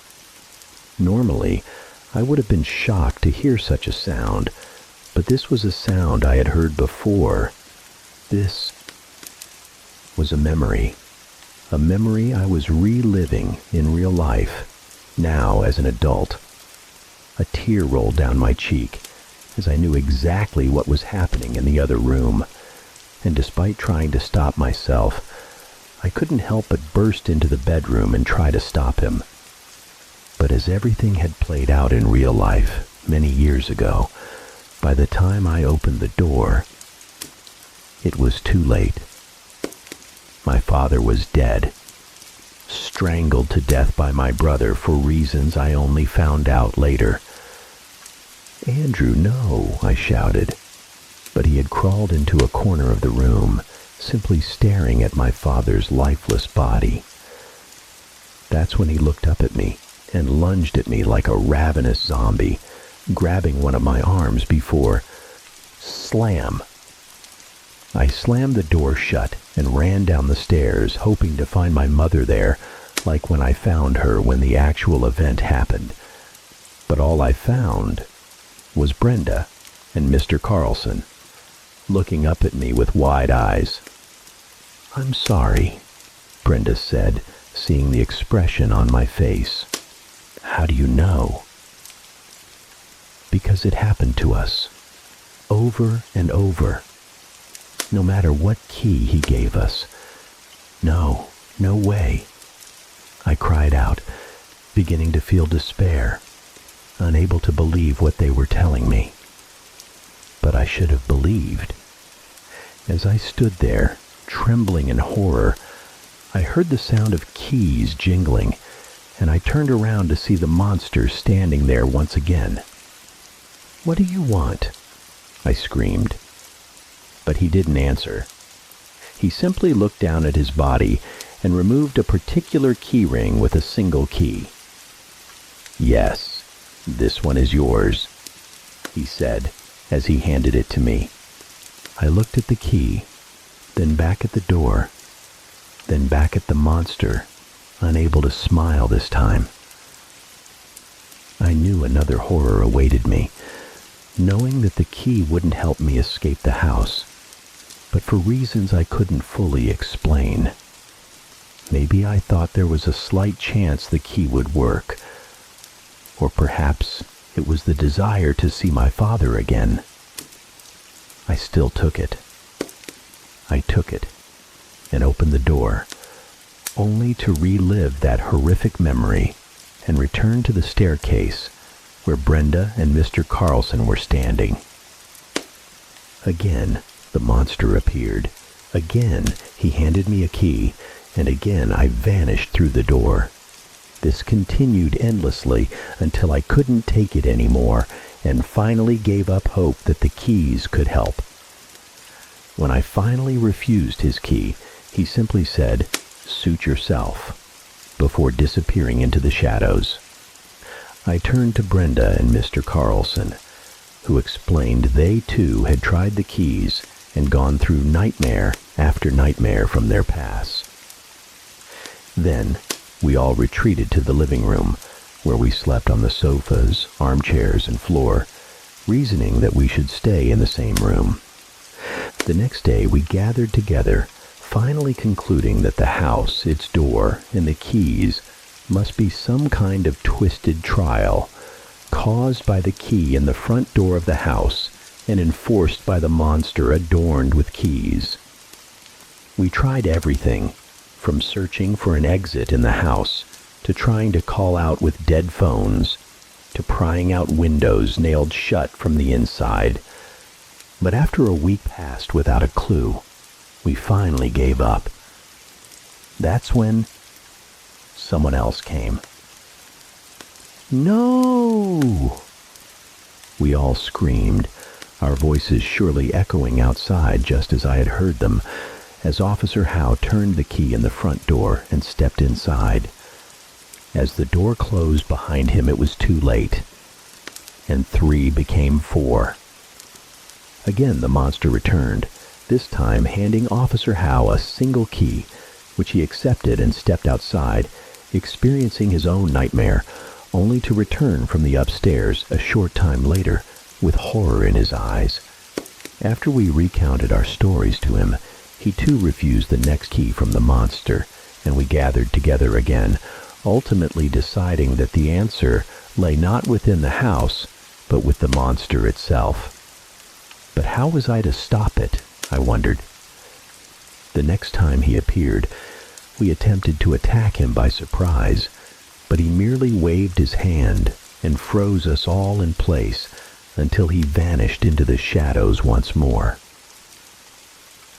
Normally, I would have been shocked to hear such a sound, but this was a sound I had heard before. This was a memory I was reliving in real life, now as an adult. A tear rolled down my cheek, as I knew exactly what was happening in the other room, and despite trying to stop myself, I couldn't help but burst into the bedroom and try to stop him. But as everything had played out in real life many years ago, by the time I opened the door, it was too late. My father was dead, strangled to death by my brother for reasons I only found out later. "Andrew, no," I shouted, but he had crawled into a corner of the room, simply staring at my father's lifeless body. That's when he looked up at me and lunged at me like a ravenous zombie, grabbing one of my arms before slam. I slammed the door shut and ran down the stairs, hoping to find my mother there, like when I found her when the actual event happened. But all I found was Brenda and Mr. Carlson, looking up at me with wide eyes. "I'm sorry," Brenda said, seeing the expression on my face. "How do you know?" "Because it happened to us, over and over. No matter what key he gave us. No way." I cried out, beginning to feel despair, unable to believe what they were telling me. But I should have believed. As I stood there, trembling in horror, I heard the sound of keys jingling, and I turned around to see the monster standing there once again. "What do you want?" I screamed. But he didn't answer. He simply looked down at his body and removed a particular key ring with a single key. "Yes, this one is yours," he said as he handed it to me. I looked at the key, then back at the door, then back at the monster, unable to smile this time. I knew another horror awaited me, knowing that the key wouldn't help me escape the house, but for reasons I couldn't fully explain. Maybe I thought there was a slight chance the key would work, or perhaps it was the desire to see my father again. I still took it. I took it and opened the door, only to relive that horrific memory and return to the staircase where Brenda and Mr. Carlson were standing. Again, the monster appeared. Again, he handed me a key, and again I vanished through the door. This continued endlessly until I couldn't take it anymore and finally gave up hope that the keys could help. When I finally refused his key, he simply said, "Suit yourself," before disappearing into the shadows. I turned to Brenda and Mr. Carlson, who explained they too had tried the keys and gone through nightmare after nightmare from their pass. Then we all retreated to the living room, where we slept on the sofas, armchairs, and floor, reasoning that we should stay in the same room. The next day we gathered together, finally concluding that the house, its door, and the keys must be some kind of twisted trial, caused by the key in the front door of the house and enforced by the monster adorned with keys. We tried everything, from searching for an exit in the house, to trying to call out with dead phones, to prying out windows nailed shut from the inside. But after a week passed without a clue, we finally gave up. That's when someone else came. "No!" we all screamed, our voices surely echoing outside just as I had heard them, as Officer Howe turned the key in the front door and stepped inside. As the door closed behind him, it was too late, and 3 became 4. Again the monster returned, this time handing Officer Howe a single key, which he accepted and stepped outside, experiencing his own nightmare, only to return from the upstairs a short time later with horror in his eyes. After we recounted our stories to him, he too refused the next key from the monster, and we gathered together again, ultimately deciding that the answer lay not within the house, but with the monster itself. But how was I to stop it, I wondered. The next time he appeared, we attempted to attack him by surprise, but he merely waved his hand and froze us all in place until he vanished into the shadows once more.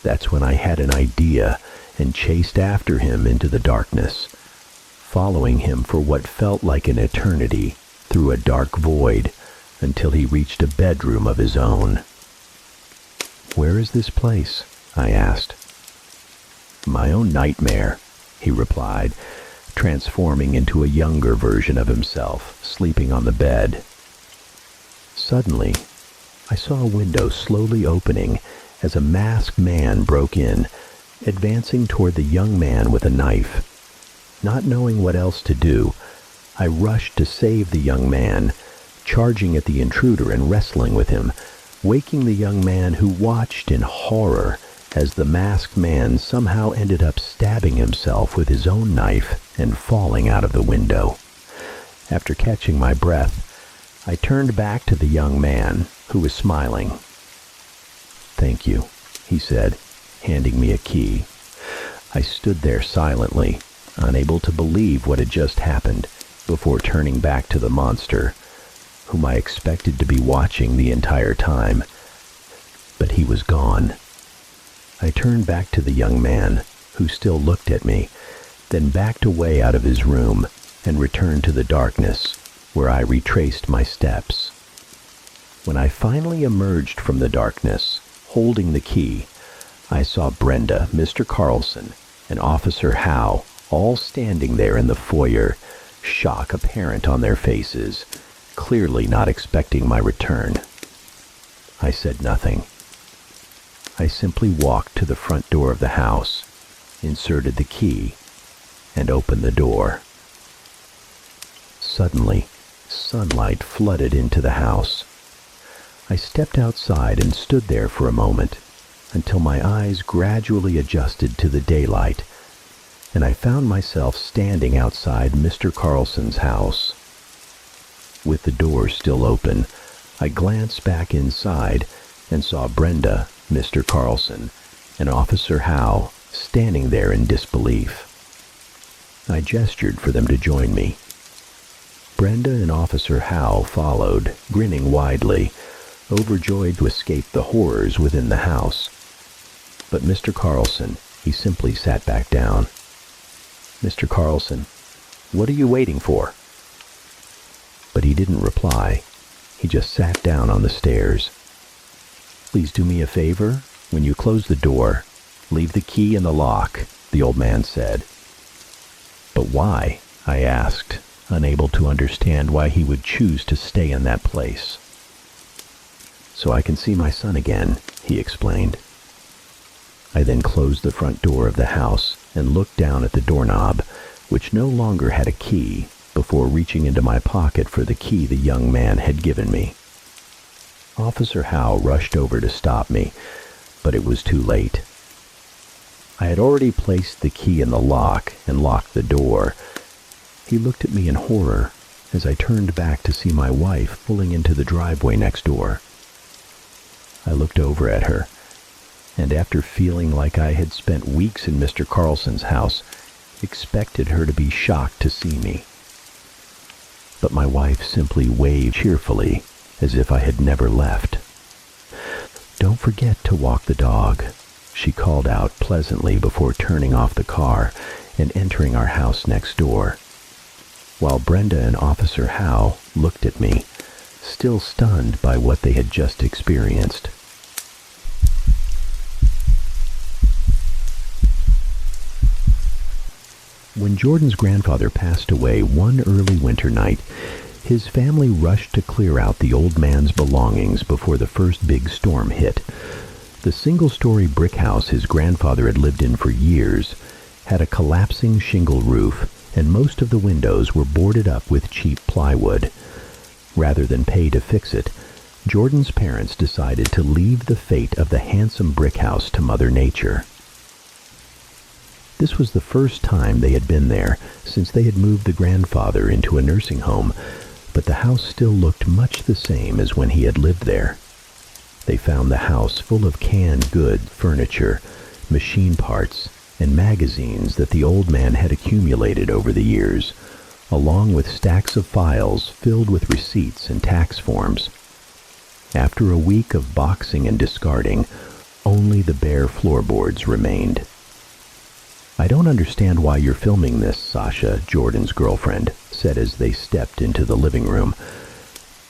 That's when I had an idea and chased after him into the darkness, following him for what felt like an eternity through a dark void until he reached a bedroom of his own. "Where is this place?" I asked. "My own nightmare," he replied, transforming into a younger version of himself, sleeping on the bed. Suddenly, I saw a window slowly opening as a masked man broke in, advancing toward the young man with a knife. Not knowing what else to do, I rushed to save the young man, charging at the intruder and wrestling with him, waking the young man who watched in horror as the masked man somehow ended up stabbing himself with his own knife and falling out of the window. After catching my breath, I turned back to the young man, who was smiling. "Thank you," he said, handing me a key. I stood there silently, unable to believe what had just happened, before turning back to the monster, whom I expected to be watching the entire time. But he was gone. I turned back to the young man, who still looked at me, then backed away out of his room and returned to the darkness, where I retraced my steps. When I finally emerged from the darkness, holding the key, I saw Brenda, Mr. Carlson, and Officer Howe all standing there in the foyer, shock apparent on their faces, clearly not expecting my return. I said nothing. I simply walked to the front door of the house, inserted the key, and opened the door. Suddenly, sunlight flooded into the house. I stepped outside and stood there for a moment until my eyes gradually adjusted to the daylight, and I found myself standing outside Mr. Carlson's house. With the door still open, I glanced back inside and saw Brenda, Mr. Carlson, and Officer Howe standing there in disbelief. I gestured for them to join me. Brenda and Officer Howe followed, grinning widely, overjoyed to escape the horrors within the house. But Mr. Carlson, he simply sat back down. "Mr. Carlson, what are you waiting for?" But he didn't reply. He just sat down on the stairs. "Please do me a favor. When you close the door, leave the key in the lock," the old man said. "But why?" I asked, unable to understand why he would choose to stay in that place. "So I can see my son again," he explained. I then closed the front door of the house and looked down at the doorknob, which no longer had a key, before reaching into my pocket for the key the young man had given me. Officer Howe rushed over to stop me, but it was too late. I had already placed the key in the lock and locked the door. He looked at me in horror as I turned back to see my wife pulling into the driveway next door. I looked over at her, and after feeling like I had spent weeks in Mr. Carlson's house, expected her to be shocked to see me. But my wife simply waved cheerfully, as if I had never left. "Don't forget to walk the dog," she called out pleasantly before turning off the car and entering our house next door, while Brenda and Officer Howe looked at me, still stunned by what they had just experienced. When Jordan's grandfather passed away one early winter night, his family rushed to clear out the old man's belongings before the first big storm hit. The single-story brick house his grandfather had lived in for years had a collapsing shingle roof, and most of the windows were boarded up with cheap plywood. Rather than pay to fix it, Jordan's parents decided to leave the fate of the handsome brick house to Mother Nature. This was the first time they had been there since they had moved the grandfather into a nursing home, but the house still looked much the same as when he had lived there. They found the house full of canned goods, furniture, machine parts, and magazines that the old man had accumulated over the years, along with stacks of files filled with receipts and tax forms. After a week of boxing and discarding, only the bare floorboards remained. "I don't understand why you're filming this," Sasha, Jordan's girlfriend, said as they stepped into the living room.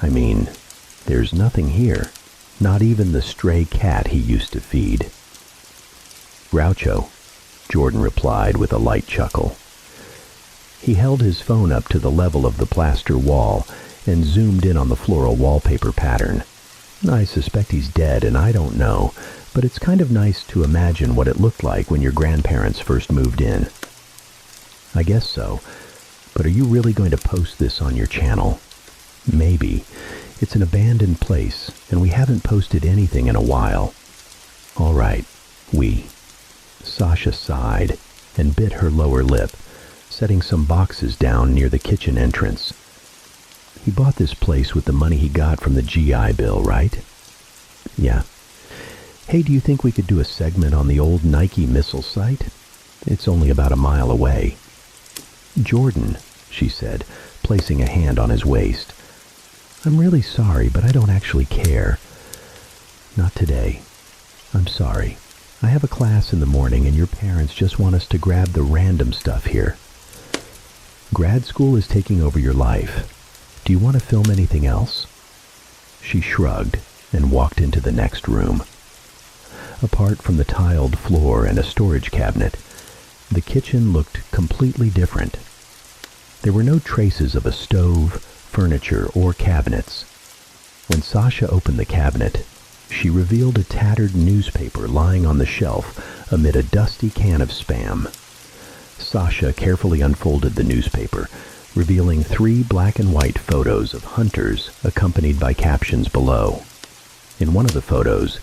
"I mean, there's nothing here, not even the stray cat he used to feed." "Groucho," Jordan replied with a light chuckle. He held his phone up to the level of the plaster wall and zoomed in on the floral wallpaper pattern. "I suspect he's dead, and I don't know, but it's kind of nice to imagine what it looked like when your grandparents first moved in." "I guess so, but are you really going to post this on your channel?" "Maybe. It's an abandoned place, and we haven't posted anything in a while." "All right, Sasha sighed and bit her lower lip, setting some boxes down near the kitchen entrance. "He bought this place with the money he got from the GI Bill, right?" "Yeah." "Hey, do you think we could do a segment on the old Nike missile site? It's only about a mile away." "Jordan," she said, placing a hand on his waist, "I'm really sorry, but I don't actually care." "Not today. I'm sorry. I have a class in the morning, and your parents just want us to grab the random stuff here. Grad school is taking over your life. Do you want to film anything else?" She shrugged and walked into the next room. Apart from the tiled floor and a storage cabinet, the kitchen looked completely different. There were no traces of a stove, furniture, or cabinets. When Sasha opened the cabinet, she revealed a tattered newspaper lying on the shelf amid a dusty can of Spam. Sasha carefully unfolded the newspaper, revealing 3 black and white photos of hunters accompanied by captions below. In one of the photos,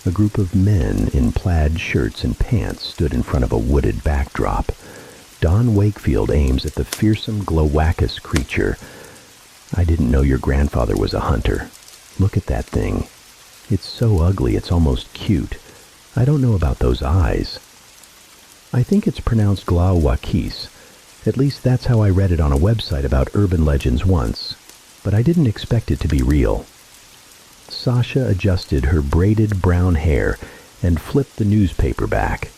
a group of men in plaid shirts and pants stood in front of a wooded backdrop. Don Wakefield aims at the fearsome Glowacus creature. "I didn't know your grandfather was a hunter. Look at that thing. It's so ugly it's almost cute. I don't know about those eyes." "I think it's pronounced Glowacus. At least that's how I read it on a website about urban legends once. But I didn't expect it to be real." Sasha adjusted her braided brown hair and flipped the newspaper back.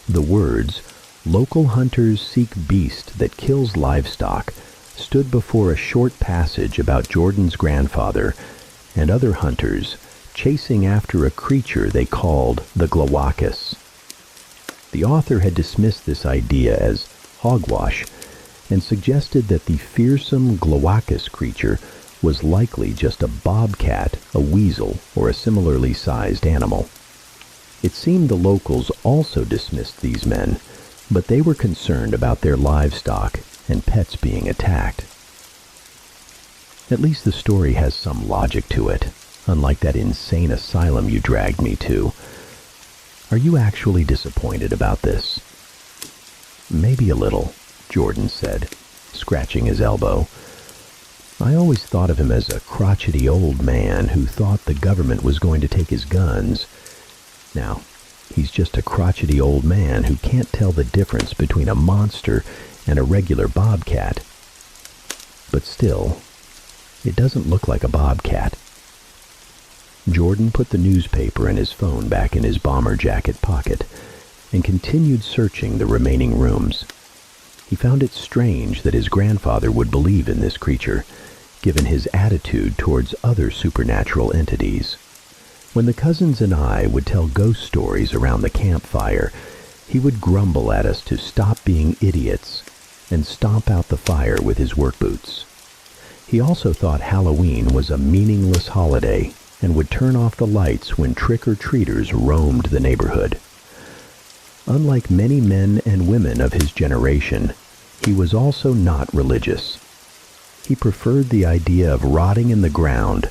The words, "Local hunters seek beast that kills livestock," stood before a short passage about Jordan's grandfather and other hunters chasing after a creature they called the Glowacus. The author had dismissed this idea as hogwash, and suggested that the fearsome Glowacus creature was likely just a bobcat, a weasel, or a similarly sized animal. It seemed the locals also dismissed these men, but they were concerned about their livestock and pets being attacked. At least the story has some logic to it, unlike that insane asylum you dragged me to. Are you actually disappointed about this? Maybe a little, Jordan said, scratching his elbow. I always thought of him as a crotchety old man who thought the government was going to take his guns. Now, he's just a crotchety old man who can't tell the difference between a monster and a regular bobcat. But still, it doesn't look like a bobcat. Jordan put the newspaper and his phone back in his bomber jacket pocket and continued searching the remaining rooms. He found it strange that his grandfather would believe in this creature, given his attitude towards other supernatural entities. When the cousins and I would tell ghost stories around the campfire, he would grumble at us to stop being idiots and stomp out the fire with his work boots. He also thought Halloween was a meaningless holiday and would turn off the lights when trick-or-treaters roamed the neighborhood. Unlike many men and women of his generation, he was also not religious. He preferred the idea of rotting in the ground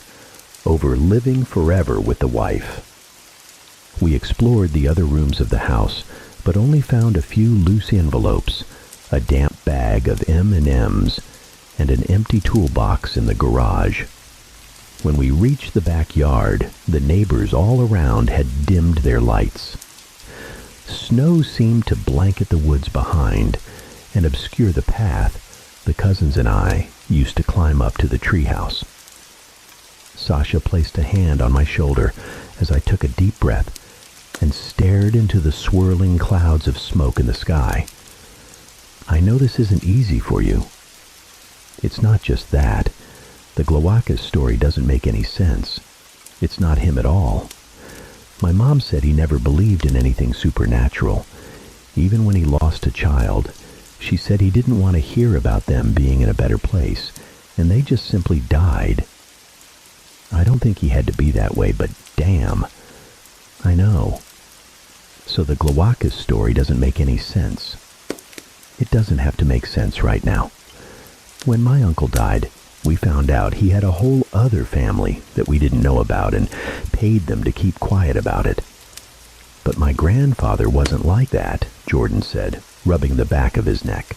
over living forever with the wife. We explored the other rooms of the house, but only found a few loose envelopes, a damp bag of M&Ms, and an empty toolbox in the garage. When we reached the backyard, the neighbors all around had dimmed their lights. Snow seemed to blanket the woods behind and obscure the path the cousins and I used to climb up to the treehouse. Sasha placed a hand on my shoulder as I took a deep breath and stared into the swirling clouds of smoke in the sky. I know this isn't easy for you. It's not just that. The Glowacus story doesn't make any sense. It's not him at all. My mom said he never believed in anything supernatural. Even when he lost a child, she said he didn't want to hear about them being in a better place, and they just simply died. I don't think he had to be that way, but damn. I know. So the Glowacus story doesn't make any sense. It doesn't have to make sense right now. When my uncle died, we found out he had a whole other family that we didn't know about and paid them to keep quiet about it. But my grandfather wasn't like that, Jordan said, rubbing the back of his neck.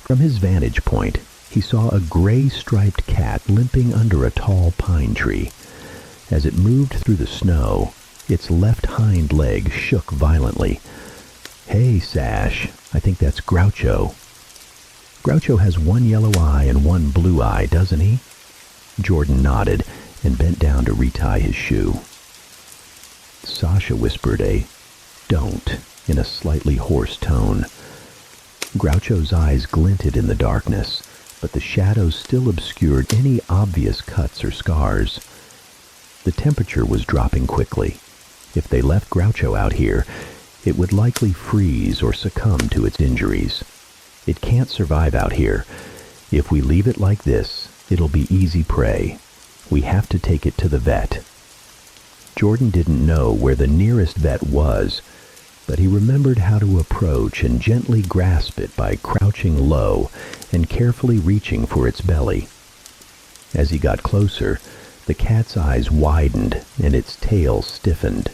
From his vantage point, he saw a gray-striped cat limping under a tall pine tree. As it moved through the snow, its left hind leg shook violently. Hey, Sash, I think that's Groucho. Groucho has one yellow eye and one blue eye, doesn't he? Jordan nodded and bent down to retie his shoe. Sasha whispered a "don't" in a slightly hoarse tone. Groucho's eyes glinted in the darkness, but the shadows still obscured any obvious cuts or scars. The temperature was dropping quickly. If they left Groucho out here, it would likely freeze or succumb to its injuries. It can't survive out here. If we leave it like this, it'll be easy prey. We have to take it to the vet. Jordan didn't know where the nearest vet was, but he remembered how to approach and gently grasp it by crouching low and carefully reaching for its belly. As he got closer, the cat's eyes widened and its tail stiffened.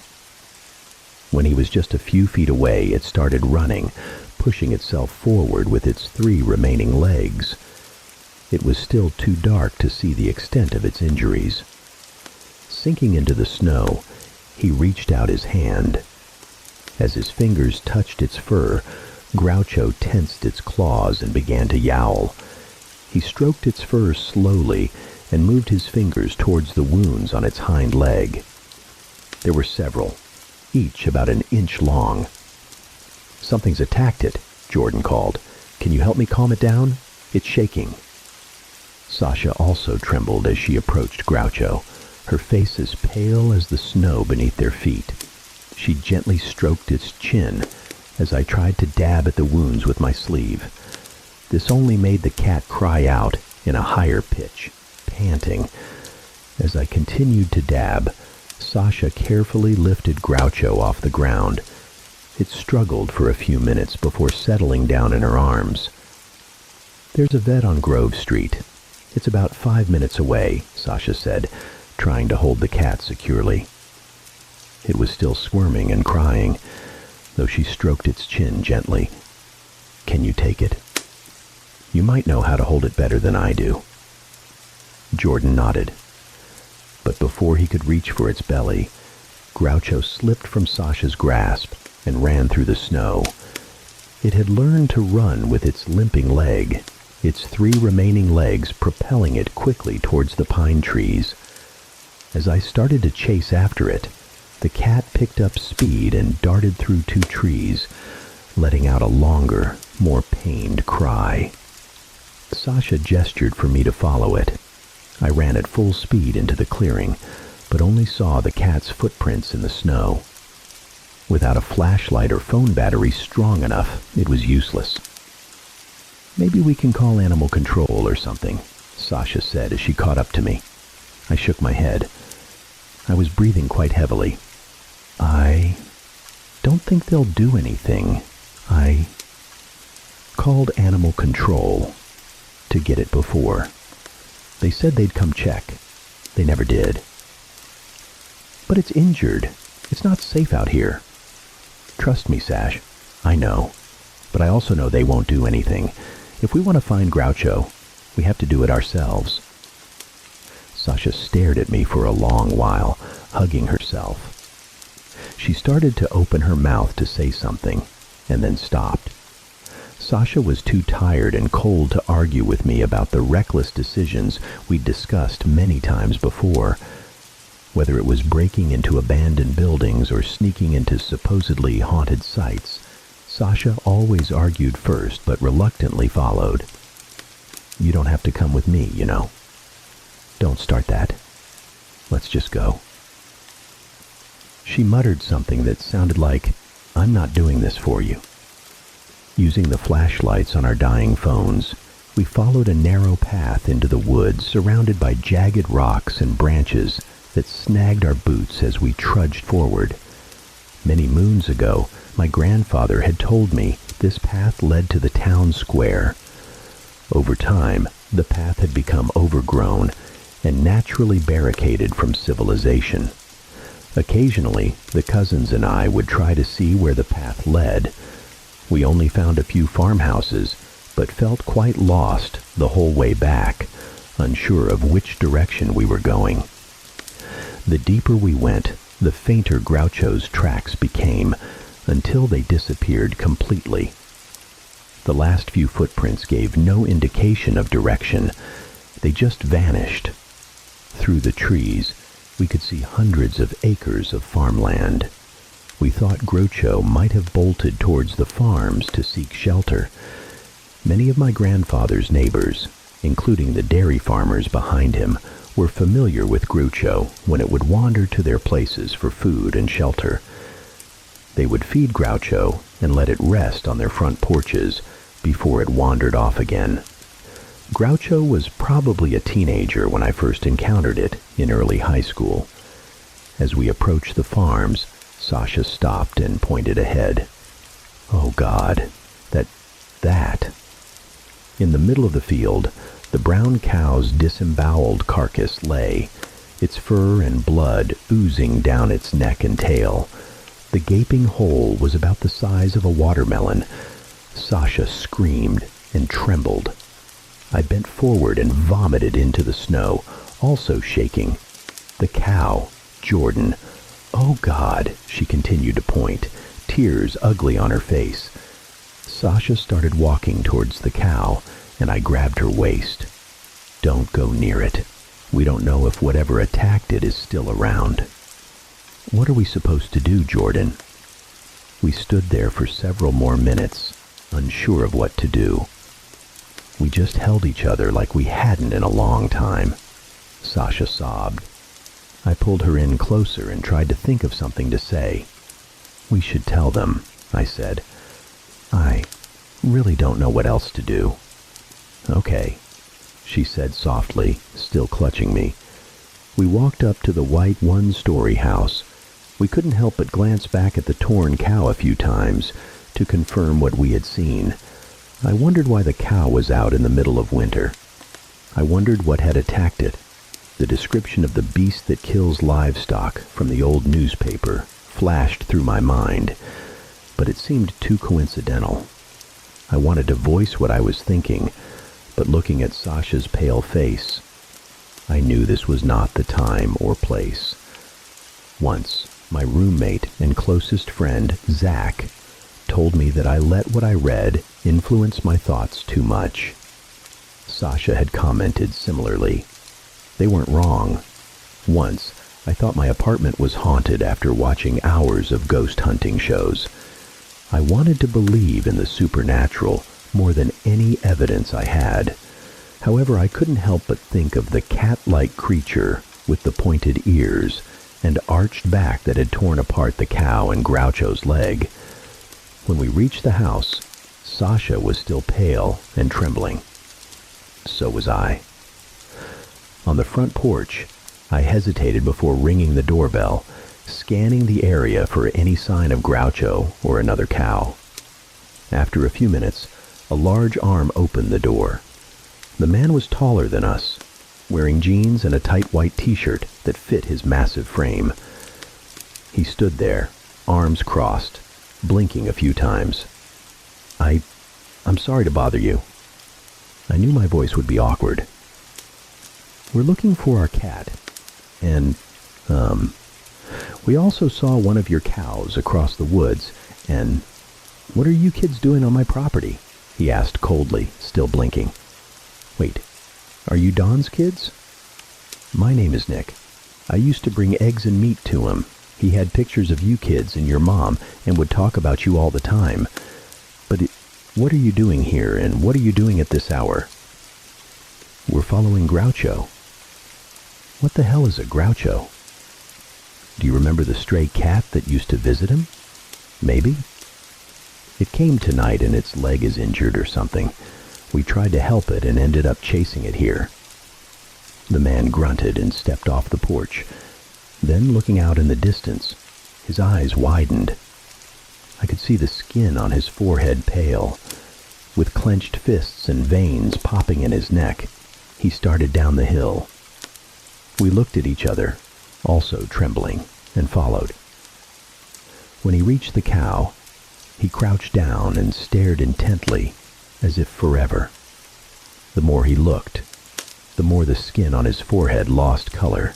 When he was just a few feet away, it started running, pushing itself forward with its 3 remaining legs. It was still too dark to see the extent of its injuries. Sinking into the snow, he reached out his hand. As his fingers touched its fur, Groucho tensed its claws and began to yowl. He stroked its fur slowly and moved his fingers towards the wounds on its hind leg. There were several, each about an inch long. Something's attacked it, Jordan called. Can you help me calm it down? It's shaking. Sasha also trembled as she approached Groucho, her face as pale as the snow beneath their feet. She gently stroked its chin as I tried to dab at the wounds with my sleeve. This only made the cat cry out in a higher pitch, panting. As I continued to dab, Sasha carefully lifted Groucho off the ground. It struggled for a few minutes before settling down in her arms. "There's a vet on Grove Street. It's about 5 minutes away," Sasha said, trying to hold the cat securely. It was still squirming and crying, though she stroked its chin gently. "Can you take it? You might know how to hold it better than I do." Jordan nodded. But before he could reach for its belly, Groucho slipped from Sasha's grasp and ran through the snow. It had learned to run with its limping leg, its 3 remaining legs propelling it quickly towards the pine trees. As I started to chase after it, the cat picked up speed and darted through 2 trees, letting out a longer, more pained cry. Sasha gestured for me to follow it. I ran at full speed into the clearing, but only saw the cat's footprints in the snow. Without a flashlight or phone battery strong enough, it was useless. "Maybe we can call animal control or something," Sasha said as she caught up to me. I shook my head. I was breathing quite heavily. "I don't think they'll do anything. I called animal control to get it before. They said they'd come check. They never did." "But it's injured. It's not safe out here." "Trust me, Sash. I know. But I also know they won't do anything. If we want to find Groucho, we have to do it ourselves." Sasha stared at me for a long while, hugging herself. She started to open her mouth to say something, and then stopped. Sasha was too tired and cold to argue with me about the reckless decisions we'd discussed many times before. Whether it was breaking into abandoned buildings or sneaking into supposedly haunted sites, Sasha always argued first but reluctantly followed. "You don't have to come with me, you know." "Don't start that. Let's just go." She muttered something that sounded like, "I'm not doing this for you." Using the flashlights on our dying phones, we followed a narrow path into the woods surrounded by jagged rocks and branches that snagged our boots as we trudged forward. Many moons ago, my grandfather had told me this path led to the town square. Over time, the path had become overgrown and naturally barricaded from civilization. Occasionally, the cousins and I would try to see where the path led. We only found a few farmhouses, but felt quite lost the whole way back, unsure of which direction we were going. The deeper we went, the fainter Groucho's tracks became, until they disappeared completely. The last few footprints gave no indication of direction. They just vanished. Through the trees, we could see hundreds of acres of farmland. We thought Groucho might have bolted towards the farms to seek shelter. Many of my grandfather's neighbors, including the dairy farmers behind him, were familiar with Groucho when it would wander to their places for food and shelter. They would feed Groucho and let it rest on their front porches before it wandered off again. Groucho was probably a teenager when I first encountered it in early high school. As we approached the farms, Sasha stopped and pointed ahead. "Oh God, that. In the middle of the field, the brown cow's disemboweled carcass lay, its fur and blood oozing down its neck and tail. The gaping hole was about the size of a watermelon. Sasha screamed and trembled. I bent forward and vomited into the snow, also shaking. The cow, Jordan. "Oh God," she continued to point, tears ugly on her face. Sasha started walking towards the cow, and I grabbed her waist. "Don't go near it. We don't know if whatever attacked it is still around." "What are we supposed to do, Jordan?" We stood there for several more minutes, unsure of what to do. We just held each other like we hadn't in a long time. Sasha sobbed. I pulled her in closer and tried to think of something to say. "We should tell them," I said. "I really don't know what else to do." "Okay," she said softly, still clutching me. We walked up to the white one-story house. We couldn't help but glance back at the torn cow a few times to confirm what we had seen. I wondered why the cow was out in the middle of winter. I wondered what had attacked it. The description of the beast that kills livestock from the old newspaper flashed through my mind, but it seemed too coincidental. I wanted to voice what I was thinking, but looking at Sasha's pale face, I knew this was not the time or place. Once, my roommate and closest friend, Zach, told me that I let what I read influence my thoughts too much. Sasha had commented similarly. They weren't wrong. Once, I thought my apartment was haunted after watching hours of ghost hunting shows. I wanted to believe in the supernatural more than any evidence I had. However, I couldn't help but think of the cat-like creature with the pointed ears and arched back that had torn apart the cow and Groucho's leg. When we reached the house, Sasha was still pale and trembling. So was I. On the front porch, I hesitated before ringing the doorbell, scanning the area for any sign of Groucho or another cow. After a few minutes, a large arm opened the door. The man was taller than us, wearing jeans and a tight white t-shirt that fit his massive frame. He stood there, arms crossed, blinking a few times. I'm sorry to bother you." I knew my voice would be awkward. "We're looking for our cat, and, we also saw one of your cows across the woods, and what are you kids doing on my property?" he asked coldly, still blinking. "Wait, are you Don's kids?" "My name is Nick. I used to bring eggs and meat to him. He had pictures of you kids and your mom and would talk about you all the time. But what are you doing here, and what are you doing at this hour?" "We're following Groucho." "What the hell is a Groucho?" "Do you remember the stray cat that used to visit him?" "Maybe." "It came tonight and its leg is injured or something. We tried to help it and ended up chasing it here." The man grunted and stepped off the porch. Then, looking out in the distance, his eyes widened. I could see the skin on his forehead pale. With clenched fists and veins popping in his neck, he started down the hill. We looked at each other, also trembling, and followed. When he reached the cow, he crouched down and stared intently, as if forever. The more he looked, the more the skin on his forehead lost color.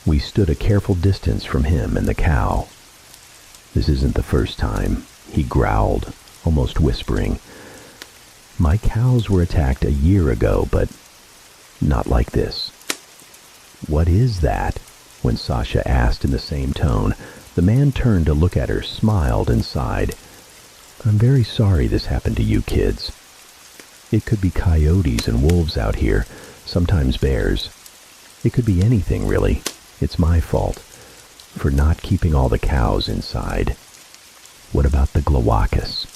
We stood a careful distance from him and the cow. "This isn't the first time," he growled, almost whispering. "My cows were attacked a year ago, but not like this." "What is that?" When Sasha asked in the same tone, the man turned to look at her, smiled, and sighed. "I'm very sorry this happened to you kids. It could be coyotes and wolves out here, sometimes bears. It could be anything, really. It's my fault for not keeping all the cows inside. What about the Glowacus?"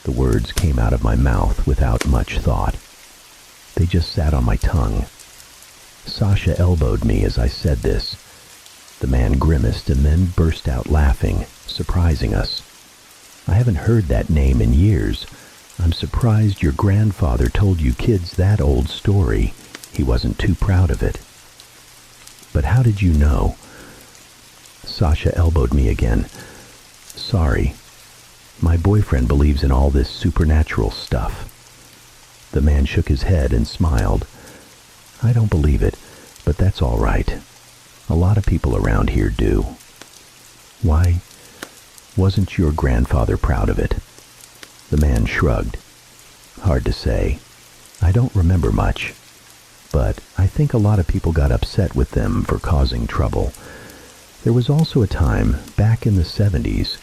The words came out of my mouth without much thought. They just sat on my tongue. Sasha elbowed me as I said this. The man grimaced and then burst out laughing, surprising us. "I haven't heard that name in years. I'm surprised your grandfather told you kids that old story. He wasn't too proud of it." "But how did you know?" Sasha elbowed me again. "Sorry. My boyfriend believes in all this supernatural stuff." The man shook his head and smiled. "I don't believe it, but that's all right. A lot of people around here do." "Why wasn't your grandfather proud of it?" The man shrugged. "Hard to say. I don't remember much. But I think a lot of people got upset with them for causing trouble. There was also a time, back in the 70s,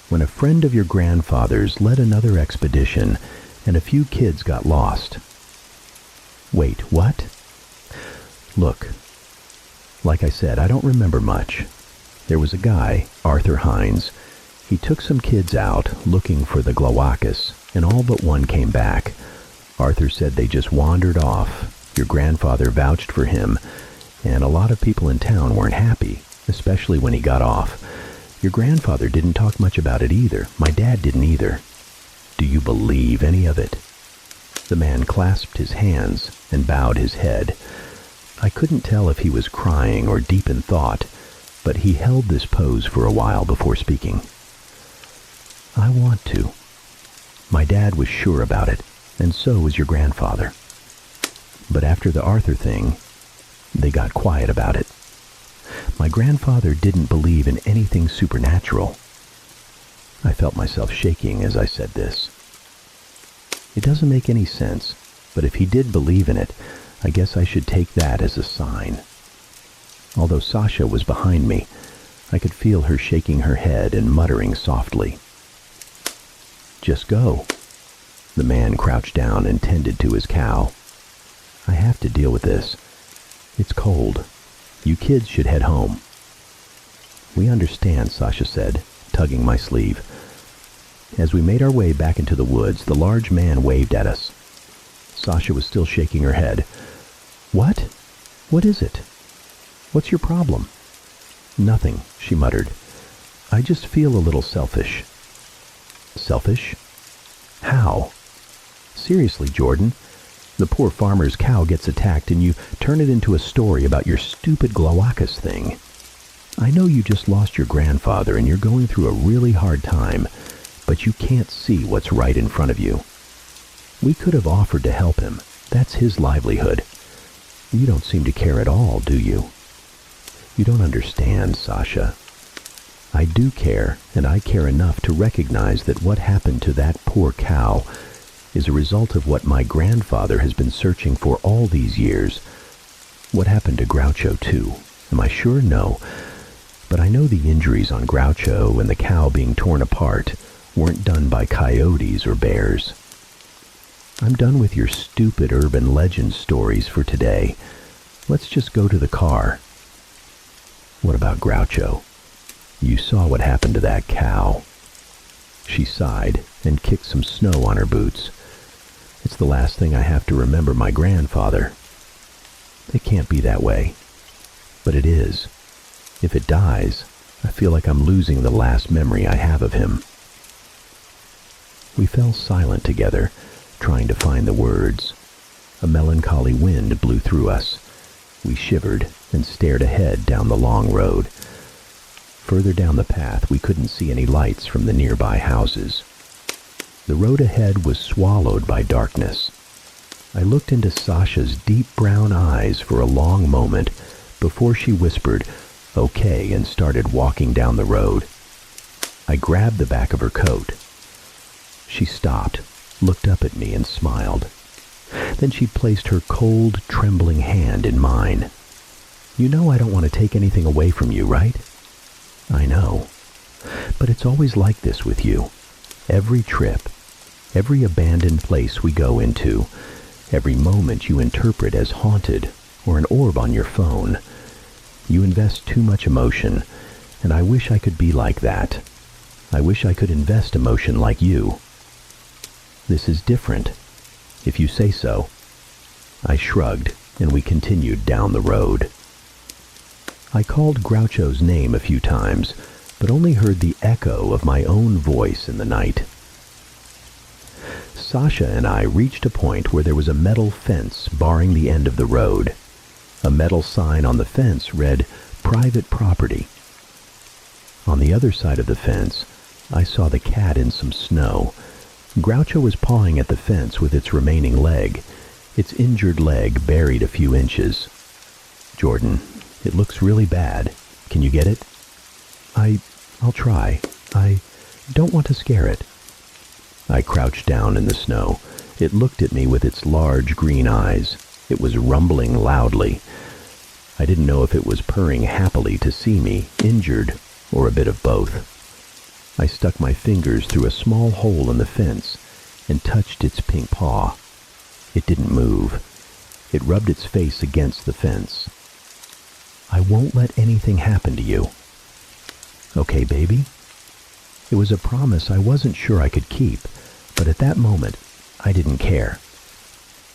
when a friend of your grandfather's led another expedition and a few kids got lost." "Wait, what?" "Look, like I said, I don't remember much. There was a guy, Arthur Hines. He took some kids out looking for the Glowacus, and all but one came back. Arthur said they just wandered off. Your grandfather vouched for him, and a lot of people in town weren't happy, especially when he got off. Your grandfather didn't talk much about it either. My dad didn't either. Do you believe any of it?" The man clasped his hands and bowed his head. I couldn't tell if he was crying or deep in thought, but he held this pose for a while before speaking. "I want to. My dad was sure about it, and so was your grandfather. But after the Arthur thing, they got quiet about it. My grandfather didn't believe in anything supernatural." I felt myself shaking as I said this. It doesn't make any sense, but if he did believe in it, I guess I should take that as a sign. Although Sasha was behind me, I could feel her shaking her head and muttering softly. "Just go." The man crouched down and tended to his cow. "I have to deal with this. It's cold. You kids should head home." "We understand," Sasha said, tugging my sleeve. As we made our way back into the woods, the large man waved at us. Sasha was still shaking her head. "What? What is it? What's your problem?" "Nothing," she muttered. "I just feel a little selfish." "Selfish? How?" "Seriously, Jordan. The poor farmer's cow gets attacked and you turn it into a story about your stupid Glaucus thing. I know you just lost your grandfather and you're going through a really hard time, but you can't see what's right in front of you. We could have offered to help him. That's his livelihood. You don't seem to care at all, do you?" "You don't understand, Sasha. I do care, and I care enough to recognize that what happened to that poor cow is a result of what my grandfather has been searching for all these years. What happened to Groucho, too? Am I sure? No. But I know the injuries on Groucho and the cow being torn apart weren't done by coyotes or bears. I'm done with your stupid urban legend stories for today. Let's just go to the car." "What about Groucho? You saw what happened to that cow." She sighed and kicked some snow on her boots. "It's the last thing I have to remember my grandfather." "It can't be that way." "But it is. If it dies, I feel like I'm losing the last memory I have of him." We fell silent together, trying to find the words. A melancholy wind blew through us. We shivered and stared ahead down the long road. Further down the path, we couldn't see any lights from the nearby houses. The road ahead was swallowed by darkness. I looked into Sasha's deep brown eyes for a long moment before she whispered, "Okay," and started walking down the road. I grabbed the back of her coat. She stopped, looked up at me, and smiled. Then she placed her cold, trembling hand in mine. "You know I don't want to take anything away from you, right?" "I know. But it's always like this with you. Every trip, every abandoned place we go into, every moment you interpret as haunted or an orb on your phone. You invest too much emotion, and I wish I could be like that. I wish I could invest emotion like you. This is different, if you say so." I shrugged, and we continued down the road. I called Groucho's name a few times, but only heard the echo of my own voice in the night. Sasha and I reached a point where there was a metal fence barring the end of the road. A metal sign on the fence read, "Private Property." On the other side of the fence, I saw the cat in some snow. Groucho was pawing at the fence with its remaining leg, its injured leg buried a few inches. "Jordan, it looks really bad. Can you get it?" I'll try. I don't want to scare it." I crouched down in the snow. It looked at me with its large green eyes. It was rumbling loudly. I didn't know if it was purring happily to see me, injured, or a bit of both. I stuck my fingers through a small hole in the fence and touched its pink paw. It didn't move. It rubbed its face against the fence. "I won't let anything happen to you." "Okay, baby?" It was a promise I wasn't sure I could keep, but at that moment, I didn't care.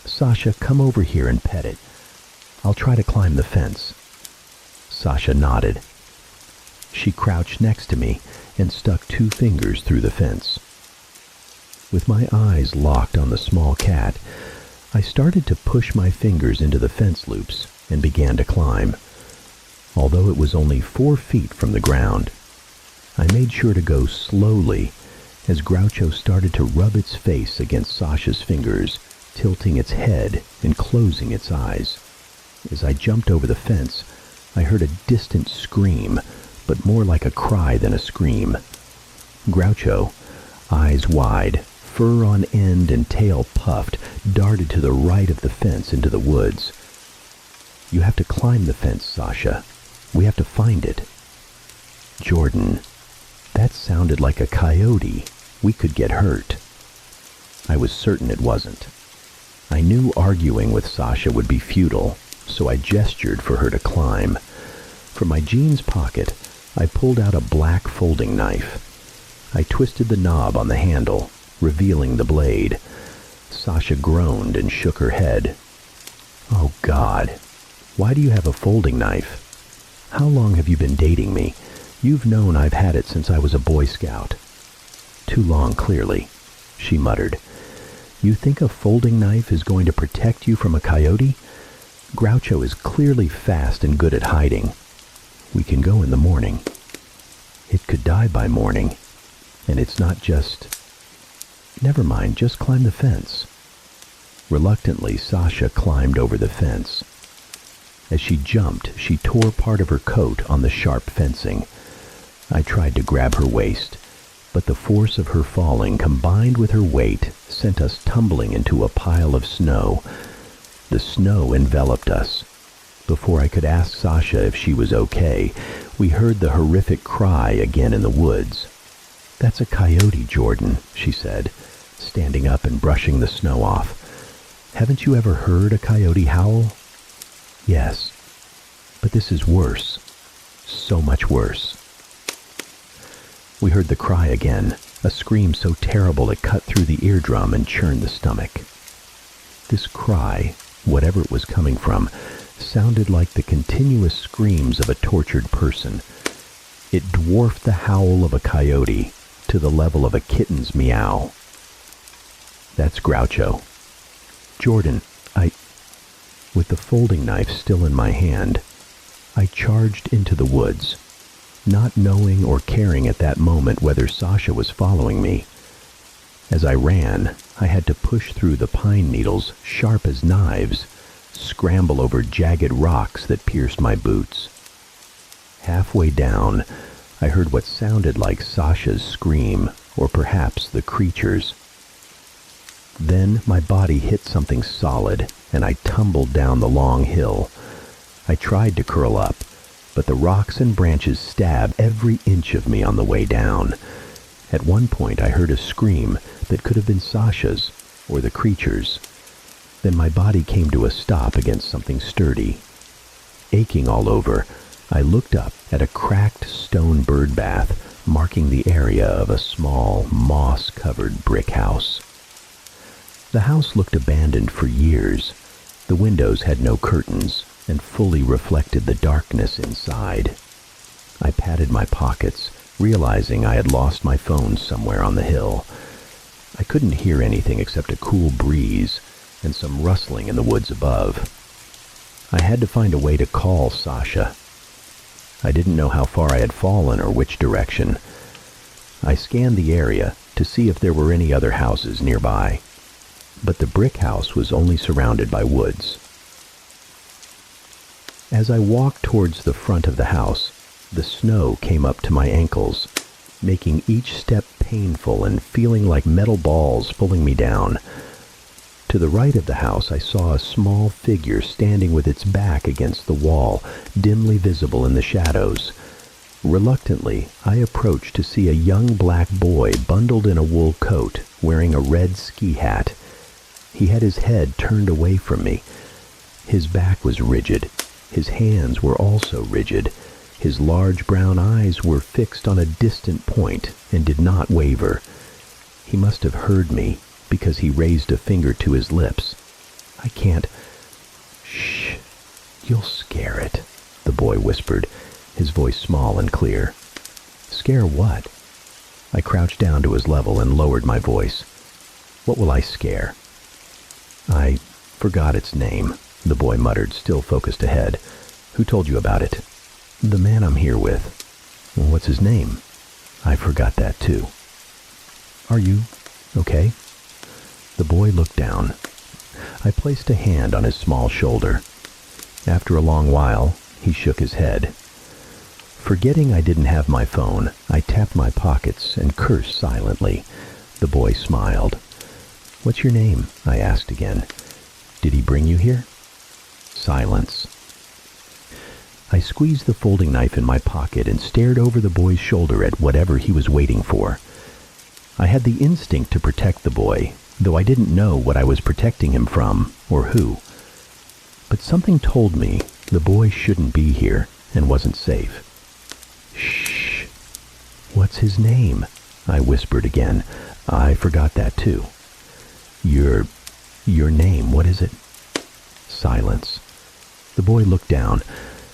"Sasha, come over here and pet it. I'll try to climb the fence." Sasha nodded. She crouched next to me and stuck 2 fingers through the fence. With my eyes locked on the small cat, I started to push my fingers into the fence loops and began to climb. Although it was only 4 feet from the ground, I made sure to go slowly as Groucho started to rub its face against Sasha's fingers, tilting its head and closing its eyes. As I jumped over the fence, I heard a distant scream, but more like a cry than a scream. Groucho, eyes wide, fur on end and tail puffed, darted to the right of the fence into the woods. "You have to climb the fence, Sasha. We have to find it." "Jordan, that sounded like a coyote. We could get hurt." I was certain it wasn't. I knew arguing with Sasha would be futile, so I gestured for her to climb. From my jeans pocket, I pulled out a black folding knife. I twisted the knob on the handle, revealing the blade. Sasha groaned and shook her head. "Oh, God. Why do you have a folding knife? How long have you been dating me? You've known I've had it since I was a Boy Scout." "Too long, clearly," she muttered. "You think a folding knife is going to protect you from a coyote? Groucho is clearly fast and good at hiding. We can go in the morning." "It could die by morning. And it's not just..." "Never mind, just climb the fence." Reluctantly, Sasha climbed over the fence. As she jumped, she tore part of her coat on the sharp fencing. I tried to grab her waist, but the force of her falling combined with her weight sent us tumbling into a pile of snow. The snow enveloped us. Before I could ask Sasha if she was okay, we heard the horrific cry again in the woods. "That's a coyote, Jordan," she said, standing up and brushing the snow off. "Haven't you ever heard a coyote howl?" "Yes, but this is worse. So much worse." We heard the cry again, a scream so terrible it cut through the eardrum and churned the stomach. This cry, whatever it was coming from, sounded like the continuous screams of a tortured person. It dwarfed the howl of a coyote to the level of a kitten's meow. "That's Groucho. Jordan, With the folding knife still in my hand, I charged into the woods, not knowing or caring at that moment whether Sasha was following me. As I ran, I had to push through the pine needles, sharp as knives, scramble over jagged rocks that pierced my boots. Halfway down, I heard what sounded like Sasha's scream, or perhaps the creature's. Then my body hit something solid, and I tumbled down the long hill. I tried to curl up, but the rocks and branches stabbed every inch of me on the way down. At one point I heard a scream that could have been Sasha's, or the creature's. Then my body came to a stop against something sturdy. Aching all over, I looked up at a cracked stone bird bath marking the area of a small, moss-covered brick house. The house looked abandoned for years. The windows had no curtains and fully reflected the darkness inside. I patted my pockets, realizing I had lost my phone somewhere on the hill. I couldn't hear anything except a cool breeze and some rustling in the woods above. I had to find a way to call Sasha. I didn't know how far I had fallen or which direction. I scanned the area to see if there were any other houses nearby, but the brick house was only surrounded by woods. As I walked towards the front of the house, the snow came up to my ankles, making each step painful and feeling like metal balls pulling me down. To the right of the house, I saw a small figure standing with its back against the wall, dimly visible in the shadows. Reluctantly, I approached to see a young black boy bundled in a wool coat, wearing a red ski hat. He had his head turned away from me. His back was rigid. His hands were also rigid. His large brown eyes were fixed on a distant point and did not waver. He must have heard me, because he raised a finger to his lips. I can't. Shh. You'll scare it, the boy whispered, his voice small and clear. Scare what? I crouched down to his level and lowered my voice. What will I scare? I forgot its name, the boy muttered, still focused ahead. Who told you about it? The man I'm here with. What's his name? I forgot that too. Are you okay? The boy looked down. I placed a hand on his small shoulder. After a long while, he shook his head. Forgetting I didn't have my phone, I tapped my pockets and cursed silently. The boy smiled. What's your name? I asked again. Did he bring you here? Silence. I squeezed the folding knife in my pocket and stared over the boy's shoulder at whatever he was waiting for. I had the instinct to protect the boy, though I didn't know what I was protecting him from or who. But something told me the boy shouldn't be here and wasn't safe. Shh. What's his name? I whispered again. I forgot that too. Your name, what is it? Silence. The boy looked down.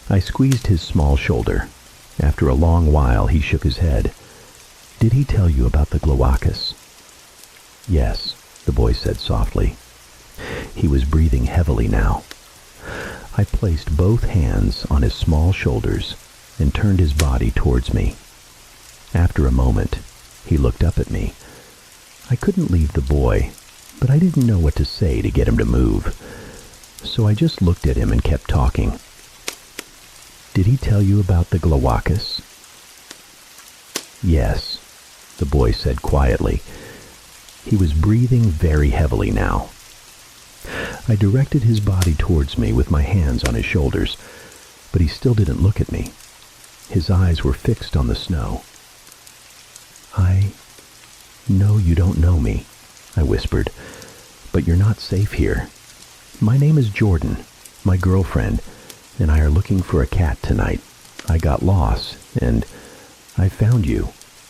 I squeezed his small shoulder. After a long while, he shook his head. Did he tell you about the Glowacus? Yes, the boy said softly. He was breathing heavily now. I placed both hands on his small shoulders and turned his body towards me. After a moment, he looked up at me. I couldn't leave the boy, but I didn't know what to say to get him to move. So I just looked at him and kept talking. Did he tell you about the Glowacus? Yes, the boy said quietly. He was breathing very heavily now. I directed his body towards me with my hands on his shoulders, but he still didn't look at me. His eyes were fixed on the snow. I know you don't know me, I whispered, but you're not safe here. My name is Jordan. My girlfriend and I are looking for a cat tonight. I got lost, and I found you.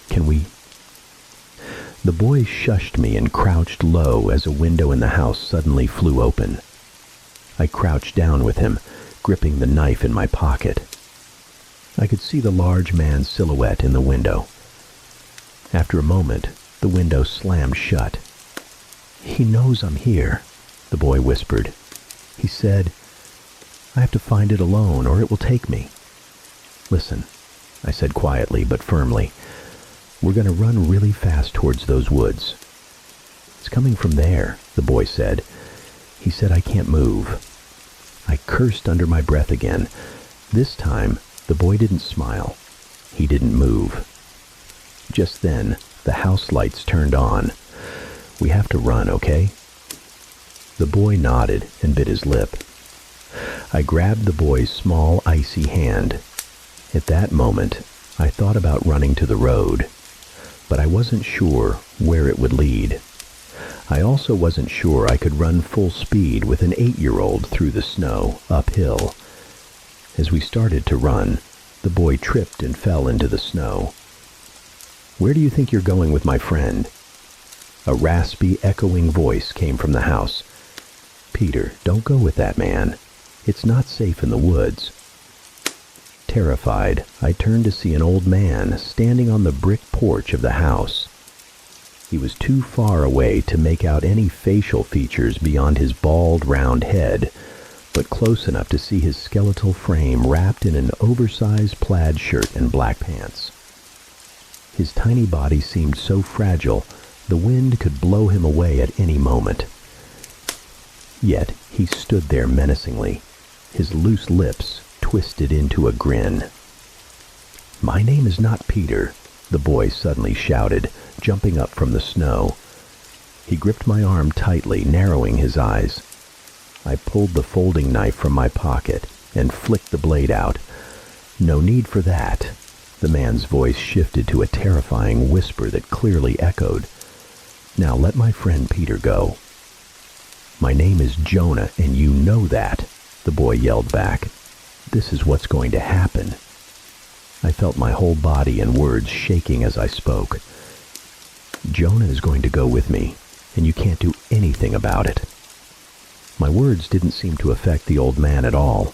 Can we... The boy shushed me and crouched low as a window in the house suddenly flew open. I crouched down with him, gripping the knife in my pocket. I could see the large man's silhouette in the window. After a moment, the window slammed shut. He knows I'm here, the boy whispered. He said, I have to find it alone or it will take me. Listen, I said quietly but firmly. We're going to run really fast towards those woods. It's coming from there, the boy said. He said I can't move. I cursed under my breath again. This time, the boy didn't smile. He didn't move. Just then, the house lights turned on. We have to run, okay? The boy nodded and bit his lip. I grabbed the boy's small, icy hand. At that moment, I thought about running to the road, but I wasn't sure where it would lead. I also wasn't sure I could run full speed with an 8-year-old through the snow, uphill. As we started to run, the boy tripped and fell into the snow. Where do you think you're going with my friend? A raspy, echoing voice came from the house. Peter, don't go with that man. It's not safe in the woods. Terrified, I turned to see an old man standing on the brick porch of the house. He was too far away to make out any facial features beyond his bald, round head, but close enough to see his skeletal frame wrapped in an oversized plaid shirt and black pants. His tiny body seemed so fragile, the wind could blow him away at any moment. Yet he stood there menacingly, his loose lips twisted into a grin. My name is not Peter, the boy suddenly shouted, jumping up from the snow. He gripped my arm tightly, narrowing his eyes. I pulled the folding knife from my pocket and flicked the blade out. No need for that. The man's voice shifted to a terrifying whisper that clearly echoed. Now let my friend Peter go. My name is Jonah, and you know that, the boy yelled back. This is what's going to happen. I felt my whole body and words shaking as I spoke. Jonah is going to go with me, and you can't do anything about it. My words didn't seem to affect the old man at all.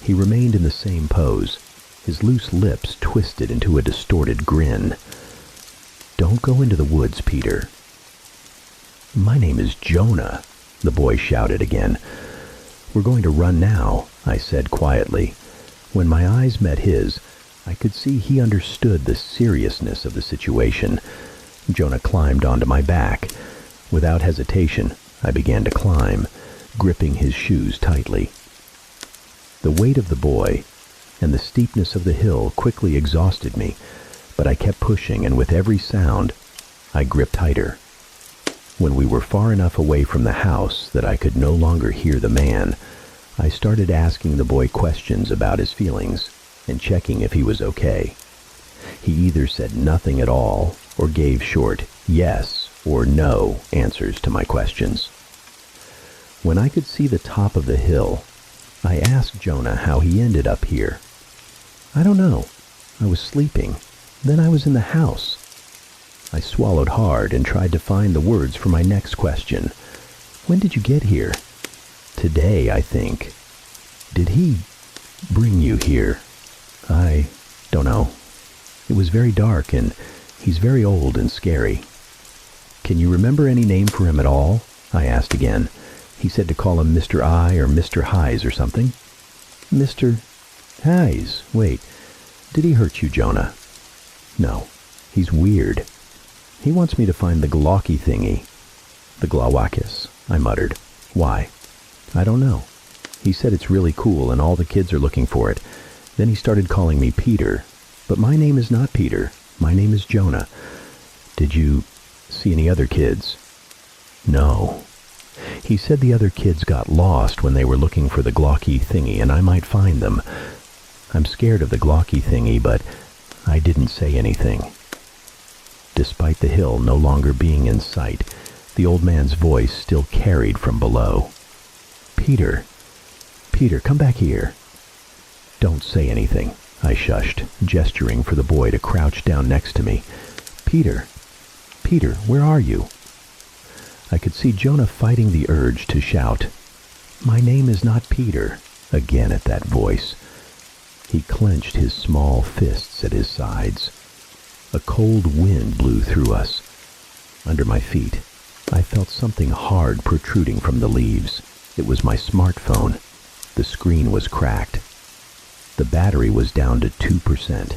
He remained in the same pose, his loose lips twisted into a distorted grin. "Don't go into the woods, Peter." "My name is Jonah," the boy shouted again. "We're going to run now," I said quietly. When my eyes met his, I could see he understood the seriousness of the situation. Jonah climbed onto my back. Without hesitation, I began to climb, gripping his shoes tightly. The weight of the boy and the steepness of the hill quickly exhausted me, but I kept pushing, and with every sound, I gripped tighter. When we were far enough away from the house that I could no longer hear the man, I started asking the boy questions about his feelings and checking if he was okay. He either said nothing at all or gave short yes or no answers to my questions. When I could see the top of the hill, I asked Jonah how he ended up here. "I don't know. I was sleeping. Then I was in the house." I swallowed hard and tried to find the words for my next question. "When did you get here?" "Today, I think." "Did he bring you here?" "I don't know. It was very dark, and he's very old and scary." "Can you remember any name for him at all?" I asked again. "He said to call him Mr. I or Mr. Hayes or something." "Mr. Hayes? Wait, did he hurt you, Jonah?" "No, he's weird. He wants me to find the glaucky thingy." "The glawakis," I muttered. "Why?" "I don't know. He said it's really cool and all the kids are looking for it. Then he started calling me Peter. But my name is not Peter. My name is Jonah. Did you see any other kids?" "No." "He said the other kids got lost when they were looking for the glaucky thingy, and I might find them. I'm scared of the glaucky thingy, but I didn't say anything." Despite the hill no longer being in sight, the old man's voice still carried from below. "Peter, Peter, come back here." "Don't say anything," I shushed, gesturing for the boy to crouch down next to me. "Peter, Peter, where are you?" I could see Jonah fighting the urge to shout, "My name is not Peter," again at that voice. He clenched his small fists at his sides. A cold wind blew through us. Under my feet, I felt something hard protruding from the leaves. It was my smartphone. The screen was cracked. The battery was down to 2%.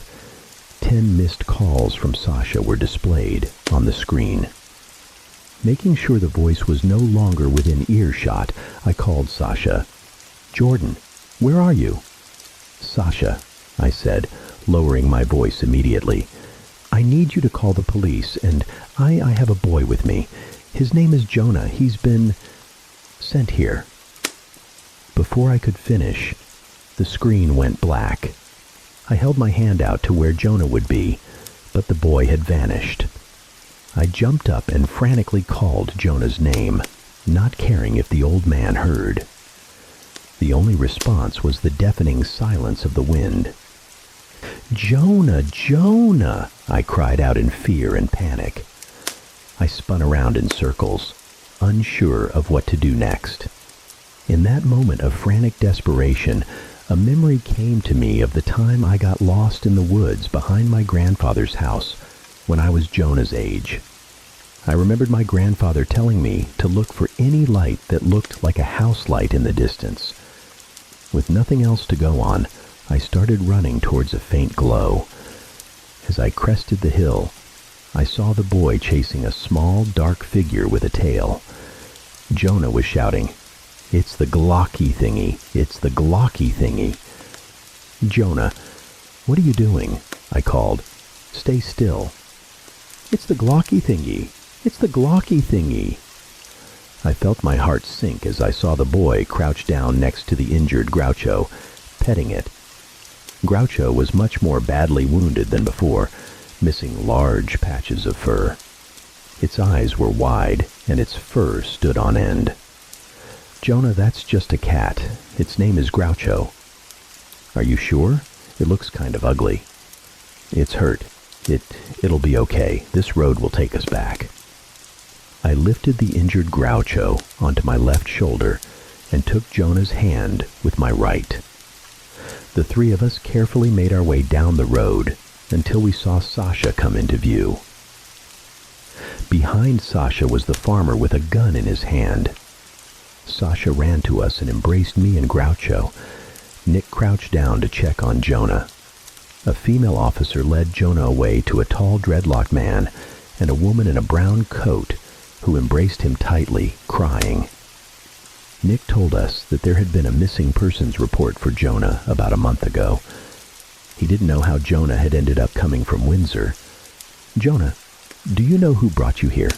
10 missed calls from Sasha were displayed on the screen. Making sure the voice was no longer within earshot, I called Sasha. "Jordan, where are you?" "Sasha," I said, lowering my voice immediately. "I need you to call the police, and I have a boy with me. His name is Jonah. He's been sent here." Before I could finish, the screen went black. I held my hand out to where Jonah would be, but the boy had vanished. I jumped up and frantically called Jonah's name, not caring if the old man heard. The only response was the deafening silence of the wind. "Jonah, Jonah!" I cried out in fear and panic. I spun around in circles, unsure of what to do next. In that moment of frantic desperation, a memory came to me of the time I got lost in the woods behind my grandfather's house when I was Jonah's age. I remembered my grandfather telling me to look for any light that looked like a house light in the distance. With nothing else to go on, I started running towards a faint glow. As I crested the hill, I saw the boy chasing a small, dark figure with a tail. Jonah was shouting, "It's the glaucky thingy! It's the glaucky thingy!" "Jonah, what are you doing?" I called. "Stay still." "It's the glaucky thingy! It's the glaucky thingy!" I felt my heart sink as I saw the boy crouch down next to the injured Groucho, petting it. Groucho was much more badly wounded than before, missing large patches of fur. Its eyes were wide, and its fur stood on end. "Jonah, that's just a cat. Its name is Groucho." "Are you sure? It looks kind of ugly." "It's hurt. It'll be okay. This road will take us back." I lifted the injured Groucho onto my left shoulder and took Jonah's hand with my right. The three of us carefully made our way down the road until we saw Sasha come into view. Behind Sasha was the farmer with a gun in his hand. Sasha ran to us and embraced me and Groucho. Nick crouched down to check on Jonah. A female officer led Jonah away to a tall dreadlocked man and a woman in a brown coat who embraced him tightly, crying. Nick told us that there had been a missing persons report for Jonah about a month ago. He didn't know how Jonah had ended up coming from Windsor. "Jonah, do you know who brought you here?"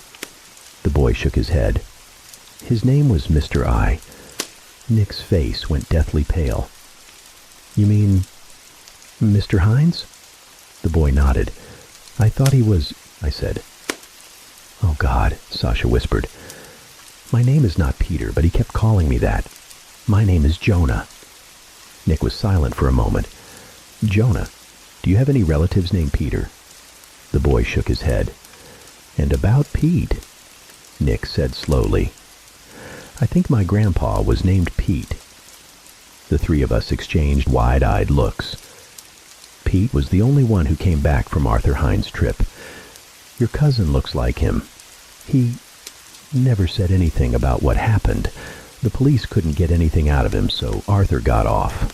The boy shook his head. "His name was Mr. I." Nick's face went deathly pale. "You mean Mr. Hines?" The boy nodded. "I thought he was," I said. "Oh God," Sasha whispered. "My name is not Peter, but he kept calling me that. My name is Jonah." Nick was silent for a moment. "Jonah, do you have any relatives named Peter?" The boy shook his head. "And about Pete," Nick said slowly. "I think my grandpa was named Pete." The three of us exchanged wide-eyed looks. Pete was the only one who came back from Arthur Hines' trip. "Your cousin looks like him. He never said anything about what happened. The police couldn't get anything out of him, so Arthur got off."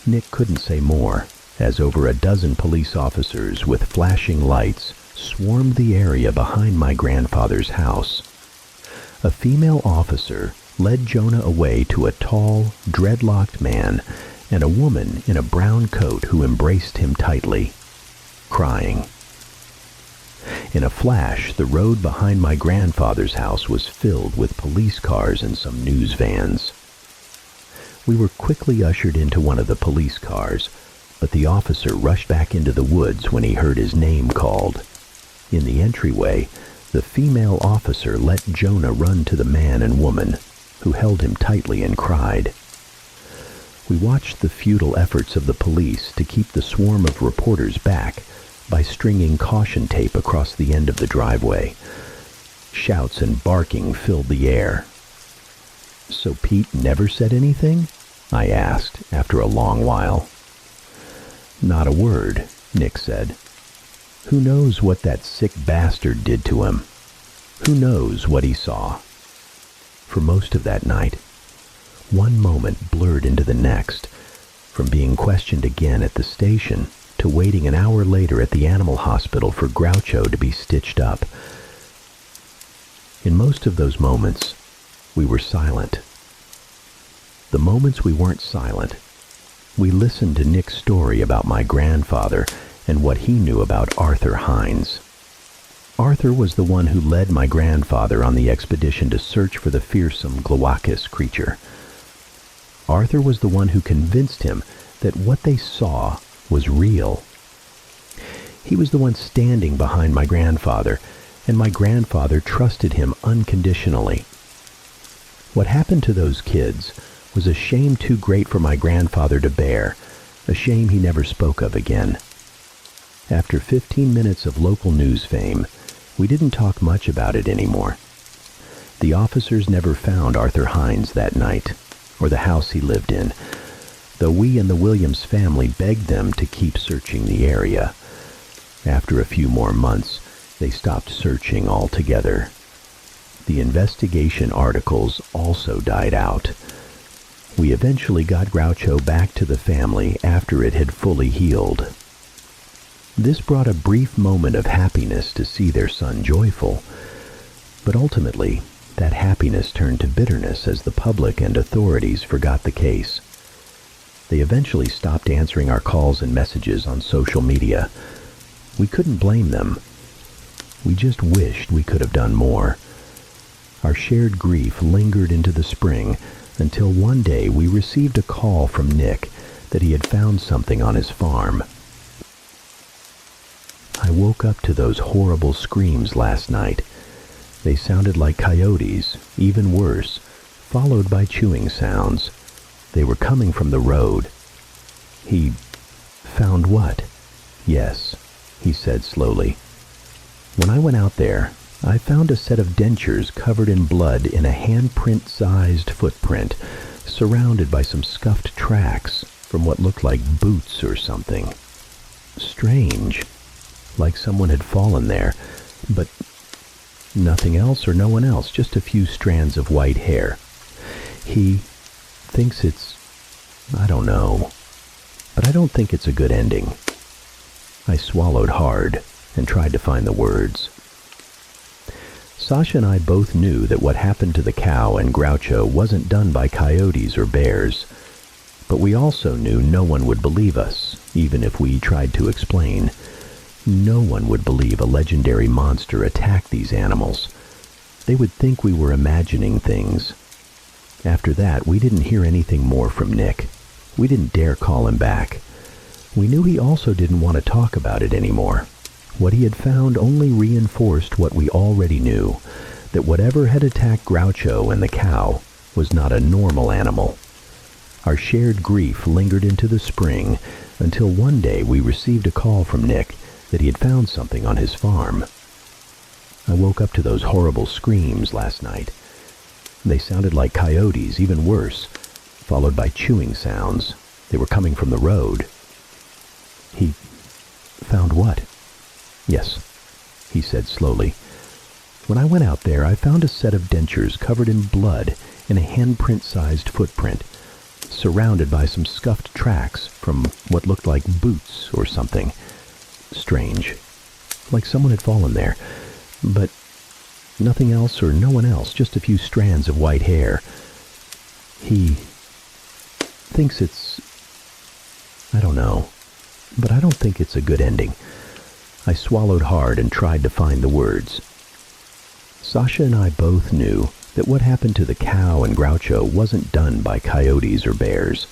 Nick couldn't say more, as over a dozen police officers with flashing lights swarmed the area behind my grandfather's house. A female officer led Jonah away to a tall, dreadlocked man and a woman in a brown coat who embraced him tightly, crying. In a flash, the road behind my grandfather's house was filled with police cars and some news vans. We were quickly ushered into one of the police cars, but the officer rushed back into the woods when he heard his name called. In the entryway, the female officer let Jonah run to the man and woman, who held him tightly and cried. We watched the futile efforts of the police to keep the swarm of reporters back by stringing caution tape across the end of the driveway. Shouts and barking filled the air. "So Pete never said anything?" I asked after a long while. "Not a word," Nick said. "Who knows what that sick bastard did to him? Who knows what he saw?" For most of that night, one moment blurred into the next, from being questioned again at the station to waiting an hour later at the animal hospital for Groucho to be stitched up. In most of those moments, we were silent. The moments we weren't silent, we listened to Nick's story about my grandfather and what he knew about Arthur Hines. Arthur was the one who led my grandfather on the expedition to search for the fearsome Gloakis creature. Arthur was the one who convinced him that what they saw was real. He was the one standing behind my grandfather, and my grandfather trusted him unconditionally. What happened to those kids was a shame too great for my grandfather to bear, a shame he never spoke of again. After 15 minutes of local news fame, we didn't talk much about it anymore. The officers never found Arthur Hines that night, or the house he lived in, though we and the Williams family begged them to keep searching the area. After a few more months, they stopped searching altogether. The investigation articles also died out. We eventually got Groucho back to the family after it had fully healed. This brought a brief moment of happiness to see their son joyful, but ultimately, that happiness turned to bitterness as the public and authorities forgot the case. They eventually stopped answering our calls and messages on social media. We couldn't blame them. We just wished we could have done more. Our shared grief lingered into the spring until one day we received a call from Nick that he had found something on his farm. I woke up to those horrible screams last night. They sounded like coyotes, even worse, followed by chewing sounds. They were coming from the road. "He found what?" "Yes," he said slowly. "When I went out there, I found a set of dentures covered in blood in a handprint-sized footprint, surrounded by some scuffed tracks from what looked like boots or something. Strange, like someone had fallen there, but nothing else or no one else, just a few strands of white hair. He thinks it's, I don't know, but I don't think it's a good ending. I swallowed hard and tried to find the words. Sasha and I both knew that what happened to the cow and Groucho wasn't done by coyotes or bears, but we also knew no one would believe us, even if we tried to explain. No one would believe a legendary monster attacked these animals. They would think we were imagining things. After that, we didn't hear anything more from Nick. We didn't dare call him back. We knew he also didn't want to talk about it anymore. What he had found only reinforced what we already knew, that whatever had attacked Groucho and the cow was not a normal animal. Our shared grief lingered into the spring until one day we received a call from Nick that he had found something on his farm. I woke up to those horrible screams last night. They sounded like coyotes, even worse, followed by chewing sounds. They were coming from the road. He found what? Yes, he said slowly. When I went out there, I found a set of dentures covered in blood in a handprint-sized footprint, surrounded by some scuffed tracks from what looked like boots or something. Strange, like someone had fallen there, but nothing else or no one else, just a few strands of white hair. He thinks it's, I don't know, but I don't think it's a good ending. I swallowed hard and tried to find the words. Sasha and I both knew that what happened to the cow and Groucho wasn't done by coyotes or bears,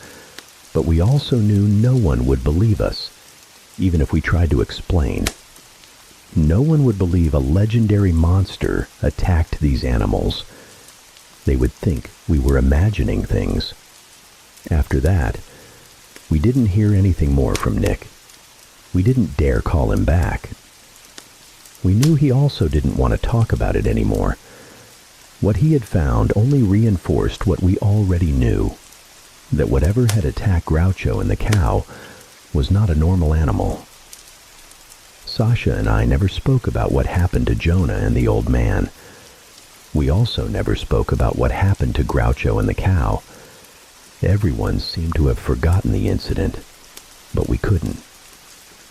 but we also knew no one would believe us, even if we tried to explain. No one would believe a legendary monster attacked these animals. They would think we were imagining things. After that, we didn't hear anything more from Nick. We didn't dare call him back. We knew he also didn't want to talk about it anymore. What he had found only reinforced what we already knew, that whatever had attacked Groucho and the cow was not a normal animal. Sasha and I never spoke about what happened to Jonah and the old man. We also never spoke about what happened to Groucho and the cow. Everyone seemed to have forgotten the incident, but we couldn't.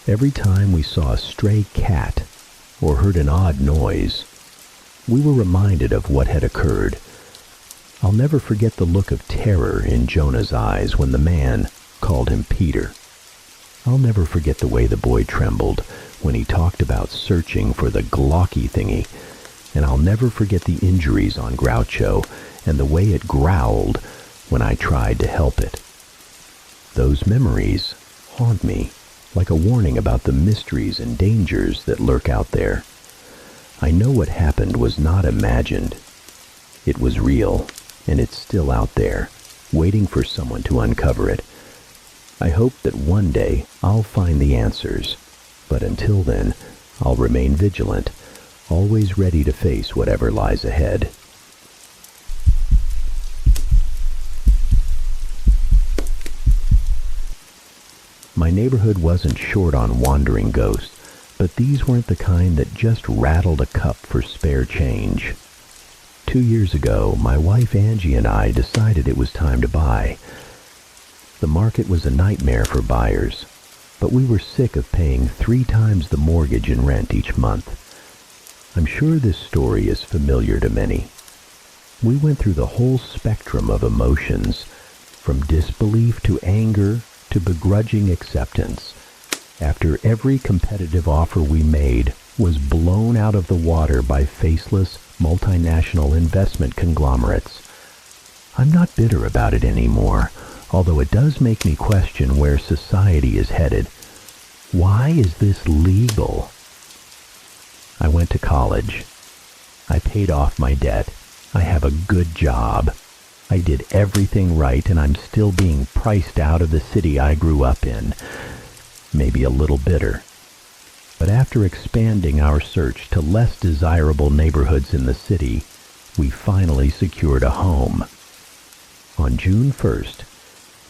Every time we saw a stray cat or heard an odd noise, we were reminded of what had occurred. I'll never forget the look of terror in Jonah's eyes when the man called him Peter. I'll never forget the way the boy trembled when he talked about searching for the Glocky thingy, and I'll never forget the injuries on Groucho and the way it growled when I tried to help it. Those memories haunt me, like a warning about the mysteries and dangers that lurk out there. I know what happened was not imagined. It was real, and it's still out there, waiting for someone to uncover it. I hope that one day I'll find the answers, but until then, I'll remain vigilant, always ready to face whatever lies ahead. My neighborhood wasn't short on wandering ghosts, but these weren't the kind that just rattled a cup for spare change. 2 years ago, my wife Angie and I decided it was time to buy. The market was a nightmare for buyers, but we were sick of paying 3 times the mortgage and rent each month. I'm sure this story is familiar to many. We went through the whole spectrum of emotions, from disbelief to anger to begrudging acceptance, after every competitive offer we made was blown out of the water by faceless, multinational investment conglomerates. I'm not bitter about it anymore, although it does make me question where society is headed. Why is this legal? I went to college. I paid off my debt. I have a good job. I did everything right, and I'm still being priced out of the city I grew up in. Maybe a little bitter. But after expanding our search to less desirable neighborhoods in the city, we finally secured a home. On June 1st,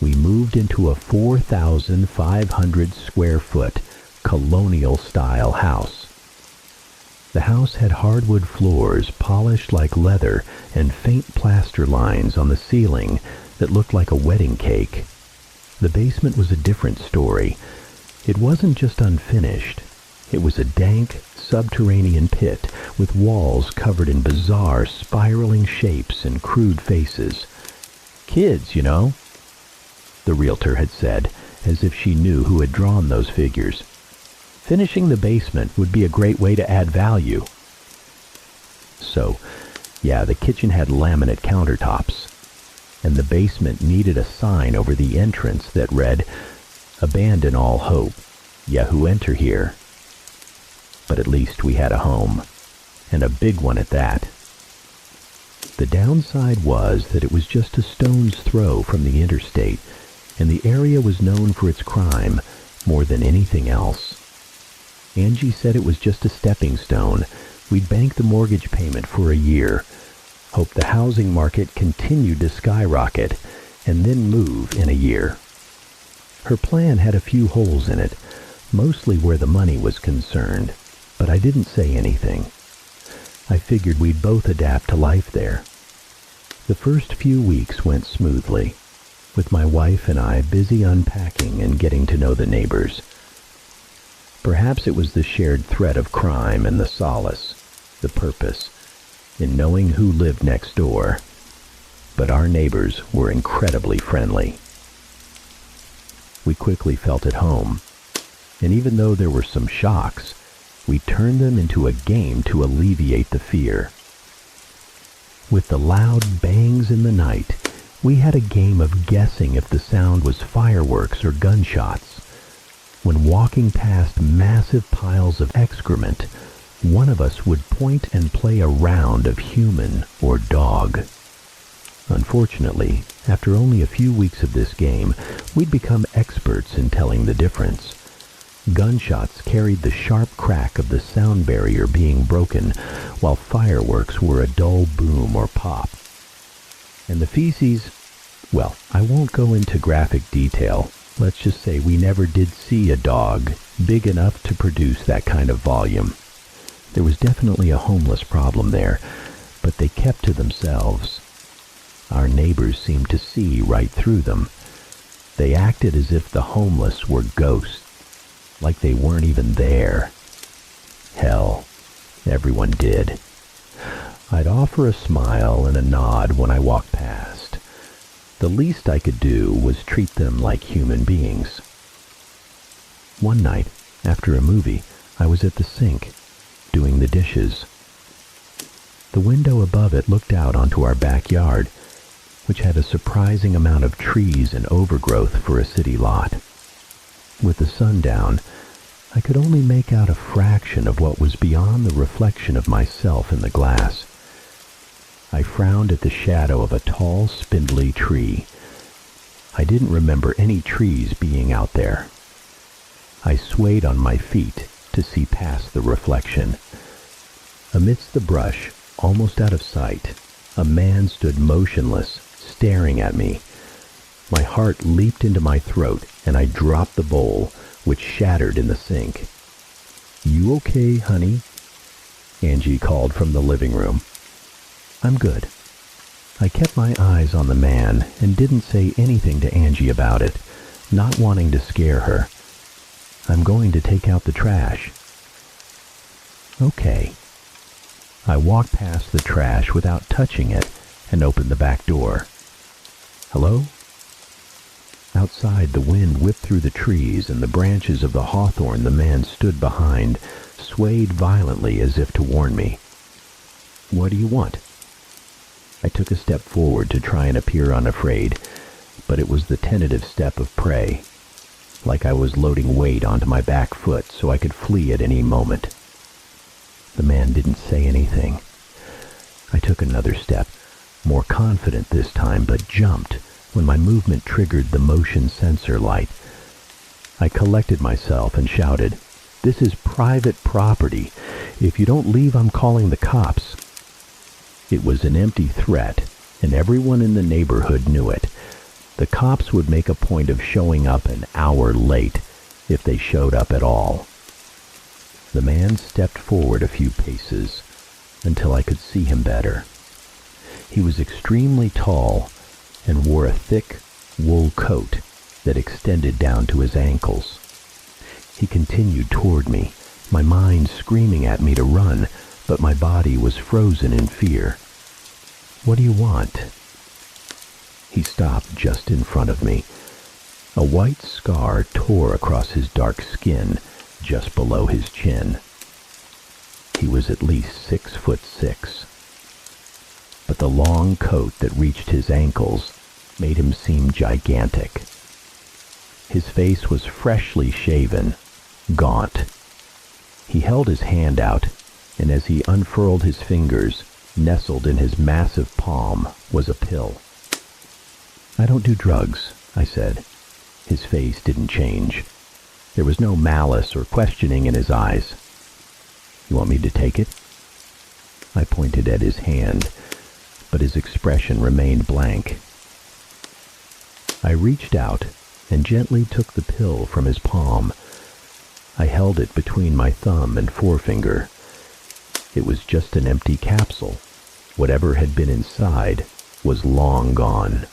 we moved into a 4,500 square foot colonial-style house. The house had hardwood floors polished like leather and faint plaster lines on the ceiling that looked like a wedding cake. The basement was a different story. It wasn't just unfinished. It was a dank, subterranean pit with walls covered in bizarre, spiraling shapes and crude faces. Kids, you know, the realtor had said, as if she knew who had drawn those figures. Finishing the basement would be a great way to add value. So, yeah, the kitchen had laminate countertops, and the basement needed a sign over the entrance that read, "Abandon all hope. Yahoo enter here." But at least we had a home, and a big one at that. The downside was that it was just a stone's throw from the interstate, and the area was known for its crime more than anything else. Angie said it was just a stepping stone. We'd bank the mortgage payment for a year, hope the housing market continued to skyrocket, and then move in a year. Her plan had a few holes in it, mostly where the money was concerned, but I didn't say anything. I figured we'd both adapt to life there. The first few weeks went smoothly, with my wife and I busy unpacking and getting to know the neighbors. Perhaps it was the shared threat of crime and the solace, the purpose, in knowing who lived next door. But our neighbors were incredibly friendly. We quickly felt at home, and even though there were some shocks, we turned them into a game to alleviate the fear. With the loud bangs in the night, we had a game of guessing if the sound was fireworks or gunshots. When walking past massive piles of excrement, one of us would point and play a round of human or dog. Unfortunately, after only a few weeks of this game, we'd become experts in telling the difference. Gunshots carried the sharp crack of the sound barrier being broken, while fireworks were a dull boom or pop. And the feces, well, I won't go into graphic detail. Let's just say we never did see a dog big enough to produce that kind of volume. There was definitely a homeless problem there, but they kept to themselves. Our neighbors seemed to see right through them. They acted as if the homeless were ghosts, like they weren't even there. Hell, everyone did. I'd offer a smile and a nod when I walked past. The least I could do was treat them like human beings. One night, after a movie, I was at the sink, doing the dishes. The window above it looked out onto our backyard, which had a surprising amount of trees and overgrowth for a city lot. With the sun down, I could only make out a fraction of what was beyond the reflection of myself in the glass. I frowned at the shadow of a tall, spindly tree. I didn't remember any trees being out there. I swayed on my feet to see past the reflection. Amidst the brush, almost out of sight, a man stood motionless, staring at me. My heart leaped into my throat, and I dropped the bowl, which shattered in the sink. "You okay, honey?" Angie called from the living room. "I'm good." I kept my eyes on the man and didn't say anything to Angie about it, not wanting to scare her. "I'm going to take out the trash." "Okay." I walked past the trash without touching it and opened the back door. "Hello?" Outside, the wind whipped through the trees, and the branches of the hawthorn the man stood behind swayed violently as if to warn me. "What do you want?" I took a step forward to try and appear unafraid, but it was the tentative step of prey, like I was loading weight onto my back foot so I could flee at any moment. The man didn't say anything. I took another step, more confident this time, but jumped when my movement triggered the motion sensor light. I collected myself and shouted, This is private property. If you don't leave, I'm calling the cops." It was an empty threat, and everyone in the neighborhood knew it. The cops would make a point of showing up an hour late, if they showed up at all. The man stepped forward a few paces, until I could see him better. He was extremely tall, and wore a thick wool coat that extended down to his ankles. He continued toward me, my mind screaming at me to run, but my body was frozen in fear. "What do you want?" He stopped just in front of me. A white scar tore across his dark skin, just below his chin. He was at least 6'6", but the long coat that reached his ankles made him seem gigantic. His face was freshly shaven, gaunt. He held his hand out, and as he unfurled his fingers, nestled in his massive palm was a pill. "I don't do drugs," I said. His face didn't change. There was no malice or questioning in his eyes. "You want me to take it?" I pointed at his hand, but his expression remained blank. I reached out and gently took the pill from his palm. I held it between my thumb and forefinger. It was just an empty capsule. Whatever had been inside was long gone.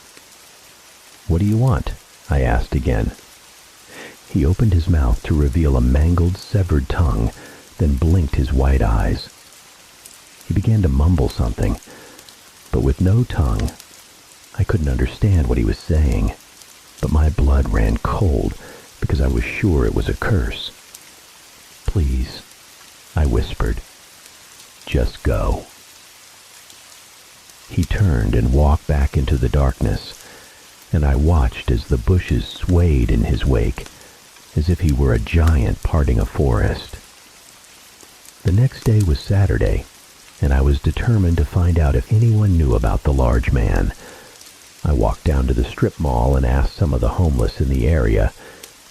"What do you want?" I asked again. He opened his mouth to reveal a mangled, severed tongue, then blinked his white eyes. He began to mumble something, but with no tongue. I couldn't understand what he was saying, but my blood ran cold because I was sure it was a curse. "Please," I whispered, "just go." He turned and walked back into the darkness, and I watched as the bushes swayed in his wake, as if he were a giant parting a forest. The next day was Saturday, and I was determined to find out if anyone knew about the large man. I walked down to the strip mall and asked some of the homeless in the area,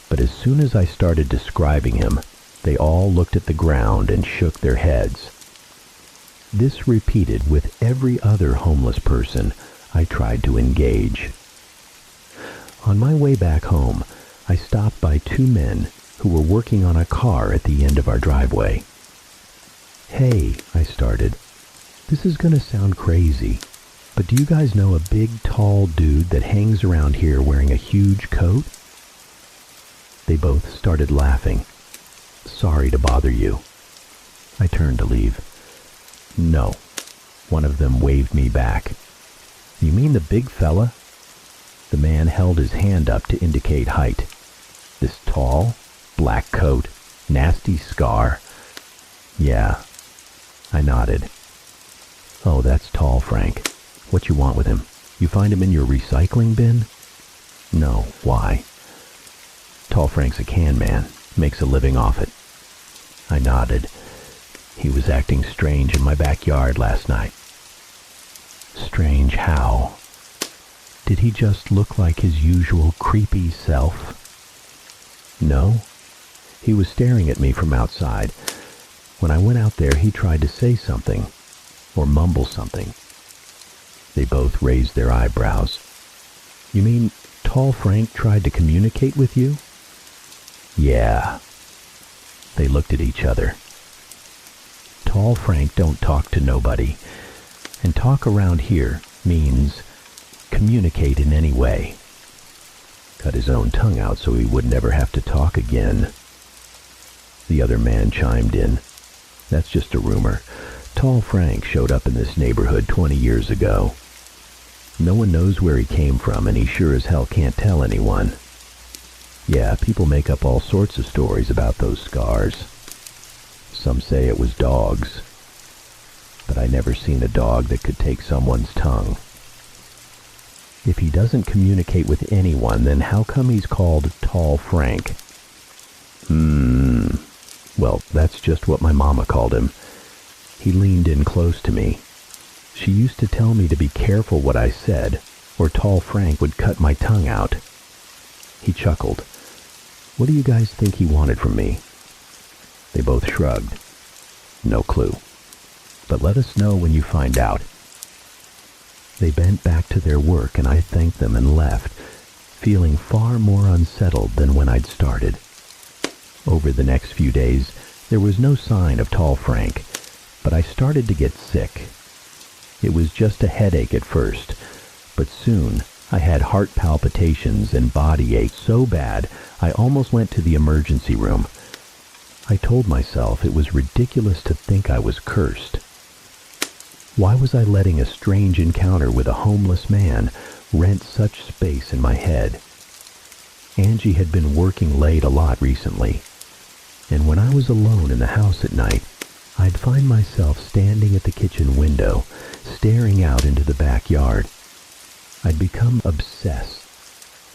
but as soon as I started describing him, they all looked at the ground and shook their heads. This repeated with every other homeless person I tried to engage. On my way back home, I stopped by two men who were working on a car at the end of our driveway. "Hey," I started, "this is gonna sound crazy, but do you guys know a big, tall dude that hangs around here wearing a huge coat?" They both started laughing. "Sorry to bother you." I turned to leave. "No." One of them waved me back. "You mean the big fella?" The man held his hand up to indicate height. "This tall, black coat, nasty scar." "Yeah." I nodded. "Oh, that's tall, Frank. What you want with him? You find him in your recycling bin?" "No, why?" "Tall Frank's a can man. Makes a living off it." I nodded. "He was acting strange in my backyard last night." "Strange how? Did he just look like his usual creepy self?" "No. He was staring at me from outside. When I went out there, he tried to say something, or mumble something." They both raised their eyebrows. "You mean Tall Frank tried to communicate with you?" "Yeah." They looked at each other. "Tall Frank don't talk to nobody, and talk around here means communicate in any way." Cut his own tongue out so he would never have to talk again. The other man chimed in. "That's just a rumor. Tall Frank showed up in this neighborhood 20 years ago. No one knows where he came from, and he sure as hell can't tell anyone. Yeah, people make up all sorts of stories about those scars. Some say it was dogs, but I never seen a dog that could take someone's tongue. If he doesn't communicate with anyone, then how come he's called Tall Frank?" Well, that's just what my mama called him." He leaned in close to me. "She used to tell me to be careful what I said, or Tall Frank would cut my tongue out." He chuckled. "What do you guys think he wanted from me?" They both shrugged. No clue. But let us know when you find out. They bent back to their work and I thanked them and left, feeling far more unsettled than when I'd started. Over the next few days, there was no sign of tall Frank, but I started to get sick. It was just a headache at first, but soon I had heart palpitations and body ache so bad I almost went to the emergency room. I told myself it was ridiculous to think I was cursed. Why was I letting a strange encounter with a homeless man rent such space in my head? Angie had been working late a lot recently, and when I was alone in the house at night, I'd find myself standing at the kitchen window, staring out into the backyard. I'd become obsessed,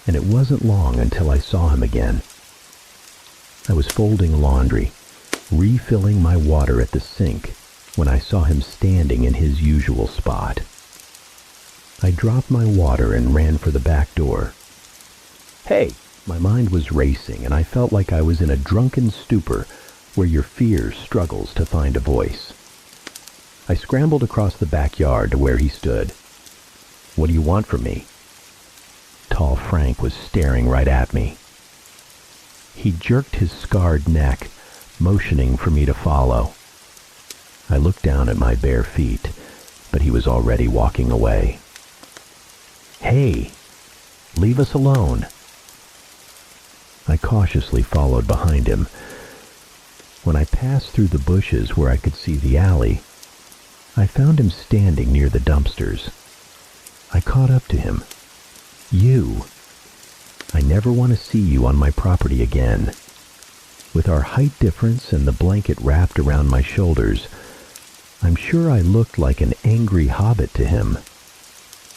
and it wasn't long until I saw him again. I was folding laundry, refilling my water at the sink, when I saw him standing in his usual spot. I dropped my water and ran for the back door. Hey! My mind was racing, and I felt like I was in a drunken stupor where your fear struggles to find a voice. I scrambled across the backyard to where he stood. What do you want from me? Tall Frank was staring right at me. He jerked his scarred neck, motioning for me to follow. I looked down at my bare feet, but he was already walking away. Hey, leave us alone. I cautiously followed behind him. When I passed through the bushes where I could see the alley, I found him standing near the dumpsters. I caught up to him. You! I never want to see you on my property again. With our height difference and the blanket wrapped around my shoulders, I'm sure I looked like an angry hobbit to him.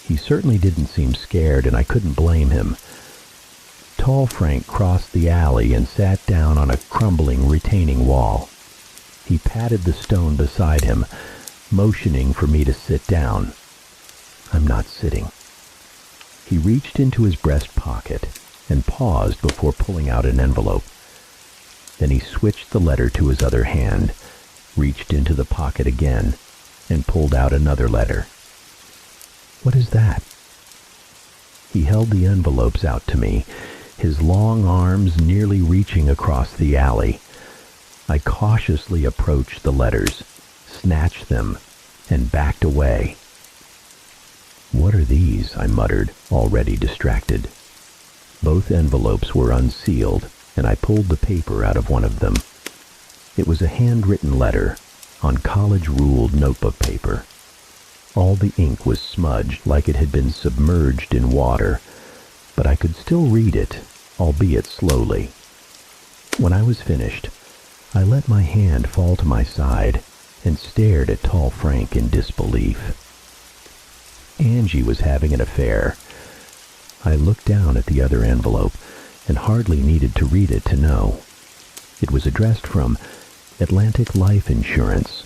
He certainly didn't seem scared, and I couldn't blame him. Tall Frank crossed the alley and sat down on a crumbling retaining wall. He patted the stone beside him, motioning for me to sit down. I'm not sitting. He reached into his breast pocket and paused before pulling out an envelope. Then he switched the letter to his other hand, reached into the pocket again, and pulled out another letter. What is that? He held the envelopes out to me, his long arms nearly reaching across the alley. I cautiously approached the letters, snatched them, and backed away. What are these? I muttered, already distracted. Both envelopes were unsealed, and I pulled the paper out of one of them. It was a handwritten letter on college-ruled notebook paper. All the ink was smudged like it had been submerged in water, but I could still read it, albeit slowly. When I was finished, I let my hand fall to my side and stared at tall Frank in disbelief. Angie was having an affair. I looked down at the other envelope and hardly needed to read it to know. It was addressed from Atlantic Life Insurance.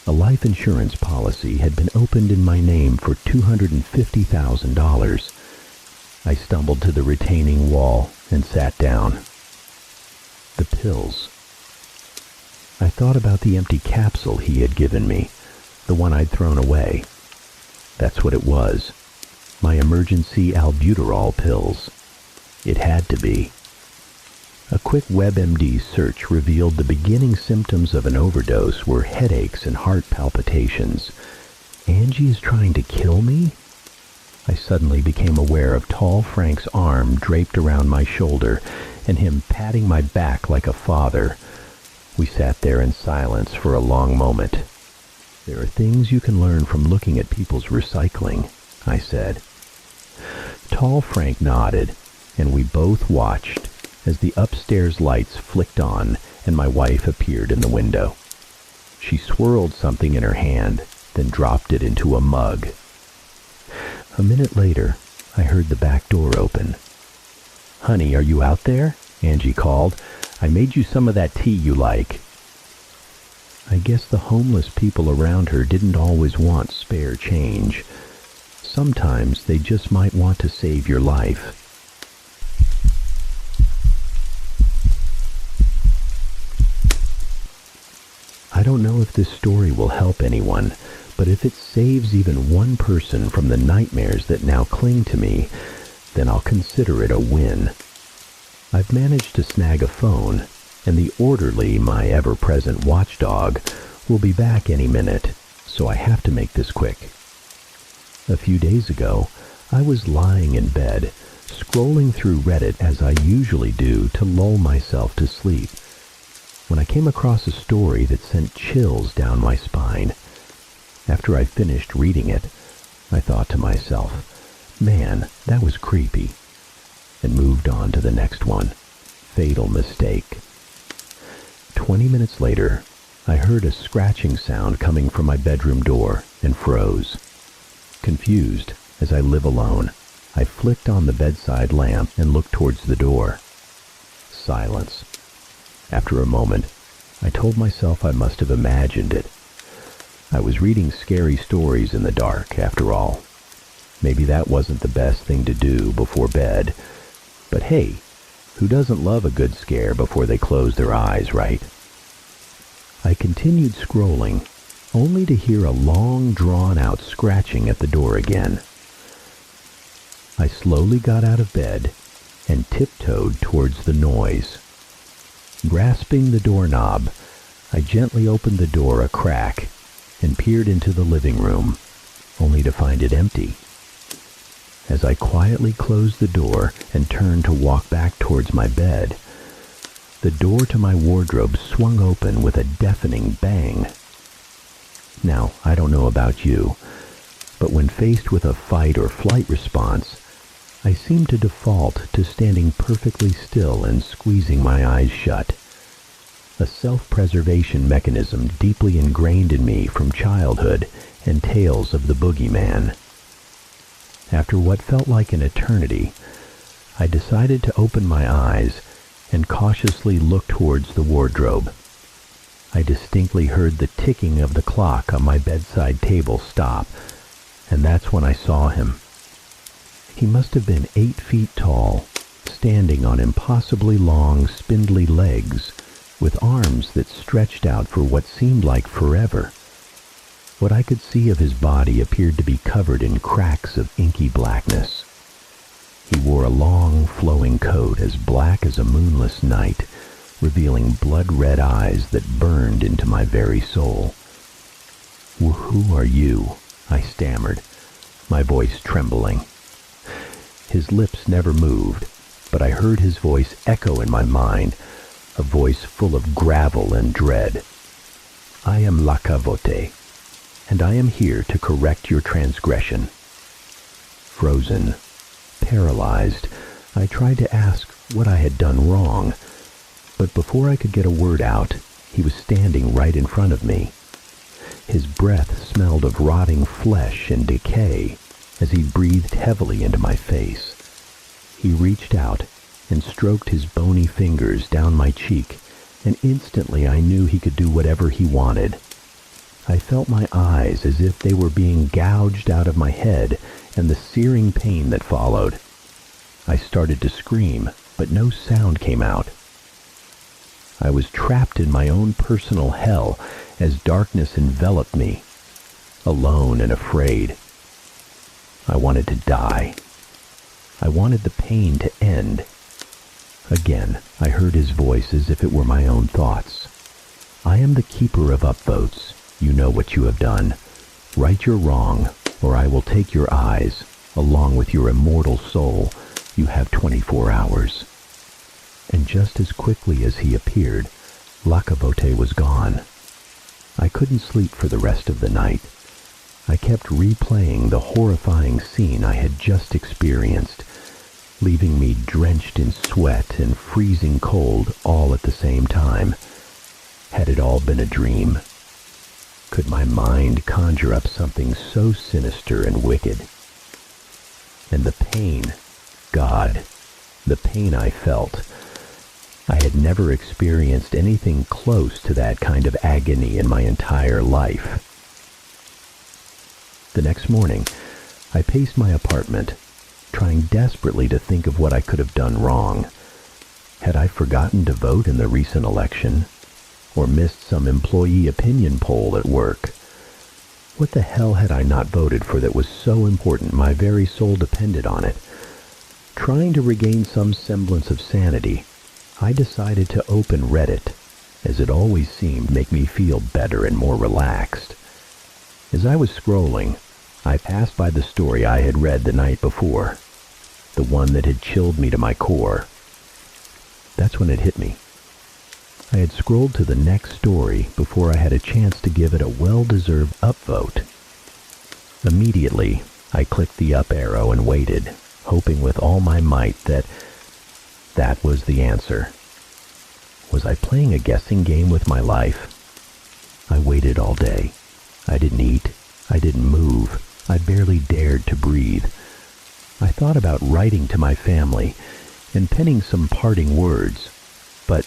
A life insurance policy had been opened in my name for $250,000. I stumbled to the retaining wall and sat down. The pills. I thought about the empty capsule he had given me, the one I'd thrown away. That's what it was. My emergency albuterol pills. It had to be. A quick WebMD search revealed the beginning symptoms of an overdose were headaches and heart palpitations. Angie is trying to kill me? I suddenly became aware of tall Frank's arm draped around my shoulder and him patting my back like a father. We sat there in silence for a long moment. There are things you can learn from looking at people's recycling, I said. Tall Frank nodded, and we both watched as the upstairs lights flicked on and my wife appeared in the window. She swirled something in her hand, then dropped it into a mug. A minute later, I heard the back door open. "Honey, are you out there?" Angie called. "I made you some of that tea you like." I guess the homeless people around her didn't always want spare change. Sometimes they just might want to save your life. I don't know if this story will help anyone, but if it saves even one person from the nightmares that now cling to me, then I'll consider it a win. I've managed to snag a phone, and the orderly, my ever-present watchdog, will be back any minute, so I have to make this quick. A few days ago, I was lying in bed, scrolling through Reddit as I usually do to lull myself to sleep, when I came across a story that sent chills down my spine. After I finished reading it, I thought to myself, man, that was creepy, and moved on to the next one. Fatal mistake. 20 minutes later, I heard a scratching sound coming from my bedroom door and froze. Confused, as I live alone, I flicked on the bedside lamp and looked towards the door. Silence. After a moment, I told myself I must have imagined it. I was reading scary stories in the dark, after all. Maybe that wasn't the best thing to do before bed, but hey, who doesn't love a good scare before they close their eyes, right? I continued scrolling, only to hear a long, drawn-out scratching at the door again. I slowly got out of bed and tiptoed towards the noise. Grasping the doorknob, I gently opened the door a crack and peered into the living room, only to find it empty. As I quietly closed the door and turned to walk back towards my bed, the door to my wardrobe swung open with a deafening bang. Now, I don't know about you, but when faced with a fight or flight response, I seem to default to standing perfectly still and squeezing my eyes shut. A self-preservation mechanism deeply ingrained in me from childhood and tales of the boogeyman. After what felt like an eternity, I decided to open my eyes and cautiously look towards the wardrobe. I distinctly heard the ticking of the clock on my bedside table stop, and that's when I saw him. He must have been 8 feet tall, standing on impossibly long, spindly legs, with arms that stretched out for what seemed like forever. What I could see of his body appeared to be covered in cracks of inky blackness. He wore a long, flowing coat as black as a moonless night, revealing blood-red eyes that burned into my very soul. "Who are you?" I stammered, my voice trembling. His lips never moved, but I heard his voice echo in my mind, a voice full of gravel and dread. "I am Lakavote, and I am here to correct your transgression." Frozen, paralyzed, I tried to ask what I had done wrong, but before I could get a word out, he was standing right in front of me. His breath smelled of rotting flesh and decay as he breathed heavily into my face. He reached out and stroked his bony fingers down my cheek, and instantly I knew he could do whatever he wanted. I felt my eyes as if they were being gouged out of my head, and the searing pain that followed. I started to scream, but no sound came out. I was trapped in my own personal hell as darkness enveloped me, alone and afraid. I wanted to die. I wanted the pain to end. Again, I heard his voice as if it were my own thoughts. "I am the keeper of upvotes. You know what you have done. Right your wrong, or I will take your eyes, along with your immortal soul. You have 24 hours. And just as quickly as he appeared, Lakavote was gone. I couldn't sleep for the rest of the night. I kept replaying the horrifying scene I had just experienced, leaving me drenched in sweat and freezing cold all at the same time. Had it all been a dream? Could my mind conjure up something so sinister and wicked? And the pain, God, the pain I felt. I had never experienced anything close to that kind of agony in my entire life. The next morning, I paced my apartment, trying desperately to think of what I could have done wrong. Had I forgotten to vote in the recent election? or missed some employee opinion poll at work. What the hell had I not voted for that was so important my very soul depended on it? Trying to regain some semblance of sanity, I decided to open Reddit, as it always seemed to make me feel better and more relaxed. As I was scrolling, I passed by the story I had read the night before, the one that had chilled me to my core. That's when it hit me. I had scrolled to the next story before I had a chance to give it a well-deserved upvote. Immediately, I clicked the up arrow and waited, hoping with all my might that was the answer. Was I playing a guessing game with my life? I waited all day. I didn't eat. I didn't move. I barely dared to breathe. I thought about writing to my family and penning some parting words, but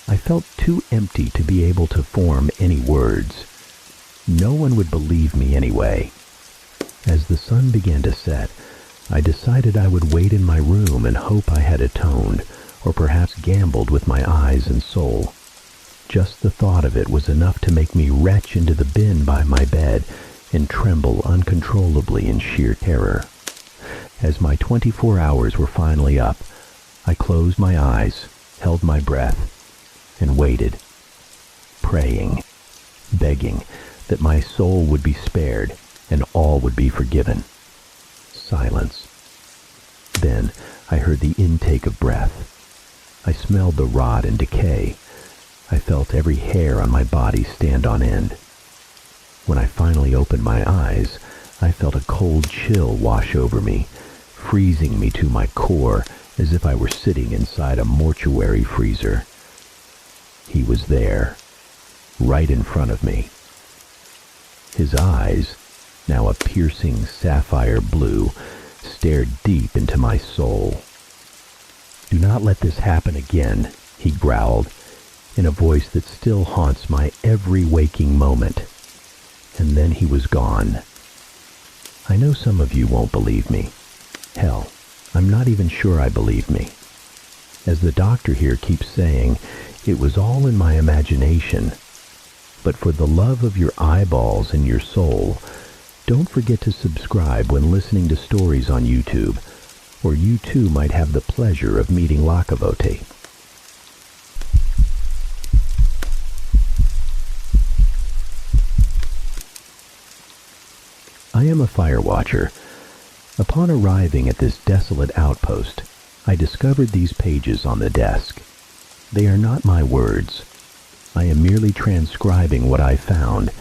I felt too empty to be able to form any words. No one would believe me anyway. As the sun began to set, I decided I would wait in my room and hope I had atoned, or perhaps gambled with my eyes and soul. Just the thought of it was enough to make me retch into the bin by my bed and tremble uncontrollably in sheer terror. As my 24 hours were finally up, I closed my eyes, held my breath, and waited, praying, begging that my soul would be spared and all would be forgiven. Silence. Then I heard the intake of breath. I smelled the rot and decay. I felt every hair on my body stand on end. When I finally opened my eyes, I felt a cold chill wash over me, freezing me to my core as if I were sitting inside a mortuary freezer. He was there, right in front of me. His eyes, now a piercing sapphire blue, stared deep into my soul. "Do not let this happen again," he growled, in a voice that still haunts my every waking moment. And then he was gone. I know some of you won't believe me. Hell, I'm not even sure I believe me. As the doctor here keeps saying, it was all in my imagination. But for the love of your eyeballs and your soul, don't forget to subscribe when listening to stories on YouTube, or you too might have the pleasure of meeting Lakavote. I am a fire watcher. Upon arriving at this desolate outpost, I discovered these pages on the desk. They are not my words. I am merely transcribing what I found,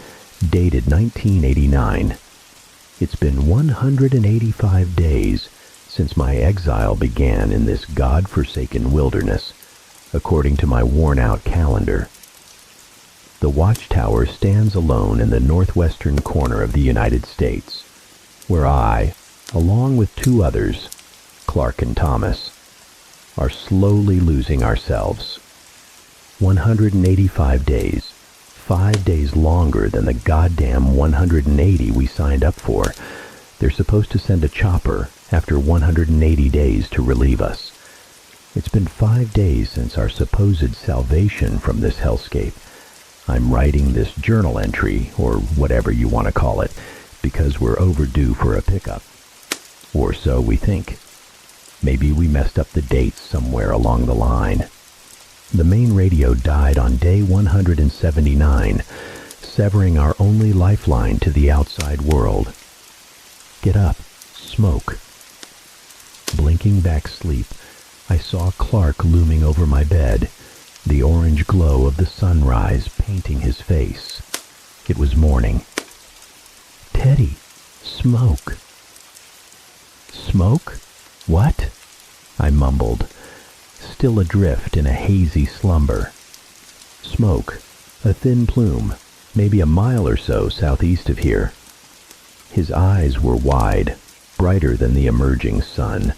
dated 1989. It's been 185 days since my exile began in this God-forsaken wilderness, according to my worn-out calendar. The watchtower stands alone in the northwestern corner of the United States, where I, along with two others, Clark and Thomas, are slowly losing ourselves. 185 days, 5 days longer than the goddamn 180 we signed up for. They're supposed to send a chopper after 180 days to relieve us. It's been 5 days since our supposed salvation from this hellscape. I'm writing this journal entry, or whatever you want to call it, because we're overdue for a pickup. Or so we think. Maybe we messed up the dates somewhere along the line. The main radio died on day 179, severing our only lifeline to the outside world. Get up. Smoke. Blinking back sleep, I saw Clark looming over my bed, the orange glow of the sunrise painting his face. It was morning. Teddy, smoke. Smoke? What? I mumbled, still adrift in a hazy slumber. Smoke, a thin plume, maybe a mile or so southeast of here. His eyes were wide, brighter than the emerging sun.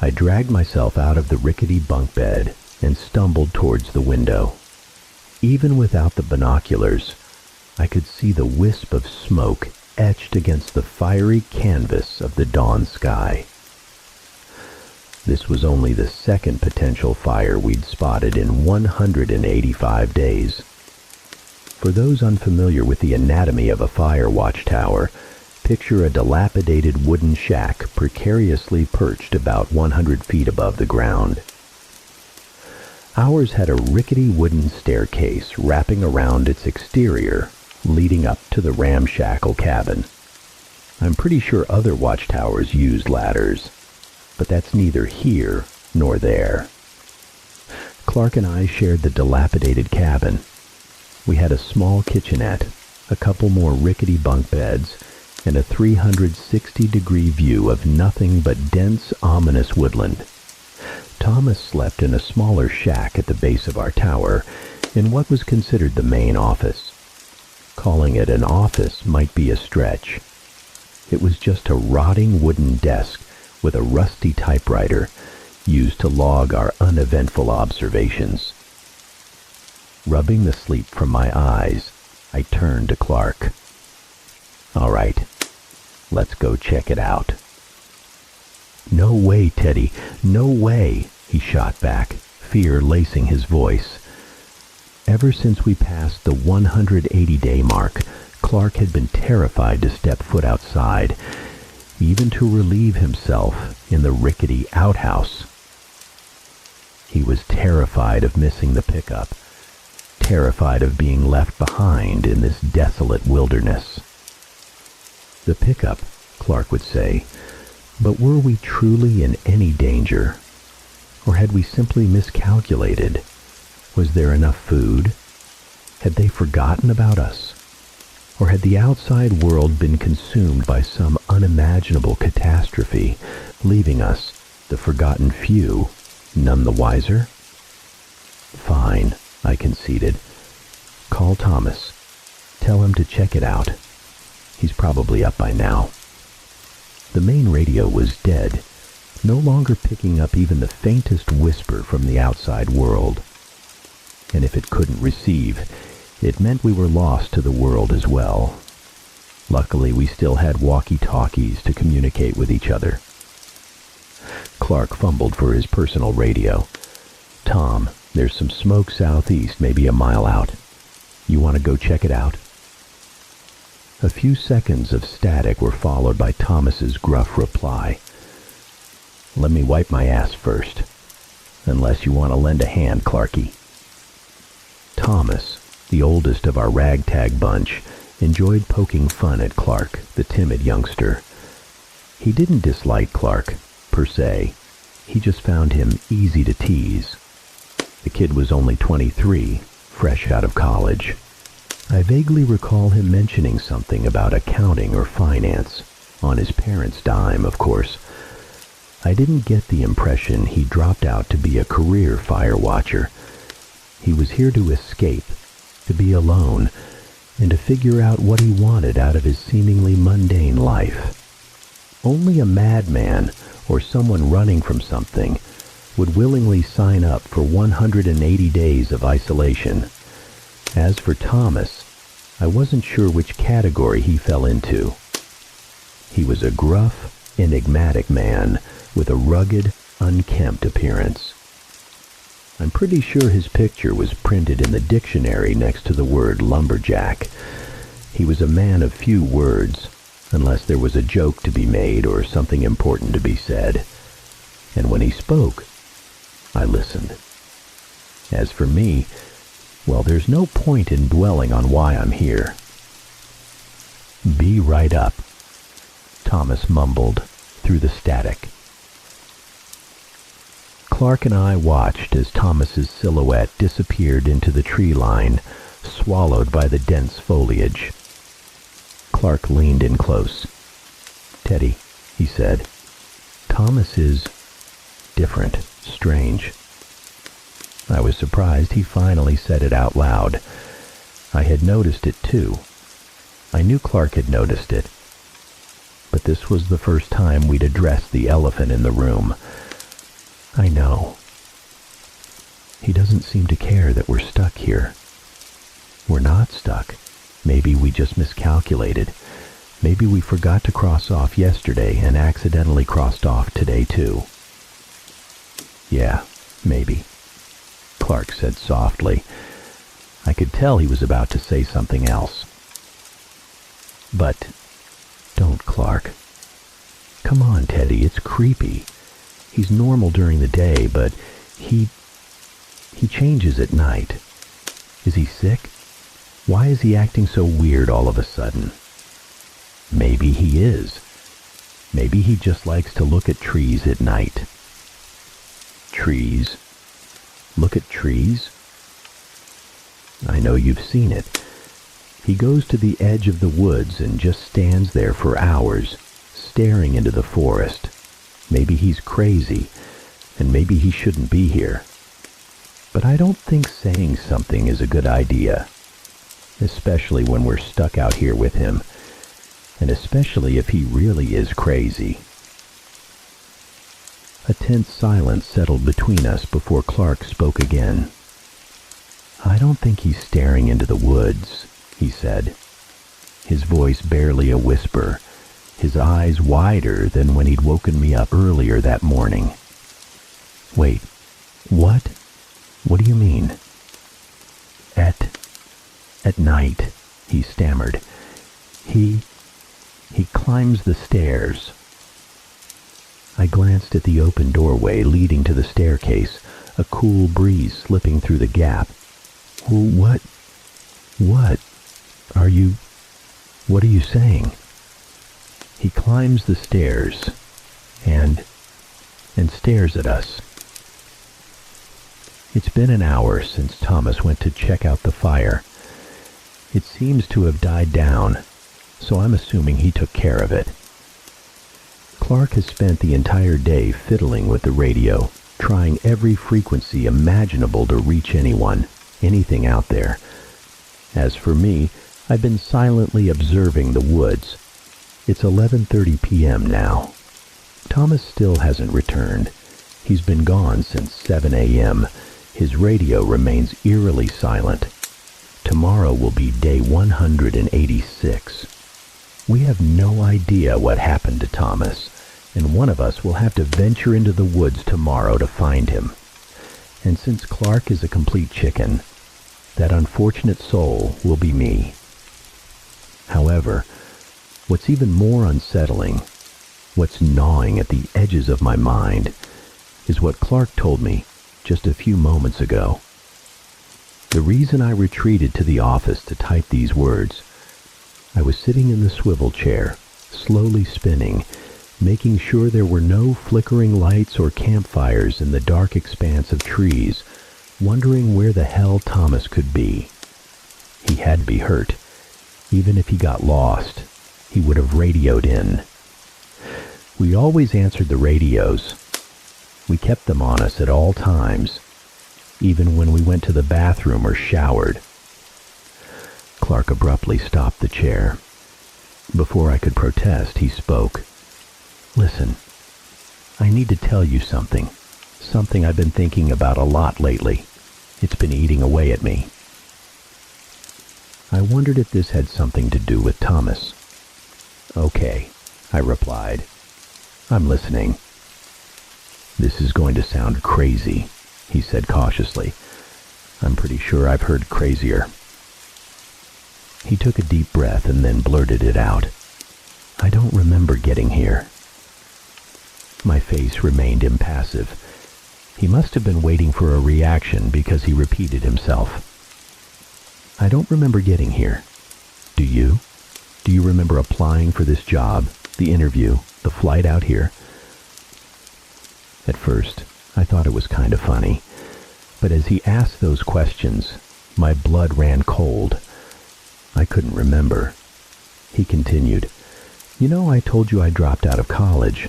I dragged myself out of the rickety bunk bed and stumbled towards the window. Even without the binoculars, I could see the wisp of smoke etched against the fiery canvas of the dawn sky. This was only the second potential fire we'd spotted in 185 days. For those unfamiliar with the anatomy of a fire watchtower, picture a dilapidated wooden shack precariously perched about 100 feet above the ground. Ours had a rickety wooden staircase wrapping around its exterior, leading up to the ramshackle cabin. I'm pretty sure other watchtowers used ladders, but that's neither here nor there. Clark and I shared the dilapidated cabin. We had a small kitchenette, a couple more rickety bunk beds, and a 360-degree view of nothing but dense, ominous woodland. Thomas slept in a smaller shack at the base of our tower, in what was considered the main office. Calling it an office might be a stretch. It was just a rotting wooden desk with a rusty typewriter used to log our uneventful observations. Rubbing the sleep from my eyes, I turned to Clark. "All right, let's go check it out." "No way, Teddy, no way," he shot back, fear lacing his voice. Ever since we passed the 180-day mark, Clark had been terrified to step foot outside, even to relieve himself in the rickety outhouse. He was terrified of missing the pickup, terrified of being left behind in this desolate wilderness. The pickup, Clark would say, but were we truly in any danger? Or had we simply miscalculated? Was there enough food? Had they forgotten about us? Or had the outside world been consumed by some unimaginable catastrophe, leaving us, the forgotten few, none the wiser? "Fine," I conceded. "Call Thomas. Tell him to check it out. He's probably up by now." The main radio was dead, no longer picking up even the faintest whisper from the outside world. And if it couldn't receive, it meant we were lost to the world as well. Luckily, we still had walkie-talkies to communicate with each other. Clark fumbled for his personal radio. "Tom, there's some smoke southeast, maybe a mile out. You want to go check it out?" A few seconds of static were followed by Thomas's gruff reply. "Let me wipe my ass first. Unless you want to lend a hand, Clarky." Thomas, the oldest of our ragtag bunch, enjoyed poking fun at Clark, the timid youngster. He didn't dislike Clark, per se. He just found him easy to tease. The kid was only 23, fresh out of college. I vaguely recall him mentioning something about accounting or finance, on his parents' dime, of course. I didn't get the impression he dropped out to be a career fire watcher. He was here to escape, to be alone, and to figure out what he wanted out of his seemingly mundane life. Only a madman, or someone running from something, would willingly sign up for 180 days of isolation. As for Thomas, I wasn't sure which category he fell into. He was a gruff, enigmatic man with a rugged, unkempt appearance. I'm pretty sure his picture was printed in the dictionary next to the word lumberjack. He was a man of few words, unless there was a joke to be made or something important to be said. And when he spoke, I listened. As for me, well, there's no point in dwelling on why I'm here. "Be right up," Thomas mumbled through the static. Clark and I watched as Thomas's silhouette disappeared into the tree line, swallowed by the dense foliage. Clark leaned in close. "Teddy," he said, "Thomas is different, strange." I was surprised he finally said it out loud. I had noticed it too. I knew Clark had noticed it. But this was the first time we'd addressed the elephant in the room. "I know. He doesn't seem to care that we're stuck here." "We're not stuck. Maybe we just miscalculated. Maybe we forgot to cross off yesterday and accidentally crossed off today too." Yeah, maybe, Clark said softly. I could tell he was about to say something else. But don't, Clark. Come on, Teddy, it's creepy. He's normal during the day, but he changes at night. Is he sick? Why is he acting so weird all of a sudden? Maybe he is. Maybe he just likes to look at trees at night. Trees? Look at trees? I know you've seen it. He goes to the edge of the woods and just stands there for hours, staring into the forest. Maybe he's crazy, and maybe he shouldn't be here. But I don't think saying something is a good idea, especially when we're stuck out here with him, and especially if he really is crazy. A tense silence settled between us before Clark spoke again. I don't think he's staring into the woods, he said, his voice barely a whisper, his eyes wider than when he'd woken me up earlier that morning. Wait, what? What do you mean? At night, he stammered. He climbs the stairs. I glanced at the open doorway leading to the staircase, a cool breeze slipping through the gap. What are you saying? He climbs the stairs and stares at us. It's been an hour since Thomas went to check out the fire. It seems to have died down, so I'm assuming he took care of it. Clark has spent the entire day fiddling with the radio, trying every frequency imaginable to reach anyone, anything out there. As for me, I've been silently observing the woods. It's 11:30 p.m. now. Thomas still hasn't returned. He's been gone since 7 a.m. His radio remains eerily silent. Tomorrow will be day 186. We have no idea what happened to Thomas, and one of us will have to venture into the woods tomorrow to find him. And since Clark is a complete chicken, that unfortunate soul will be me. However, what's even more unsettling, what's gnawing at the edges of my mind, is what Clark told me just a few moments ago. The reason I retreated to the office to type these words, I was sitting in the swivel chair, slowly spinning, making sure there were no flickering lights or campfires in the dark expanse of trees, wondering where the hell Thomas could be. He had to be hurt. Even if he got lost, he would have radioed in. We always answered the radios. We kept them on us at all times, even when we went to the bathroom or showered. Clark abruptly stopped the chair. Before I could protest, he spoke. Listen, I need to tell you something I've been thinking about a lot lately. It's been eating away at me. I wondered if this had something to do with Thomas. Okay, I replied. I'm listening. This is going to sound crazy, he said cautiously. I'm pretty sure I've heard crazier. He took a deep breath and then blurted it out. I don't remember getting here. My face remained impassive. He must have been waiting for a reaction because he repeated himself. I don't remember getting here. Do you? Do you remember applying for this job, the interview, the flight out here? At first, I thought it was kind of funny, but as he asked those questions, my blood ran cold. I couldn't remember. He continued, You know, I told you I dropped out of college,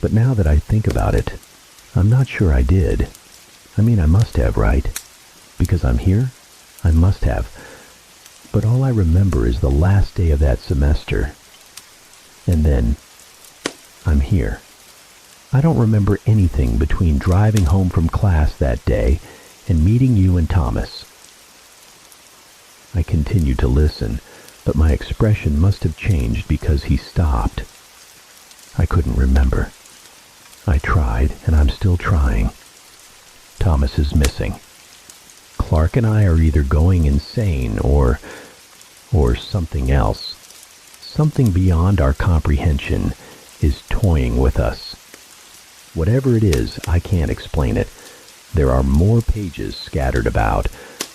but now that I think about it, I'm not sure I did. I mean, I must have, right? Because I'm here? I must have. But all I remember is the last day of that semester. And then, I'm here. I don't remember anything between driving home from class that day and meeting you and Thomas. I continued to listen, but my expression must have changed because he stopped. I couldn't remember. I tried, and I'm still trying. Thomas is missing. Clark and I are either going insane or something else. Something beyond our comprehension is toying with us. Whatever it is, I can't explain it. There are more pages scattered about,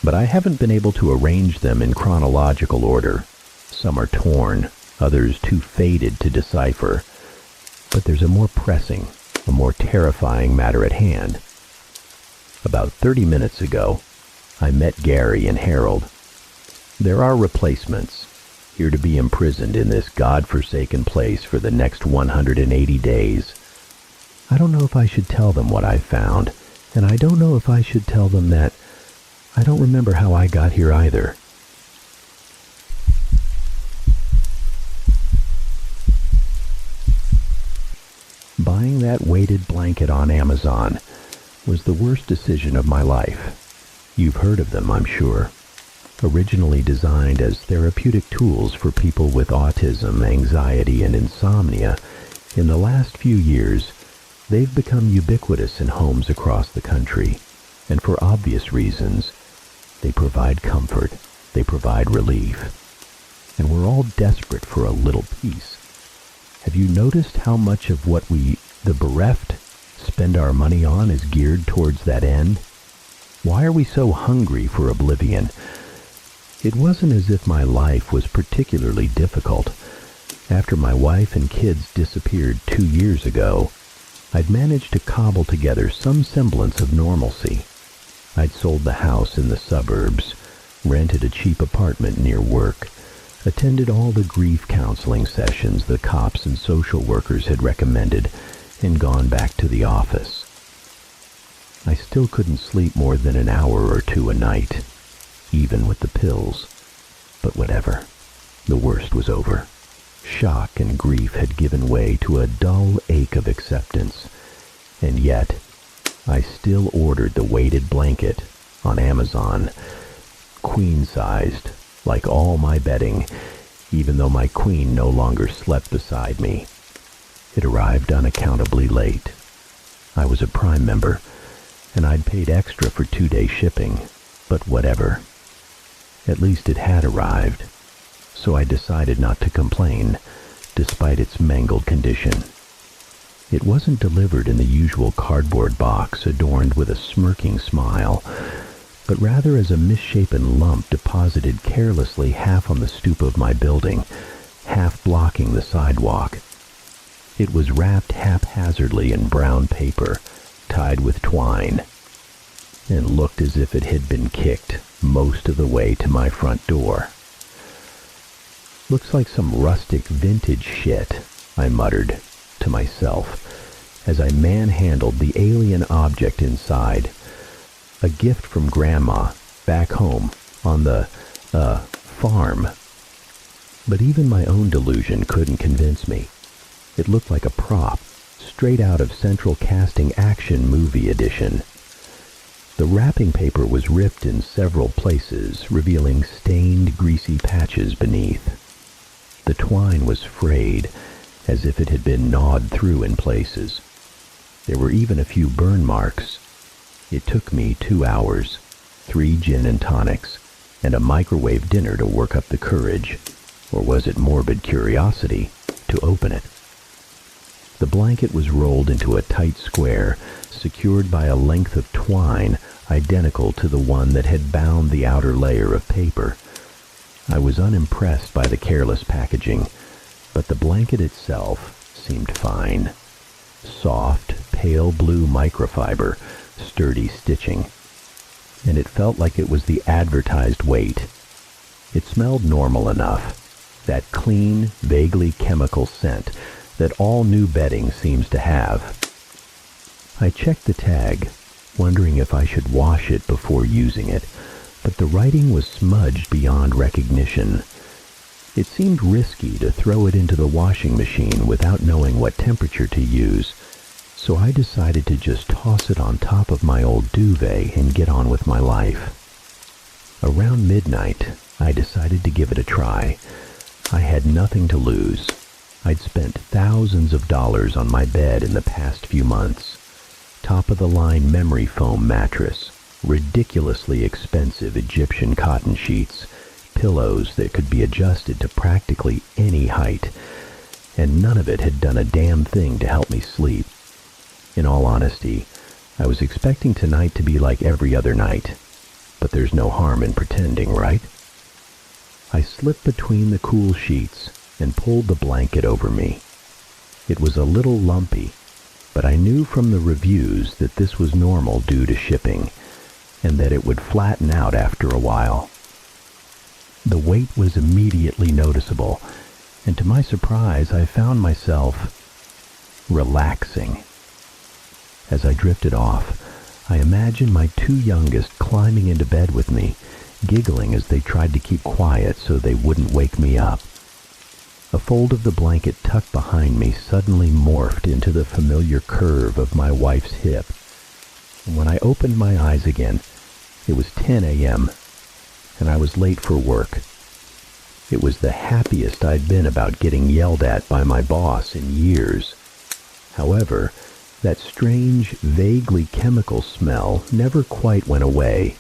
but I haven't been able to arrange them in chronological order. Some are torn, others too faded to decipher. But there's a more pressing, a more terrifying matter at hand. About 30 minutes ago, I met Gary and Harold. There are replacements, here to be imprisoned in this God-forsaken place for the next 180 days. I don't know if I should tell them what I've found, and I don't know if I should tell them that I don't remember how I got here either. Buying that weighted blanket on Amazon was the worst decision of my life. You've heard of them, I'm sure. Originally designed as therapeutic tools for people with autism, anxiety, and insomnia, in the last few years, they've become ubiquitous in homes across the country, and for obvious reasons, they provide comfort, they provide relief, and we're all desperate for a little peace. Have you noticed how much of what we, the bereft, spend our money on is geared towards that end? Why are we so hungry for oblivion? It wasn't as if my life was particularly difficult. After my wife and kids disappeared 2 years ago, I'd managed to cobble together some semblance of normalcy. I'd sold the house in the suburbs, rented a cheap apartment near work, attended all the grief counseling sessions the cops and social workers had recommended, and gone back to the office. I still couldn't sleep more than an hour or two a night, even with the pills. But whatever. The worst was over. Shock and grief had given way to a dull ache of acceptance. And yet, I still ordered the weighted blanket on Amazon, queen-sized, like all my bedding, even though my queen no longer slept beside me. It arrived unaccountably late. I was a Prime member, and I'd paid extra for 2-day shipping, but whatever. At least it had arrived, so I decided not to complain, despite its mangled condition. It wasn't delivered in the usual cardboard box adorned with a smirking smile, but rather as a misshapen lump deposited carelessly half on the stoop of my building, half blocking the sidewalk. It was wrapped haphazardly in brown paper, tied with twine, and looked as if it had been kicked most of the way to my front door. "Looks like some rustic vintage shit," I muttered to myself as I manhandled the alien object inside. A gift from Grandma back home on the, farm. But even my own delusion couldn't convince me. It looked like a prop, straight out of Central Casting Action Movie Edition. The wrapping paper was ripped in several places, revealing stained, greasy patches beneath. The twine was frayed, as if it had been gnawed through in places. There were even a few burn marks. It took me 2 hours, 3 gin and tonics, and a microwave dinner to work up the courage, or was it morbid curiosity, to open it. The blanket was rolled into a tight square, secured by a length of twine identical to the one that had bound the outer layer of paper. I was unimpressed by the careless packaging, but the blanket itself seemed fine. Soft, pale blue microfiber, sturdy stitching, and it felt like it was the advertised weight. It smelled normal enough, that clean, vaguely chemical scent that all new bedding seems to have. I checked the tag, wondering if I should wash it before using it, but the writing was smudged beyond recognition. It seemed risky to throw it into the washing machine without knowing what temperature to use, so I decided to just toss it on top of my old duvet and get on with my life. Around midnight, I decided to give it a try. I had nothing to lose. I'd spent thousands of dollars on my bed in the past few months. top-of-the-line memory foam mattress, ridiculously expensive Egyptian cotton sheets, pillows that could be adjusted to practically any height, and none of it had done a damn thing to help me sleep. In all honesty, I was expecting tonight to be like every other night, but there's no harm in pretending, right? I slipped between the cool sheets and pulled the blanket over me. It was a little lumpy, but I knew from the reviews that this was normal due to shipping, and that it would flatten out after a while. The weight was immediately noticeable, and to my surprise, I found myself relaxing. As I drifted off, I imagined my two youngest climbing into bed with me, giggling as they tried to keep quiet so they wouldn't wake me up. A fold of the blanket tucked behind me suddenly morphed into the familiar curve of my wife's hip. And when I opened my eyes again, it was 10 a.m., and I was late for work. It was the happiest I'd been about getting yelled at by my boss in years. However, that strange, vaguely chemical smell never quite went away,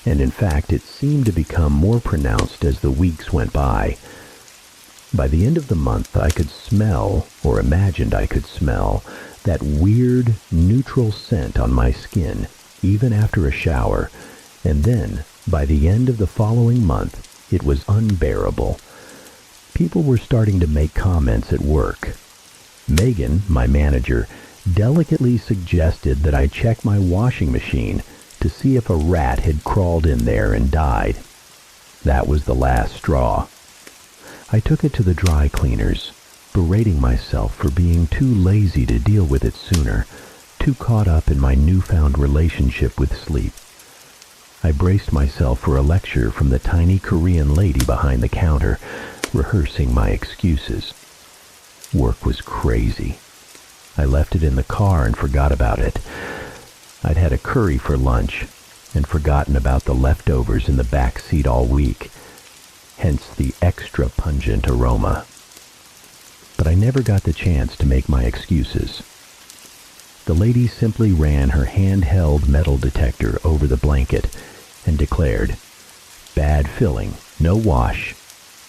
and in fact it seemed to become more pronounced as the weeks went by. By the end of the month, I could smell, or imagined I could smell, that weird, neutral scent on my skin, even after a shower, and then, by the end of the following month, it was unbearable. People were starting to make comments at work. Megan, my manager, delicately suggested that I check my washing machine to see if a rat had crawled in there and died. That was the last straw. I took it to the dry cleaners, berating myself for being too lazy to deal with it sooner, too caught up in my newfound relationship with sleep. I braced myself for a lecture from the tiny Korean lady behind the counter, rehearsing my excuses. Work was crazy. I left it in the car and forgot about it. I'd had a curry for lunch and forgotten about the leftovers in the back seat all week, hence the extra pungent aroma. But I never got the chance to make my excuses. The lady simply ran her handheld metal detector over the blanket and declared, "Bad filling, no wash.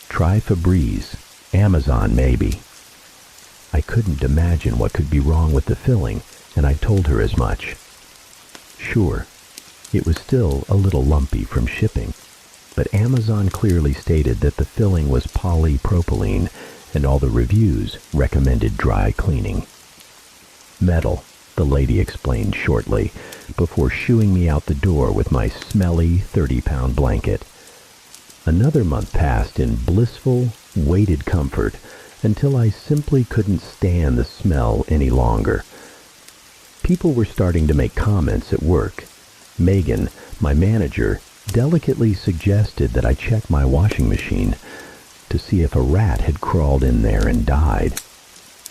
Try Febreze, Amazon maybe." I couldn't imagine what could be wrong with the filling, and I told her as much. Sure, it was still a little lumpy from shipping, but Amazon clearly stated that the filling was polypropylene, and all the reviews recommended dry cleaning. "Metal," the lady explained shortly, before shooing me out the door with my smelly 30-pound blanket. Another month passed in blissful, weighted comfort, until I simply couldn't stand the smell any longer. People were starting to make comments at work. Megan, my manager, delicately suggested that I check my washing machine to see if a rat had crawled in there and died.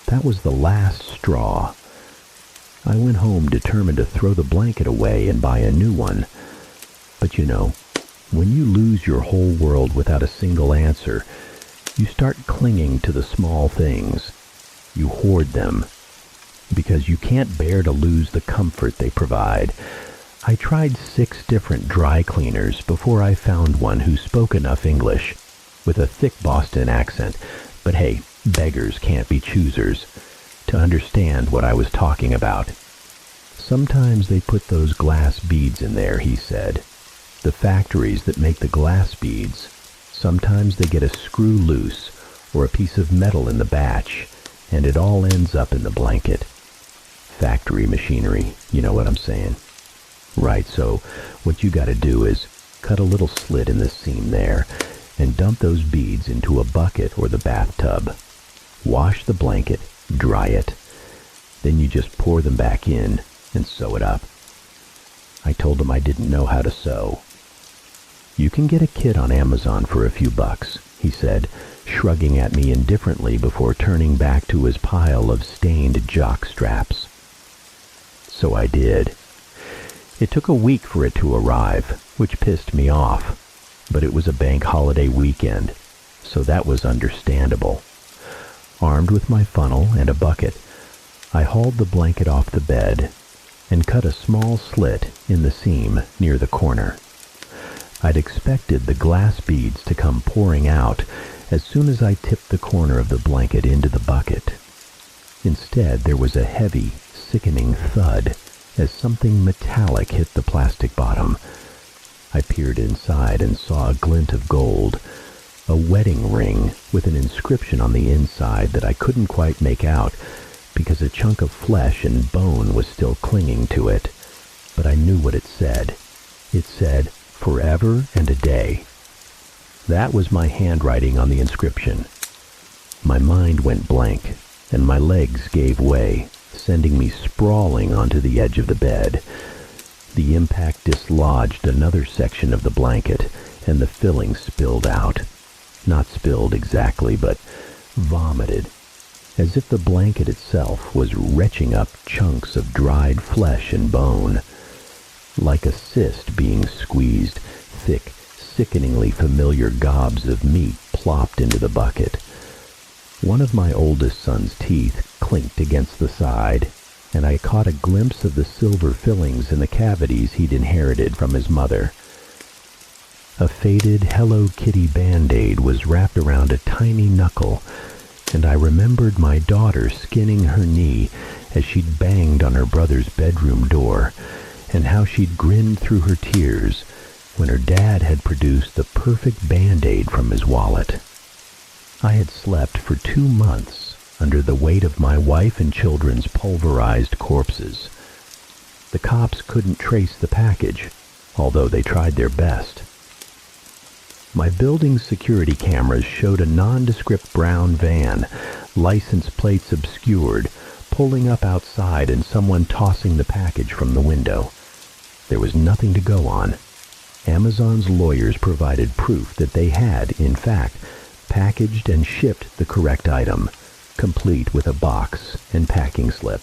That was the last straw. I went home determined to throw the blanket away and buy a new one. But you know, when you lose your whole world without a single answer, you start clinging to the small things. You hoard them, because you can't bear to lose the comfort they provide. I tried 6 different dry cleaners before I found one who spoke enough English, with a thick Boston accent, but hey, beggars can't be choosers, to understand what I was talking about. "Sometimes they put those glass beads in there," he said. "The factories that make the glass beads, sometimes they get a screw loose or a piece of metal in the batch, and it all ends up in the blanket. Factory machinery, you know what I'm saying? Right, so what you gotta do is cut a little slit in the seam there and dump those beads into a bucket or the bathtub. Wash the blanket, dry it. Then you just pour them back in and sew it up." I told him I didn't know how to sew. "You can get a kit on Amazon for a few bucks," he said, shrugging at me indifferently before turning back to his pile of stained jock straps. So I did. It took a week for it to arrive, which pissed me off, but it was a bank holiday weekend, so that was understandable. Armed with my funnel and a bucket, I hauled the blanket off the bed, and cut a small slit in the seam near the corner. I'd expected the glass beads to come pouring out as soon as I tipped the corner of the blanket into the bucket. Instead, there was a heavy, sickening thud as something metallic hit the plastic bottom. I peered inside and saw a glint of gold, a wedding ring with an inscription on the inside that I couldn't quite make out because a chunk of flesh and bone was still clinging to it. But I knew what it said. It said, "Forever and a day." That was my handwriting on the inscription. My mind went blank, and my legs gave way, sending me sprawling onto the edge of the bed. The impact dislodged another section of the blanket, and the filling spilled out. Not spilled exactly, but vomited, as if the blanket itself was retching up chunks of dried flesh and bone. Like a cyst being squeezed, thick, sickeningly familiar gobs of meat plopped into the bucket. One of my oldest son's teeth clinked against the side, and I caught a glimpse of the silver fillings in the cavities he'd inherited from his mother. A faded Hello Kitty Band-Aid was wrapped around a tiny knuckle, and I remembered my daughter skinning her knee as she'd banged on her brother's bedroom door, and how she'd grinned through her tears when her dad had produced the perfect Band-Aid from his wallet. I had slept for 2 months under the weight of my wife and children's pulverized corpses. The cops couldn't trace the package, although they tried their best. My building's security cameras showed a nondescript brown van, license plates obscured, pulling up outside and someone tossing the package from the window. There was nothing to go on. Amazon's lawyers provided proof that they had, in fact, packaged and shipped the correct item, complete with a box and packing slip.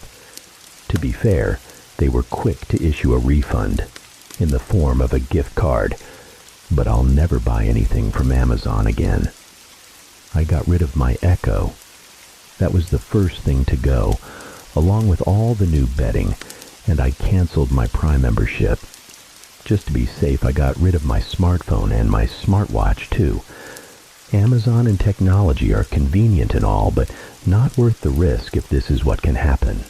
To be fair, they were quick to issue a refund in the form of a gift card, but I'll never buy anything from Amazon again. I got rid of my Echo. That was the first thing to go, along with all the new bedding, and I canceled my Prime membership. Just to be safe, I got rid of my smartphone and my smartwatch, too. Amazon and technology are convenient and all, but not worth the risk if this is what can happen.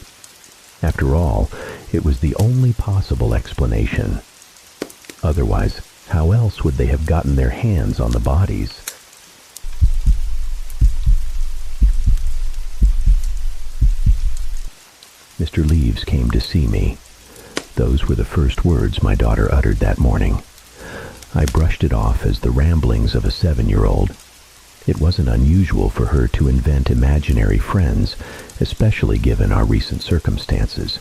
After all, it was the only possible explanation. Otherwise, how else would they have gotten their hands on the bodies? Mr. Leaves came to see me. Those were the first words my daughter uttered that morning. I brushed it off as the ramblings of a 7-year-old. It wasn't unusual for her to invent imaginary friends, especially given our recent circumstances.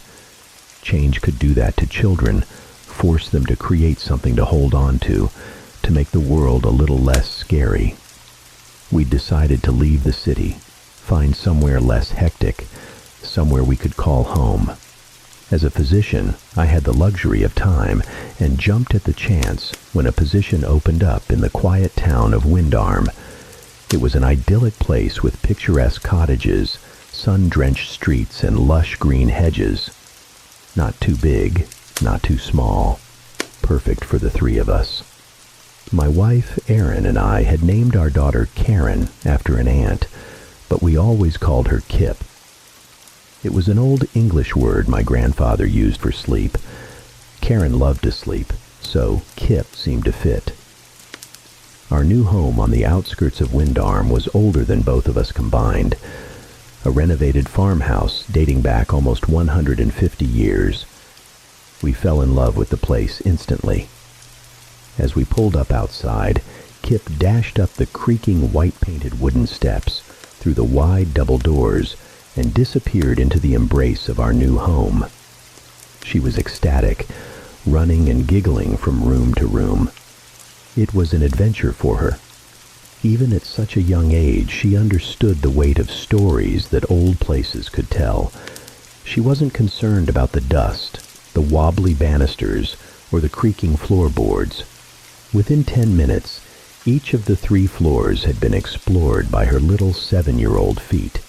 Change could do that to children, force them to create something to hold on to make the world a little less scary. We decided to leave the city, find somewhere less hectic, somewhere we could call home. As a physician, I had the luxury of time and jumped at the chance when a position opened up in the quiet town of Windarm. It was an idyllic place with picturesque cottages, sun-drenched streets, and lush green hedges. Not too big, not too small. Perfect for the 3 of us. My wife, Erin, and I had named our daughter Karen after an aunt, but we always called her Kip. It was an old English word my grandfather used for sleep. Karen loved to sleep, so Kip seemed to fit. Our new home on the outskirts of Windarm was older than both of us combined. A renovated farmhouse dating back almost 150 years. We fell in love with the place instantly. As we pulled up outside, Kip dashed up the creaking white-painted wooden steps, through the wide double doors, and disappeared into the embrace of our new home. She was ecstatic, running and giggling from room to room. It was an adventure for her. Even at such a young age, she understood the weight of stories that old places could tell. She wasn't concerned about the dust, the wobbly banisters, or the creaking floorboards. Within 10 minutes, each of the 3 floors had been explored by her little 7-year-old feet.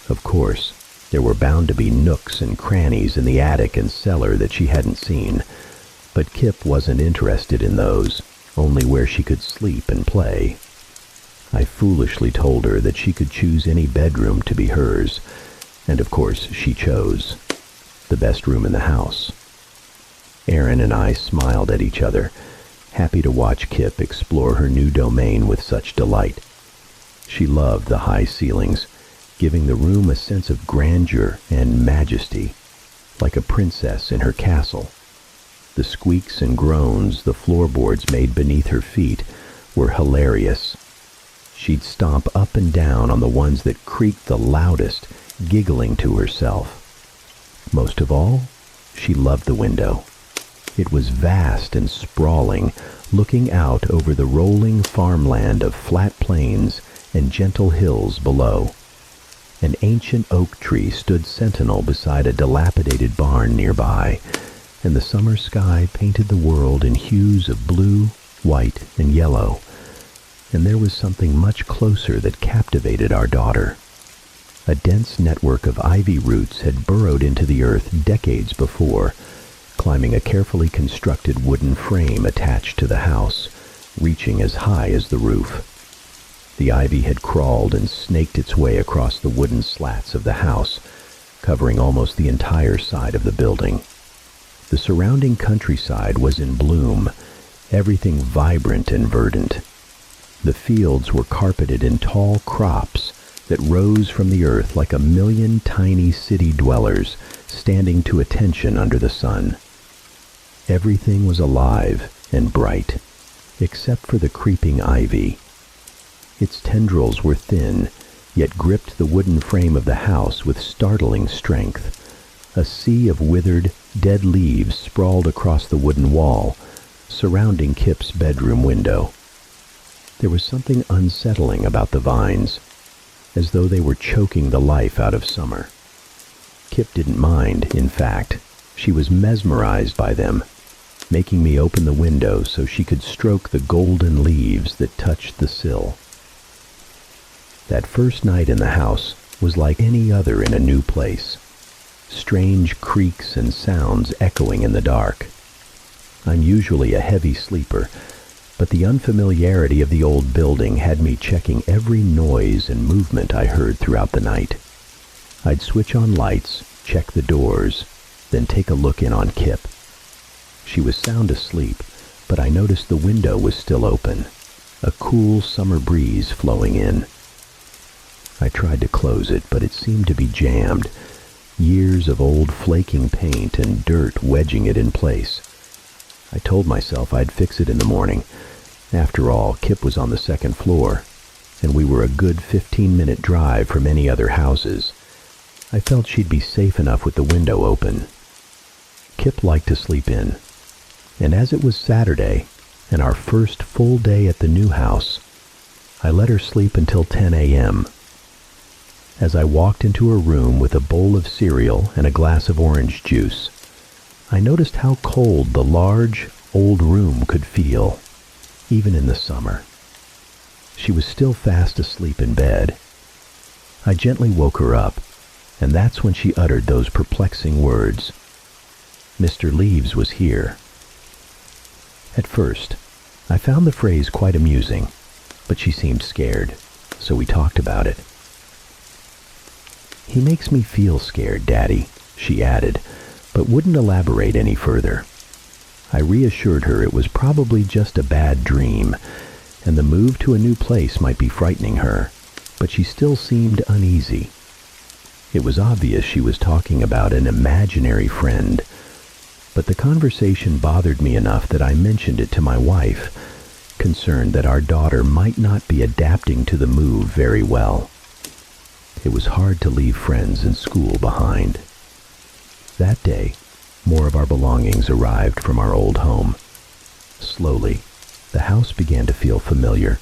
Of course, There were bound to be nooks and crannies in the attic and cellar that she hadn't seen, but Kip wasn't interested in those, only where she could sleep and play. I foolishly told her that she could choose any bedroom to be hers, and of course she chose. The best room in the house. Erin and I smiled at each other, happy to watch Kip explore her new domain with such delight. She loved the high ceilings, giving the room a sense of grandeur and majesty, like a princess in her castle. The squeaks and groans the floorboards made beneath her feet were hilarious. She'd stomp up and down on the ones that creaked the loudest, giggling to herself. Most of all, she loved the window. It was vast and sprawling, looking out over the rolling farmland of flat plains and gentle hills below. An ancient oak tree stood sentinel beside a dilapidated barn nearby, and the summer sky painted the world in hues of blue, white, and yellow. And there was something much closer that captivated our daughter. A dense network of ivy roots had burrowed into the earth decades before, climbing a carefully constructed wooden frame attached to the house, reaching as high as the roof. The ivy had crawled and snaked its way across the wooden slats of the house, covering almost the entire side of the building. The surrounding countryside was in bloom, everything vibrant and verdant. The fields were carpeted in tall crops that rose from the earth like a million tiny city dwellers standing to attention under the sun. Everything was alive and bright, except for the creeping ivy. Its tendrils were thin, yet gripped the wooden frame of the house with startling strength. A sea of withered, dead leaves sprawled across the wooden wall, surrounding Kip's bedroom window. There was something unsettling about the vines, as though they were choking the life out of summer. Kip didn't mind, in fact. She was mesmerized by them, making me open the window so she could stroke the golden leaves that touched the sill. That first night in the house was like any other in a new place. Strange creaks and sounds echoing in the dark. I'm usually a heavy sleeper, but the unfamiliarity of the old building had me checking every noise and movement I heard throughout the night. I'd switch on lights, check the doors, then take a look in on Kip. She was sound asleep, but I noticed the window was still open, a cool summer breeze flowing in. I tried to close it, but it seemed to be jammed, years of old flaking paint and dirt wedging it in place. I told myself I'd fix it in the morning. After all, Kip was on the second floor, and we were a good 15-minute drive from any other houses. I felt she'd be safe enough with the window open. Kip liked to sleep in, and as it was Saturday, and our first full day at the new house, I let her sleep until 10 a.m. As I walked into her room with a bowl of cereal and a glass of orange juice, I noticed how cold the large, old room could feel, even in the summer. She was still fast asleep in bed. I gently woke her up, and that's when she uttered those perplexing words. Mr. Leaves was here. At first, I found the phrase quite amusing, but she seemed scared, so we talked about it. "He makes me feel scared, Daddy," she added, but wouldn't elaborate any further. I reassured her it was probably just a bad dream, and the move to a new place might be frightening her, but she still seemed uneasy. It was obvious she was talking about an imaginary friend, but the conversation bothered me enough that I mentioned it to my wife, concerned that our daughter might not be adapting to the move very well. It was hard to leave friends and school behind. That day, more of our belongings arrived from our old home. Slowly, the house began to feel familiar,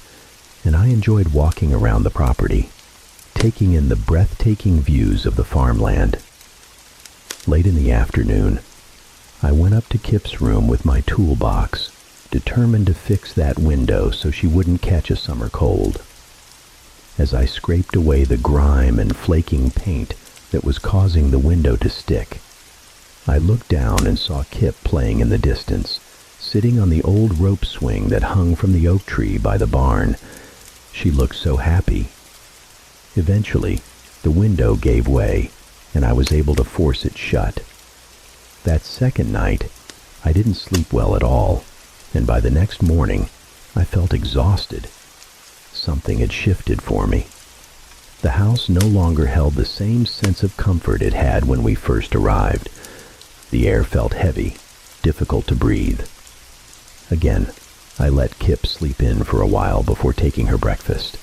and I enjoyed walking around the property, taking in the breathtaking views of the farmland. Late in the afternoon, I went up to Kip's room with my toolbox, determined to fix that window so she wouldn't catch a summer cold. As I scraped away the grime and flaking paint that was causing the window to stick. I looked down and saw Kip playing in the distance, sitting on the old rope swing that hung from the oak tree by the barn. She looked so happy. Eventually, the window gave way, and I was able to force it shut. That second night, I didn't sleep well at all, and by the next morning, I felt exhausted. Something had shifted for me. The house no longer held the same sense of comfort it had when we first arrived. The air felt heavy, difficult to breathe. Again, I let Kip sleep in for a while before taking her breakfast.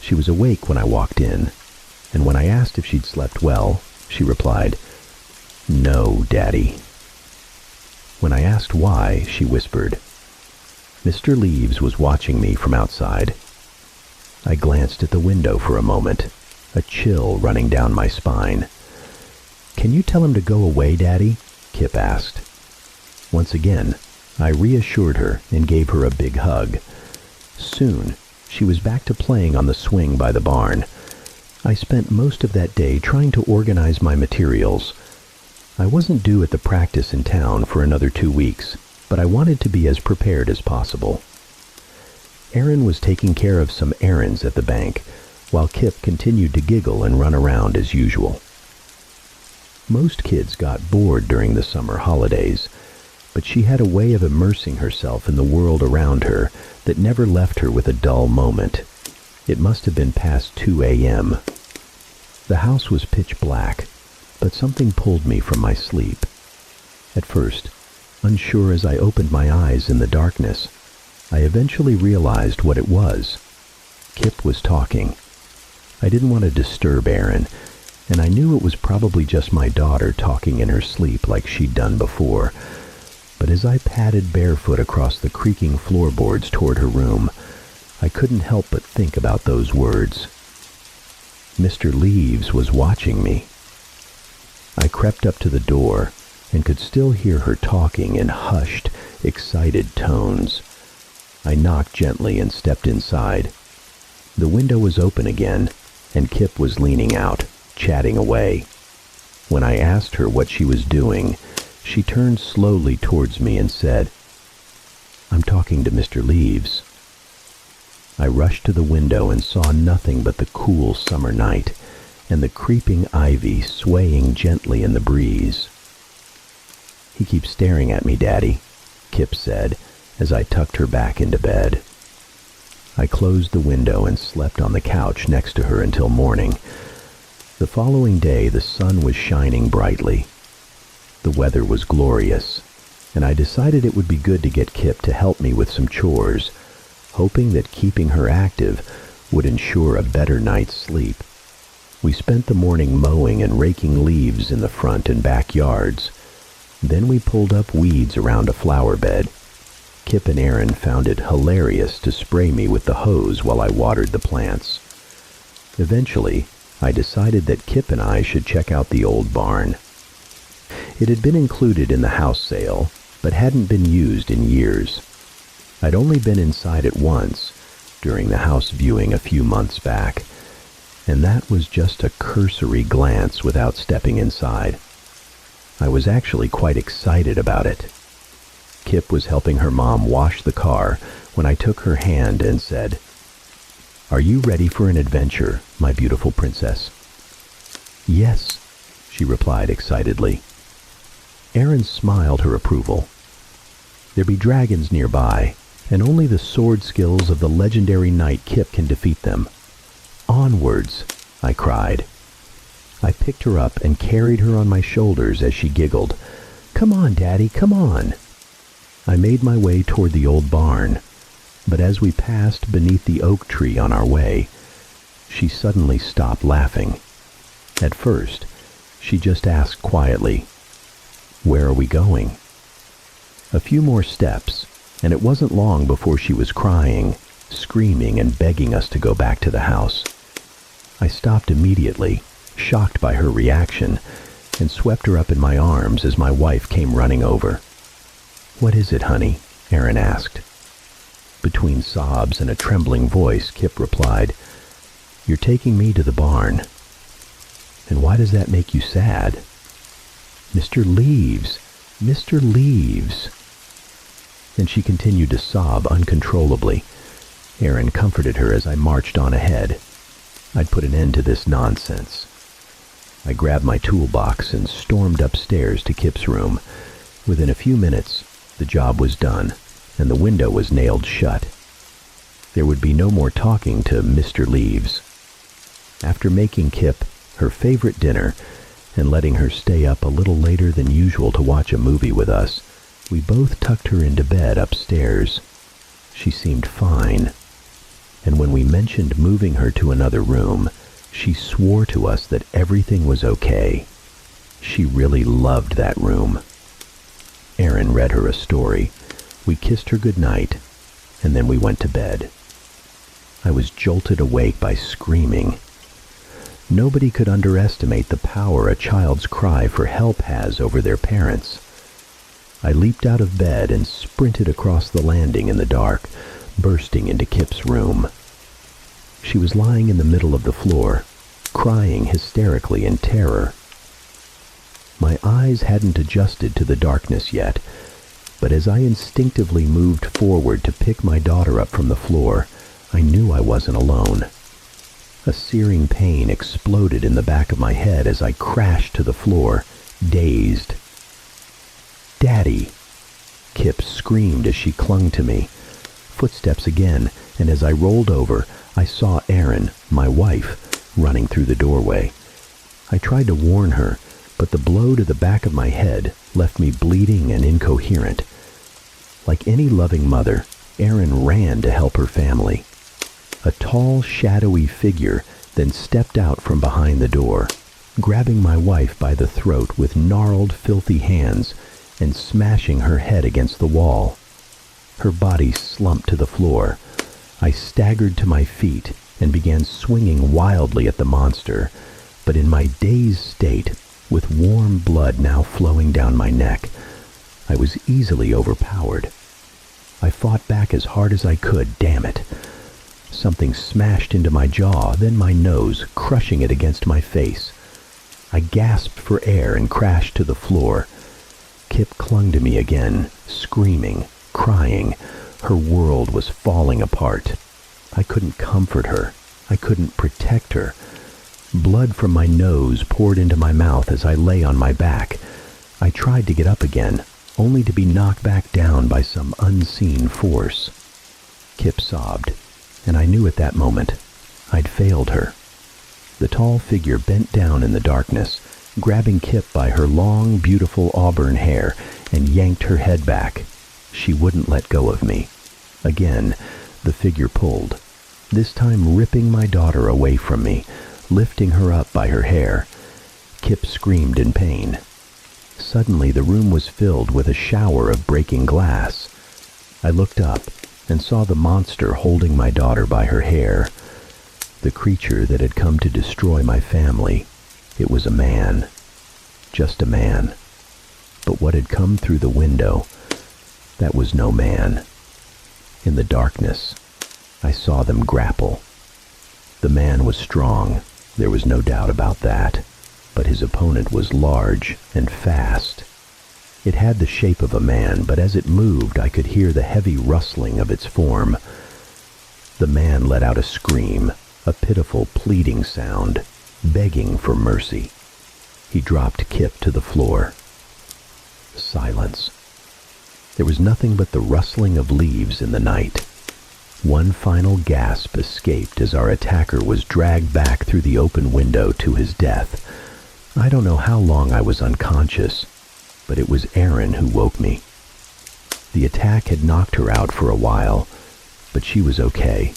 She was awake when I walked in, and when I asked if she'd slept well, she replied, "No, Daddy." When I asked why, she whispered, "Mr. Leaves was watching me from outside." I glanced at the window for a moment, a chill running down my spine. "Can you tell him to go away, Daddy?" Kip asked. Once again, I reassured her and gave her a big hug. Soon, she was back to playing on the swing by the barn. I spent most of that day trying to organize my materials. I wasn't due at the practice in town for another 2 weeks, but I wanted to be as prepared as possible. Erin was taking care of some errands at the bank, while Kip continued to giggle and run around as usual. Most kids got bored during the summer holidays, but she had a way of immersing herself in the world around her that never left her with a dull moment. It must have been past 2 a.m. The house was pitch black, but something pulled me from my sleep. At first, unsure as I opened my eyes in the darkness, I eventually realized what it was. Kip was talking. I didn't want to disturb Erin, and I knew it was probably just my daughter talking in her sleep like she'd done before. But as I padded barefoot across the creaking floorboards toward her room, I couldn't help but think about those words. Mr. Leaves was watching me. I crept up to the door and could still hear her talking in hushed, excited tones. I knocked gently and stepped inside. The window was open again, and Kip was leaning out, chatting away. When I asked her what she was doing, she turned slowly towards me and said, "I'm talking to Mr. Leaves." I rushed to the window and saw nothing but the cool summer night and the creeping ivy swaying gently in the breeze. "He keeps staring at me, Daddy," Kip said as I tucked her back into bed. I closed the window and slept on the couch next to her until morning. The following day, the sun was shining brightly. The weather was glorious, and I decided it would be good to get Kip to help me with some chores, hoping that keeping her active would ensure a better night's sleep. We spent the morning mowing and raking leaves in the front and backyards. Then we pulled up weeds around a flower bed. Kip and Erin found it hilarious to spray me with the hose while I watered the plants. Eventually, I decided that Kip and I should check out the old barn. It had been included in the house sale, but hadn't been used in years. I'd only been inside it once, during the house viewing a few months back, and that was just a cursory glance without stepping inside. I was actually quite excited about it. Kip was helping her mom wash the car when I took her hand and said, "Are you ready for an adventure, my beautiful princess?" "Yes," she replied excitedly. Erin smiled her approval. "There be dragons nearby, and only the sword skills of the legendary knight Kip can defeat them." "Onwards!" I cried. I picked her up and carried her on my shoulders as she giggled. "Come on, Daddy, come on!" I made my way toward the old barn, but as we passed beneath the oak tree on our way, she suddenly stopped laughing. At first, she just asked quietly, "Where are we going?" A few more steps, and it wasn't long before she was crying, screaming, and begging us to go back to the house. I stopped immediately, shocked by her reaction, and swept her up in my arms as my wife came running over. "What is it, honey?" Erin asked. Between sobs and a trembling voice, Kip replied, "You're taking me to the barn." And why does that make you sad? Mr. Leaves! Mr. Leaves! Then she continued to sob uncontrollably. Aaron comforted her as I marched on ahead. I'd put an end to this nonsense. I grabbed my toolbox and stormed upstairs to Kip's room. Within a few minutes, the job was done, and the window was nailed shut. There would be no more talking to Mr. Leaves. After making Kip her favorite dinner and letting her stay up a little later than usual to watch a movie with us, we both tucked her into bed upstairs. She seemed fine, and when we mentioned moving her to another room, she swore to us that everything was okay. She really loved that room. Aaron read her a story. We kissed her goodnight, and then we went to bed. I was jolted awake by screaming. Nobody could underestimate the power a child's cry for help has over their parents. I leaped out of bed and sprinted across the landing in the dark, bursting into Kip's room. She was lying in the middle of the floor, crying hysterically in terror. My eyes hadn't adjusted to the darkness yet, but as I instinctively moved forward to pick my daughter up from the floor, I knew I wasn't alone. A searing pain exploded in the back of my head as I crashed to the floor, dazed. "Daddy!" Kip screamed as she clung to me. Footsteps again, and as I rolled over, I saw Erin, my wife, running through the doorway. I tried to warn her, but the blow to the back of my head left me bleeding and incoherent. Like any loving mother, Erin ran to help her family. A tall, shadowy figure then stepped out from behind the door, grabbing my wife by the throat with gnarled, filthy hands and smashing her head against the wall. Her body slumped to the floor. I staggered to my feet and began swinging wildly at the monster, but in my dazed state, with warm blood now flowing down my neck, I was easily overpowered. I fought back as hard as I could, damn it. Something smashed into my jaw, then my nose, crushing it against my face. I gasped for air and crashed to the floor. Kip clung to me again, screaming, crying. Her world was falling apart. I couldn't comfort her. I couldn't protect her. Blood from my nose poured into my mouth as I lay on my back. I tried to get up again, only to be knocked back down by some unseen force. Kip sobbed, and I knew at that moment I'd failed her. The tall figure bent down in the darkness, grabbing Kip by her long, beautiful auburn hair, and yanked her head back. She wouldn't let go of me. Again, the figure pulled, this time ripping my daughter away from me, lifting her up by her hair. Kip screamed in pain. Suddenly, the room was filled with a shower of breaking glass. I looked up and saw the monster holding my daughter by her hair. The creature that had come to destroy my family. It was a man. Just a man. But what had come through the window, that was no man. In the darkness, I saw them grapple. The man was strong, there was no doubt about that, but his opponent was large and fast. It had the shape of a man, but as it moved, I could hear the heavy rustling of its form. The man let out a scream, a pitiful, pleading sound, begging for mercy. He dropped Kip to the floor. Silence. There was nothing but the rustling of leaves in the night. One final gasp escaped as our attacker was dragged back through the open window to his death. I don't know how long I was unconscious, but it was Erin who woke me. The attack had knocked her out for a while, but she was okay.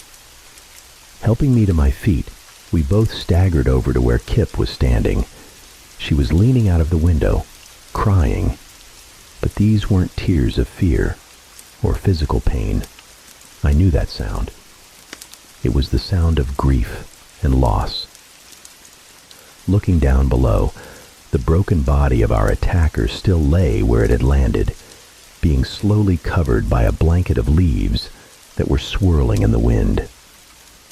Helping me to my feet, we both staggered over to where Kip was standing. She was leaning out of the window, crying, but these weren't tears of fear or physical pain. I knew that sound. It was the sound of grief and loss. Looking down below, the broken body of our attacker still lay where it had landed, being slowly covered by a blanket of leaves that were swirling in the wind.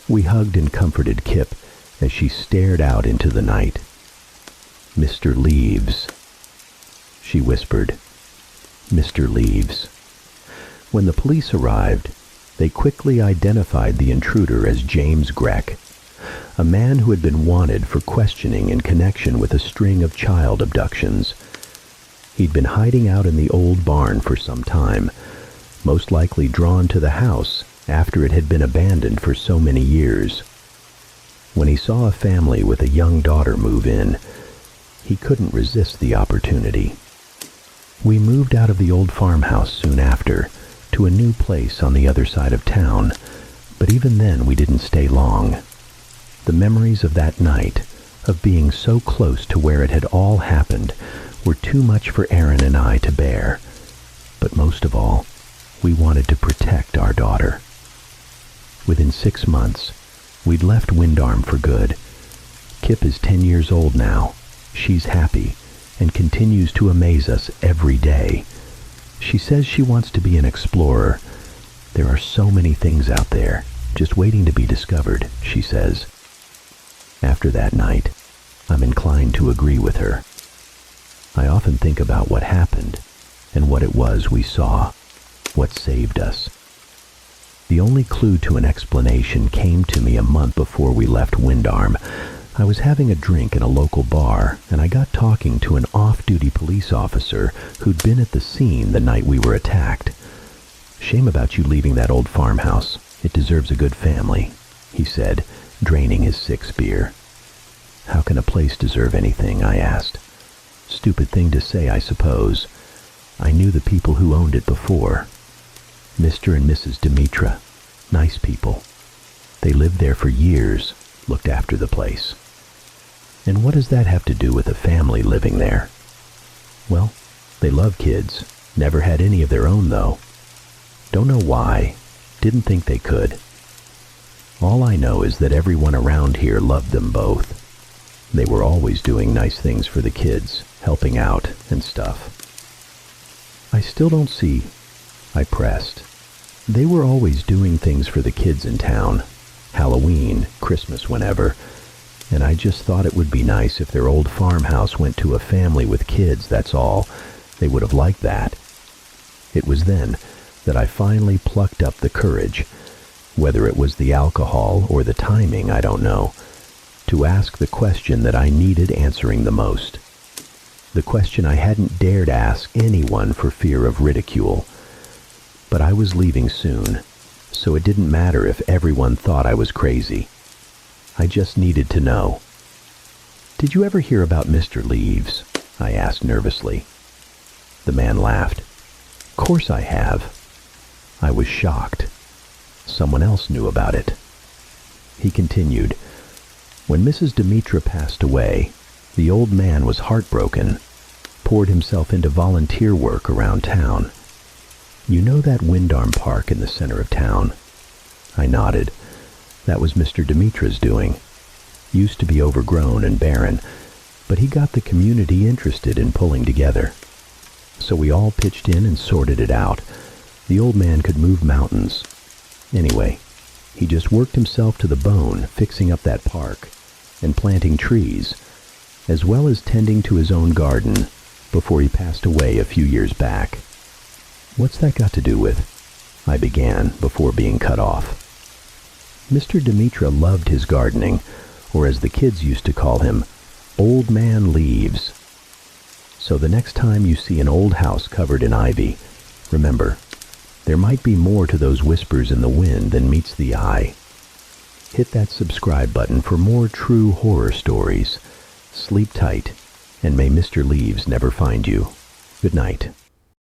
We hugged and comforted Kip as she stared out into the night. "Mr. Leaves," she whispered. "Mr. Leaves." When the police arrived, they quickly identified the intruder as James Greck, a man who had been wanted for questioning in connection with a string of child abductions. He'd been hiding out in the old barn for some time, most likely drawn to the house after it had been abandoned for so many years. When he saw a family with a young daughter move in, he couldn't resist the opportunity. We moved out of the old farmhouse soon after, to a new place on the other side of town, but even then we didn't stay long. The memories of that night, of being so close to where it had all happened, were too much for Aaron and I to bear. But most of all, we wanted to protect our daughter. Within 6 months, we'd left Windarm for good. Kip is 10 years old now. She's happy and continues to amaze us every day. She says she wants to be an explorer. There are so many things out there, just waiting to be discovered, she says. After that night, I'm inclined to agree with her. I often think about what happened and what it was we saw, what saved us. The only clue to an explanation came to me a month before we left Windarm. I was having a drink in a local bar, and I got talking to an off-duty police officer who'd been at the scene the night we were attacked. "Shame about you leaving that old farmhouse. It deserves a good family," he said, draining his 6th beer. "How can a place deserve anything?" I asked. "Stupid thing to say, I suppose. I knew the people who owned it before. Mr. and Mrs. Dimitra. Nice people. They lived there for years, looked after the place." "And what does that have to do with a family living there?" "Well, they love kids. Never had any of their own, though. Don't know why. Didn't think they could. All I know is that everyone around here loved them both. They were always doing nice things for the kids, helping out and stuff." "I still don't see," I pressed. "They were always doing things for the kids in town. Halloween, Christmas, whenever. And I just thought it would be nice if their old farmhouse went to a family with kids, that's all. They would have liked that." It was then that I finally plucked up the courage, whether it was the alcohol or the timing, I don't know, to ask the question that I needed answering the most. The question I hadn't dared ask anyone for fear of ridicule. But I was leaving soon, so it didn't matter if everyone thought I was crazy. I just needed to know. "Did you ever hear about Mr. Leaves?" I asked nervously. The man laughed. "Course I have." I was shocked. Someone else knew about it. He continued, "When Mrs. Dimitra passed away, the old man was heartbroken, poured himself into volunteer work around town. You know that Windarm Park in the center of town?" I nodded. "That was Mr. Dimitra's doing. Used to be overgrown and barren, but he got the community interested in pulling together. So we all pitched in and sorted it out. The old man could move mountains. Anyway, he just worked himself to the bone fixing up that park and planting trees, as well as tending to his own garden before he passed away a few years back." "What's that got to do with?" I began before being cut off. "Mr. Dimitra loved his gardening, or as the kids used to call him, Old Man Leaves. So the next time you see an old house covered in ivy, remember, there might be more to those whispers in the wind than meets the eye. Hit that subscribe button for more true horror stories. Sleep tight, and may Mr. Leaves never find you. Good night."